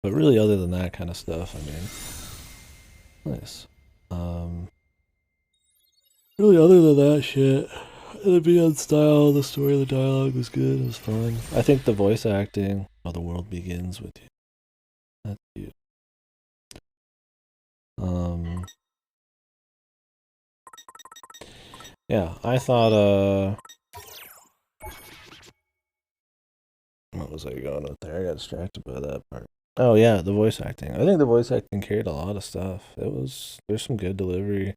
But really, other than that kind of stuff, I mean, nice. Really, other than that shit, the VN style, the story, the dialogue was good. It was fun. I think the voice acting, how the world begins with you. That's cute. Yeah, I thought, what was I going with there? I got distracted by that part. Oh yeah, the voice acting. I think the voice acting carried a lot of stuff. There's some good delivery,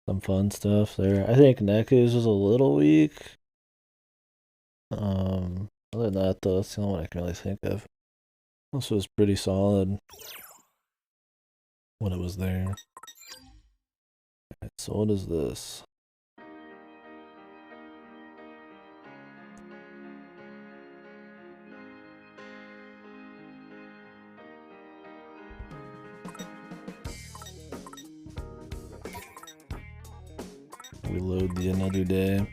some fun stuff there. I think Neku's was a little weak. Other than that though, that's the only one I can really think of. This was pretty solid when it was there. Alright, so what is this? Reload the another day.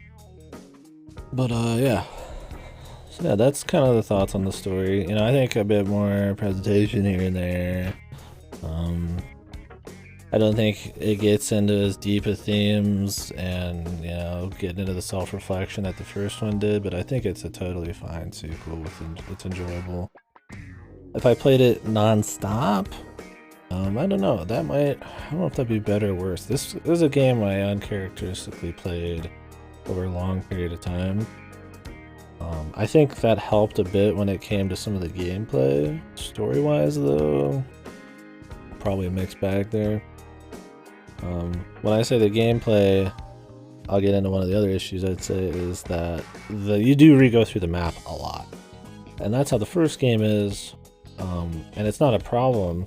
But yeah. So yeah, that's kind of the thoughts on the story. You know, I think a bit more presentation here and there. I don't think it gets into as deep of themes and, you know, getting into the self-reflection that the first one did, but I think it's a totally fine sequel. It's enjoyable. If I played it non-stop, I don't know. I don't know if that'd be better or worse. This is a game I uncharacteristically played over a long period of time. I think that helped a bit when it came to some of the gameplay. Story-wise, though, probably a mixed bag there. When I say the gameplay, I'll get into one of the other issues I'd say is that you do re-go through the map a lot. And that's how the first game is, and it's not a problem,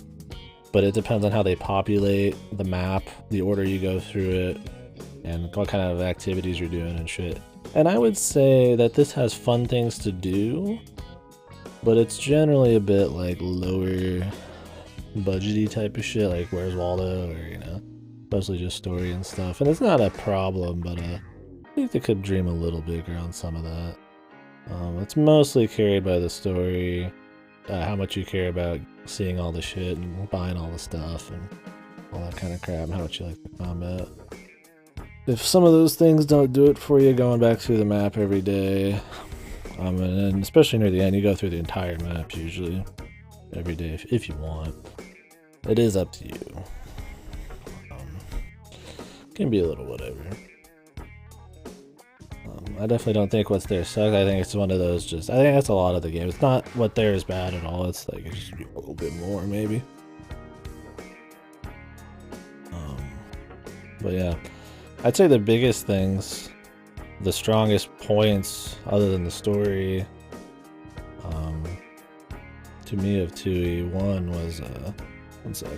but it depends on how they populate the map, the order you go through it, and what kind of activities you're doing and shit. And I would say that this has fun things to do, but it's generally a bit like lower budgety type of shit, like Where's Waldo, or you know, mostly just story and stuff. And it's not a problem, but I think they could dream a little bigger on some of that. It's mostly carried by the story, how much you care about seeing all the shit and buying all the stuff and all that kind of crap, and how much you like the combat. If some of those things don't do it for you, going back through the map every day, and especially near the end, you go through the entire map usually every day if you want. It is up to you. Can be a little whatever. I definitely don't think what's there sucks. I think it's one of those I think that's a lot of the game. It's not what there is bad at all. It's like, it just be a little bit more, maybe. But yeah. I'd say the biggest things, the strongest points, other than the story, to me of 2E1 was, one sec.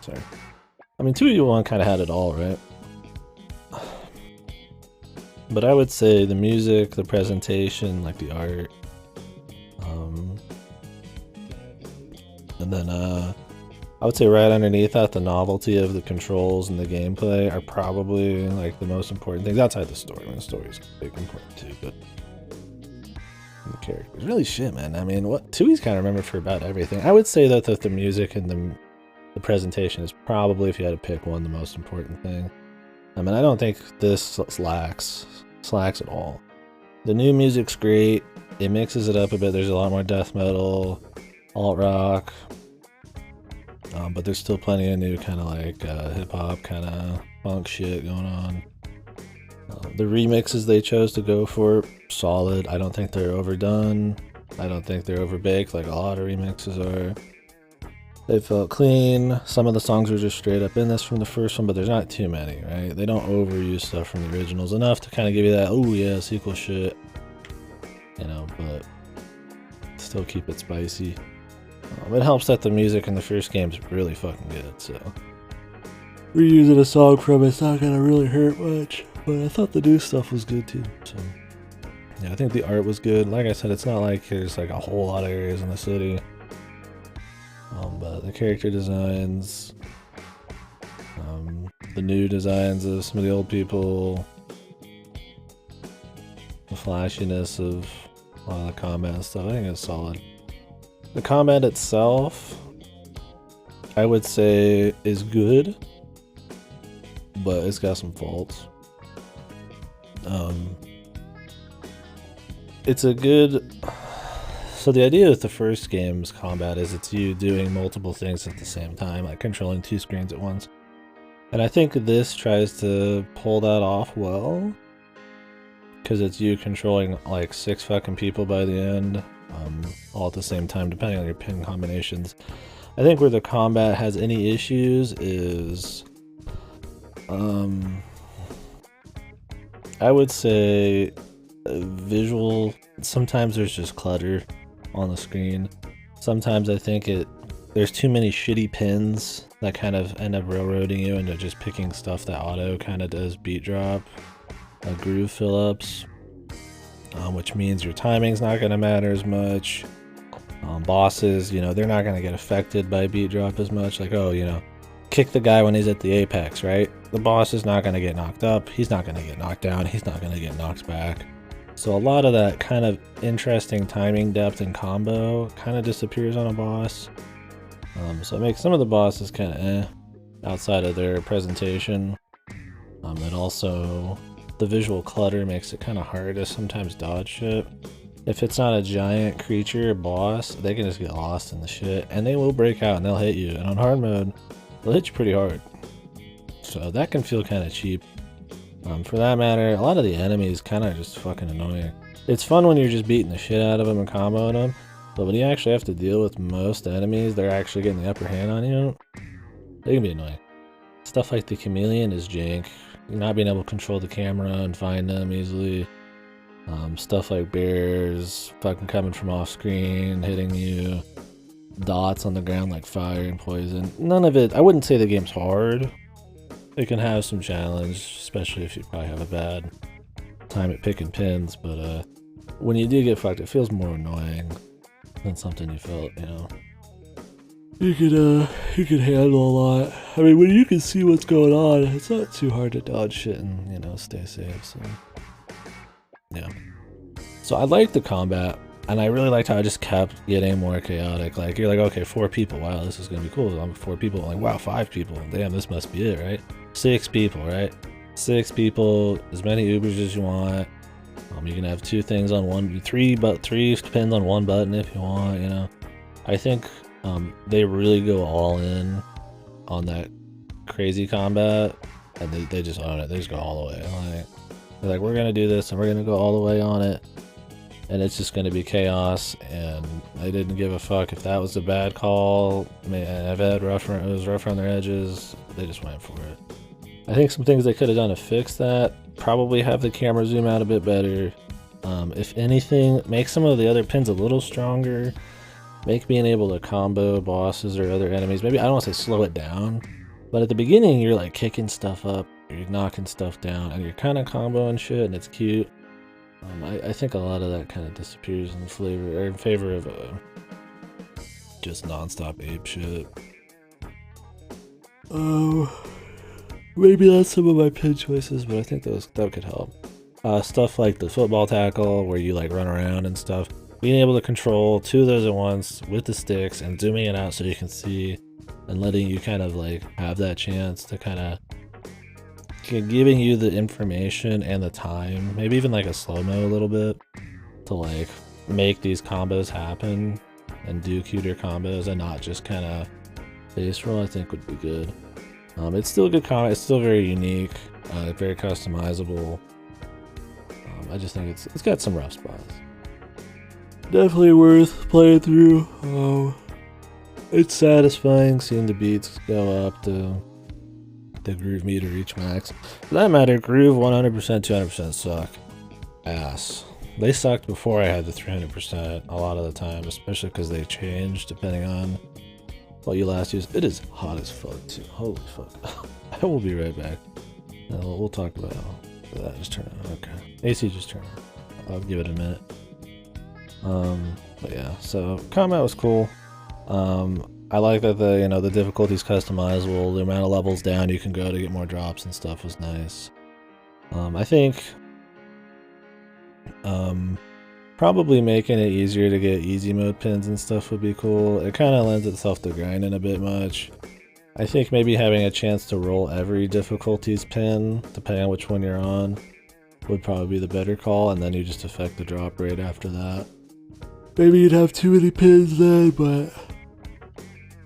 Sorry. I mean, 2E1 kind of had it all, right? But I would say the music, the presentation, like the art, and then I would say right underneath that, the novelty of the controls and the gameplay are probably like the most important things outside the story. I mean, the story is big important too, but the characters, really shit, man. I mean, what 2E's kind of remembered for about everything. I would say that the music and the presentation is probably, if you had to pick one, the most important thing. I mean, I don't think this slacks at all. The new music's great. It mixes it up a bit. There's a lot more death metal, alt rock, but there's still plenty of new kind of like hip hop, kind of funk shit going on. The remixes they chose to go for, solid. I don't think they're overdone. I don't think they're overbaked like a lot of remixes are. They felt clean. Some of the songs are just straight up in this from the first one, but there's not too many, right? They don't overuse stuff from the originals enough to kind of give you that, oh yeah, sequel shit, you know, but still keep it spicy. It helps that the music in the first game's really fucking good, so reusing a song from it's not gonna really hurt much. But I thought the new stuff was good too, so yeah, I think the art was good. Like I said, it's not like there's like a whole lot of areas in the city. But the character designs, the new designs of some of the old people, the flashiness of a lot of the combat and stuff, I think it's solid. The combat itself, I would say, is good, but it's got some faults. It's a good... So the idea with the first game's combat is it's you doing multiple things at the same time, like controlling two screens at once. And I think this tries to pull that off well, because it's you controlling like 6 fucking people by the end, all at the same time, depending on your pin combinations. I think where the combat has any issues is, I would say visual. Sometimes there's just clutter on the screen. Sometimes I think there's too many shitty pins that kind of end up railroading you into just picking stuff that auto kind of does beat drop, groove fill-ups, which means your timing's not going to matter as much. Bosses, you know, they're not going to get affected by beat drop as much. Like, oh, you know, kick the guy when he's at the apex, right? The boss is not going to get knocked up. He's not going to get knocked down. He's not going to get knocked back. So a lot of that kind of interesting timing, depth, and combo kind of disappears on a boss. So it makes some of the bosses kind of outside of their presentation. And also the visual clutter makes it kind of hard to sometimes dodge shit. If it's not a giant creature or boss, they can just get lost in the shit, and they will break out and they'll hit you. And on hard mode, they'll hit you pretty hard. So that can feel kind of cheap. For that matter, a lot of the enemies kind of just fucking annoying. It's fun when you're just beating the shit out of them and comboing them, But when you actually have to deal with most enemies, they're actually getting the upper hand on you. They can be annoying. Stuff like the chameleon is jank. Not being able to control the camera and find them easily. Stuff like bears fucking coming from off screen, hitting you. Dots on the ground like fire and poison. None of it, I wouldn't say the game's hard. It can have some challenge, especially if you probably have a bad time at picking pins, but when you do get fucked, it feels more annoying than something you felt, you know. You could handle a lot. I mean, when you can see what's going on, it's not too hard to dodge shit and, you know, stay safe, so. Yeah. So I liked the combat, and I really liked how it just kept getting more chaotic. Like, you're like, okay, 4 people, wow, this is gonna be cool. I'm 4 people, I'm like, wow, 5 people, damn, this must be it, right? 6 people, right? 6 people, as many Ubers as you want. You can have 2 things on one, 3 pins on one button if you want, you know. I think they really go all in on that crazy combat, and they just own it. They just go all the way. Like, they're like, we're gonna do this, and we're gonna go all the way on it, and it's just gonna be chaos. And I didn't give a fuck if that was a bad call. I mean, it was rough around their edges. They just went for it. I think some things they could have done to fix that. Probably have the camera zoom out a bit better. If anything, make some of the other pins a little stronger. Make being able to combo bosses or other enemies. Maybe, I don't want to say slow it down, but at the beginning you're like kicking stuff up, you're knocking stuff down, and you're kind of comboing shit, and it's cute. I think a lot of that kind of disappears in favor of just non-stop ape shit. Maybe that's some of my pin choices, but I think that could help. Stuff like the football tackle, where you like run around and stuff. Being able to control 2 of those at once with the sticks and zooming it out so you can see, and letting you kind of like have that chance to kind of giving you the information and the time, maybe even like a slow-mo a little bit, to like make these combos happen and do cuter combos and not just kind of base roll, I think would be good. It's still a good combat, it's still very unique, very customizable. I just think it's got some rough spots. Definitely worth playing through. It's satisfying seeing the beats go up to the groove meter reach max. For that matter, groove 100%, 200% suck ass. They sucked before I had the 300% a lot of the time, especially because they changed depending on what you last used. It is hot as fuck too. Holy fuck. I will be right back. We'll talk about that. Just turn it on. Okay. AC just turned on. I'll give it a minute. But yeah, so combat was cool. I like that the difficulty's customizable. The amount of levels down you can go to get more drops and stuff was nice. I think probably making it easier to get easy mode pins and stuff would be cool. It kind of lends itself to grinding a bit much. I think maybe having a chance to roll every difficulties pin, depending on which one you're on, would probably be the better call, and then you just affect the drop rate after that. Maybe you'd have too many pins then, but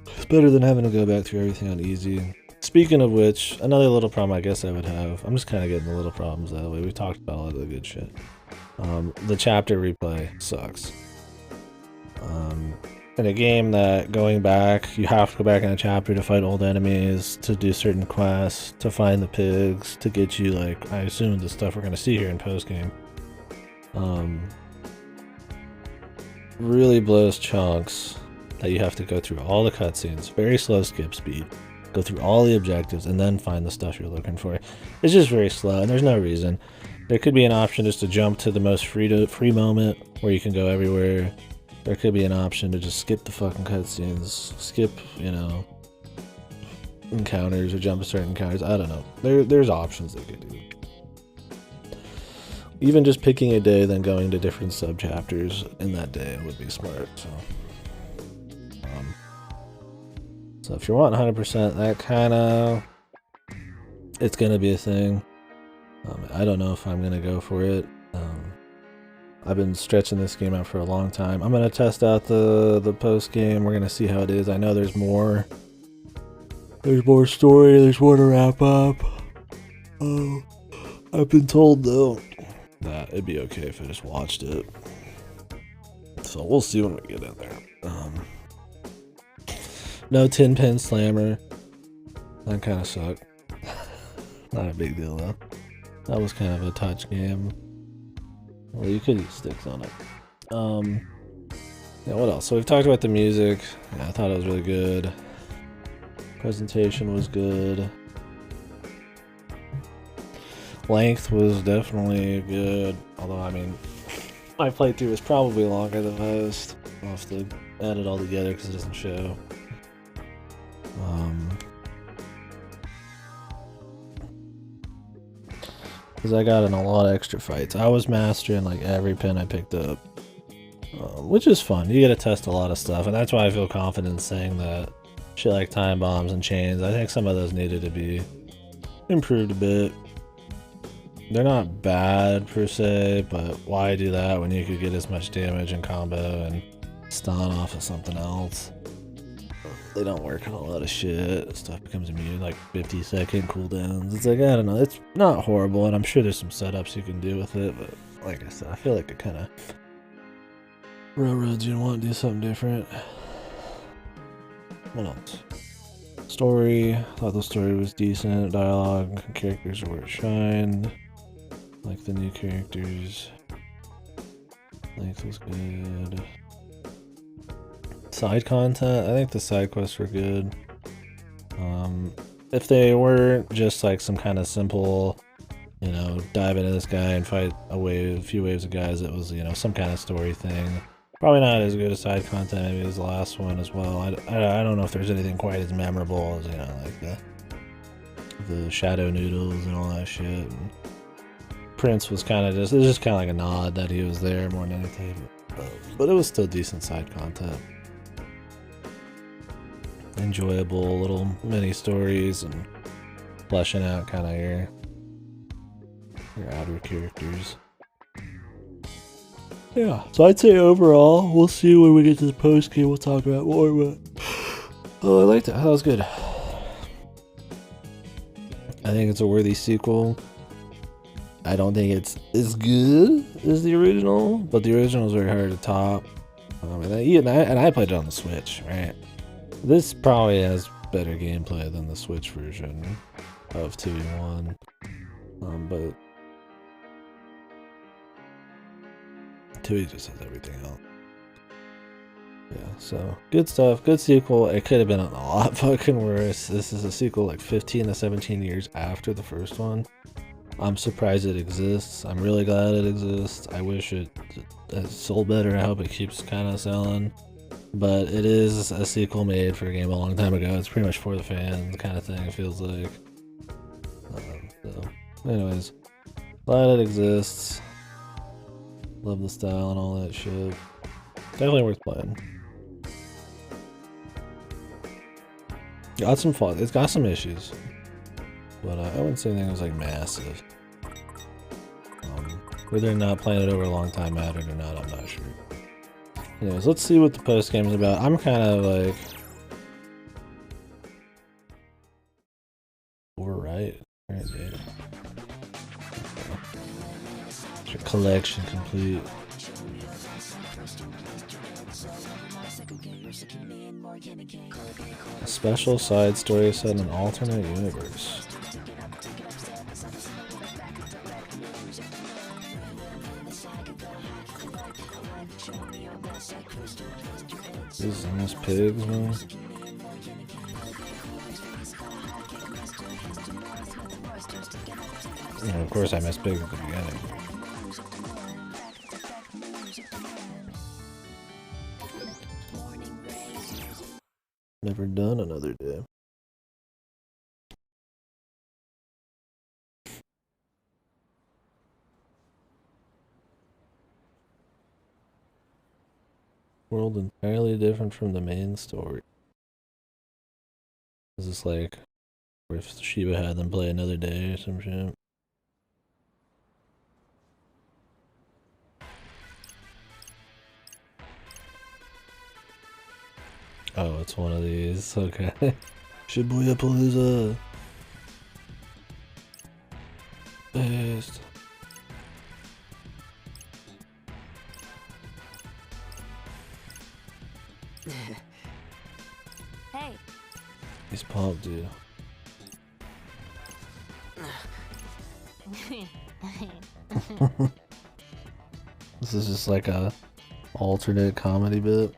it's better than having to go back through everything on easy. Speaking of which, another little problem I guess I would have, I'm just kind of getting the little problems out of the way. We talked about a lot of the good shit. The chapter replay sucks. In a game that going back, you have to go back in a chapter to fight old enemies, to do certain quests, to find the pigs, to get you, like, I assume the stuff we're going to see here in post-game. Really blows chunks that you have to go through all the cutscenes, very slow skip speed, go through all the objectives, and then find the stuff you're looking for. It's just very slow, and there's no reason. There could be an option just to jump to the most free moment where you can go everywhere. There could be an option to just skip the fucking cutscenes, skip, encounters or jump to certain encounters. I don't know. There's options they could do. Even just picking a day, then going to different sub-chapters in that day would be smart. So if you want 100%, that kind of, it's gonna be a thing. I don't know if I'm gonna go for it. I've been stretching this game out for a long time. I'm gonna test out the post game. We're gonna see how it is. I know there's more. There's more story. There's more to wrap up. I've been told though that it'd be okay if I just watched it. So we'll see when we get in there. No 10-pin slammer. That kind of sucked. Not a big deal though. That was kind of a touch game. Well, you could use sticks on it. Yeah, what else? So we've talked about the music. Yeah, I thought it was really good. Presentation was good. Length was definitely good. Although, I mean, my playthrough was probably longer than most. I'll have to add it all together because it doesn't show. Because I got in a lot of extra fights. I was mastering like every pin I picked up. Which is fun. You get to test a lot of stuff. And that's why I feel confident in saying that shit like time bombs and chains, I think some of those needed to be improved a bit. They're not bad per se, but why do that when you could get as much damage and combo and stun off of something else? They don't work on a lot of shit. Stuff becomes immune, like 50-second cooldowns. It's like, I don't know, it's not horrible, and I'm sure there's some setups you can do with it, but like I said, I feel like it kind of railroads you want to do something different. What else? Story. I thought the story was decent. Dialogue, characters are where it shined. Like the new characters. Length was good. Side content. I think the side quests were good. If they weren't just like some kind of simple, you know, dive into this guy and fight a few waves of guys, it was, you know, some kind of story thing. Probably not as good as side content maybe as the last one as well. I don't know if there's anything quite as memorable as, you know, like the shadow noodles and all that shit. And Prince was kind of just, it was just kind of like a nod that he was there more than anything. But it was still decent side content. Enjoyable little mini stories and fleshing out kind of your outer characters. Yeah, so I'd say overall, we'll see when we get to the post game. We'll talk about more, but oh, I liked it. That was good. I think it's a worthy sequel. I don't think it's as good as the original, but the original is very hard to top. And I played it on the Switch, right? This probably has better gameplay than the Switch version of 2v1, but 2e just has everything else. Yeah, so good stuff, good sequel. It could have been a lot fucking worse. This is a sequel like 15 to 17 years after the first one. I'm surprised it exists. I'm really glad it exists. I wish it sold better. I hope it keeps kind of selling. But it is a sequel made for a game a long time ago. It's pretty much for the fans kind of thing, it feels like. So, anyways, glad it exists. Love the style and all that shit. Definitely worth playing. Got some fun. It's got some issues. But I wouldn't say anything was like massive. Whether or not playing it over a long time mattered or not, I'm not sure. Anyways, let's see what the post game is about. I'm kind of like overright. Right, your collection complete. A special side story set in an alternate universe. These are nice pigs, man. Yeah, of course I missed pigs at the beginning. Never done another day. World entirely different from the main story. Is this like, or if Shiba had them play another day or some shit? Oh, it's one of these. Okay. Shibuya Palooza. Best. Hey. He's pumped, dude. This is just like a alternate comedy bit.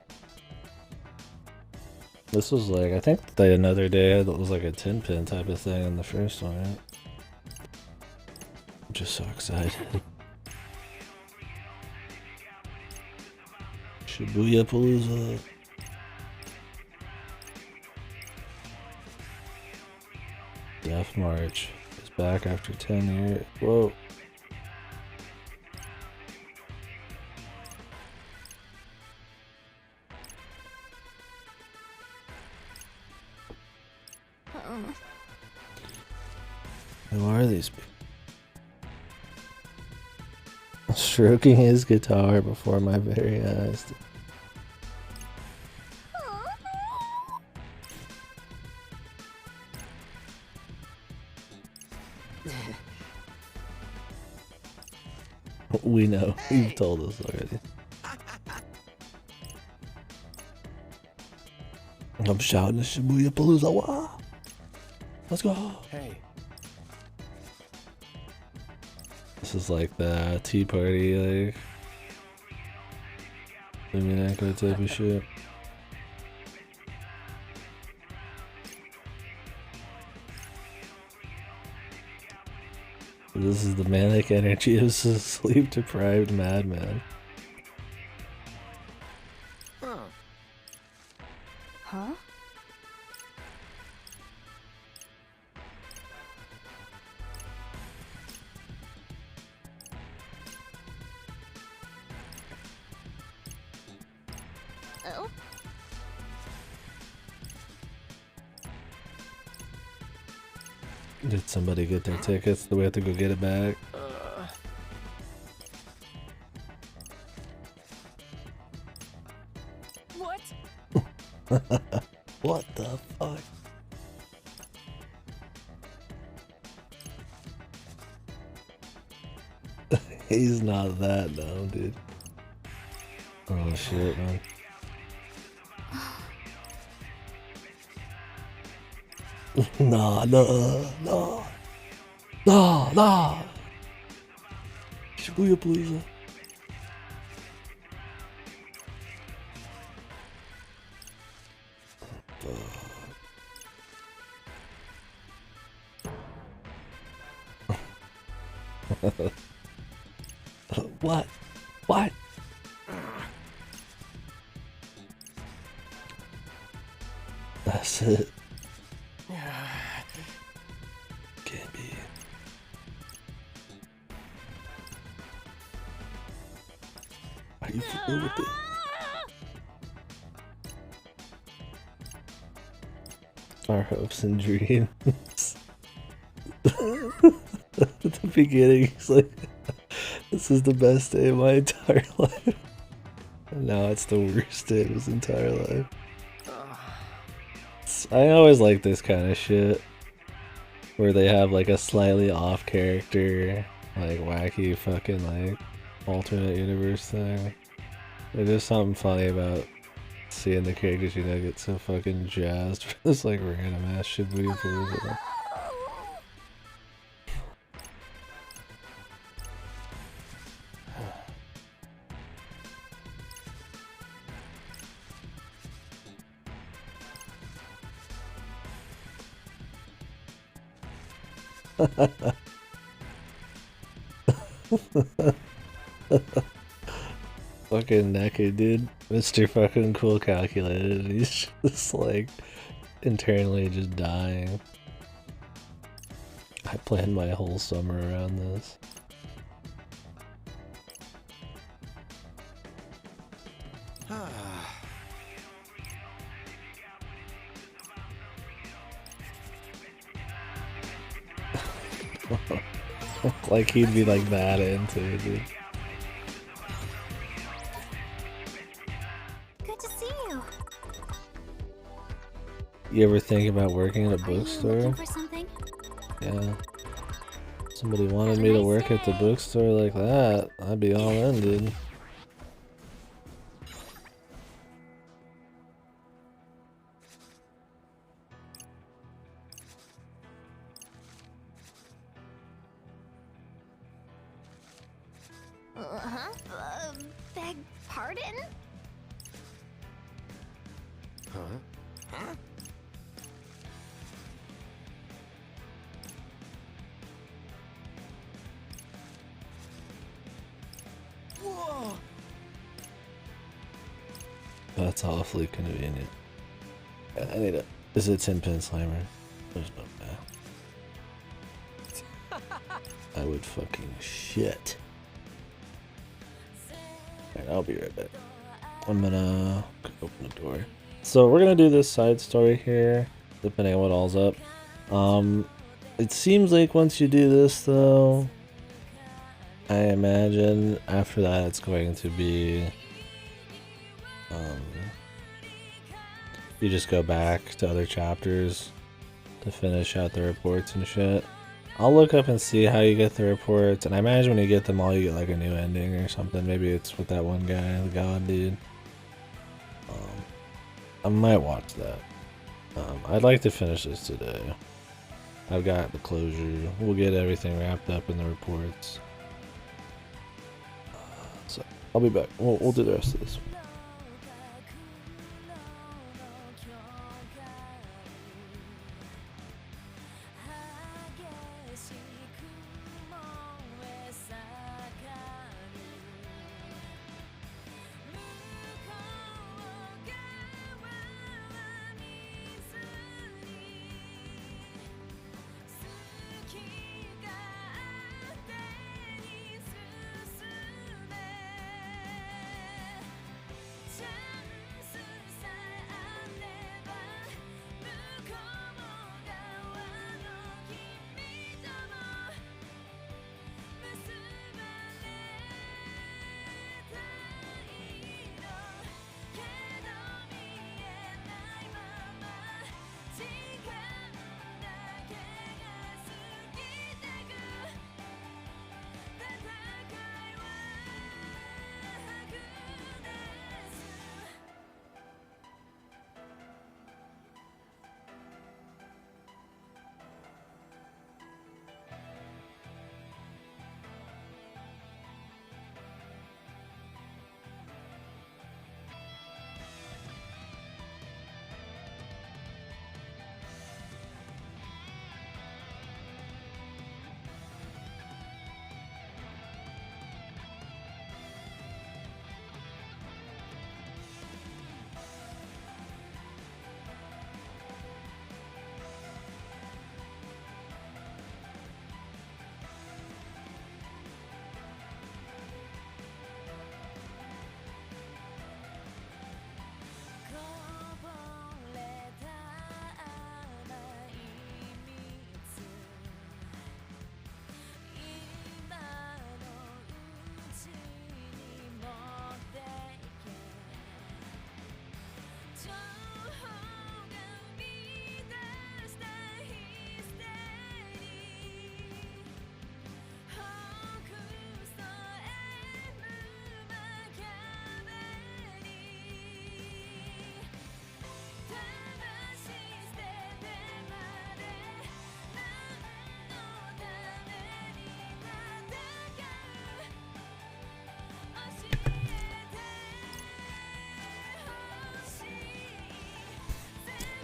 This was like, I think the another day it was like a 10-pin type of thing in the first one, right? I'm just so excited. Shibuya Palooza. Death March is back after 10 years. Whoa. Who are these people? Stroking his guitar before my very eyes. We know. You've told us already. I'm shouting at Shibuya Palooza. Wah! Let's go. Hey. This is like the Tea Party, like Lumineko type of shit. This is the manic energy of a sleep-deprived madman. Huh? Oh? Did somebody get their tickets? Do we have to go get it back? What? What the fuck? He's not that dumb, dude. Oh shit, man. Nah. Shibuya Palooza. What? What? That's it. Can't be. Are you familiar with it? Our hopes and dreams. At the beginning, he's like, this is the best day of my entire life. And now it's the worst day of his entire life. I always like this kind of shit. Where they have like a slightly off character, like wacky fucking like alternate universe thing. There's just something funny about seeing the characters you know get so fucking jazzed for this like random ass Shibuya Palooza. Fucking naked, dude. Mr. fucking cool calculated. He's just like internally just dying. I planned my whole summer around this. Like he'd be like that into it, dude. Good to see you. You ever think about working at a Are you bookstore? looking for something? Yeah. Somebody wanted me to work at the bookstore like that. I'd be all in, dude. Beg pardon? Huh? Huh? Whoa! That's awfully convenient. I need a. Is it 10-pin slimer? There's no way. I would fucking shit. Alright, I'll be right back. I'm gonna open the door. So we're gonna do this side story here, depending on what all's up. It seems like once you do this though, I imagine after that it's going to be you just go back to other chapters to finish out the reports and shit. I'll look up and see how you get the reports, and I imagine when you get them all you get like a new ending or something. Maybe it's with that one guy, the god dude. I might watch that. I'd like to finish this today. I've got the closure. We'll get everything wrapped up in the reports. So I'll be back. We'll do the rest of this.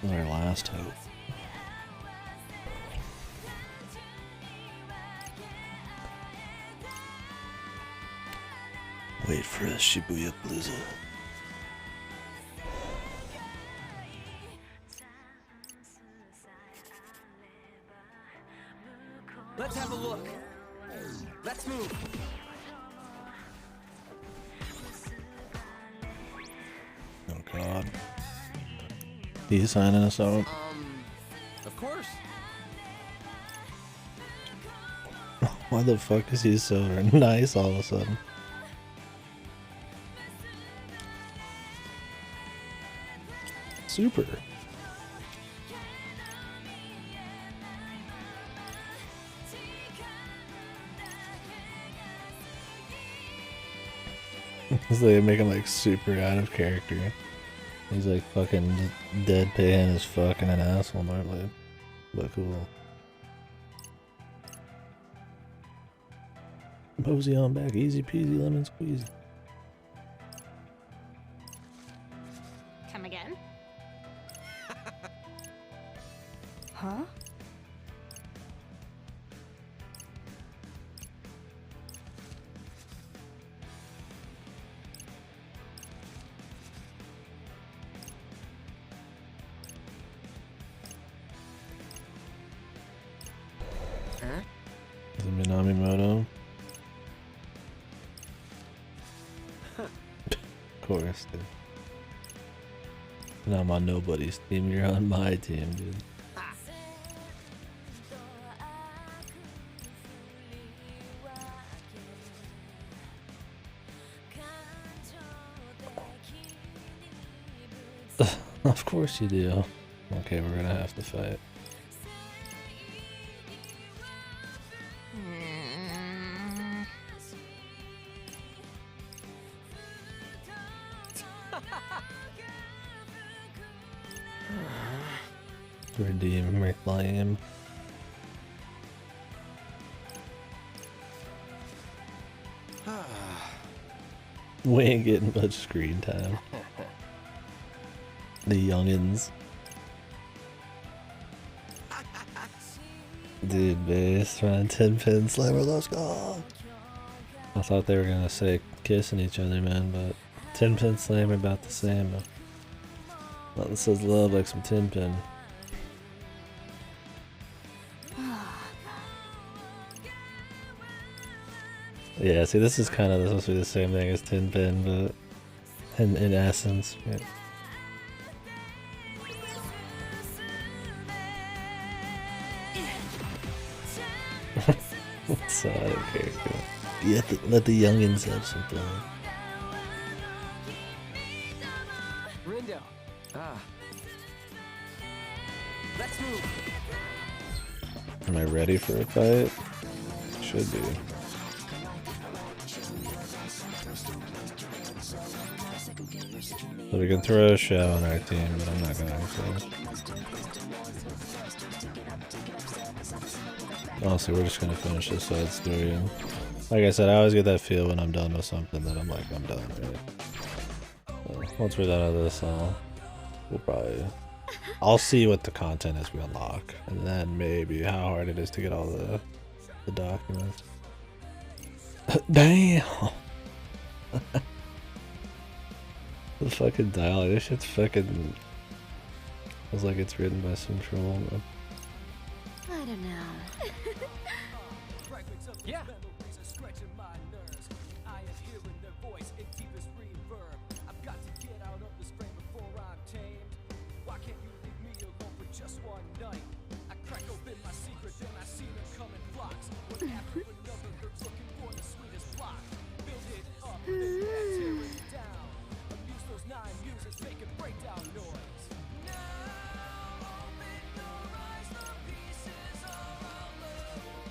Our last hope. Wait for the Shibuya Blizzard. Let's have a look. Let's move. Oh god. He's signing us out. Of course. Why the fuck is he so nice all of a sudden? Super. He's like making like super out of character. He's like fucking deadpan as fucking an asshole normally, but cool. Mosey on back, easy peasy lemon squeezy. Come again? Huh? Is it Minami Moto? Of course, dude. Not on nobody's team, you're on my team, dude. Of course you do. Okay, we're gonna have to fight. Redeem, reclaim. We ain't getting much screen time. The youngins. Dude, base trying 10-pin slammer, let's go! I thought they were gonna say kissing each other, man, but 10-pin slammer about the same. Nothing says love like some 10-pin. Yeah, see, this is kind of supposed to be the same thing as 10-pin, but in essence. Yeah. So I don't care. You have to let the youngins have some fun. Rindo. Let's move. Am I ready for a fight? Should be. So we can throw a shell on our team, but I'm not going to. Honestly, we're just going to finish this side story. And like I said, I always get that feel when I'm done with something that I'm like, I'm done, right? So once we're done with this, we'll probably... I'll see what the content is we unlock, and then maybe how hard it is to get all the documents. Damn! The fucking dialogue, this shit's fucking... Feels like it's written by some troll, man. I don't know. Yeah.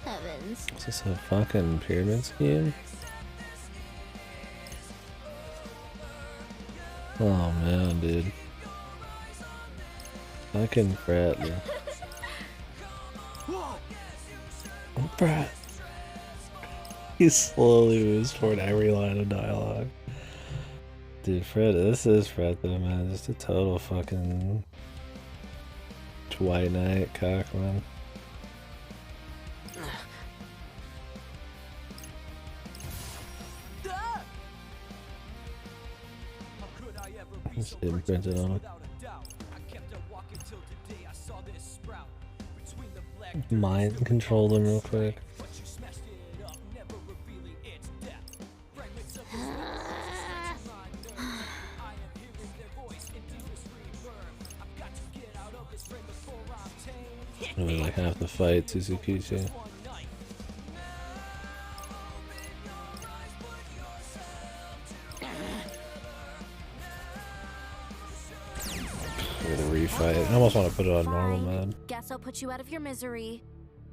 Heavens. Is this a fucking pyramid scheme? Oh man, dude. Fucking Frat, dude. Frat. He slowly moves toward every line of dialogue. Dude, Fred, this is Fred though, man. Just a total fucking White Knight cock, man. Just imprinted on him. Mind control them real quick. Really like half the fight, Suzukichi. We're gonna refight. I almost want to put it on normal, man. Guess I'll put you out of your misery.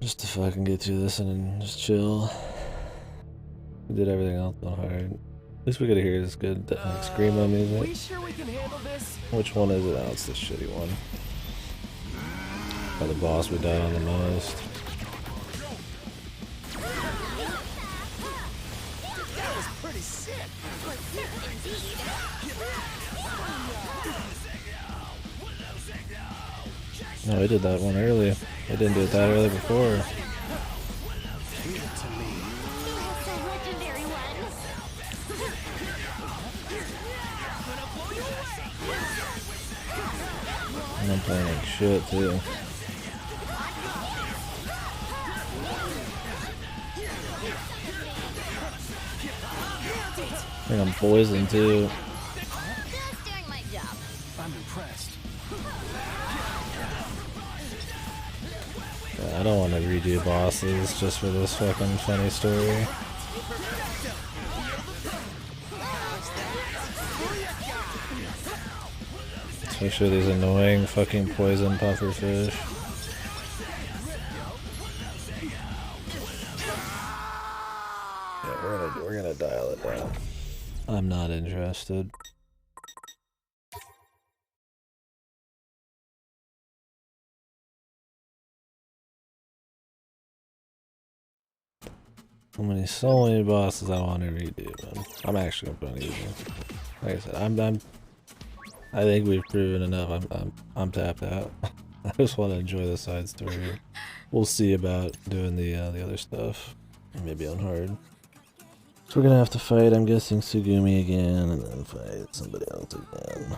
Just to fucking get through this and then just chill. We did everything else on hard. At least we gotta hear this good screamo music. We sure we can handle this? Which one is it? Oh, it's the shitty one. By the boss we died on the most. No, we did that one early. I didn't do it that early before. And I'm playing like shit too. I think I'm poisoned too. Just doing my job. I'm impressed. I don't want to redo bosses just for this fucking funny story. Especially these annoying fucking poison pufferfish. Yeah, we're gonna dial it down. I'm not interested. So many bosses I want to redo, man. I'm actually gonna put it easy. Like I said, I think we've proven enough. I'm tapped out. I just want to enjoy the side story. We'll see about doing the other stuff. Maybe on hard. So we're gonna have to fight, I'm guessing, Sugumi again, and then fight somebody else again.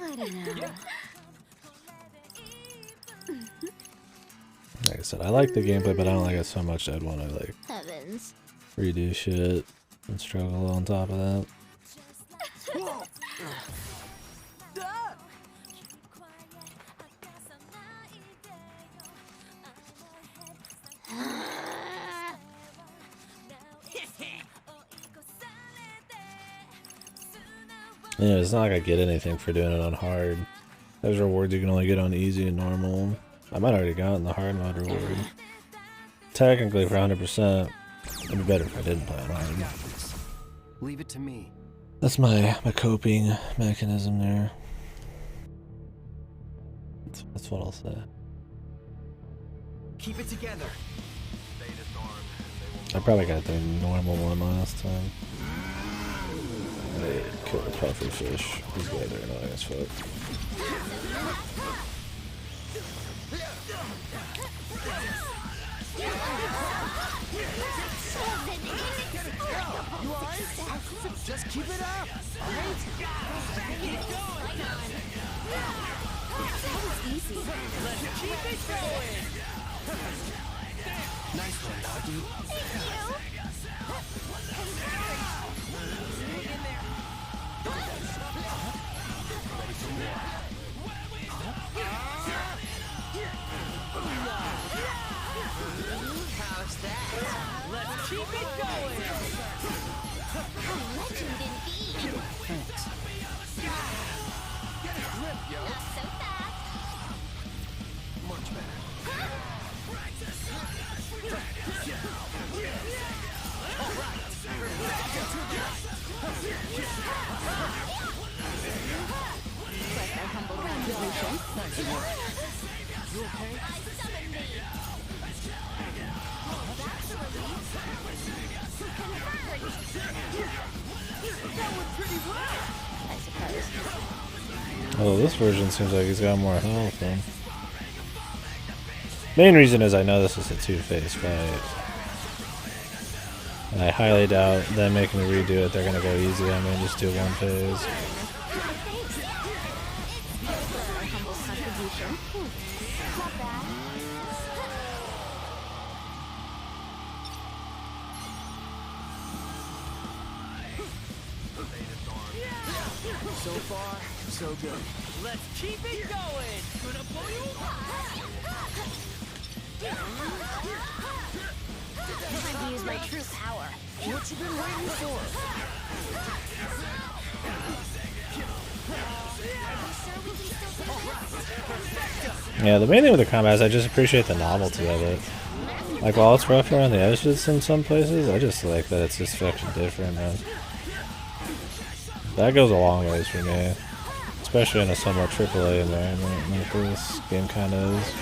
I don't know. Like I said, I like the gameplay, but I don't like it so much I'd want to like Heavens. redo shit and struggle on top of that. Yeah, it's not like I get anything for doing it on hard. There's rewards you can only get on easy and normal. I might already gotten the hard mode reward. Technically for 100%, it'd be better if I didn't play on hard. Leave it to me. That's my coping mechanism there. That's what I'll say. Keep it together. I probably got the normal one last time. I killed the pufferfish. These guys are annoying as fuck. You alright? Just keep it up. That was easy. Let's keep it going. Nice one, Doggy. How's that? Let's keep it going. A legend indeed. Thanks. Get a grip, yo. Not so fast. Much better. Plus our humble contribution. Nice work. You okay? I summoned thee. That's a relief. Converge. That went pretty well. I suppose. Oh, this version seems like he's got more health then. Main reason is I know this is a two-phase fight. And I highly doubt them making me redo it, they're gonna go easy on me and just do one phase. So far, so good. Let's keep it going. Time to use my true power. What you been waiting for? Yeah, the main thing with the combat is I just appreciate the novelty of it. Like, while it's rough around the edges in some places, I just like that it's just fucking different, man. That goes a long ways for me. Especially in a somewhat AAA environment like this game kind of is.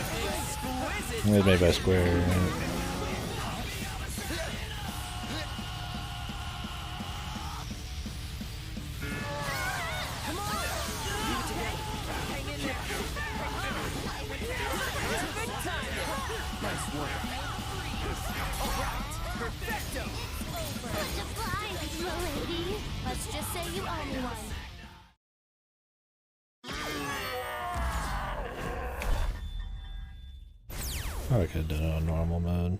It was made by Square, right? Nice work. Alright, perfecto! Obliged, milady. Let's just say you owe me one. Probably could have done it on normal mode.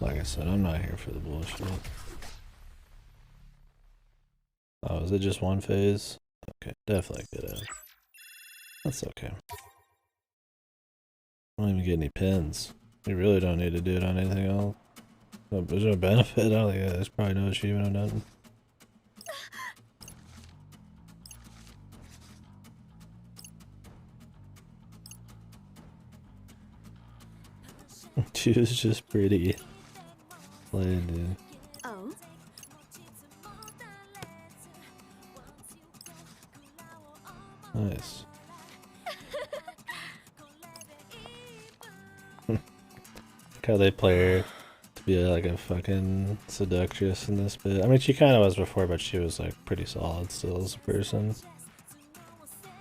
Like I said, I'm not here for the bullshit. Oh, is it just one phase? Okay, definitely could have. That's okay. I don't even get any pins. You really don't need to do it on anything else. There's no benefit. I don't think there's probably no achievement or nothing. She was just pretty. Playing, dude. Oh? Nice. How they play her to be like a fucking seductress in this bit. I mean, she kind of was before, but she was like pretty solid still as a person.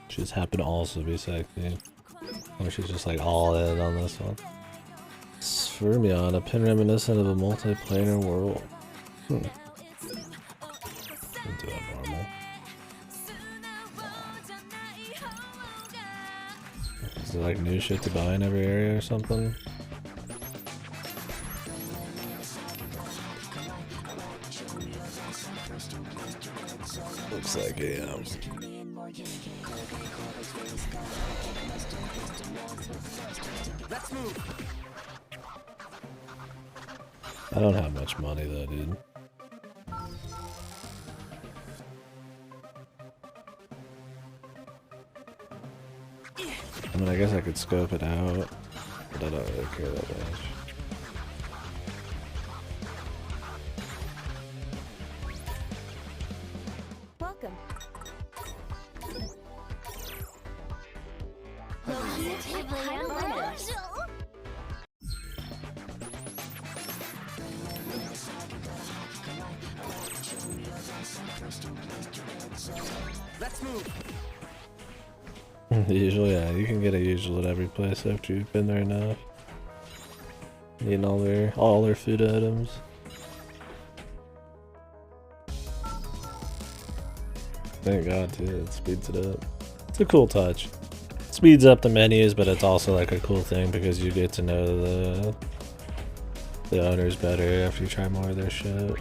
She just happened to also be sexy. Or she's just like all in on this one. Sfermion, a pin reminiscent of a multiplanar world. I'll do it normal. Is there like new shit to buy in every area or something? Looks like it, Let's move. I don't have much money though, dude. I mean, I guess I could scope it out, but I don't really care that much. Welcome. Positively unlimited. Let's move. Usually, yeah, you can get a usual at every place after you've been there enough. Eating all their food items. Thank God, too. It speeds it up. It's a cool touch. It speeds up the menus, but it's also like a cool thing because you get to know the owners better after you try more of their shit.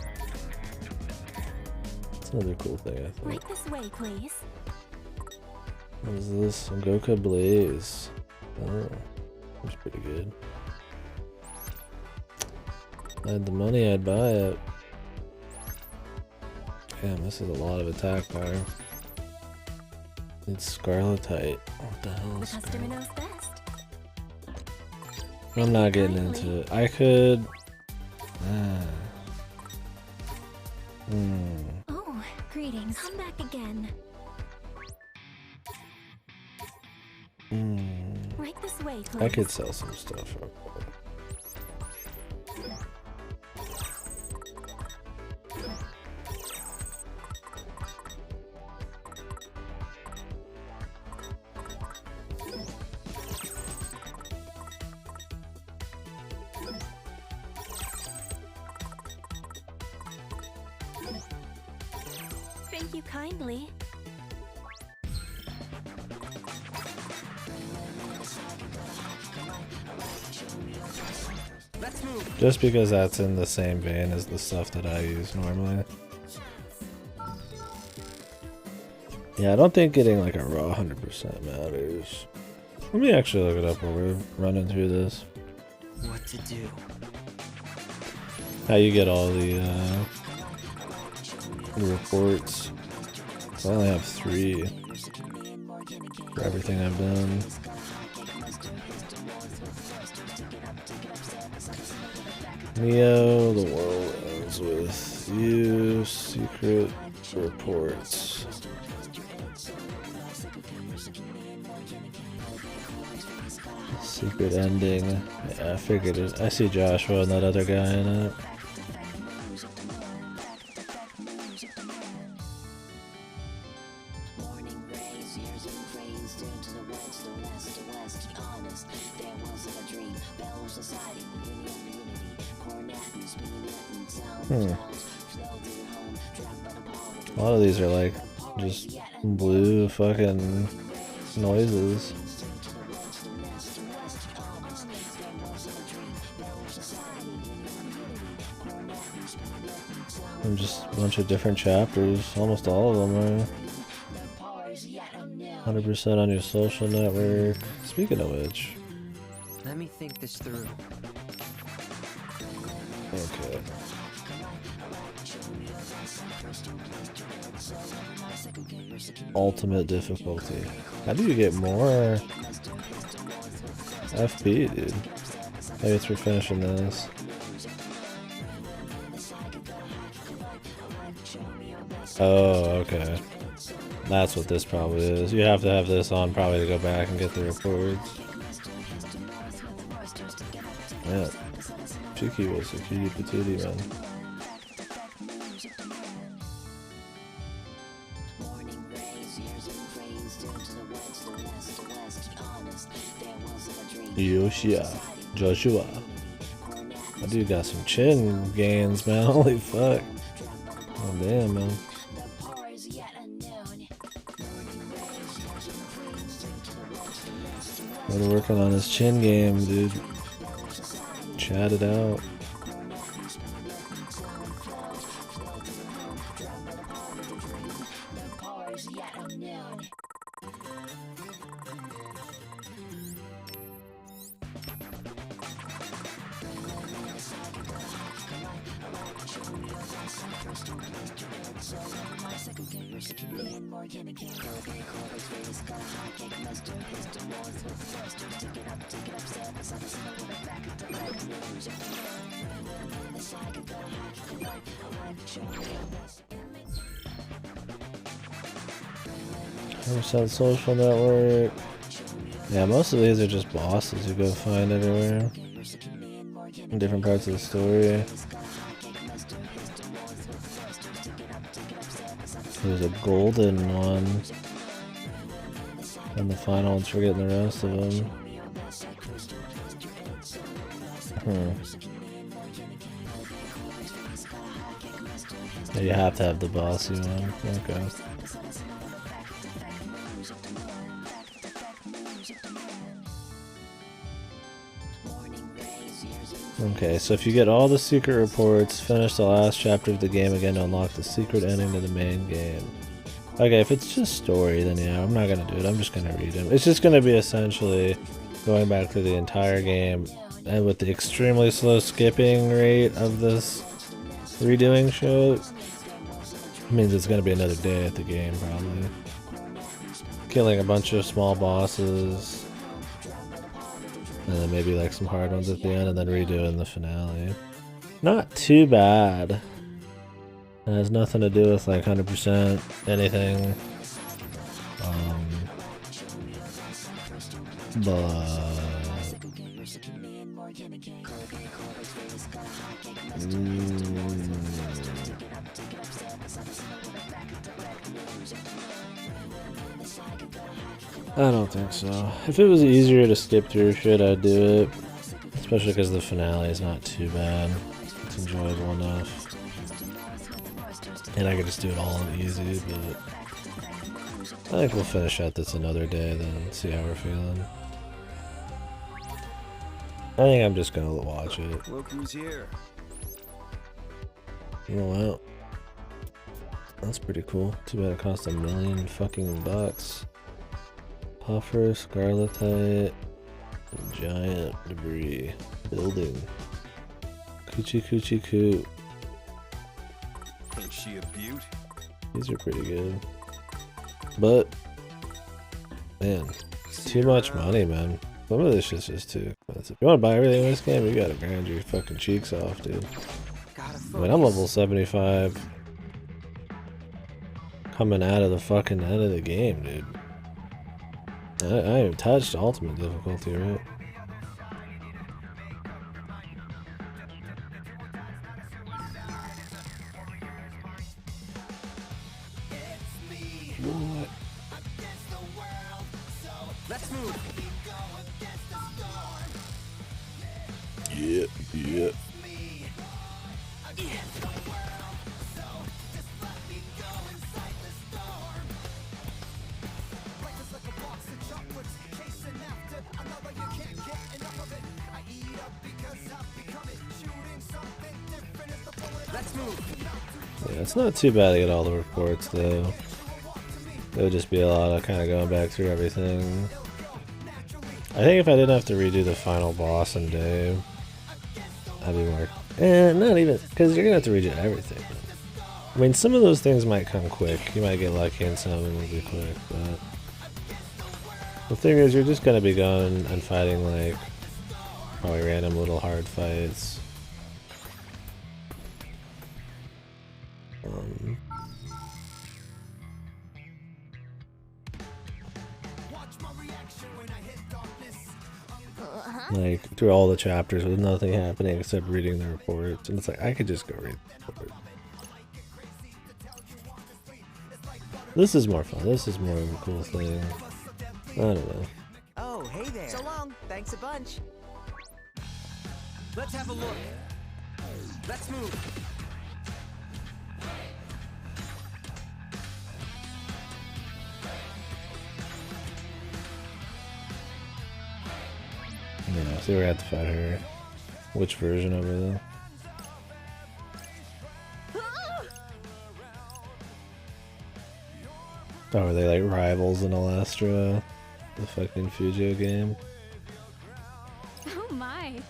It's another cool thing, I think. Right this way, please. What is this? Goka Blaze. Oh, that's pretty good. If I had the money, I'd buy it. Damn, this is a lot of attack power. It's Scarletite. What the hell is The customer knows best. I'm not getting into it. I could... Oh, greetings. Come back again. Right this way, please. I could sell some stuff. Thank you kindly. Let's move. Just because that's in the same vein as the stuff that I use normally. Yeah, I don't think getting like a raw 100% matters. Let me actually look it up while we're running through this. What to do? How you get all the reports. So I only have 3 for everything I've done. Neo, the world ends with you, secret reports. Secret ending. Yeah, I figured it. I see Joshua and that other guy in it. A lot of these are like just blue fucking noises. And just a bunch of different chapters. Almost all of them are 100% on your social network. Speaking of which. Let me think this through. Okay. Ultimate difficulty. How do you get more FP, dude? Maybe it's for finishing this. Oh, okay. That's what this probably is. You have to have this on probably to go back and get the reports. Yeah. Cheeky was a cutie patootie, man. Yoshia. Joshua. That dude got some chin gains, man. Holy fuck. Oh, damn, man. We're working on his chin game, dude. Chat it out. Social network. Yeah, most of these are just bosses you go find everywhere. In different parts of the story. There's a golden one. And the final one's for getting the rest of them. Yeah, you have to have the bossy one. Okay. Okay, so if you get all the secret reports, finish the last chapter of the game again to unlock the secret ending to the main game. Okay, if it's just story, then yeah, I'm not gonna do it. I'm just gonna read them. It's just gonna be essentially going back through the entire game, and with the extremely slow skipping rate of this redoing show, it means it's gonna be another day at the game, probably. Killing a bunch of small bosses. And then maybe like some hard ones at the end, and then redoing the finale. Not too bad. It has nothing to do with like 100% anything. I don't think so. If it was easier to skip through shit, I'd do it. Especially because the finale is not too bad. It's enjoyable enough. And I could just do it all easy, but I think we'll finish out this another day, then see how we're feeling. I think I'm just gonna watch it. Look who's here. Oh wow. That's pretty cool. Too bad it cost $1 million fucking bucks. Puffer, Scarletite, giant debris building. Coochie coochie coo. Ain't she a beaut? These are pretty good. But man, too much money, man. Some of this shit's just too expensive. If you wanna buy everything in this game, you gotta grind your fucking cheeks off, dude. I mean, I'm level 75 coming out of the fucking end of the game, dude. I haven't touched ultimate difficulty, right? What? Let's move. Yeah, yeah. Let's move. Yeah, it's not too bad to get all the reports though. It would just be a lot of kind of going back through everything. I think if I didn't have to redo the final boss and day, I'd be more. Not even, because you're gonna have to redo everything. I mean, some of those things might come quick. You might get lucky and some of them will be quick, but the thing is, you're just gonna be going and fighting like probably random little hard fights. Like through all the chapters with nothing happening except reading the reports, and it's like I could just go read the report. This is more fun. This is more of a cool thing. I don't know. Oh, hey there. So long. Thanks a bunch. Let's have a look. Let's move. Yeah, so we have to fight her. Which version of her though? Oh, are they like rivals in Alastra? The fucking Fujio game? Oh my.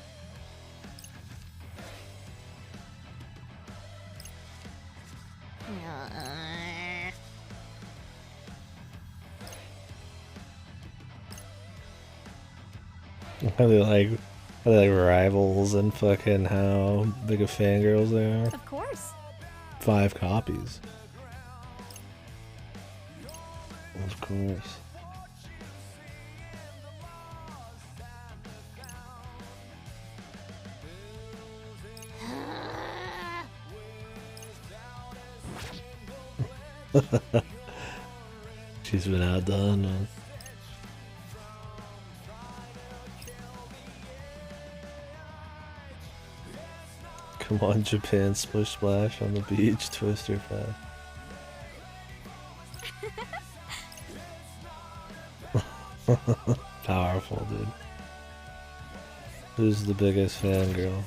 Are they like rivals and fucking how big of fangirls they are? Of course. 5 copies. Of course. She's been outdone, man. Come on, Japan, splish splash on the beach, Twister fast. Powerful, dude. Who's the biggest fangirl?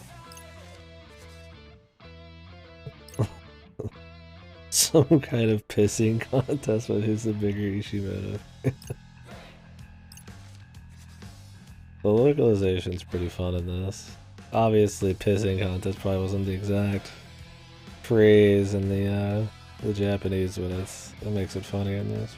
Some kind of pissing contest, but who's the bigger Ishimoto? The localization's pretty fun in this. Obviously, pissing contest probably wasn't the exact phrase in the Japanese, but it makes it funny in this.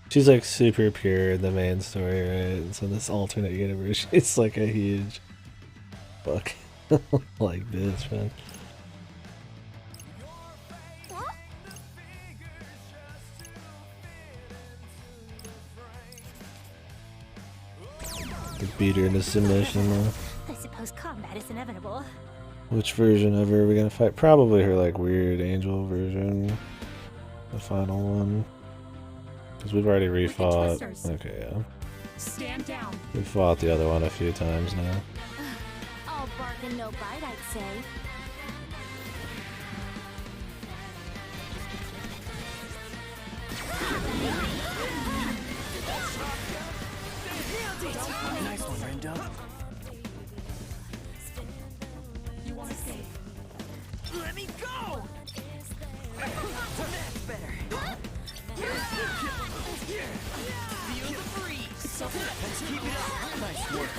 She's like super pure in the main story, right? And so in this alternate universe, she's like a huge fuck like bitch, man. Beat her into submission though. I suppose combat is inevitable. Which version of her are we gonna fight? Probably her like weird angel version. The final one. Because we've already refought. Okay, yeah. Stand down. We've fought the other one a few times now. All bark and no bite, I'd say. Nice one, Rindo. You want to stay? Let me go! That's better. Feel the breeze. Let's keep it up. Nice work.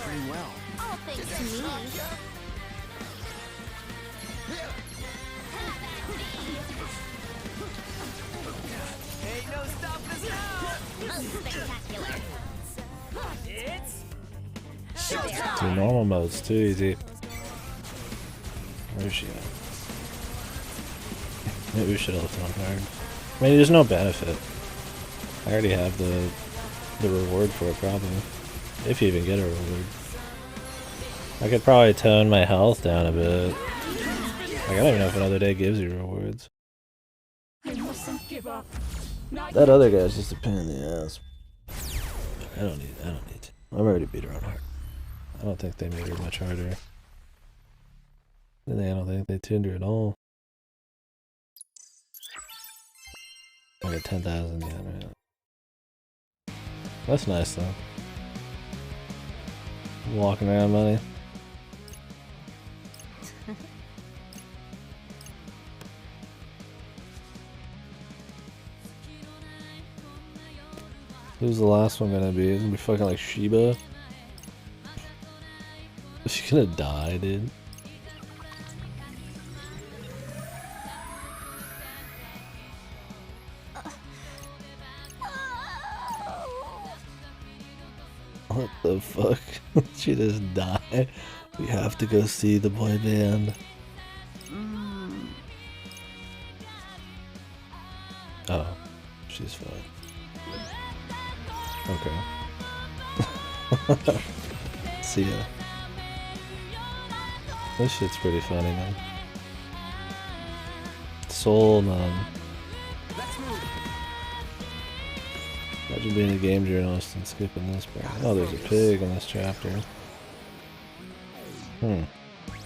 Pretty well. All thanks to me. Ain't no stopping us now. Most spectacular. It's Dude, normal mode's too easy. Where is she at? Maybe we should have left on hard. I mean, there's no benefit. I already have the reward for it, probably. If you even get a reward. I could probably tone my health down a bit. Like, I don't even know if another day gives you rewards. That other guy's just a pain in the ass. I don't need to. I've already beat her on hard. I don't think they made her much harder. I don't think they tuned her at all. I got 10,000 yen right now. That's nice though. Walking around money. Who's the last one gonna be? It's gonna be fucking like Shiba. Is she gonna die, dude? What the fuck? She just died. We have to go see the boy band. Oh, she's fine. Okay. See ya. This shit's pretty funny, man. Soul Nun. Imagine being a game journalist and skipping this part. Oh, there's a pig in this chapter.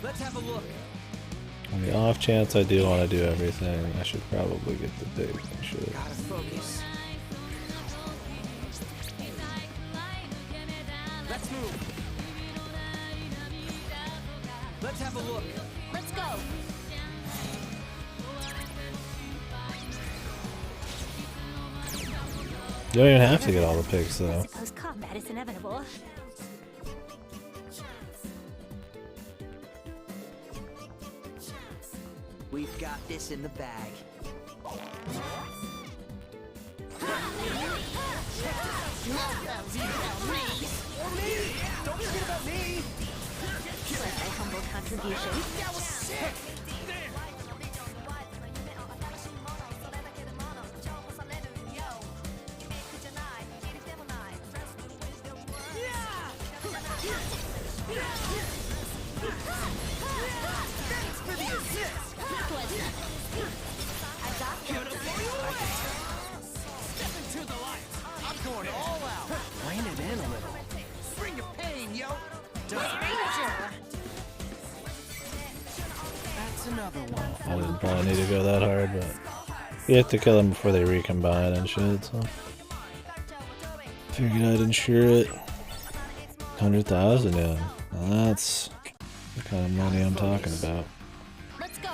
Let's have a look. On the off chance I do want to do everything, I should probably get the pig and shit. Gotta focus. Let's move. Let's have a look. Let's go. You don't even have to get all the pigs though. I suppose combat is inevitable. We've got this in the bag. Don't forget about me. Let my humble contribution. That was sick. Thanks for the assist. Step into the light. I'm going all out. Rein it in a little. Bring your pain, yo. That's another one. I didn't probably need to go that hard, but you have to kill them before they recombine and shit, so figured I'd insure it. 100,000 yen. Now that's the kind of money I'm talking about. Let's go.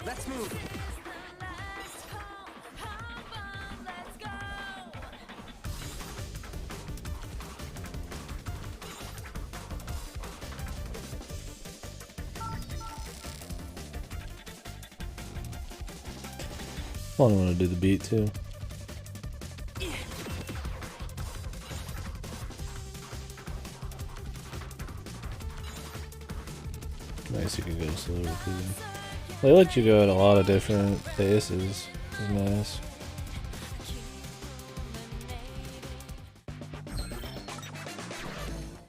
Let's move. I want to do the beat too. Nice, you can go slower too. They let you go at a lot of different paces. It's nice.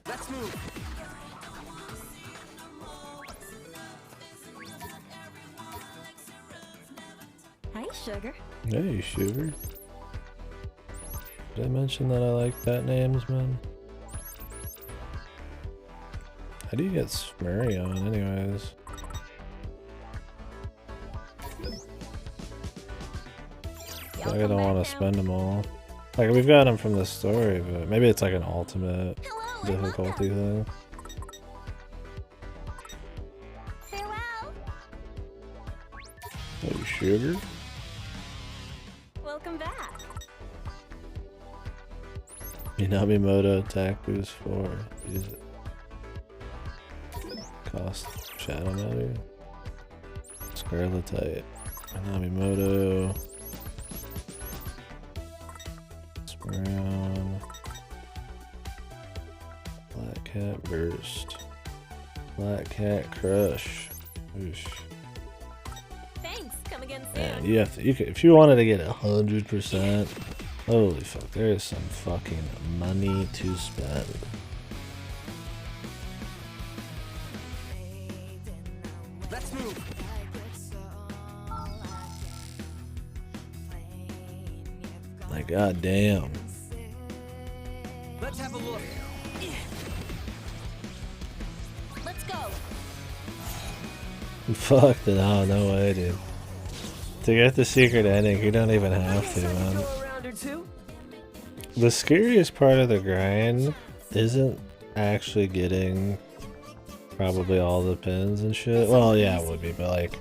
Let's move. Hi, sugar. Hey, sugar. Did I mention that I like pet names, man? How do you get Smurry on, anyways? Like, I don't want to spend them all. Like, we've got them from the story, but maybe it's like an ultimate difficulty thing. Farewell. Hey, sugar. Well, Welcome back. Minamimoto attack boost 4. Use it. Cost Shadow Matter. Scarletite. Minamimoto. Brown. Black Cat Burst. Black Cat Crush. Oosh. Thanks. Come again soon. Man, you have to. You could, if you wanted to get 100%. Holy fuck! There is some fucking money to spend. Let's move. Like goddamn. Let's have a look. Let's go. Fuck it. Oh, no way, dude. To get the secret ending, you don't even have to, man. The scariest part of the grind isn't actually getting probably all the pins and shit. Well, yeah, it would be, but like,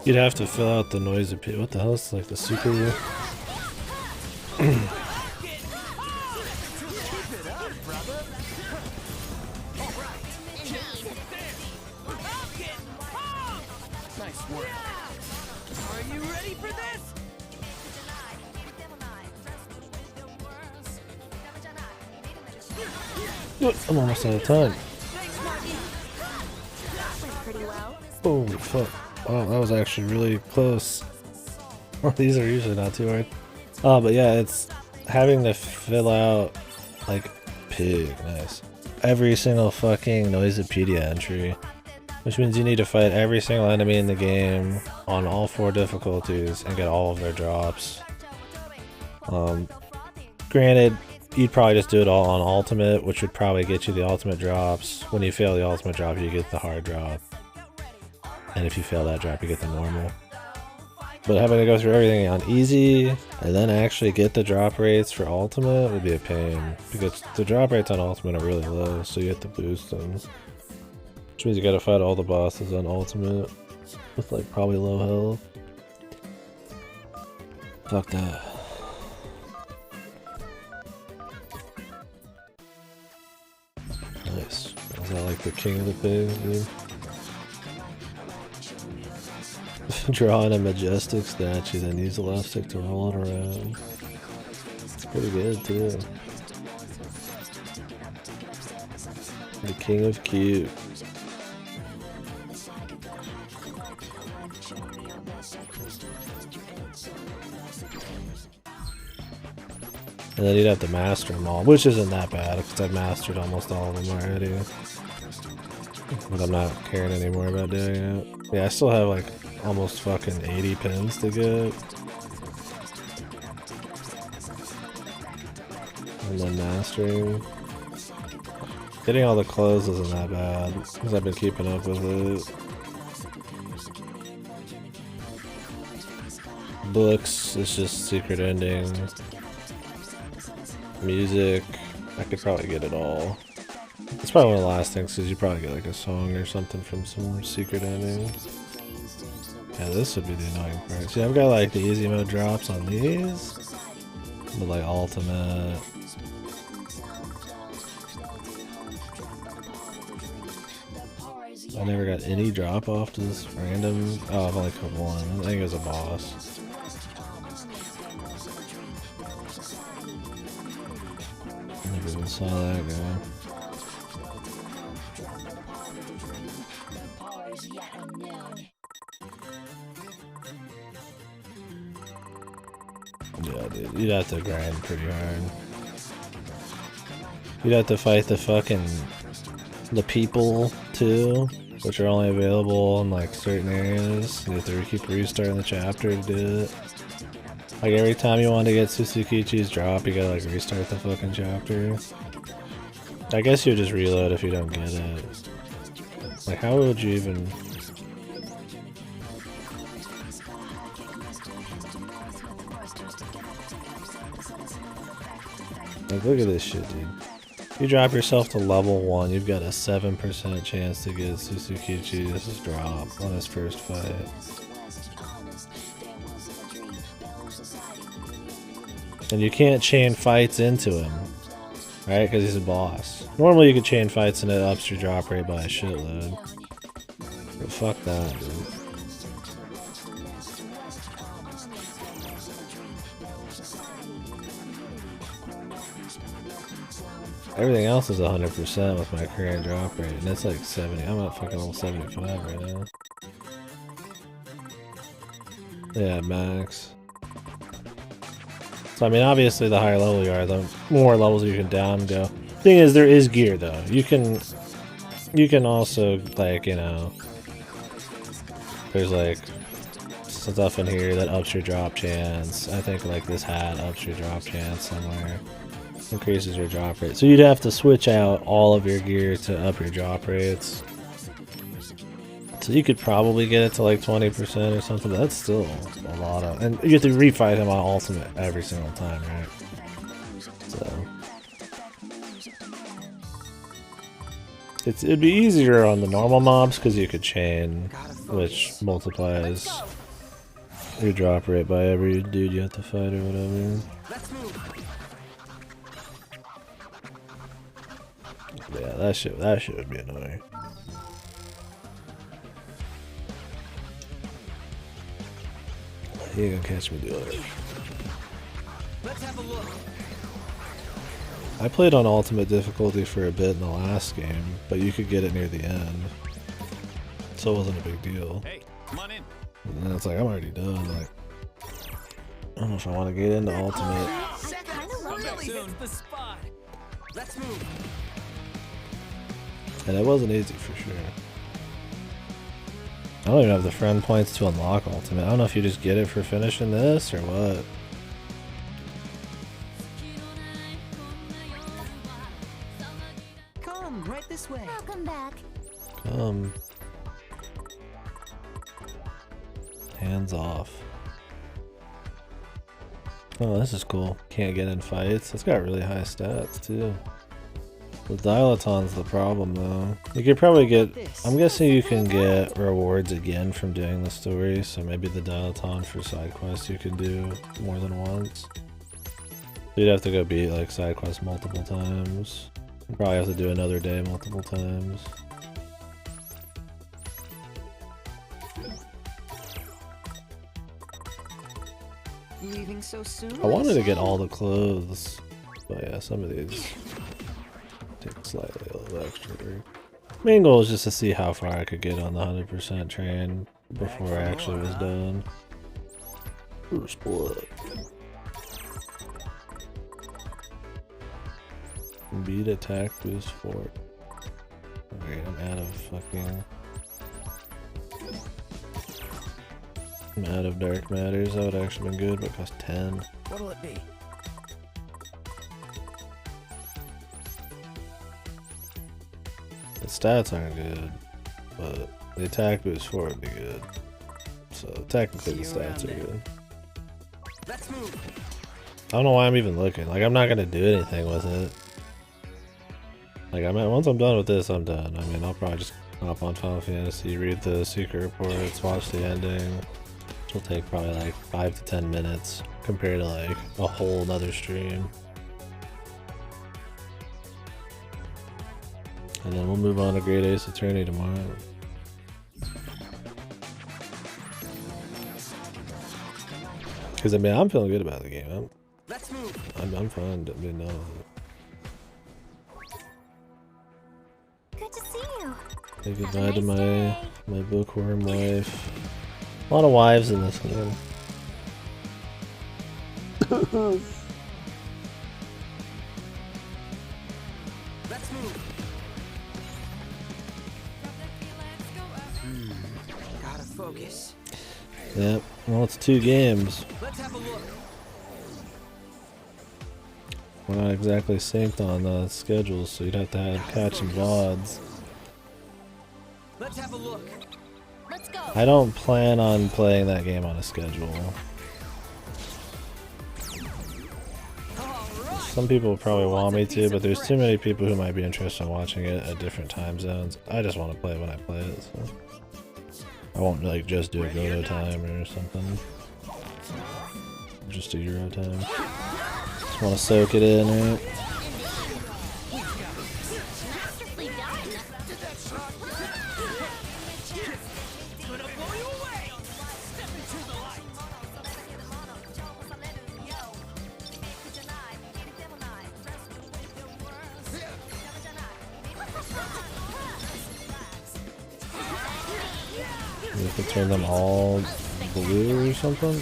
you'd have to fill out the noise of what the hell is like the super. Nice work. Are you ready for this? I'm almost out of time. Pretty well. Holy fuck. Wow, that was actually really close. These are usually not too hard. But yeah, it's having to fill out, like, pig, nice. Every single fucking Noisepedia entry. Which means you need to fight every single enemy in the game on all 4 difficulties and get all of their drops. Granted, you'd probably just do it all on ultimate, which would probably get you the ultimate drops. When you fail the ultimate drop, you get the hard drop. And if you fail that drop, you get the normal. But having to go through everything on easy and then actually get the drop rates for ultimate would be a pain. Because the drop rates on ultimate are really low, so you have to boost them. Which means you gotta fight all the bosses on ultimate with like probably low health. Fuck that. Nice. Is that like the king of the pigs, dude? Drawing a majestic statue, then use a left stick to roll it around. It's pretty good too. The king of cute. And then you'd have to master them all, which isn't that bad because I've mastered almost all of them already. But I'm not caring anymore about doing it. Yeah, I still have like almost fucking 80 pins to get. And then mastering. Getting all the clothes isn't that bad because I've been keeping up with it. Books, it's just secret ending. Music, I could probably get it all. It's probably one of the last things because you probably get like a song or something from some secret ending. Yeah, this would be the annoying part. See, I've got like the easy mode drops on these, but like ultimate. I never got any drop off to this random. Oh, I've only caught one. I think it was a boss. Never even saw that guy. Yeah, dude, you'd have to grind pretty hard. You'd have to fight the people too, which are only available in like certain areas. You have to keep restarting the chapter to do it. Like every time you want to get Susukichi's drop, you gotta like restart the fucking chapter. I guess you just reload if you don't get it. Like how would you even... Like look at this shit, dude. If you drop yourself to level 1, you've got a 7% chance to get Susukichi's drop on his first fight. And you can't chain fights into him, right? Because he's a boss. Normally you could chain fights and it ups your drop rate by a shitload. But fuck that, dude. Everything else is 100% with my current drop rate, and it's like 70. I'm at fucking level 75 right now. Yeah, max. So I mean, obviously the higher level you are, the more levels you can down go. Thing is, there is gear though. You can also, like, you know, there's like stuff in here that ups your drop chance. I think like this hat ups your drop chance somewhere. Increases your drop rate. So you'd have to switch out all of your gear to up your drop rates. So you could probably get it to like 20% or something, but that's still a lot of... And you have to refight him on ultimate every single time, right? So... It'd be easier on the normal mobs because you could chain, which multiplies your drop rate by every dude you have to fight or whatever. Yeah, that shit would be annoying. He ain't gonna catch me doing it. Let's have a look. I played on ultimate difficulty for a bit in the last game, but you could get it near the end, so it wasn't a big deal. Hey, come on in. And then it's like, I'm already done. Like, I don't know if I want to get into ultimate. The spot. Let's move. And it wasn't easy for sure. I don't even have the friend points to unlock ultimate. I don't know if you just get it for finishing this or what. Come right this way. Welcome back. Hands off. Oh, this is cool. Can't get in fights. It's got really high stats too. The dilaton's the problem though. You could probably get... I'm guessing you can get rewards again from doing the story, so maybe the dilaton for side quests you can do more than once. You'd have to go beat like side quests multiple times. You probably have to do another day multiple times. Leaving so soon? I wanted to get all the clothes, but yeah, some of these take slightly a little extra work. Main goal is just to see how far I could get on the 100% train before I actually was done. First blood. Beat attack boost fort. Alright, I'm out of dark matters. That would actually been good, but it cost 10. What'll it be? The stats aren't good, but the attack boost for it would be good. So technically the stats are good. Let's move. I don't know why I'm even looking. Like, I'm not gonna do anything with it. Like, once I'm done with this, I'm done. I mean, I'll probably just hop on Final Fantasy, read the secret reports, watch the ending. Which will take probably like 5 to 10 minutes compared to like a whole nother stream. And then we'll move on to Great Ace Attorney tomorrow. Because I mean, I'm feeling good about the game. I'm fine to be done with it. Good to see you. Say goodbye to my bookworm wife. A lot of wives in this game. Let's move. Gotta focus. Yep. Well, it's 2 games. Let's have a look. We're not exactly synced on the schedules, so you'd have to catch some VODs. Let's have a look. Let's go. I don't plan on playing that game on a schedule. Some people probably want me to, but there's too many people who might be interested in watching it at different time zones. I just want to play when I play it, so I won't like just do a go-to time or something. just a Euro time. Just want to soak it in, right? You have to turn them all blue or something?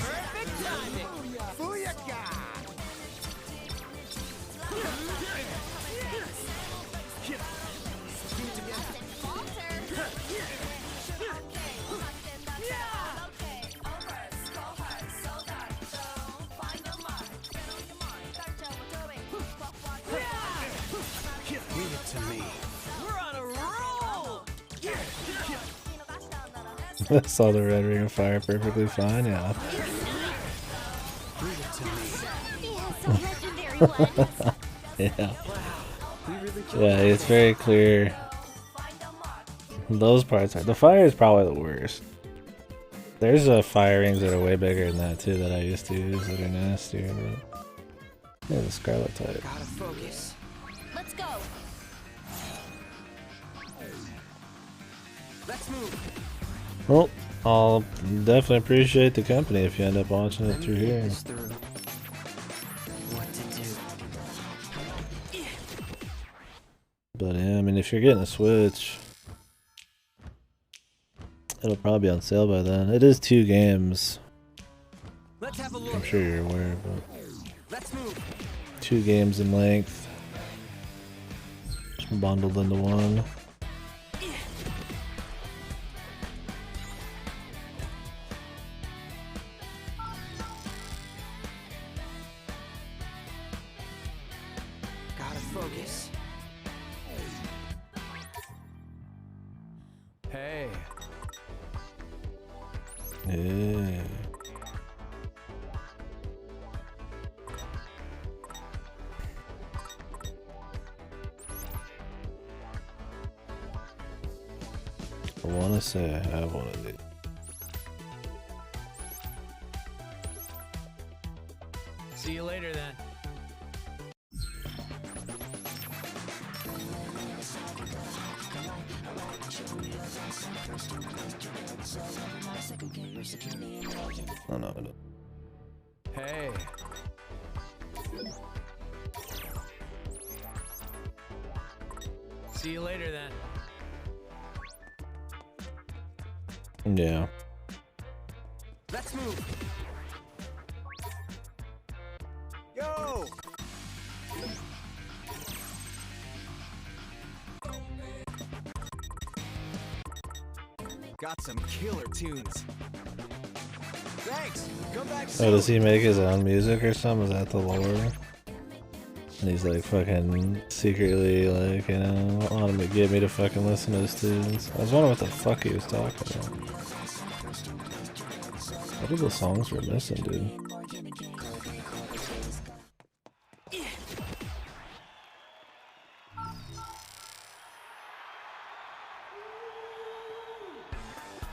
Leave it to me. We're on a roll! I saw the red ring of fire perfectly fine, yeah. Yeah. Yeah, it's very clear. Those parts are. The fire is probably the worst. There's fire rings that are way bigger than that too that I used to use that are nastier, but yeah, the Scarlet type. Gotta focus. Let's go. Let's move. Well, I'll definitely appreciate the company if you end up watching it through here. What to do? But yeah, I mean, if you're getting a Switch, it'll probably be on sale by then. It is 2 games. Let's have a look. I'm sure you're aware, but Let's move. 2 games in length, bundled into one. Gotta focus. Hey. Yeah. I want to say I have one of these. See you later then. Oh no, I don't. Hey. See you later then. Yeah. Let's move. Yo! Got some killer tunes. Thanks. Come back soon. Oh, does he make his own music or something? Is that the lore? And he's like fucking secretly like, you know, wanting to get me to fucking listen to his tunes. I was wondering what the fuck he was talking about. What are the songs we're missing, dude?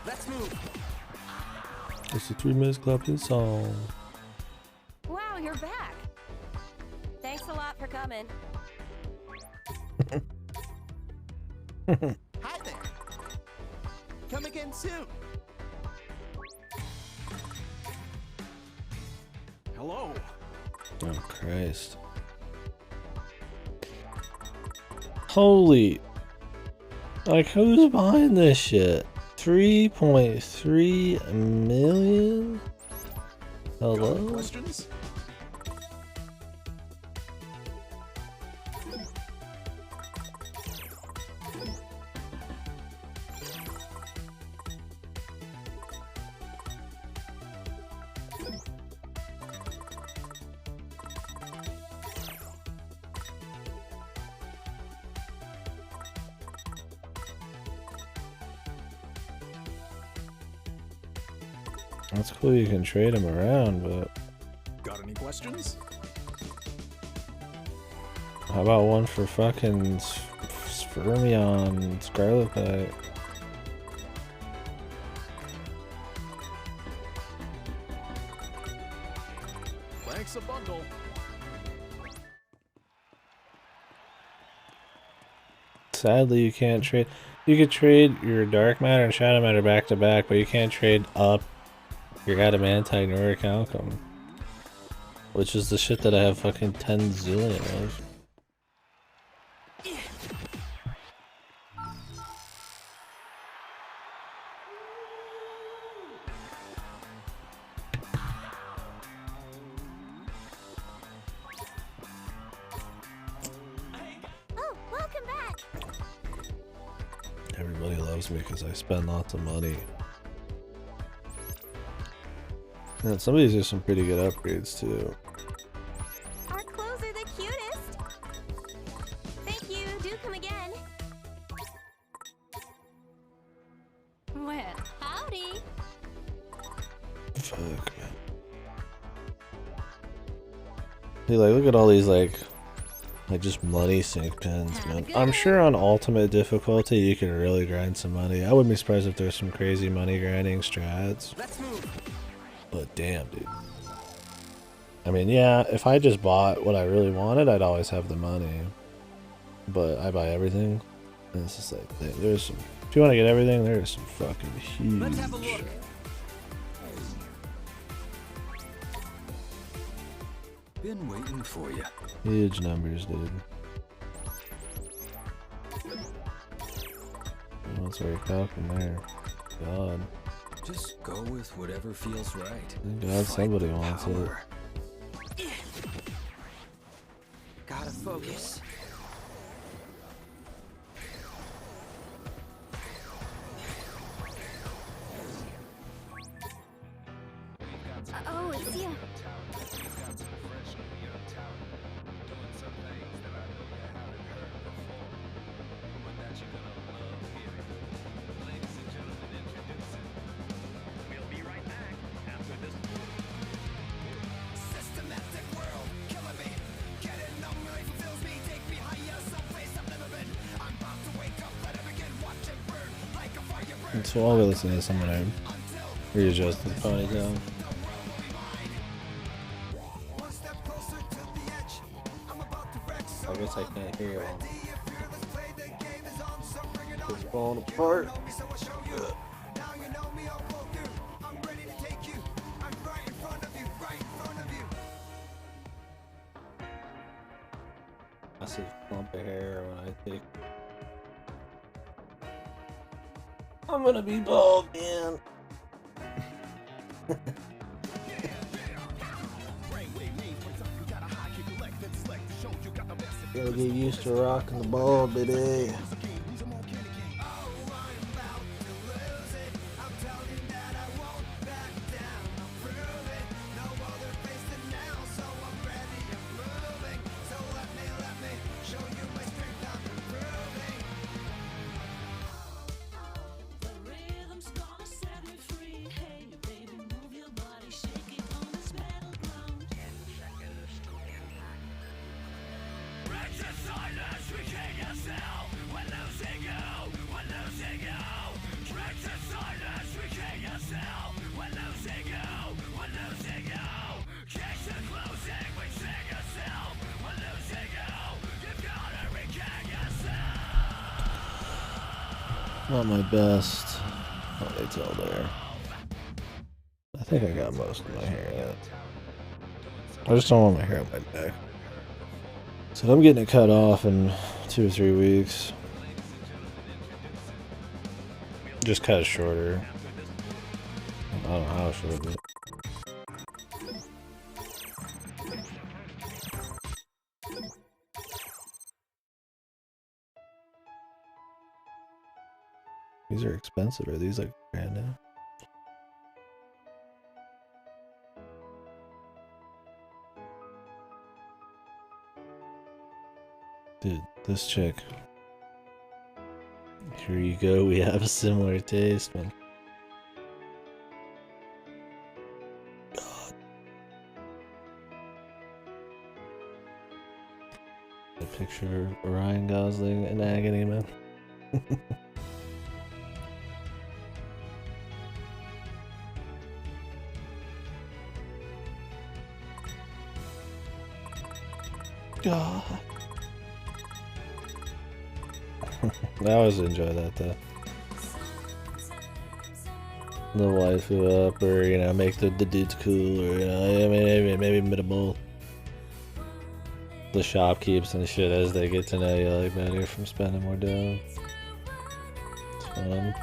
Let's move. It's a 3-minute clapping song. Wow, you're back. Thanks a lot for coming. Hi there. Come again soon. Hello. Oh Christ. Holy. Like, who's behind this shit? 3.3 million? Hello? Questions? That's cool you can trade them around, but Got any questions? how about one for fucking Spermion Scarlet Pack? makes a bundle. Sadly, you can't trade. You could trade your dark matter and shadow matter back to back, but you can't trade up your adamantite nor calcum, which is the shit that I have fucking 10 zillion of. Oh, welcome back. Everybody loves me because I spend lots of money. And some of these are some pretty good upgrades too. Our clothes are the cutest. Thank you. Do come again. Well, howdy. Fuck, man. Hey, like, look at all these, like just money sink pins, man. I'm sure on ultimate difficulty you can really grind some money. I wouldn't be surprised if there's some crazy money grinding strats. But damn, dude. I mean, yeah, if I just bought what I really wanted, I'd always have the money. But I buy everything, and it's just like, there's some. If you want to get everything, there's some fucking huge. Let's have a look. Been waiting for you. Huge numbers, dude. What's our calcum there? God. Just go with whatever feels right. Thank God somebody wants it. Gotta focus. Oh, it's you. So I'll be listening to someone who readjust the ponytail. I guess I can't hear it. It's falling apart. Ugh. Massive clump of hair when I take. I'm gonna be bald, man. Gotta get used to rocking the bald, baby. Not my best ponytail there. I think I got most of my hair yet. I just don't want my hair on my neck. So I'm getting it cut off in 2 or 3 weeks. Just cut it shorter. I don't know how short, but these are expensive. Are these like brand new? Dude, this chick. Here you go. We have a similar taste, man. God. A picture of Ryan Gosling in agony, man. God. I always enjoy that though. The waifu up, or you know, make the dudes cool, or you know, I mean, maybe minimal. The shopkeepers and shit as they get to know you like better from spending more dough. It's fun.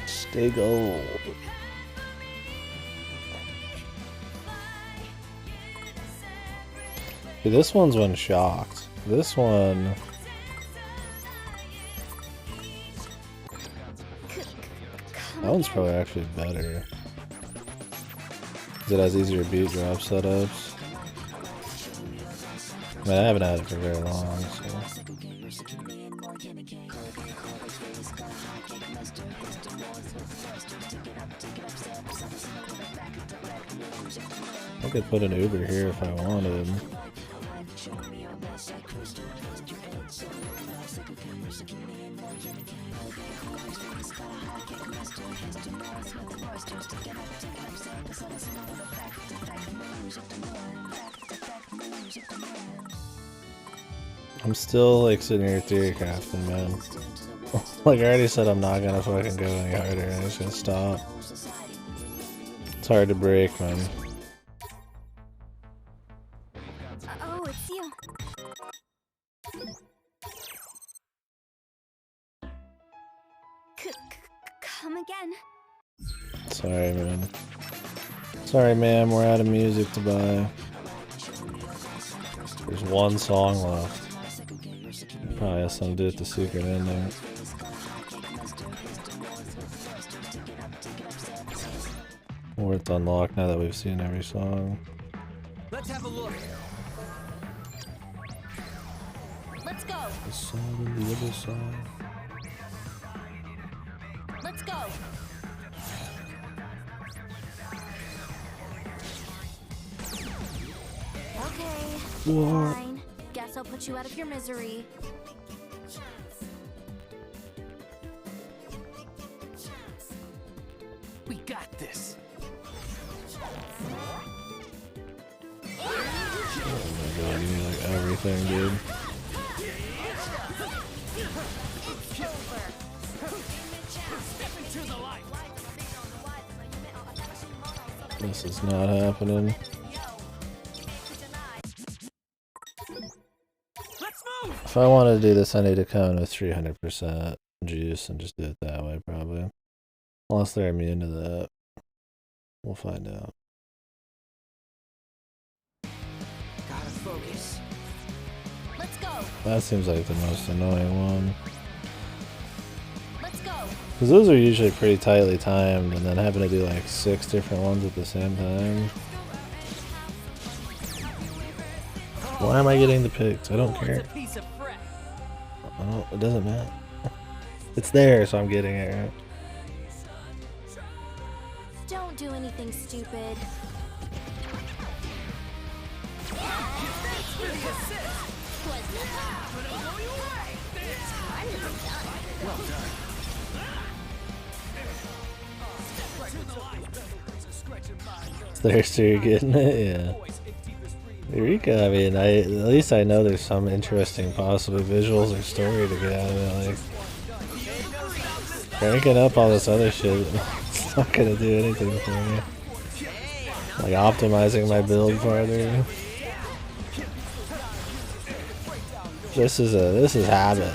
Stay gold. Dude, this one's one shocked. This one. That one's probably actually better. 'Cause it has easier beat drop setups. I mean, I haven't had it for very long, so. I could put an Uber here if I wanted. I'm still like sitting here theory crafting, man. Like I already said, I'm not gonna fucking go any harder. I'm just gonna stop. It's hard to break, man. Oh, it's you. Come again. Sorry, man. Sorry, ma'am. We're out of music to buy. There's one song left. Probably has something to do with the secret ending. Worth unlock now that we've seen every song. Let's have a look. Let's go. The song on the other side. Let's go. Okay. What? Fine. Guess I'll put you out of your misery. We got this. Oh my god, you need like everything, dude. This is not happening. If I want to do this, I need to come in with 300% juice and just do it that way, probably. Unless they're immune to that. We'll find out. Gotta focus. Let's go. That seems like the most annoying one. Let's go. Because those are usually pretty tightly timed, and then having to do like 6 different ones at the same time. Why am I getting the pics? I don't care. It doesn't matter. It's there, so I'm getting it, right? Don't do anything stupid. Well done. It's there, so you're getting it? Yeah. Eureka, I mean, at least I know there's some interesting possible visuals or story to get out of it. Like, cranking up all this other shit, it's not gonna do anything for me. Like, optimizing my build farther. This is habit.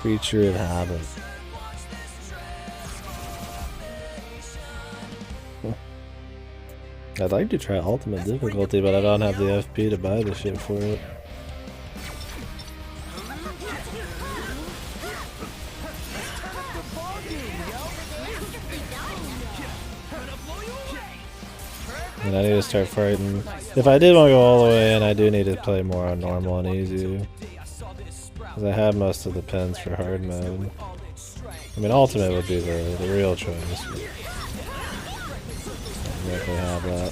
Creature of habit. I'd like to try ultimate difficulty, but I don't have the FP to buy the shit for it. And I need to start fighting. If I did want to go all the way in, I do need to play more on normal and easy. Because I have most of the pins for hard mode. I mean, ultimate would be the real choice. But I definitely have that.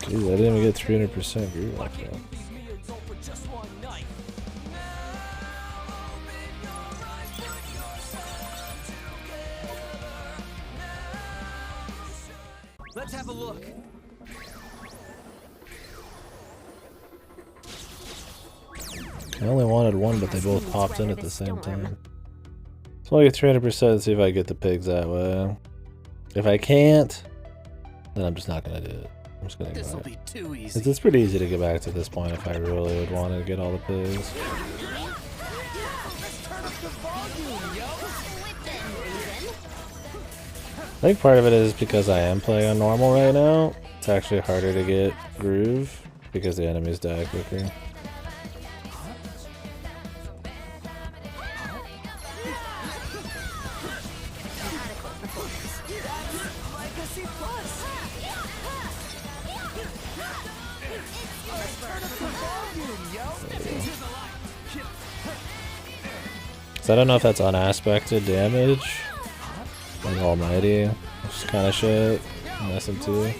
Jeez, I didn't even get 300% groove like that. Let's have a look. I only wanted one, but they both popped in at the same time. So I'll get 300% and see if I get the pigs that way. If I can't, then I'm just not gonna do it. I'm just gonna This'll go be too easy. It's pretty easy to get back to this point if I really would want to get all the pigs. I think part of it is because I am playing on normal right now. It's actually harder to get groove because the enemies die quicker. So I don't know if that's unaspected damage, like almighty, which kind of shit, messing too.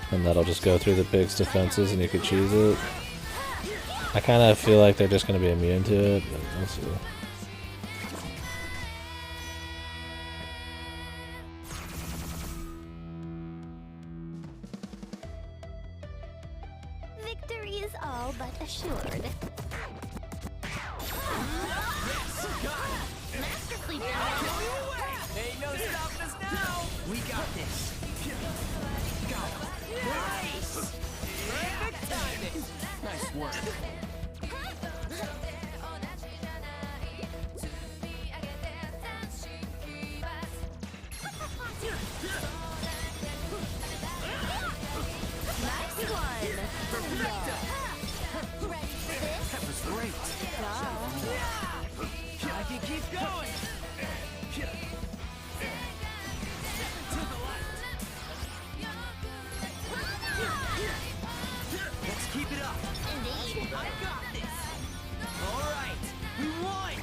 And that'll just go through the pig's defenses and you could cheese it. I kind of feel like they're just going to be immune to it, but we'll see. Victory is all but assured. Masterfully done. Ain't no stopping us now. We got this. Got it. Nice. Perfect timing. Nice work. Nice one. That was great. I can keep going. Let's keep it up. Indeed. I got this. All right. We won.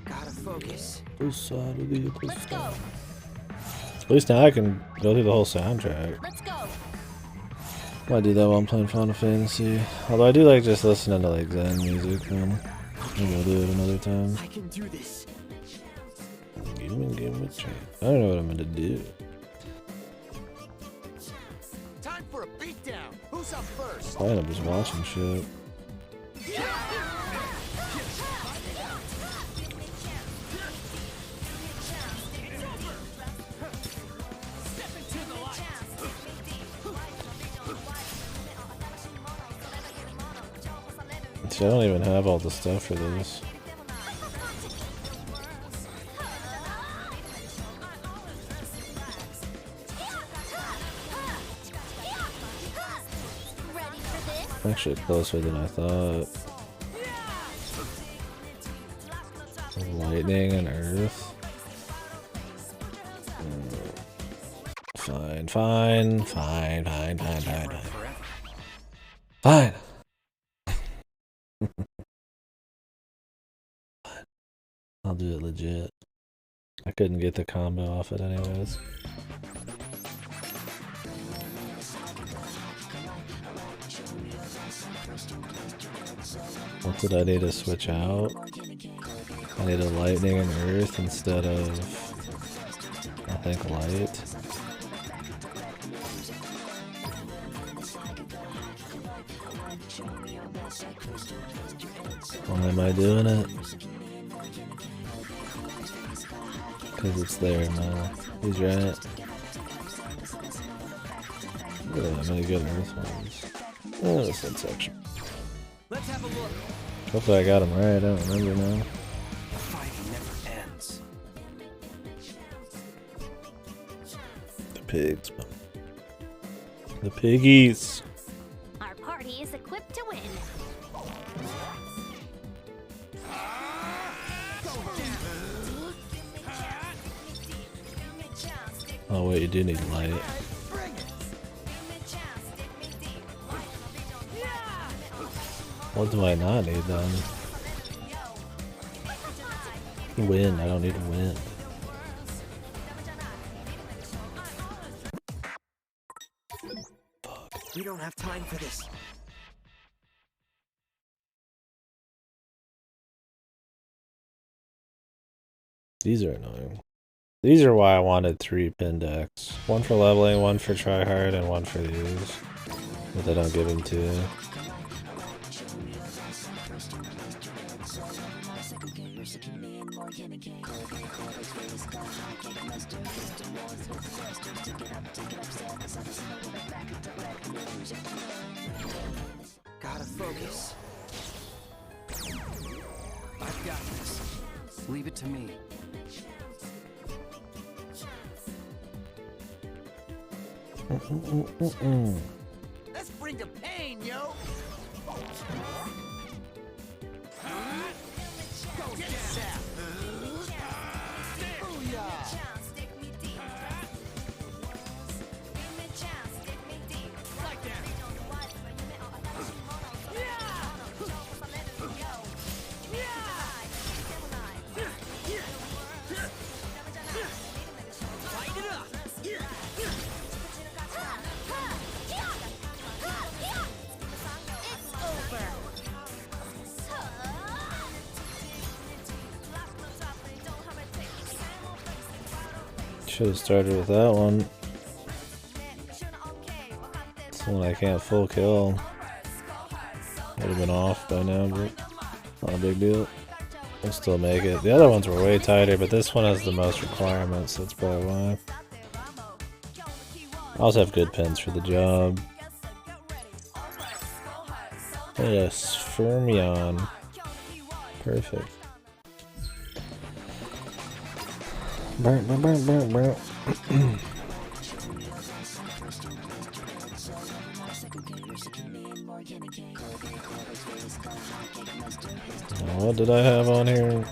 Gotta focus. Let's go. At least now I can go through the whole soundtrack. Let's go. Might do that while I'm playing Final Fantasy. Although I do like just listening to like Zen music, man. Maybe I'll do it another time. I can do this. Give me a chance. I don't know what I'm gonna do. Time for a beatdown. Who's up first? Probably I'm just watching shit. See, I don't even have all the stuff for this. Actually closer than I thought. Lightning and earth. Fine. I'll do it legit. I couldn't get the combo off it anyways. What did I need to switch out? I need a lightning and earth instead of, I think, light. Why am I doing it? Because it's there now. He's right. Look at that many good earth ones. Oh, this one section. Let's have a look. Hopefully I got him right, I don't remember now. The fighting never ends. pigs. The piggies. Our party is equipped to win. Oh wait, you do need light. What do I not need then? Wind, I don't need wind. We don't have time for this. These are annoying. These are why I wanted 3 pin decks. One for leveling, one for tryhard, and one for these. But they don't give them to you. Gotta focus. I've got this. Leave it to me. Let's bring the pain, yo! Go get that! Should have started with that one. This one I can't full kill. Would have been off by now, but not a big deal. We'll still make it. The other ones were way tighter, but this one has the most requirements, so that's probably why. I also have good pins for the job. Yes, Fermion. Perfect. Burn, burn, burn, burn, burn. What did I have on here?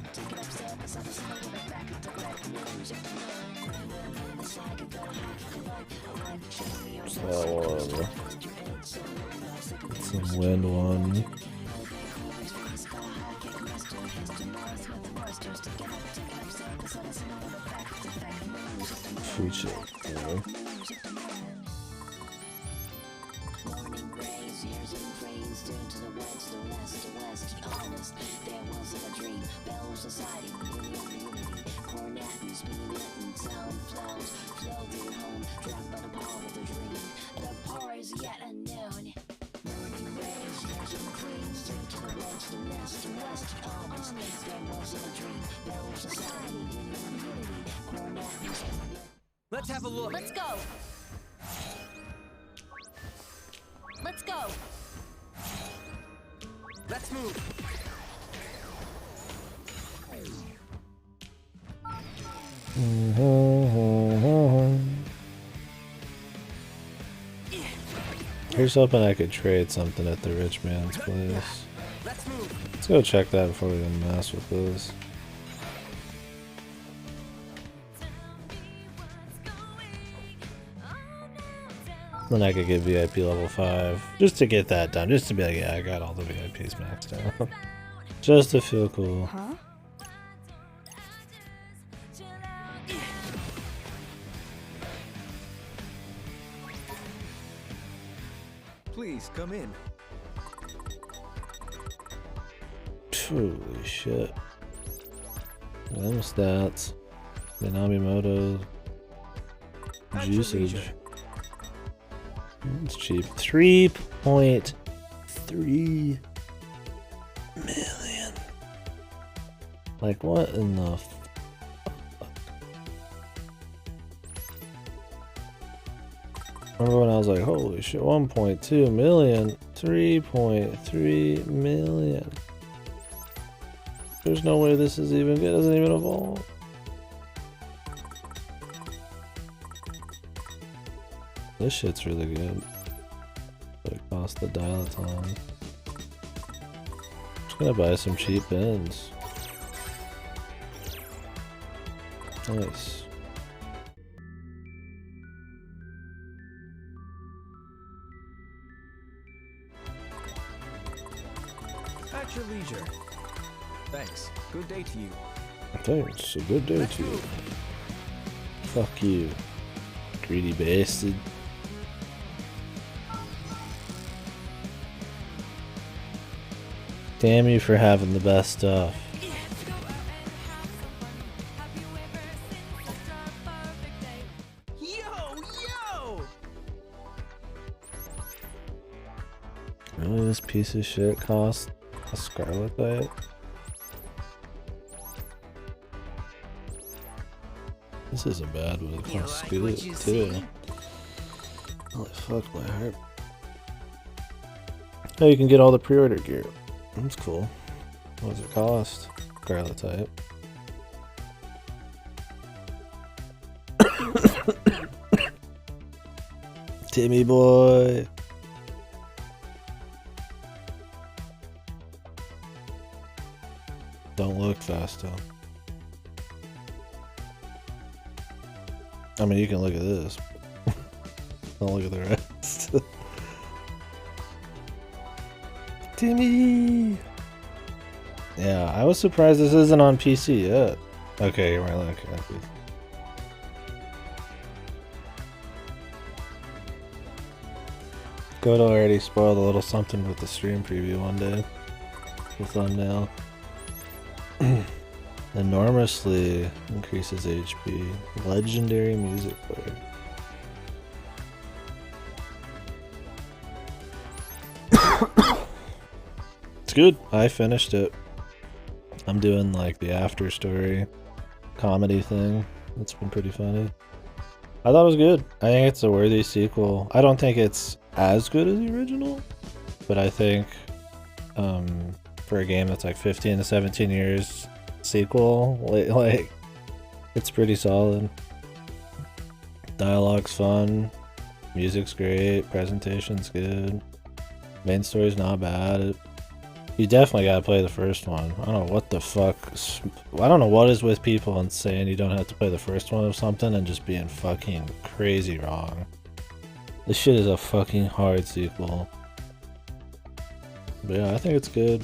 What's that one? Some wind one. Future. Yeah. Let's have a look. Let's go. Let's go. Let's move. Here's hoping I could trade something at the rich man's place. Let's go check that before we even mess with this. Then I could get VIP level 5. Just to get that done. Just to be like, yeah, I got all the VIPs maxed out. Just to feel cool. Huh? Please come in. Holy shit. Them stats. Minamimoto. Juicage. It's cheap. 3.3 million. Like, what in the fuck? Remember when I was like, holy shit, 1.2 million, 3.3 million. There's no way this is even good. It doesn't even evolve. This shit's really good. But it costs the dial a ton. Just gonna buy some cheap pins. Nice. At your leisure. Thanks. Good day to you. Thanks. A good day to you. Fuck you, greedy bastard. Damn you for having the best stuff. Yo! Really, this piece of shit cost a Scarlet Knight? This isn't bad, but it costs good too. Holy fuck my heart. Oh, you can get all the pre-order gear. That's cool. What does it cost? Scarlet type. Timmy boy. Don't look fast though. I mean, you can look at this. Don't look at the rest. Timmy! Yeah, I was surprised this isn't on PC yet. Okay, you're right, look. Goto already spoiled a little something with the stream preview one day. The thumbnail. Enormously increases HP. Legendary music player. It's good. I finished it. I'm doing like the after story comedy thing. It's been pretty funny. I thought it was good. I think it's a worthy sequel. I don't think it's as good as the original, but I think for a game that's like 15 to 17 years sequel, like it's pretty solid. Dialogue's fun, music's great, presentation's good, main story's not bad. You definitely gotta play the first one. I don't know what the fuck. I don't know what is with people and saying you don't have to play the first one of something and just being fucking crazy wrong. This shit is a fucking hard sequel. But yeah, I think it's good.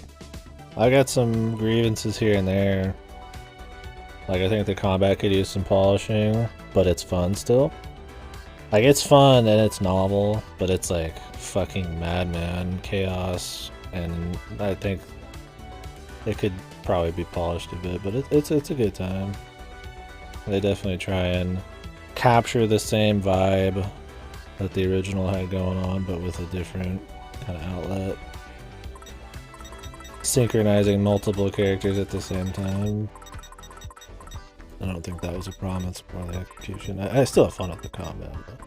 I got some grievances here and there. Like, I think the combat could use some polishing, but it's fun still. Like, it's fun and it's novel, but it's like fucking madman chaos. And I think it could probably be polished a bit, but it's a good time. They definitely try and capture the same vibe that the original had going on, but with a different kind of outlet. Synchronizing multiple characters at the same time. I don't think that was a problem, it's more the execution. I still have fun with the combat, but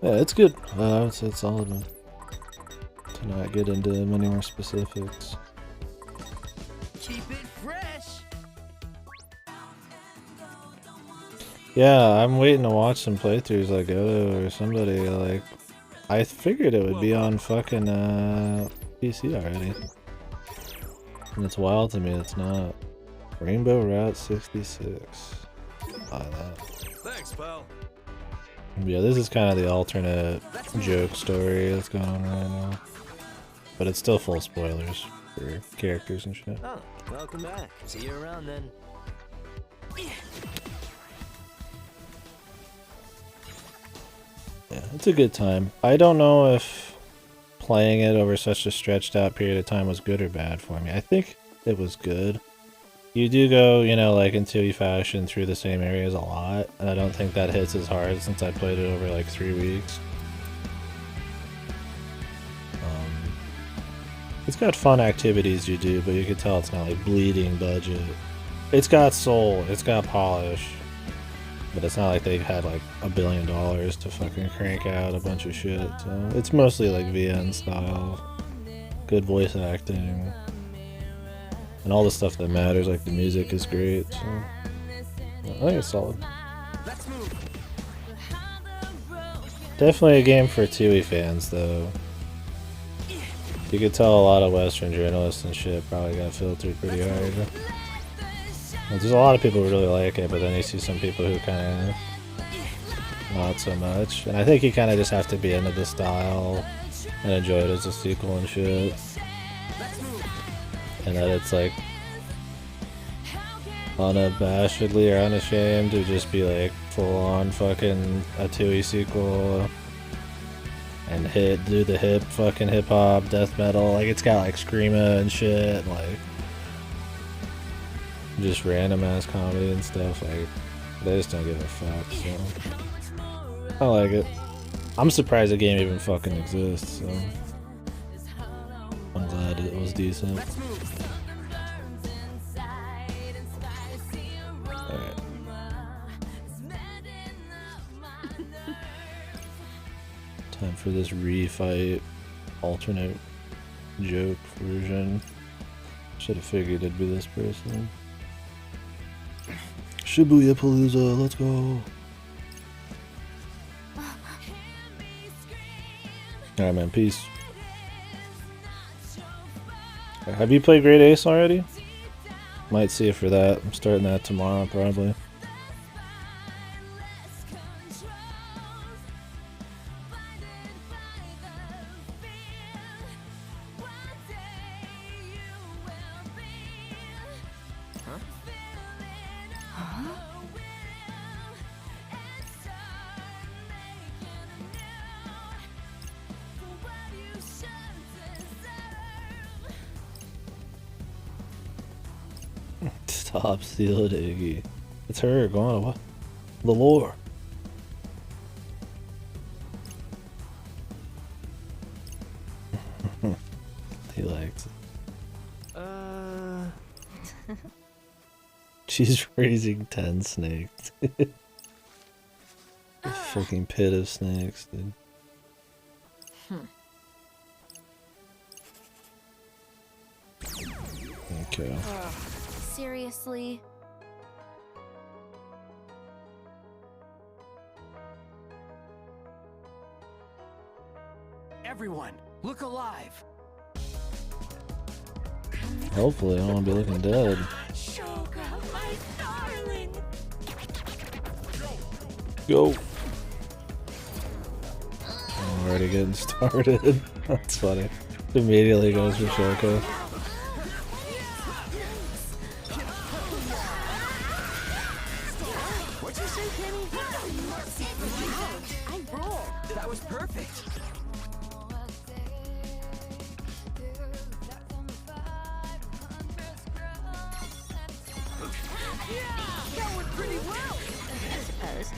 yeah, it's good. I would say it's solid, man. To not get into many more specifics. Keep it fresh. Yeah, I'm waiting to watch some playthroughs like Goto or somebody. Like, I figured it would be on fucking PC already. And it's wild to me it's not. Rainbow Route 66. Buy that. Thanks, pal. Yeah, this is kind of the alternate joke story that's going on right now. But it's still full spoilers for characters and shit. Oh, welcome back. See you around then. Yeah, it's a good time. I don't know if playing it over such a stretched out period of time was good or bad for me. I think it was good. You do go, you know, like in 2E fashion through the same areas a lot, and I don't think that hits as hard since I played it over like 3 weeks. It's got fun activities you do, but you can tell it's not like bleeding budget. It's got soul, it's got polish, but it's not like they've had like $1 billion to fucking crank out a bunch of shit. So it's mostly like VN style, good voice acting, and all the stuff that matters, like the music is great. So I think it's solid. Let's move. Definitely a game for TUI fans, though. You could tell a lot of Western journalists and shit probably got filtered pretty hard. There's a lot of people who really like it, but then you see some people who kind of not so much. And I think you kind of just have to be into the style and enjoy it as a sequel and shit. And that it's like unabashedly or unashamed to just be like full-on fucking a TUI sequel and do the hip fucking hip-hop death metal. Like it's got like screamo and shit and like just random ass comedy and stuff. Like they just don't give a fuck, so I like it. I'm surprised the game even fucking exists, so I'm glad it was decent. Time for this refight alternate joke version. Should have figured it'd be this person. Shibuya Palooza, let's go. Alright man, peace. Have you played Great Ace already? Might see it for that. I'm starting that tomorrow probably. Stop stealing Iggy. It's her, go on, what? The lore. He likes it. She's raising 10 snakes. A fucking pit of snakes, dude. Okay. Seriously? Everyone, look alive. Hopefully, I don't want to be looking dead. Go. I'm already getting started. That's funny. Immediately goes for Shoko. What'd you say, Kenny? I rolled. That was perfect. That went pretty well, I suppose.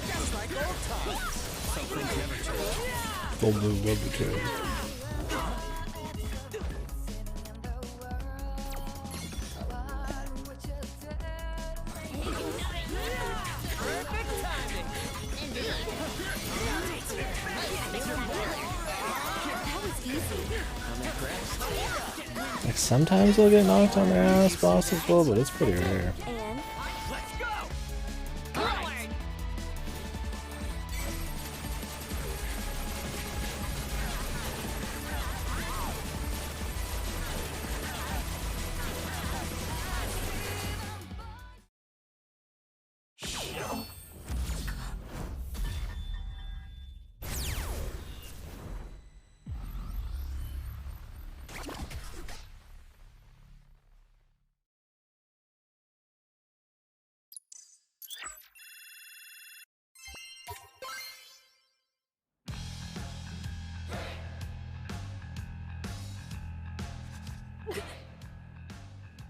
Just like old times. Something never changed. Full blue rubber tree. Like sometimes they'll get knocked on their ass, bosses will, but it's pretty rare.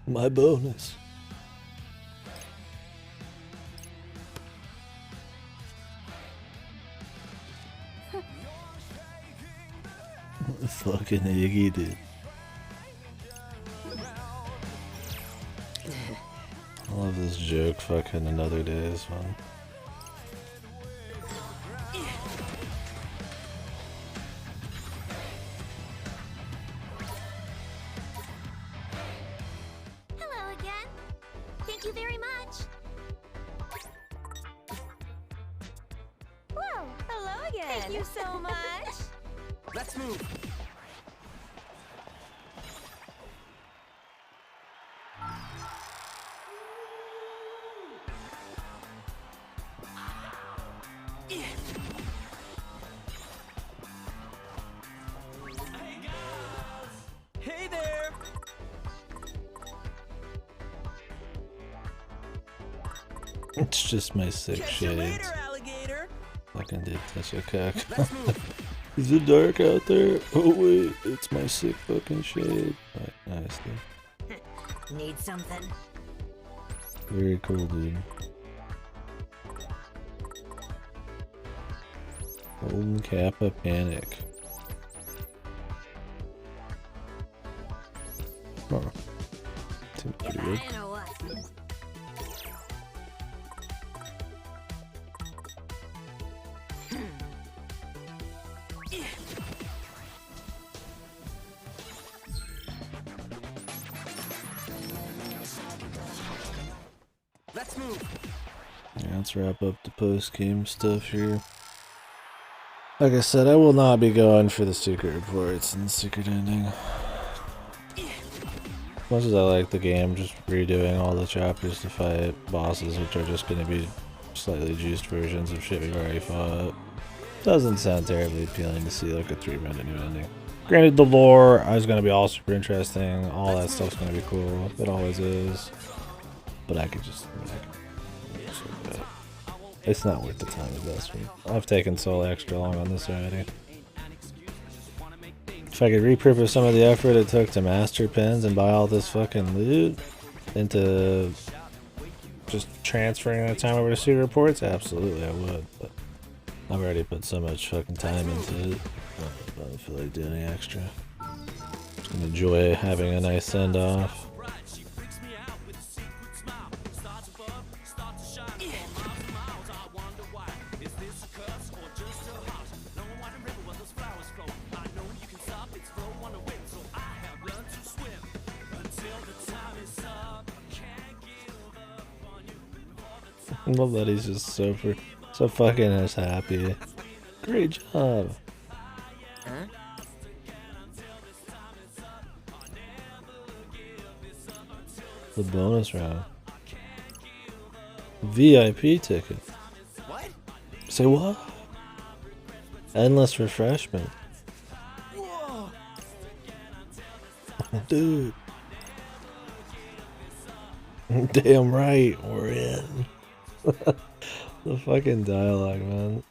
My bonus. Fucking Iggy, dude. I love this joke. Fucking another day is fun. Thank you very much. Whoa, hello again. Thank you so much. Let's move. Hey there! It's just my sick Catch you shades. later, alligator. Fucking did touch a cock. Is it dark out there? Oh wait, it's my sick fucking shade. Right, nice dude. Need something? Very cool, dude. Golden Kappa Panic. Huh. Seems pretty good. You know what? Let's move. Yeah, let's wrap up the post-game stuff here. Like I said, I will not be going for the secret reports and the secret ending. As much as I like the game, just redoing all the chapters to fight bosses, which are just going to be slightly juiced versions of shit we've already fought, doesn't sound terribly appealing to see like a 3-minute new ending. Granted, the lore is going to be all super interesting, all that stuff's going to be cool, it always is. But I could just... it's not worth the time investment. I've taken so extra long on this already. If I could repurpose some of the effort it took to master pins and buy all this fucking loot into just transferring that time over to secret reports, absolutely I would. But I've already put so much fucking time into it. I don't feel like doing any extra. Just gonna enjoy having a nice send off. I love that he's just so fucking as happy. Great job. Huh? The bonus round. VIP ticket. What? Say what? Endless refreshment. Whoa. Dude. Damn right, we're in. The fucking dialogue, man.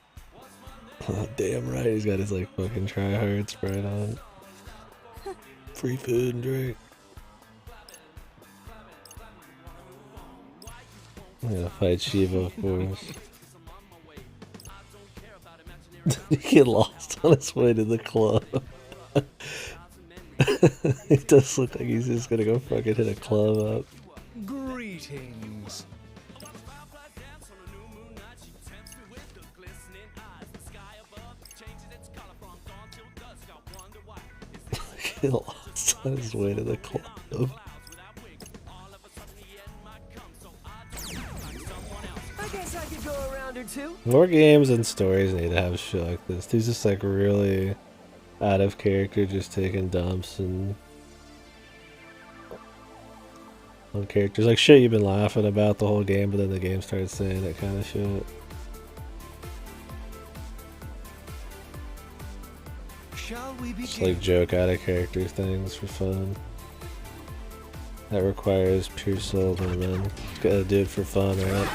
Damn right, he's got his like fucking try-hard Sprite on. Free food and drink. I'm gonna fight Shiva, of course. He get lost on his way to the club. It does look like he's just gonna go fucking hit a club up. Greetings. Get lost on his way to the club. I guess I could go a round or two. More games and stories need to have shit like this. He's just like really out of character, just taking dumps and on characters. Like shit you've been laughing about the whole game, but then the game starts saying that kind of shit. Shall we begin? Just like joke out of character things for fun. That requires pure soul and then gotta do it for fun, right?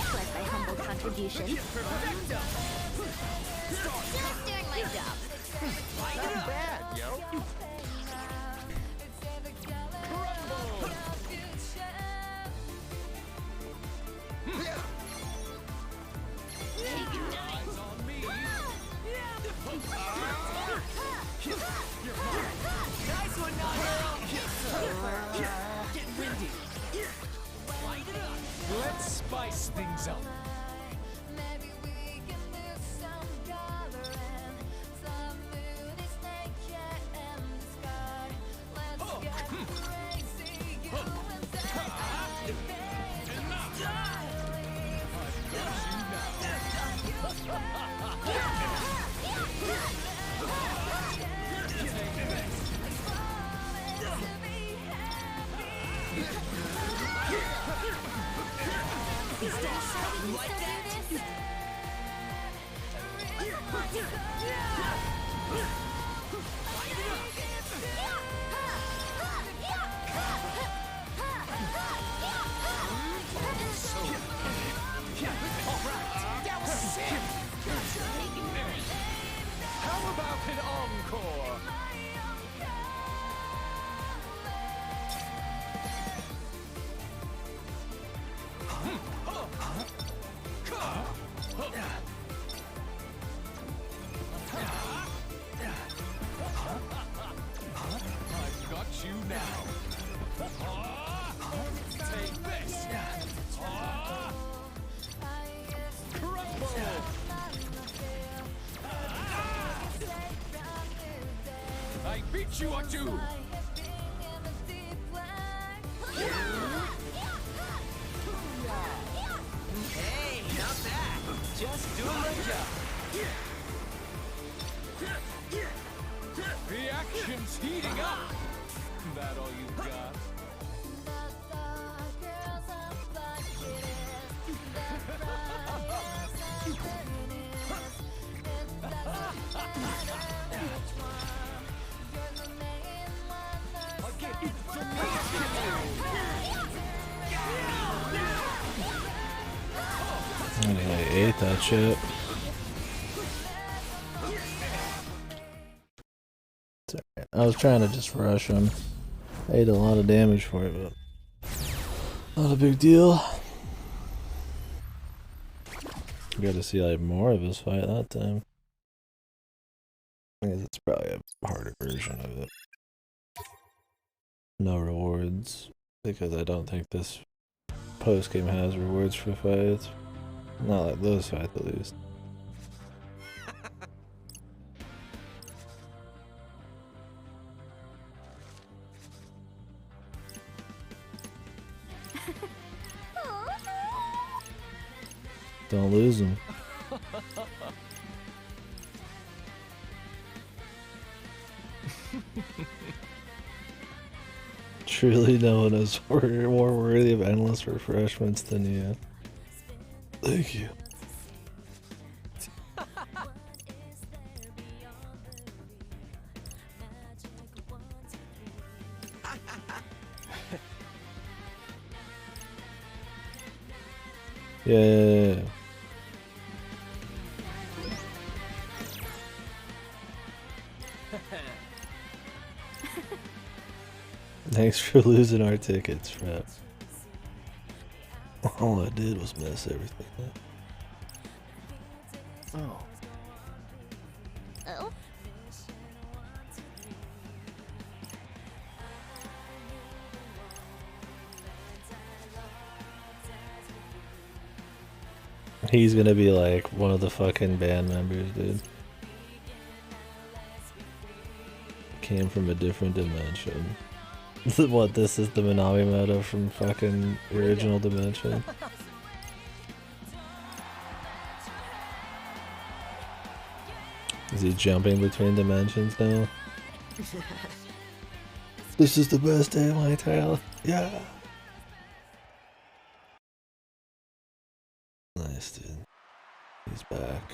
Plus my humble contribution. Just doing my job. Not bad, yo. Nice one, Nahiro! Get windy. Let's spice things up. How about an encore? I've got you now. Take this. Crumble. I beat you, Aju! Hey, not bad. Just doing my job. The action's heating up! That all you got? I ate that shit. Sorry. I was trying to just rush him. I ate a lot of damage for it, but not a big deal. Got to see like more of his fight that time. I guess it's probably a harder version of it. No rewards, because I don't think this post game has rewards for fights. Not like those fights, at least. Don't lose them. Truly no one is more worthy of endless refreshments than you. Thank you. Yeah. Thanks for losing our tickets, Fred. All I did was mess everything up. Oh. Oh? He's gonna be like one of the fucking band members, dude. Came from a different dimension. What, this is the Minami meta from fucking original dimension? Is he jumping between dimensions now? This is the best day of my entire life. Yeah. Nice, dude. He's back.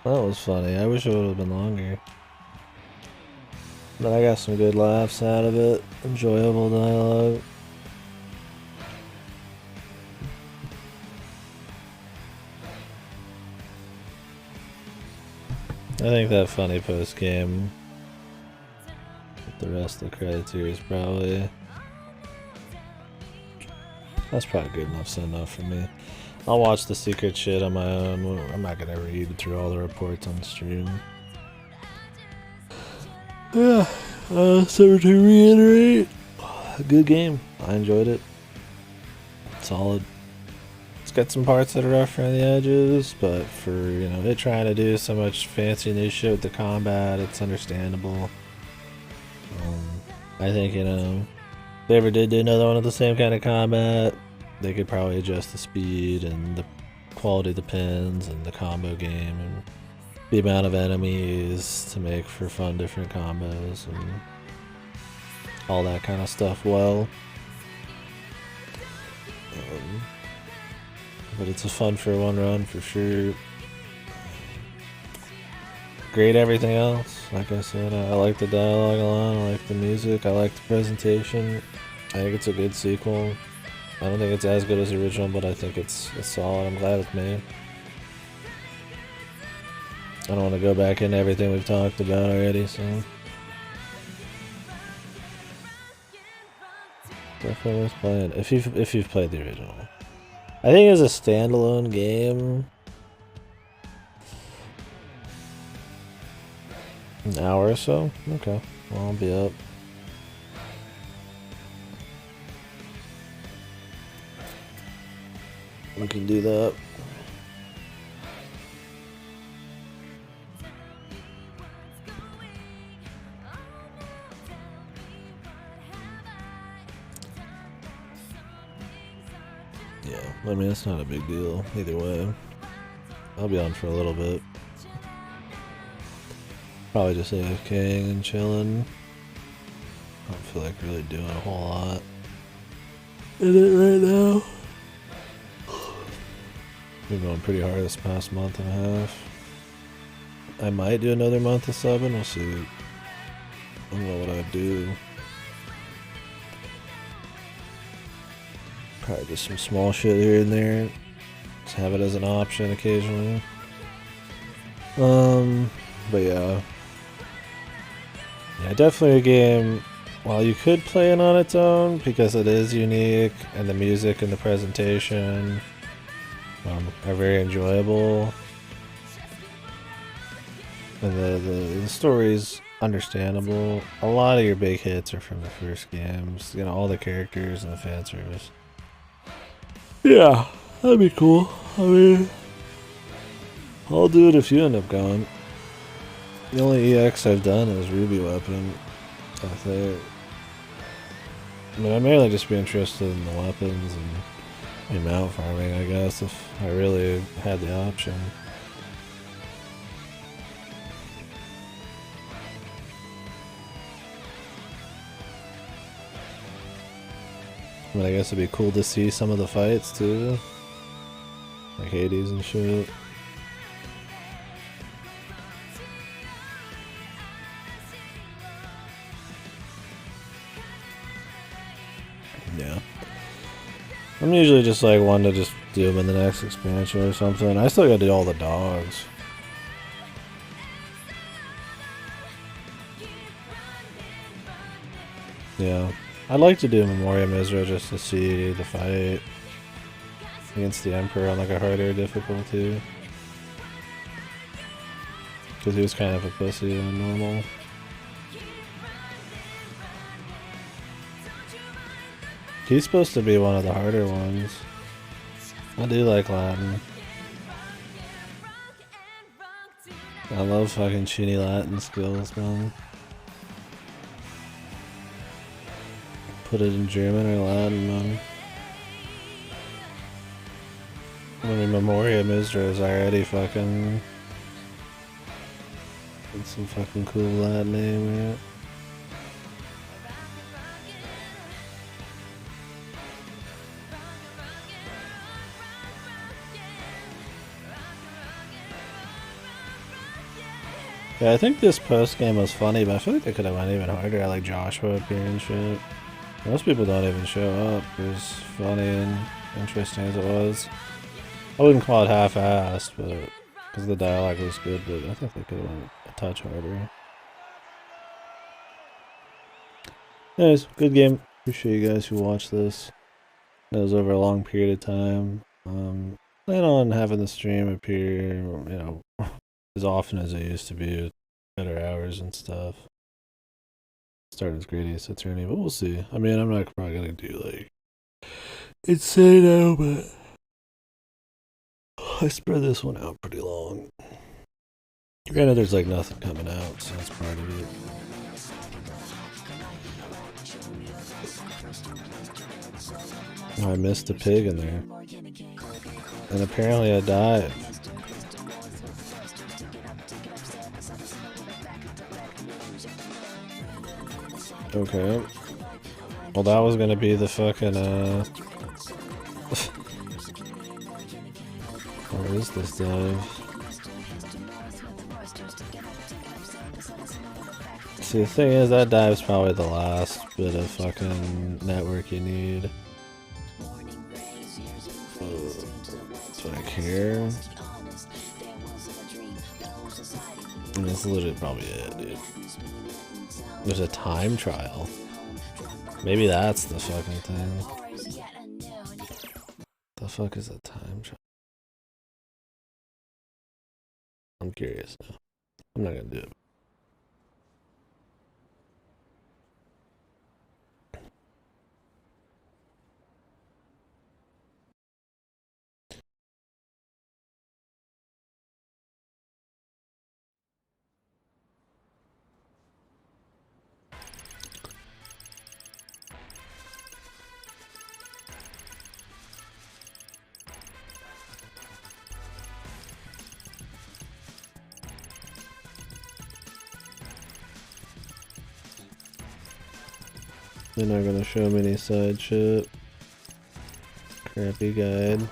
That was funny. I wish it would have been longer. But I got some good laughs out of it. Enjoyable dialogue. I think that funny post game with the rest of the credits here is probably... That's probably good enough send off for me. I'll watch the secret shit on my own. I'm not gonna read through all the reports on stream. Yeah, so to reiterate, good game. I enjoyed it. Solid. It's got some parts that are rough around the edges, but for, you know, it trying to do so much fancy new shit with the combat, it's understandable. I think, you know, if they ever did do another one of the same kind of combat, they could probably adjust the speed and the quality of the pins and the combo game and the amount of enemies to make for fun different combos. And all that kind of stuff well. But it's a fun for one run for sure. Great everything else. Like I said, I like the dialogue a lot. I like the music. I like the presentation. I think it's a good sequel. I don't think it's as good as the original, but I think it's solid. I'm glad it's made. I don't want to go back into everything we've talked about already, so definitely worth playing if you've played the original. I think as a standalone game, an hour or so. Okay, well, I'll be up. We can do that. Yeah, I mean, it's not a big deal either way. I'll be on for a little bit. Probably just AFKing and chilling. I don't feel like really doing a whole lot in it right now. Been going pretty hard this past month and a half. I might do another month of subbing, we'll see. I don't know what I'd do. Probably just some small shit here and there. Just have it as an option occasionally. But yeah. Yeah, definitely a game, while you could play it on its own, because it is unique, and the music and the presentation are very enjoyable, and the story's understandable. A lot of your big hits are from the first games, you know, all the characters and the fan service. Yeah, that'd be cool. I mean, I'll do it if you end up going. The only EX I've done is Ruby Weapon, I think. I mean, I'd mainly just be interested in the weapons and mount farming, I guess, if I really had the option. I mean, I guess it'd be cool to see some of the fights too, like Hades and shit. Yeah. I'm usually just like one to just do them in the next expansion or something. I still gotta do all the dogs. Yeah. I'd like to do Memoria Misra just to see the fight against the Emperor on like a harder difficulty. Because he was kind of a pussy on normal. He's supposed to be one of the harder ones. I do like Latin. I love fucking shitty Latin skills, man. Put it in German or Latin, man. I mean, Memoria Misra is already fucking... It's some fucking cool Latin name, right? Yeah, I think this post game was funny, but I feel like they could have went even harder. I like Joshua appearing and shit. Most people don't even show up. As funny and interesting as it was. I wouldn't call it half-assed, but because the dialogue was good, but I think they could have went a touch harder. Anyways, good game. Appreciate you guys who watched this. It was over a long period of time. Plan on having the stream appear, you know, as often as it used to be, with better hours and stuff. Start as Gradius Attorney, but we'll see. I mean, I'm not probably gonna do like insane now, but I spread this one out pretty long. Granted, there's like nothing coming out, so that's part of it. Oh, I missed a pig in there, and apparently I died. Okay. Well, that was gonna be the fucking, where is this dive? See, the thing is, that dive's probably the last bit of fucking network you need. Do I care? And that's literally probably it, dude. There's a time trial. Maybe that's the fucking thing. The fuck is a time trial? I'm curious now. I'm not gonna do it. They're not gonna show me any side shit. Crappy guide.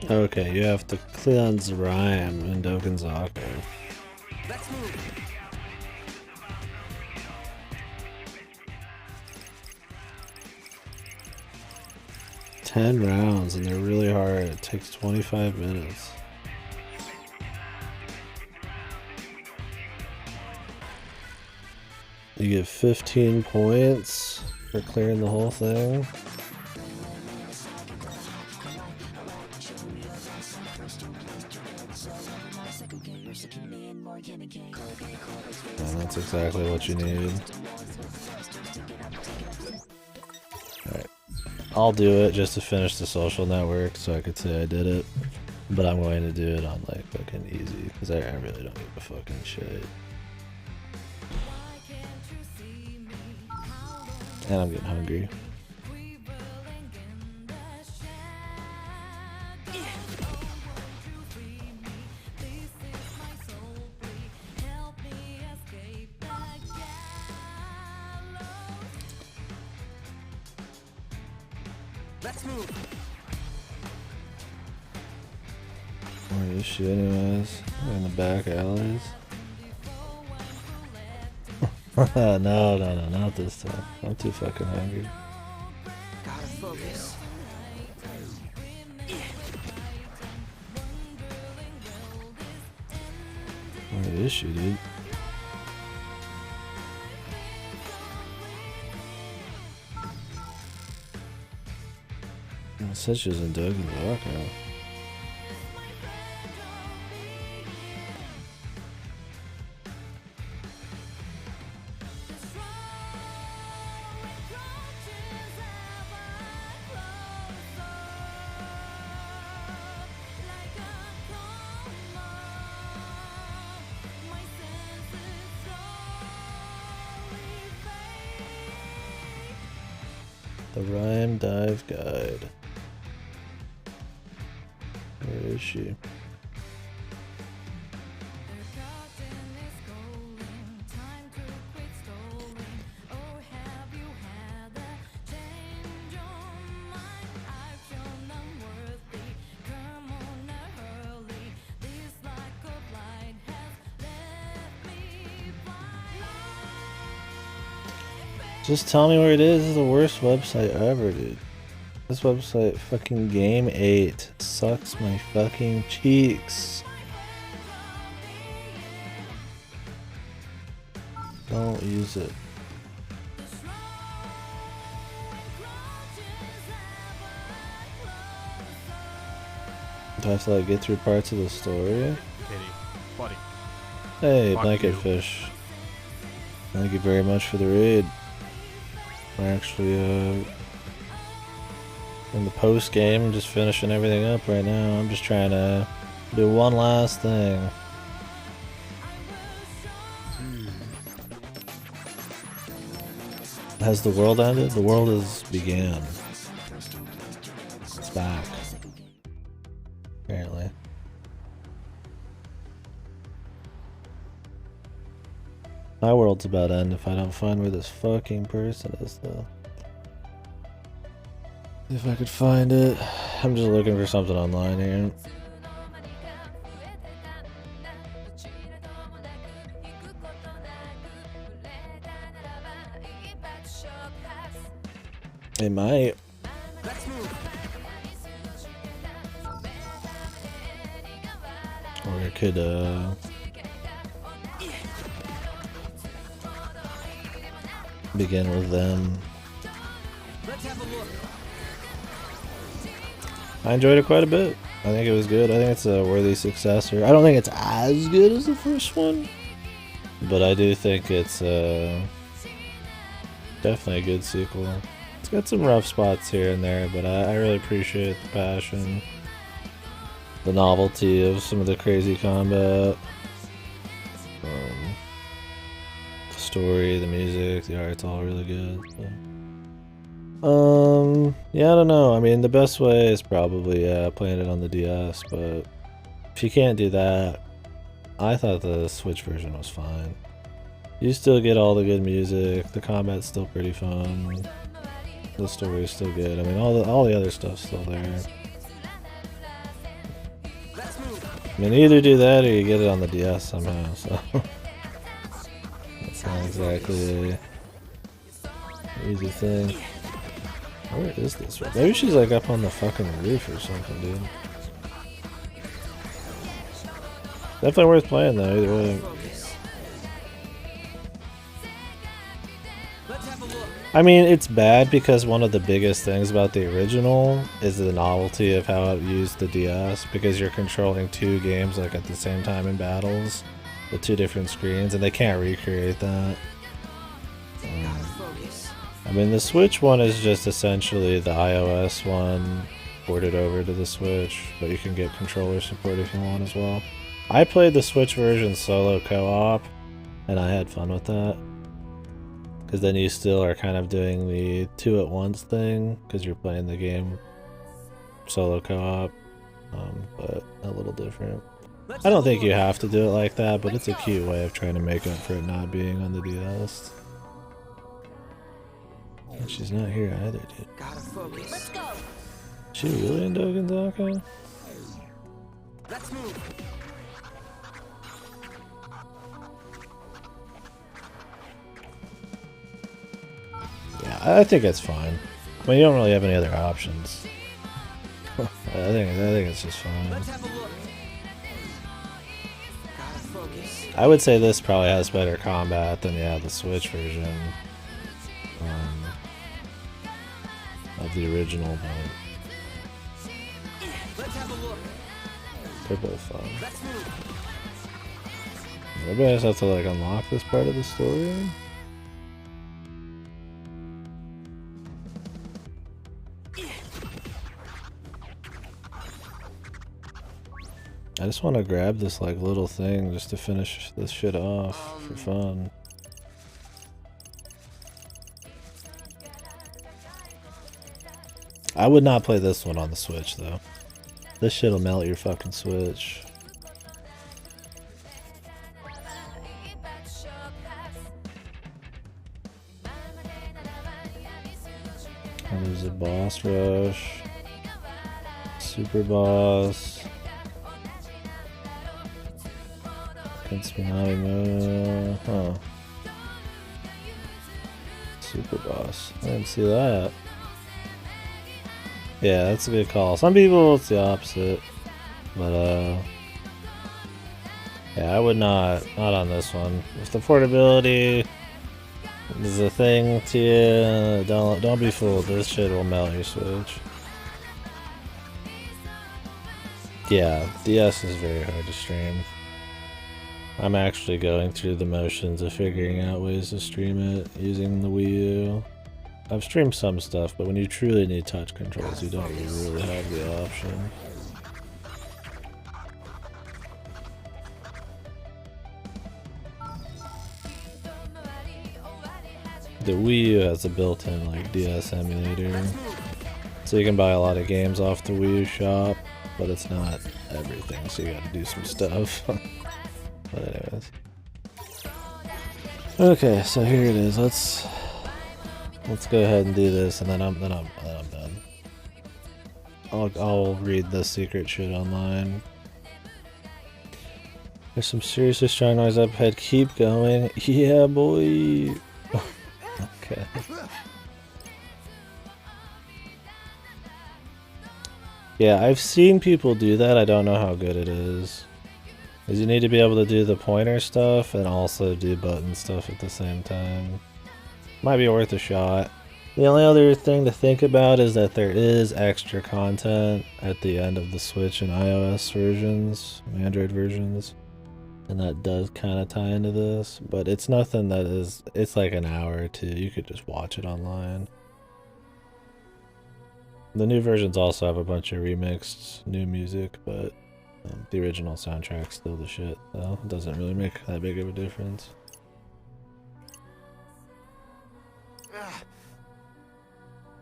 Okay, you have to cleanse Rhyme and Dokenzaku. Let's move. 10 rounds and they're really hard. It takes 25 minutes. You get 15 points for clearing the whole thing. And that's exactly what you need. Alright. I'll do it just to finish the social network so I could say I did it. But I'm going to do it on like fucking easy because I really don't give a fucking shit. And I'm getting hungry. Let's move. Where is she anyways? In the back alleys? No, not this time. I'm too fucking hungry. Gotta focus. Where is she, dude? I said she was in Dokenzaku. The Rhyme Dive Guide. Where is she? Just tell me where it is. This is the worst website ever, dude. This website, fucking Game 8, sucks my fucking cheeks. Don't use it. Do I have to like get through parts of the story? Kitty, buddy. Hey, Fuck Blanket you. Fish. Thank you very much for the raid. We're actually in the post game, just finishing everything up right now. I'm just trying to do one last thing. Has the world ended? The world has began. It's back. Apparently. My world's about to end if I don't find where this fucking person is, though. If I could find it. I'm just looking for something online here. It might. Or it could, begin with them. I enjoyed it quite a bit. I think it was good. I think it's a worthy successor. I don't think it's as good as the first one, but I do think it's definitely a good sequel. It's got some rough spots here and there, but I really appreciate the passion, the novelty of some of the crazy combat, the story, the music, the art's all really good. So. Yeah, I don't know. I mean, the best way is probably playing it on the DS, but if you can't do that, I thought the Switch version was fine. You still get all the good music, the combat's still pretty fun, the story's still good. I mean, all the other stuff's still there. I mean, either do that or you get it on the DS somehow, so it's not exactly an easy thing. Where is this? Maybe she's like up on the fucking roof or something, dude. Definitely worth playing though, either way. I mean, it's bad because one of the biggest things about the original is the novelty of how it used the DS, because you're controlling two games like at the same time in battles with two different screens, and they can't recreate that. I mean, the Switch one is just essentially the iOS one ported over to the Switch, but you can get controller support if you want as well. I played the Switch version solo co-op, and I had fun with that. Because then you still are kind of doing the two at once thing, because you're playing the game solo co-op, but a little different. I don't think you have to do it like that, but it's a cute way of trying to make up for it not being on the DS. She's not here either, dude. Gotta focus. Let's go. Is she really in Dogenzaka? Let's move. Yeah, I think it's fine. I mean, you don't really have any other options. I think it's just fine. Let's have a look. Gotta focus. I would say this probably has better combat than the Switch version. Of the original, but let's have a look. They're both fun. Let's move. Maybe I just have to like unlock this part of the story. I just want to grab this like little thing just to finish this shit off for fun. I would not play this one on the Switch though. This shit'll melt your fucking Switch. And there's a boss rush. Super boss. Against Minami. Huh. super boss. I didn't see that. Yeah, that's a good call. Some people it's the opposite, but yeah, I would not on this one. If the portability is a thing to you, don't be fooled. This shit will melt your Switch. Yeah, DS is very hard to stream. I'm actually going through the motions of figuring out ways to stream it using the Wii U. I've streamed some stuff, but when you truly need touch controls, you don't really have the option. The Wii U has a built-in like DS emulator, so you can buy a lot of games off the Wii U shop, but it's not everything, so you gotta do some stuff. But anyways. Okay, so here it is. Let's go ahead and do this, and then I'm done. I'll read the secret shit online. There's some seriously strong noise up ahead. Keep going. Yeah, boy. Okay. Yeah, I've seen people do that. I don't know how good it is. Because you need to be able to do the pointer stuff and also do button stuff at the same time. Might be worth a shot. The only other thing to think about is that there is extra content at the end of the Switch and iOS versions, Android versions. And that does kind of tie into this, but it's nothing that is, it's like an hour or two. You could just watch it online. The new versions also have a bunch of remixed new music, but the original soundtrack's still the shit, though. It doesn't really make that big of a difference.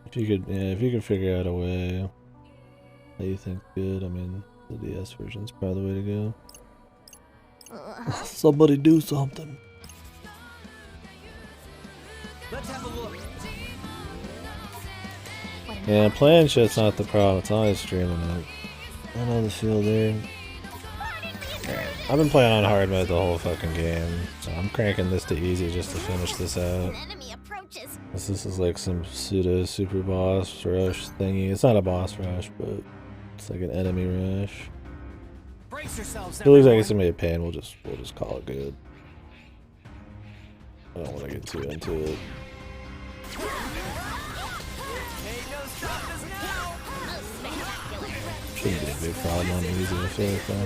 If you could figure out a way that you think's good, I mean, the DS version's probably the way to go. Somebody do something. Let's have a look. Yeah, playing shit's not the problem. It's always streaming it. I know the feel there. I've been playing on hard mode the whole fucking game, so I'm cranking this to easy just to finish this out. This is like some pseudo super boss rush thingy. It's not a boss rush, but it's like an enemy rush. It looks like it's gonna be a pain. We'll just call it good. I don't want to get too into it. Shouldn't be a big problem on easy, I feel like though.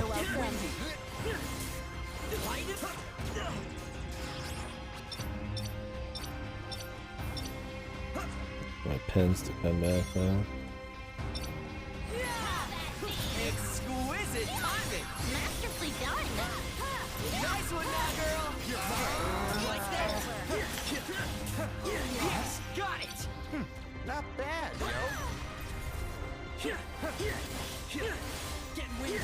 My pins to come back though. Exquisite timing. Masterfully done. Nice one now, girl. Like that. Yes, got it. Not bad, yo. Get windy.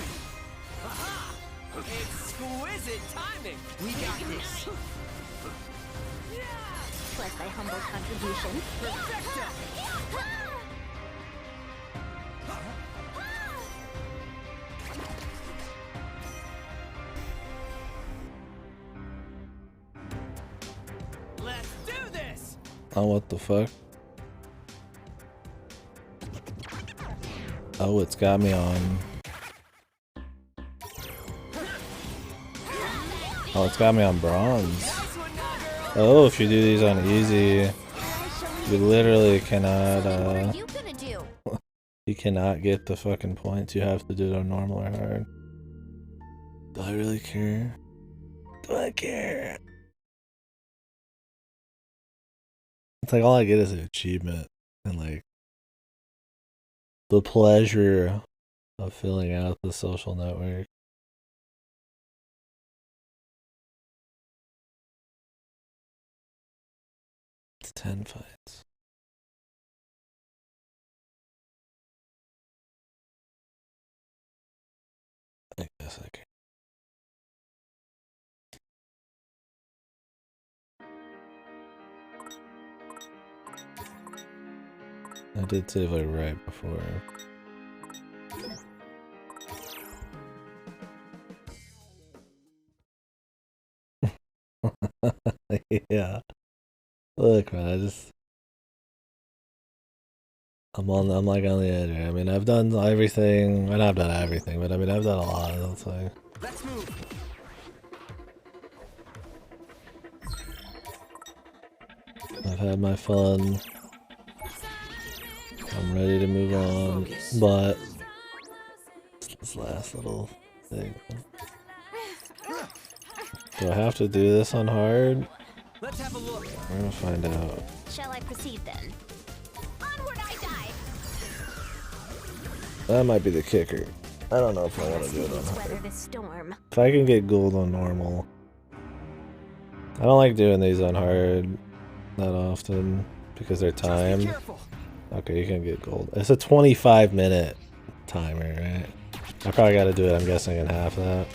Aha! Exquisite timing. We got this. Plus my humble contribution. Perfecto. Let's do this. Oh, what the fuck? Oh, it's got me on. Oh, it's got me on bronze. Oh, if you do these on easy, you literally cannot, you cannot get the fucking points. You have to do it on normal or hard. Do I really care? Do I care? It's like all I get is an achievement and like the pleasure of filling out the social network. It's 10 fights. I guess I can. I did save like right before. Yeah. Look, man, I'm like on the edge. I mean, I've done everything, and I've done everything, but I mean, I've done a lot. That's like. Let's move. I've had my fun. I'm ready to move on, but this last little thing. Do I have to do this on hard? Let's have a look. We're gonna find out. Shall I proceed then? Onward I die. That might be the kicker. I don't know if I want to do it on hard. Weather this storm. If I can get gold on normal. I don't like doing these on hard that often because they're timed. Okay, you can get gold. It's a 25-minute timer, right? I probably got to do it, I'm guessing, in half that.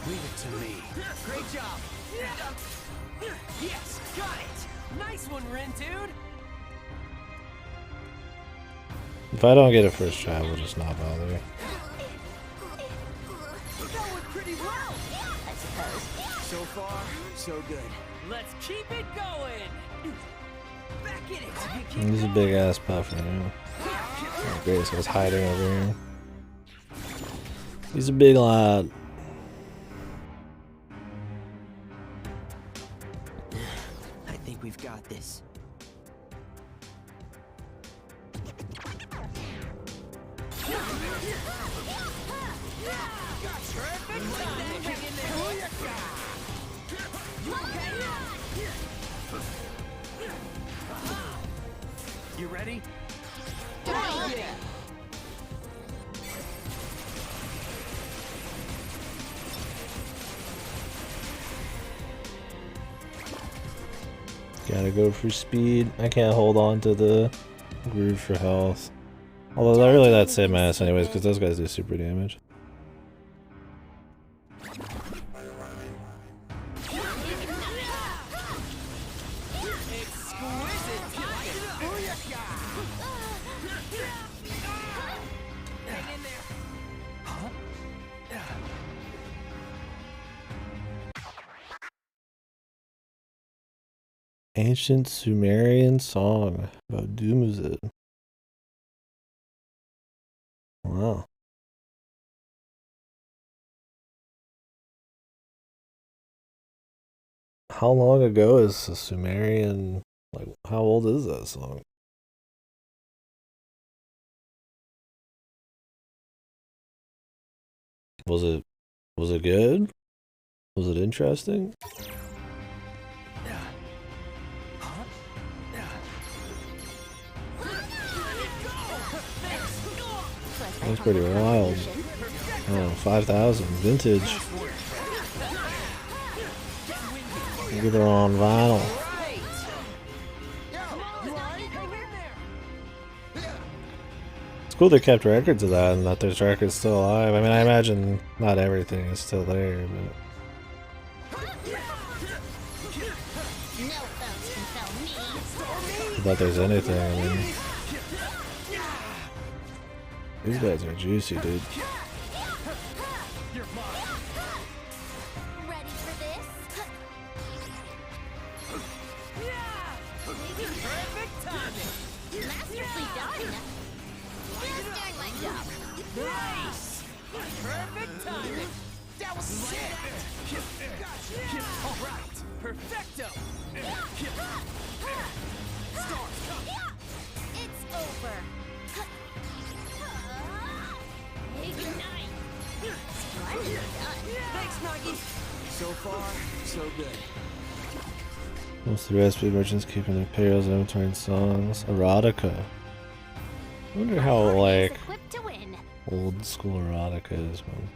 Leave it to me. Great job. Yes, got it. Nice one, Rin, dude. If I don't get it first try, we'll just not bother. Going pretty well, I suppose. So far, so good. Let's keep it going. Back in it. He's a big ass puffer, you know. Oh, great, so he's hiding over here. He's a big lad. I think we've got this. You ready? Oh, yeah. Gotta go for speed. I can't hold on to the groove for health. Although they're really that same ass anyways, because those guys do super damage. Ancient Sumerian song about Dumuzid. Wow. How long ago is a Sumerian, like, how old is that song? Was it good? Was it interesting? That's pretty wild. Oh, 5,000 vintage. Get her on vinyl. It's cool they kept records of that and that there's records still alive. I mean, I imagine not everything is still there, but I thought there's anything. I mean, these guys are juicy, dude. Ready for this? Perfect timing. Masterfully done. Just doing my job. Nice. Perfect timing. That was sick. All right. Perfecto. It's over. Ignite. Splendidly done. Thanks, Nagi. So far, so good. Most of the recipe merchants keeping their payrolls and inventory and songs. Erotica. I wonder how, like, old school erotica is, man.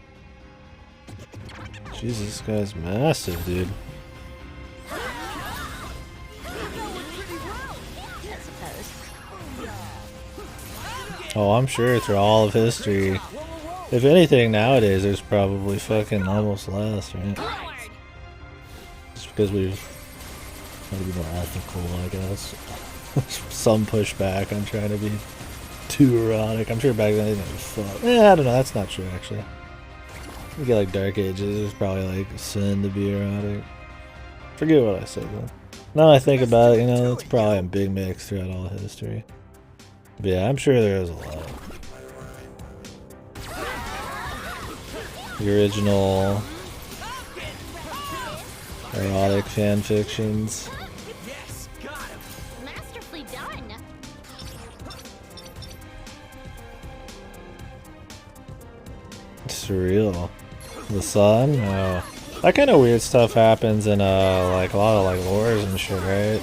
Jesus, this guy's massive, dude. I suppose. Oh, I'm sure through all of history. If anything, nowadays there's probably fucking almost less, right? Just because we've tried to be more ethical, I guess. Some pushback on trying to be too erotic. I'm sure back then they didn't give a fuck. I don't know. That's not true, actually. You get like Dark Ages, there's probably like sin to be erotic. Forget what I said though. Now I think about it, you know, it's probably a big mix throughout all history. But yeah, I'm sure there is a lot. The original erotic fan fictions. Masterfully done. Surreal. The sun? Oh. That kind of weird stuff happens in like a lot of like lores and shit, right?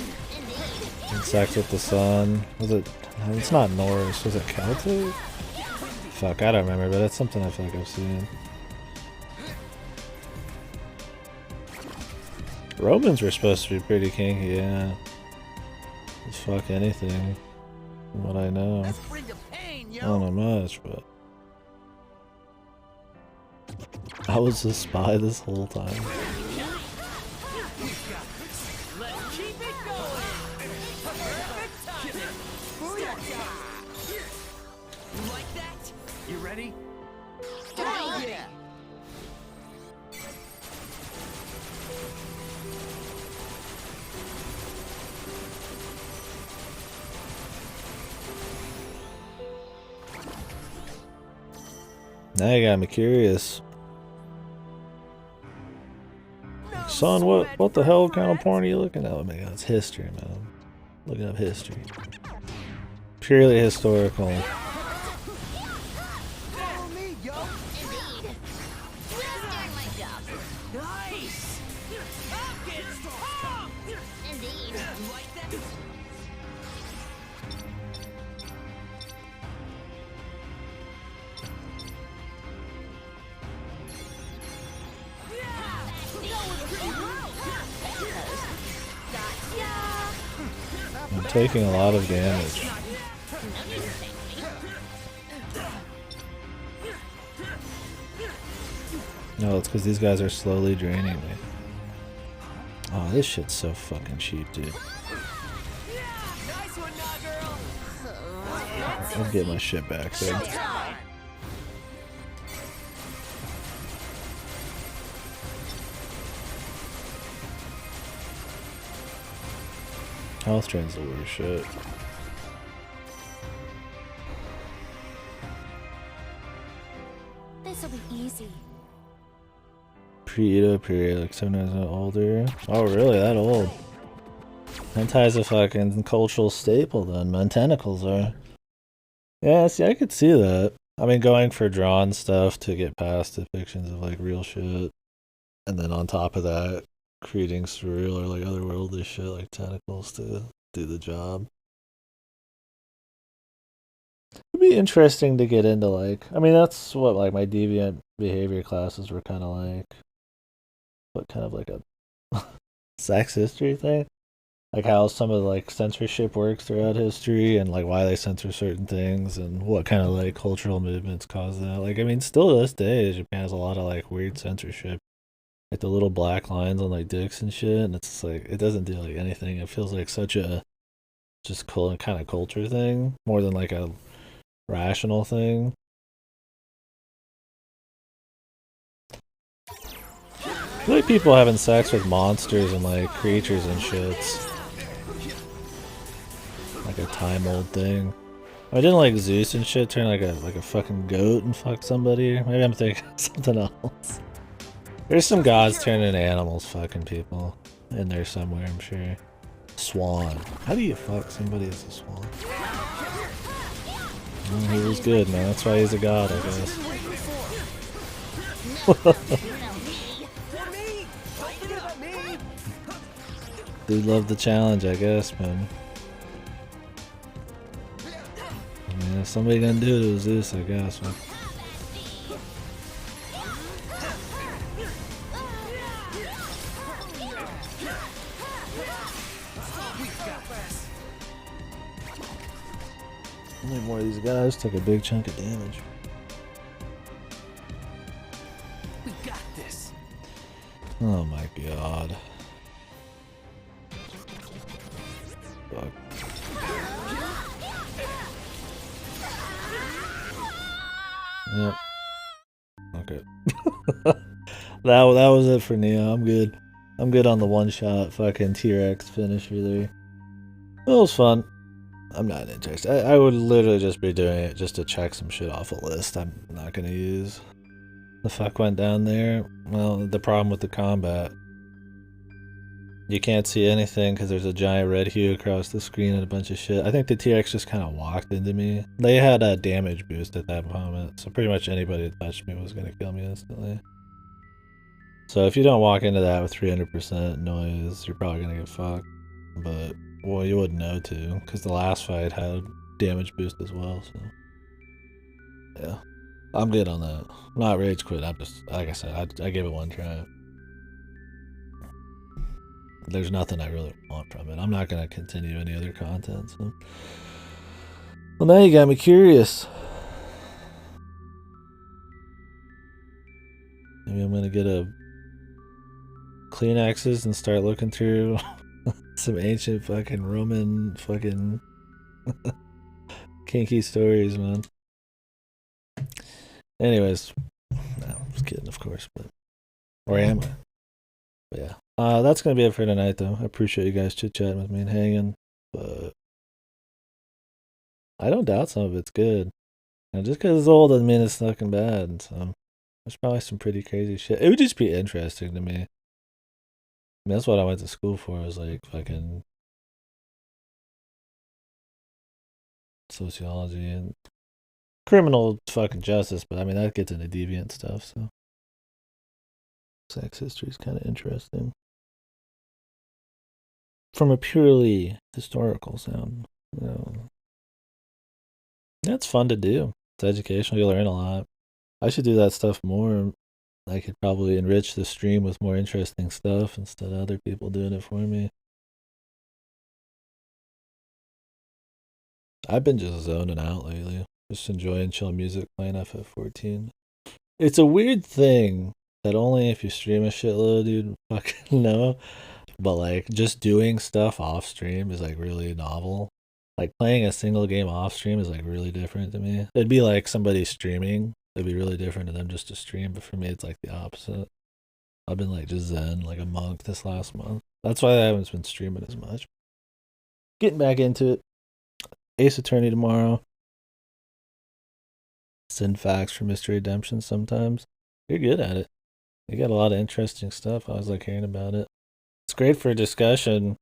And sex with the sun. Was it? It's not Norse. Was it Celtic? Fuck, I don't remember, but it's something I feel like I've seen. Romans were supposed to be pretty kinky, yeah. Just fuck anything, from what I know. I don't know much, but I was a spy this whole time. Like that? You ready? Oh, yeah. Now you got me curious. Son, what the hell kind of porn are you looking at? Oh my god, it's history, man. Looking up history. Purely historical. I'm taking a lot of damage. No, it's because these guys are slowly draining me. Oh, this shit's so fucking cheap, dude. I'll get my shit back then. Health drain's the worst shit. This'll be easy. Pre-Edo period, like 7 years older. Oh, really? That old? Hentai's a fucking cultural staple then, man. Tentacles are. Yeah, see, I could see that. I mean, going for drawn stuff to get past depictions of, like, real shit. And then on top of that, creating surreal or, like, otherworldly shit like tentacles to do the job. It'd be interesting to get into, like... I mean, that's what, like, my deviant behavior classes were kind of like. But kind of like a sex history thing. Like how some of the, like, censorship works throughout history and like why they censor certain things and what kind of like cultural movements cause that. Like, I mean, still to this day, Japan has a lot of like weird censorship. Like the little black lines on like dicks and shit, and it's like it doesn't do like anything. It feels like such a just cool kind of culture thing more than like a rational thing. I feel like people having sex with monsters and like creatures and shits. Like a time old thing. I didn't like Zeus and shit turn like a fucking goat and fuck somebody. Maybe I'm thinking of something else. There's some gods turning into animals fucking people in there somewhere, I'm sure. Swan. How do you fuck somebody as a swan? Oh, he was good, man. That's why he's a god, I guess. Dude loved the challenge, I guess, man. I mean, if somebody gonna do it, it was Zeus, I guess, man. Only more of these guys took a big chunk of damage. We got this. Oh my god. Fuck. Yep. Okay. that was it for Neo. I'm good. I'm good on the one shot fucking T-Rex finisher there. It was fun. I'm not interested. I would literally just be doing it just to check some shit off a list I'm not gonna use. The fuck went down there? Well, the problem with the combat. You can't see anything because there's a giant red hue across the screen and a bunch of shit. I think the T-Rex just kind of walked into me. They had a damage boost at that moment, so pretty much anybody that touched me was going to kill me instantly. So if you don't walk into that with 300% noise, you're probably going to get fucked. But, well, you wouldn't know to, because the last fight had damage boost as well, so. Yeah. I'm good on that. I'm not rage quit, I'm just, like I said, I gave it one try. There's nothing I really want from it. I'm not going to continue any other content. So. Well, now you got me curious. Maybe I'm going to get a Kleenexes and start looking through some ancient fucking Roman fucking kinky stories, man. Anyways, no, I'm just kidding, of course, but or am I? But yeah. That's going to be it for tonight, though. I appreciate you guys chit-chatting with me and hanging, but I don't doubt some of it's good. And just because it's old doesn't mean it's fucking bad. So there's probably some pretty crazy shit. It would just be interesting to me. I mean, that's what I went to school for, was like fucking sociology and criminal fucking justice. But I mean, that gets into deviant stuff, so sex history is kind of interesting. From a purely historical sound, you know, that's fun to do. It's educational. You learn a lot. I should do that stuff more. I could probably enrich the stream with more interesting stuff instead of other people doing it for me. I've been just zoning out lately. Just enjoying chill music, playing FF14. It's a weird thing that only if you stream a shitload you'd fucking know. But like just doing stuff off stream is like really novel. Like playing a single game off stream is like really different to me. It'd be like somebody streaming. It'd be really different to them just to stream, but for me it's like the opposite. I've been like just zen like a monk this last month. That's why I haven't been streaming as much. Getting back into it. Ace Attorney tomorrow. Send facts for Mystery Redemption sometimes. You're good at it. You got a lot of interesting stuff. I always like hearing about it. It's great for a discussion.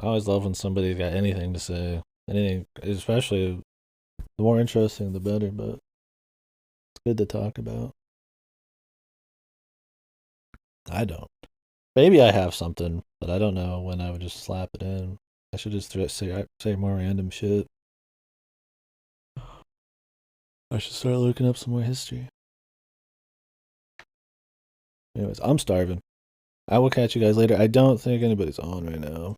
I always love when somebody's got anything to say. Anything, especially the more interesting the better, but it's good to talk about. I don't. Maybe I have something, but I don't know when I would just slap it in. I should just say more random shit. I should start looking up some more history. Anyways, I'm starving. I will catch you guys later. I don't think anybody's on right now.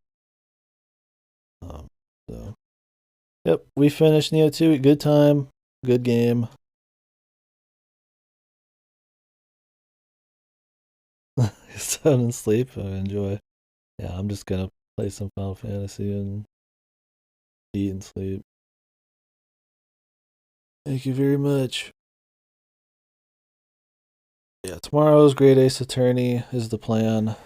So, yep, we finished Neo 2. Good time. Good game. Sound and sleep. I enjoy. Yeah, I'm just gonna play some Final Fantasy and eat and sleep. Thank you very much. Yeah, tomorrow's Great Ace Attorney is the plan.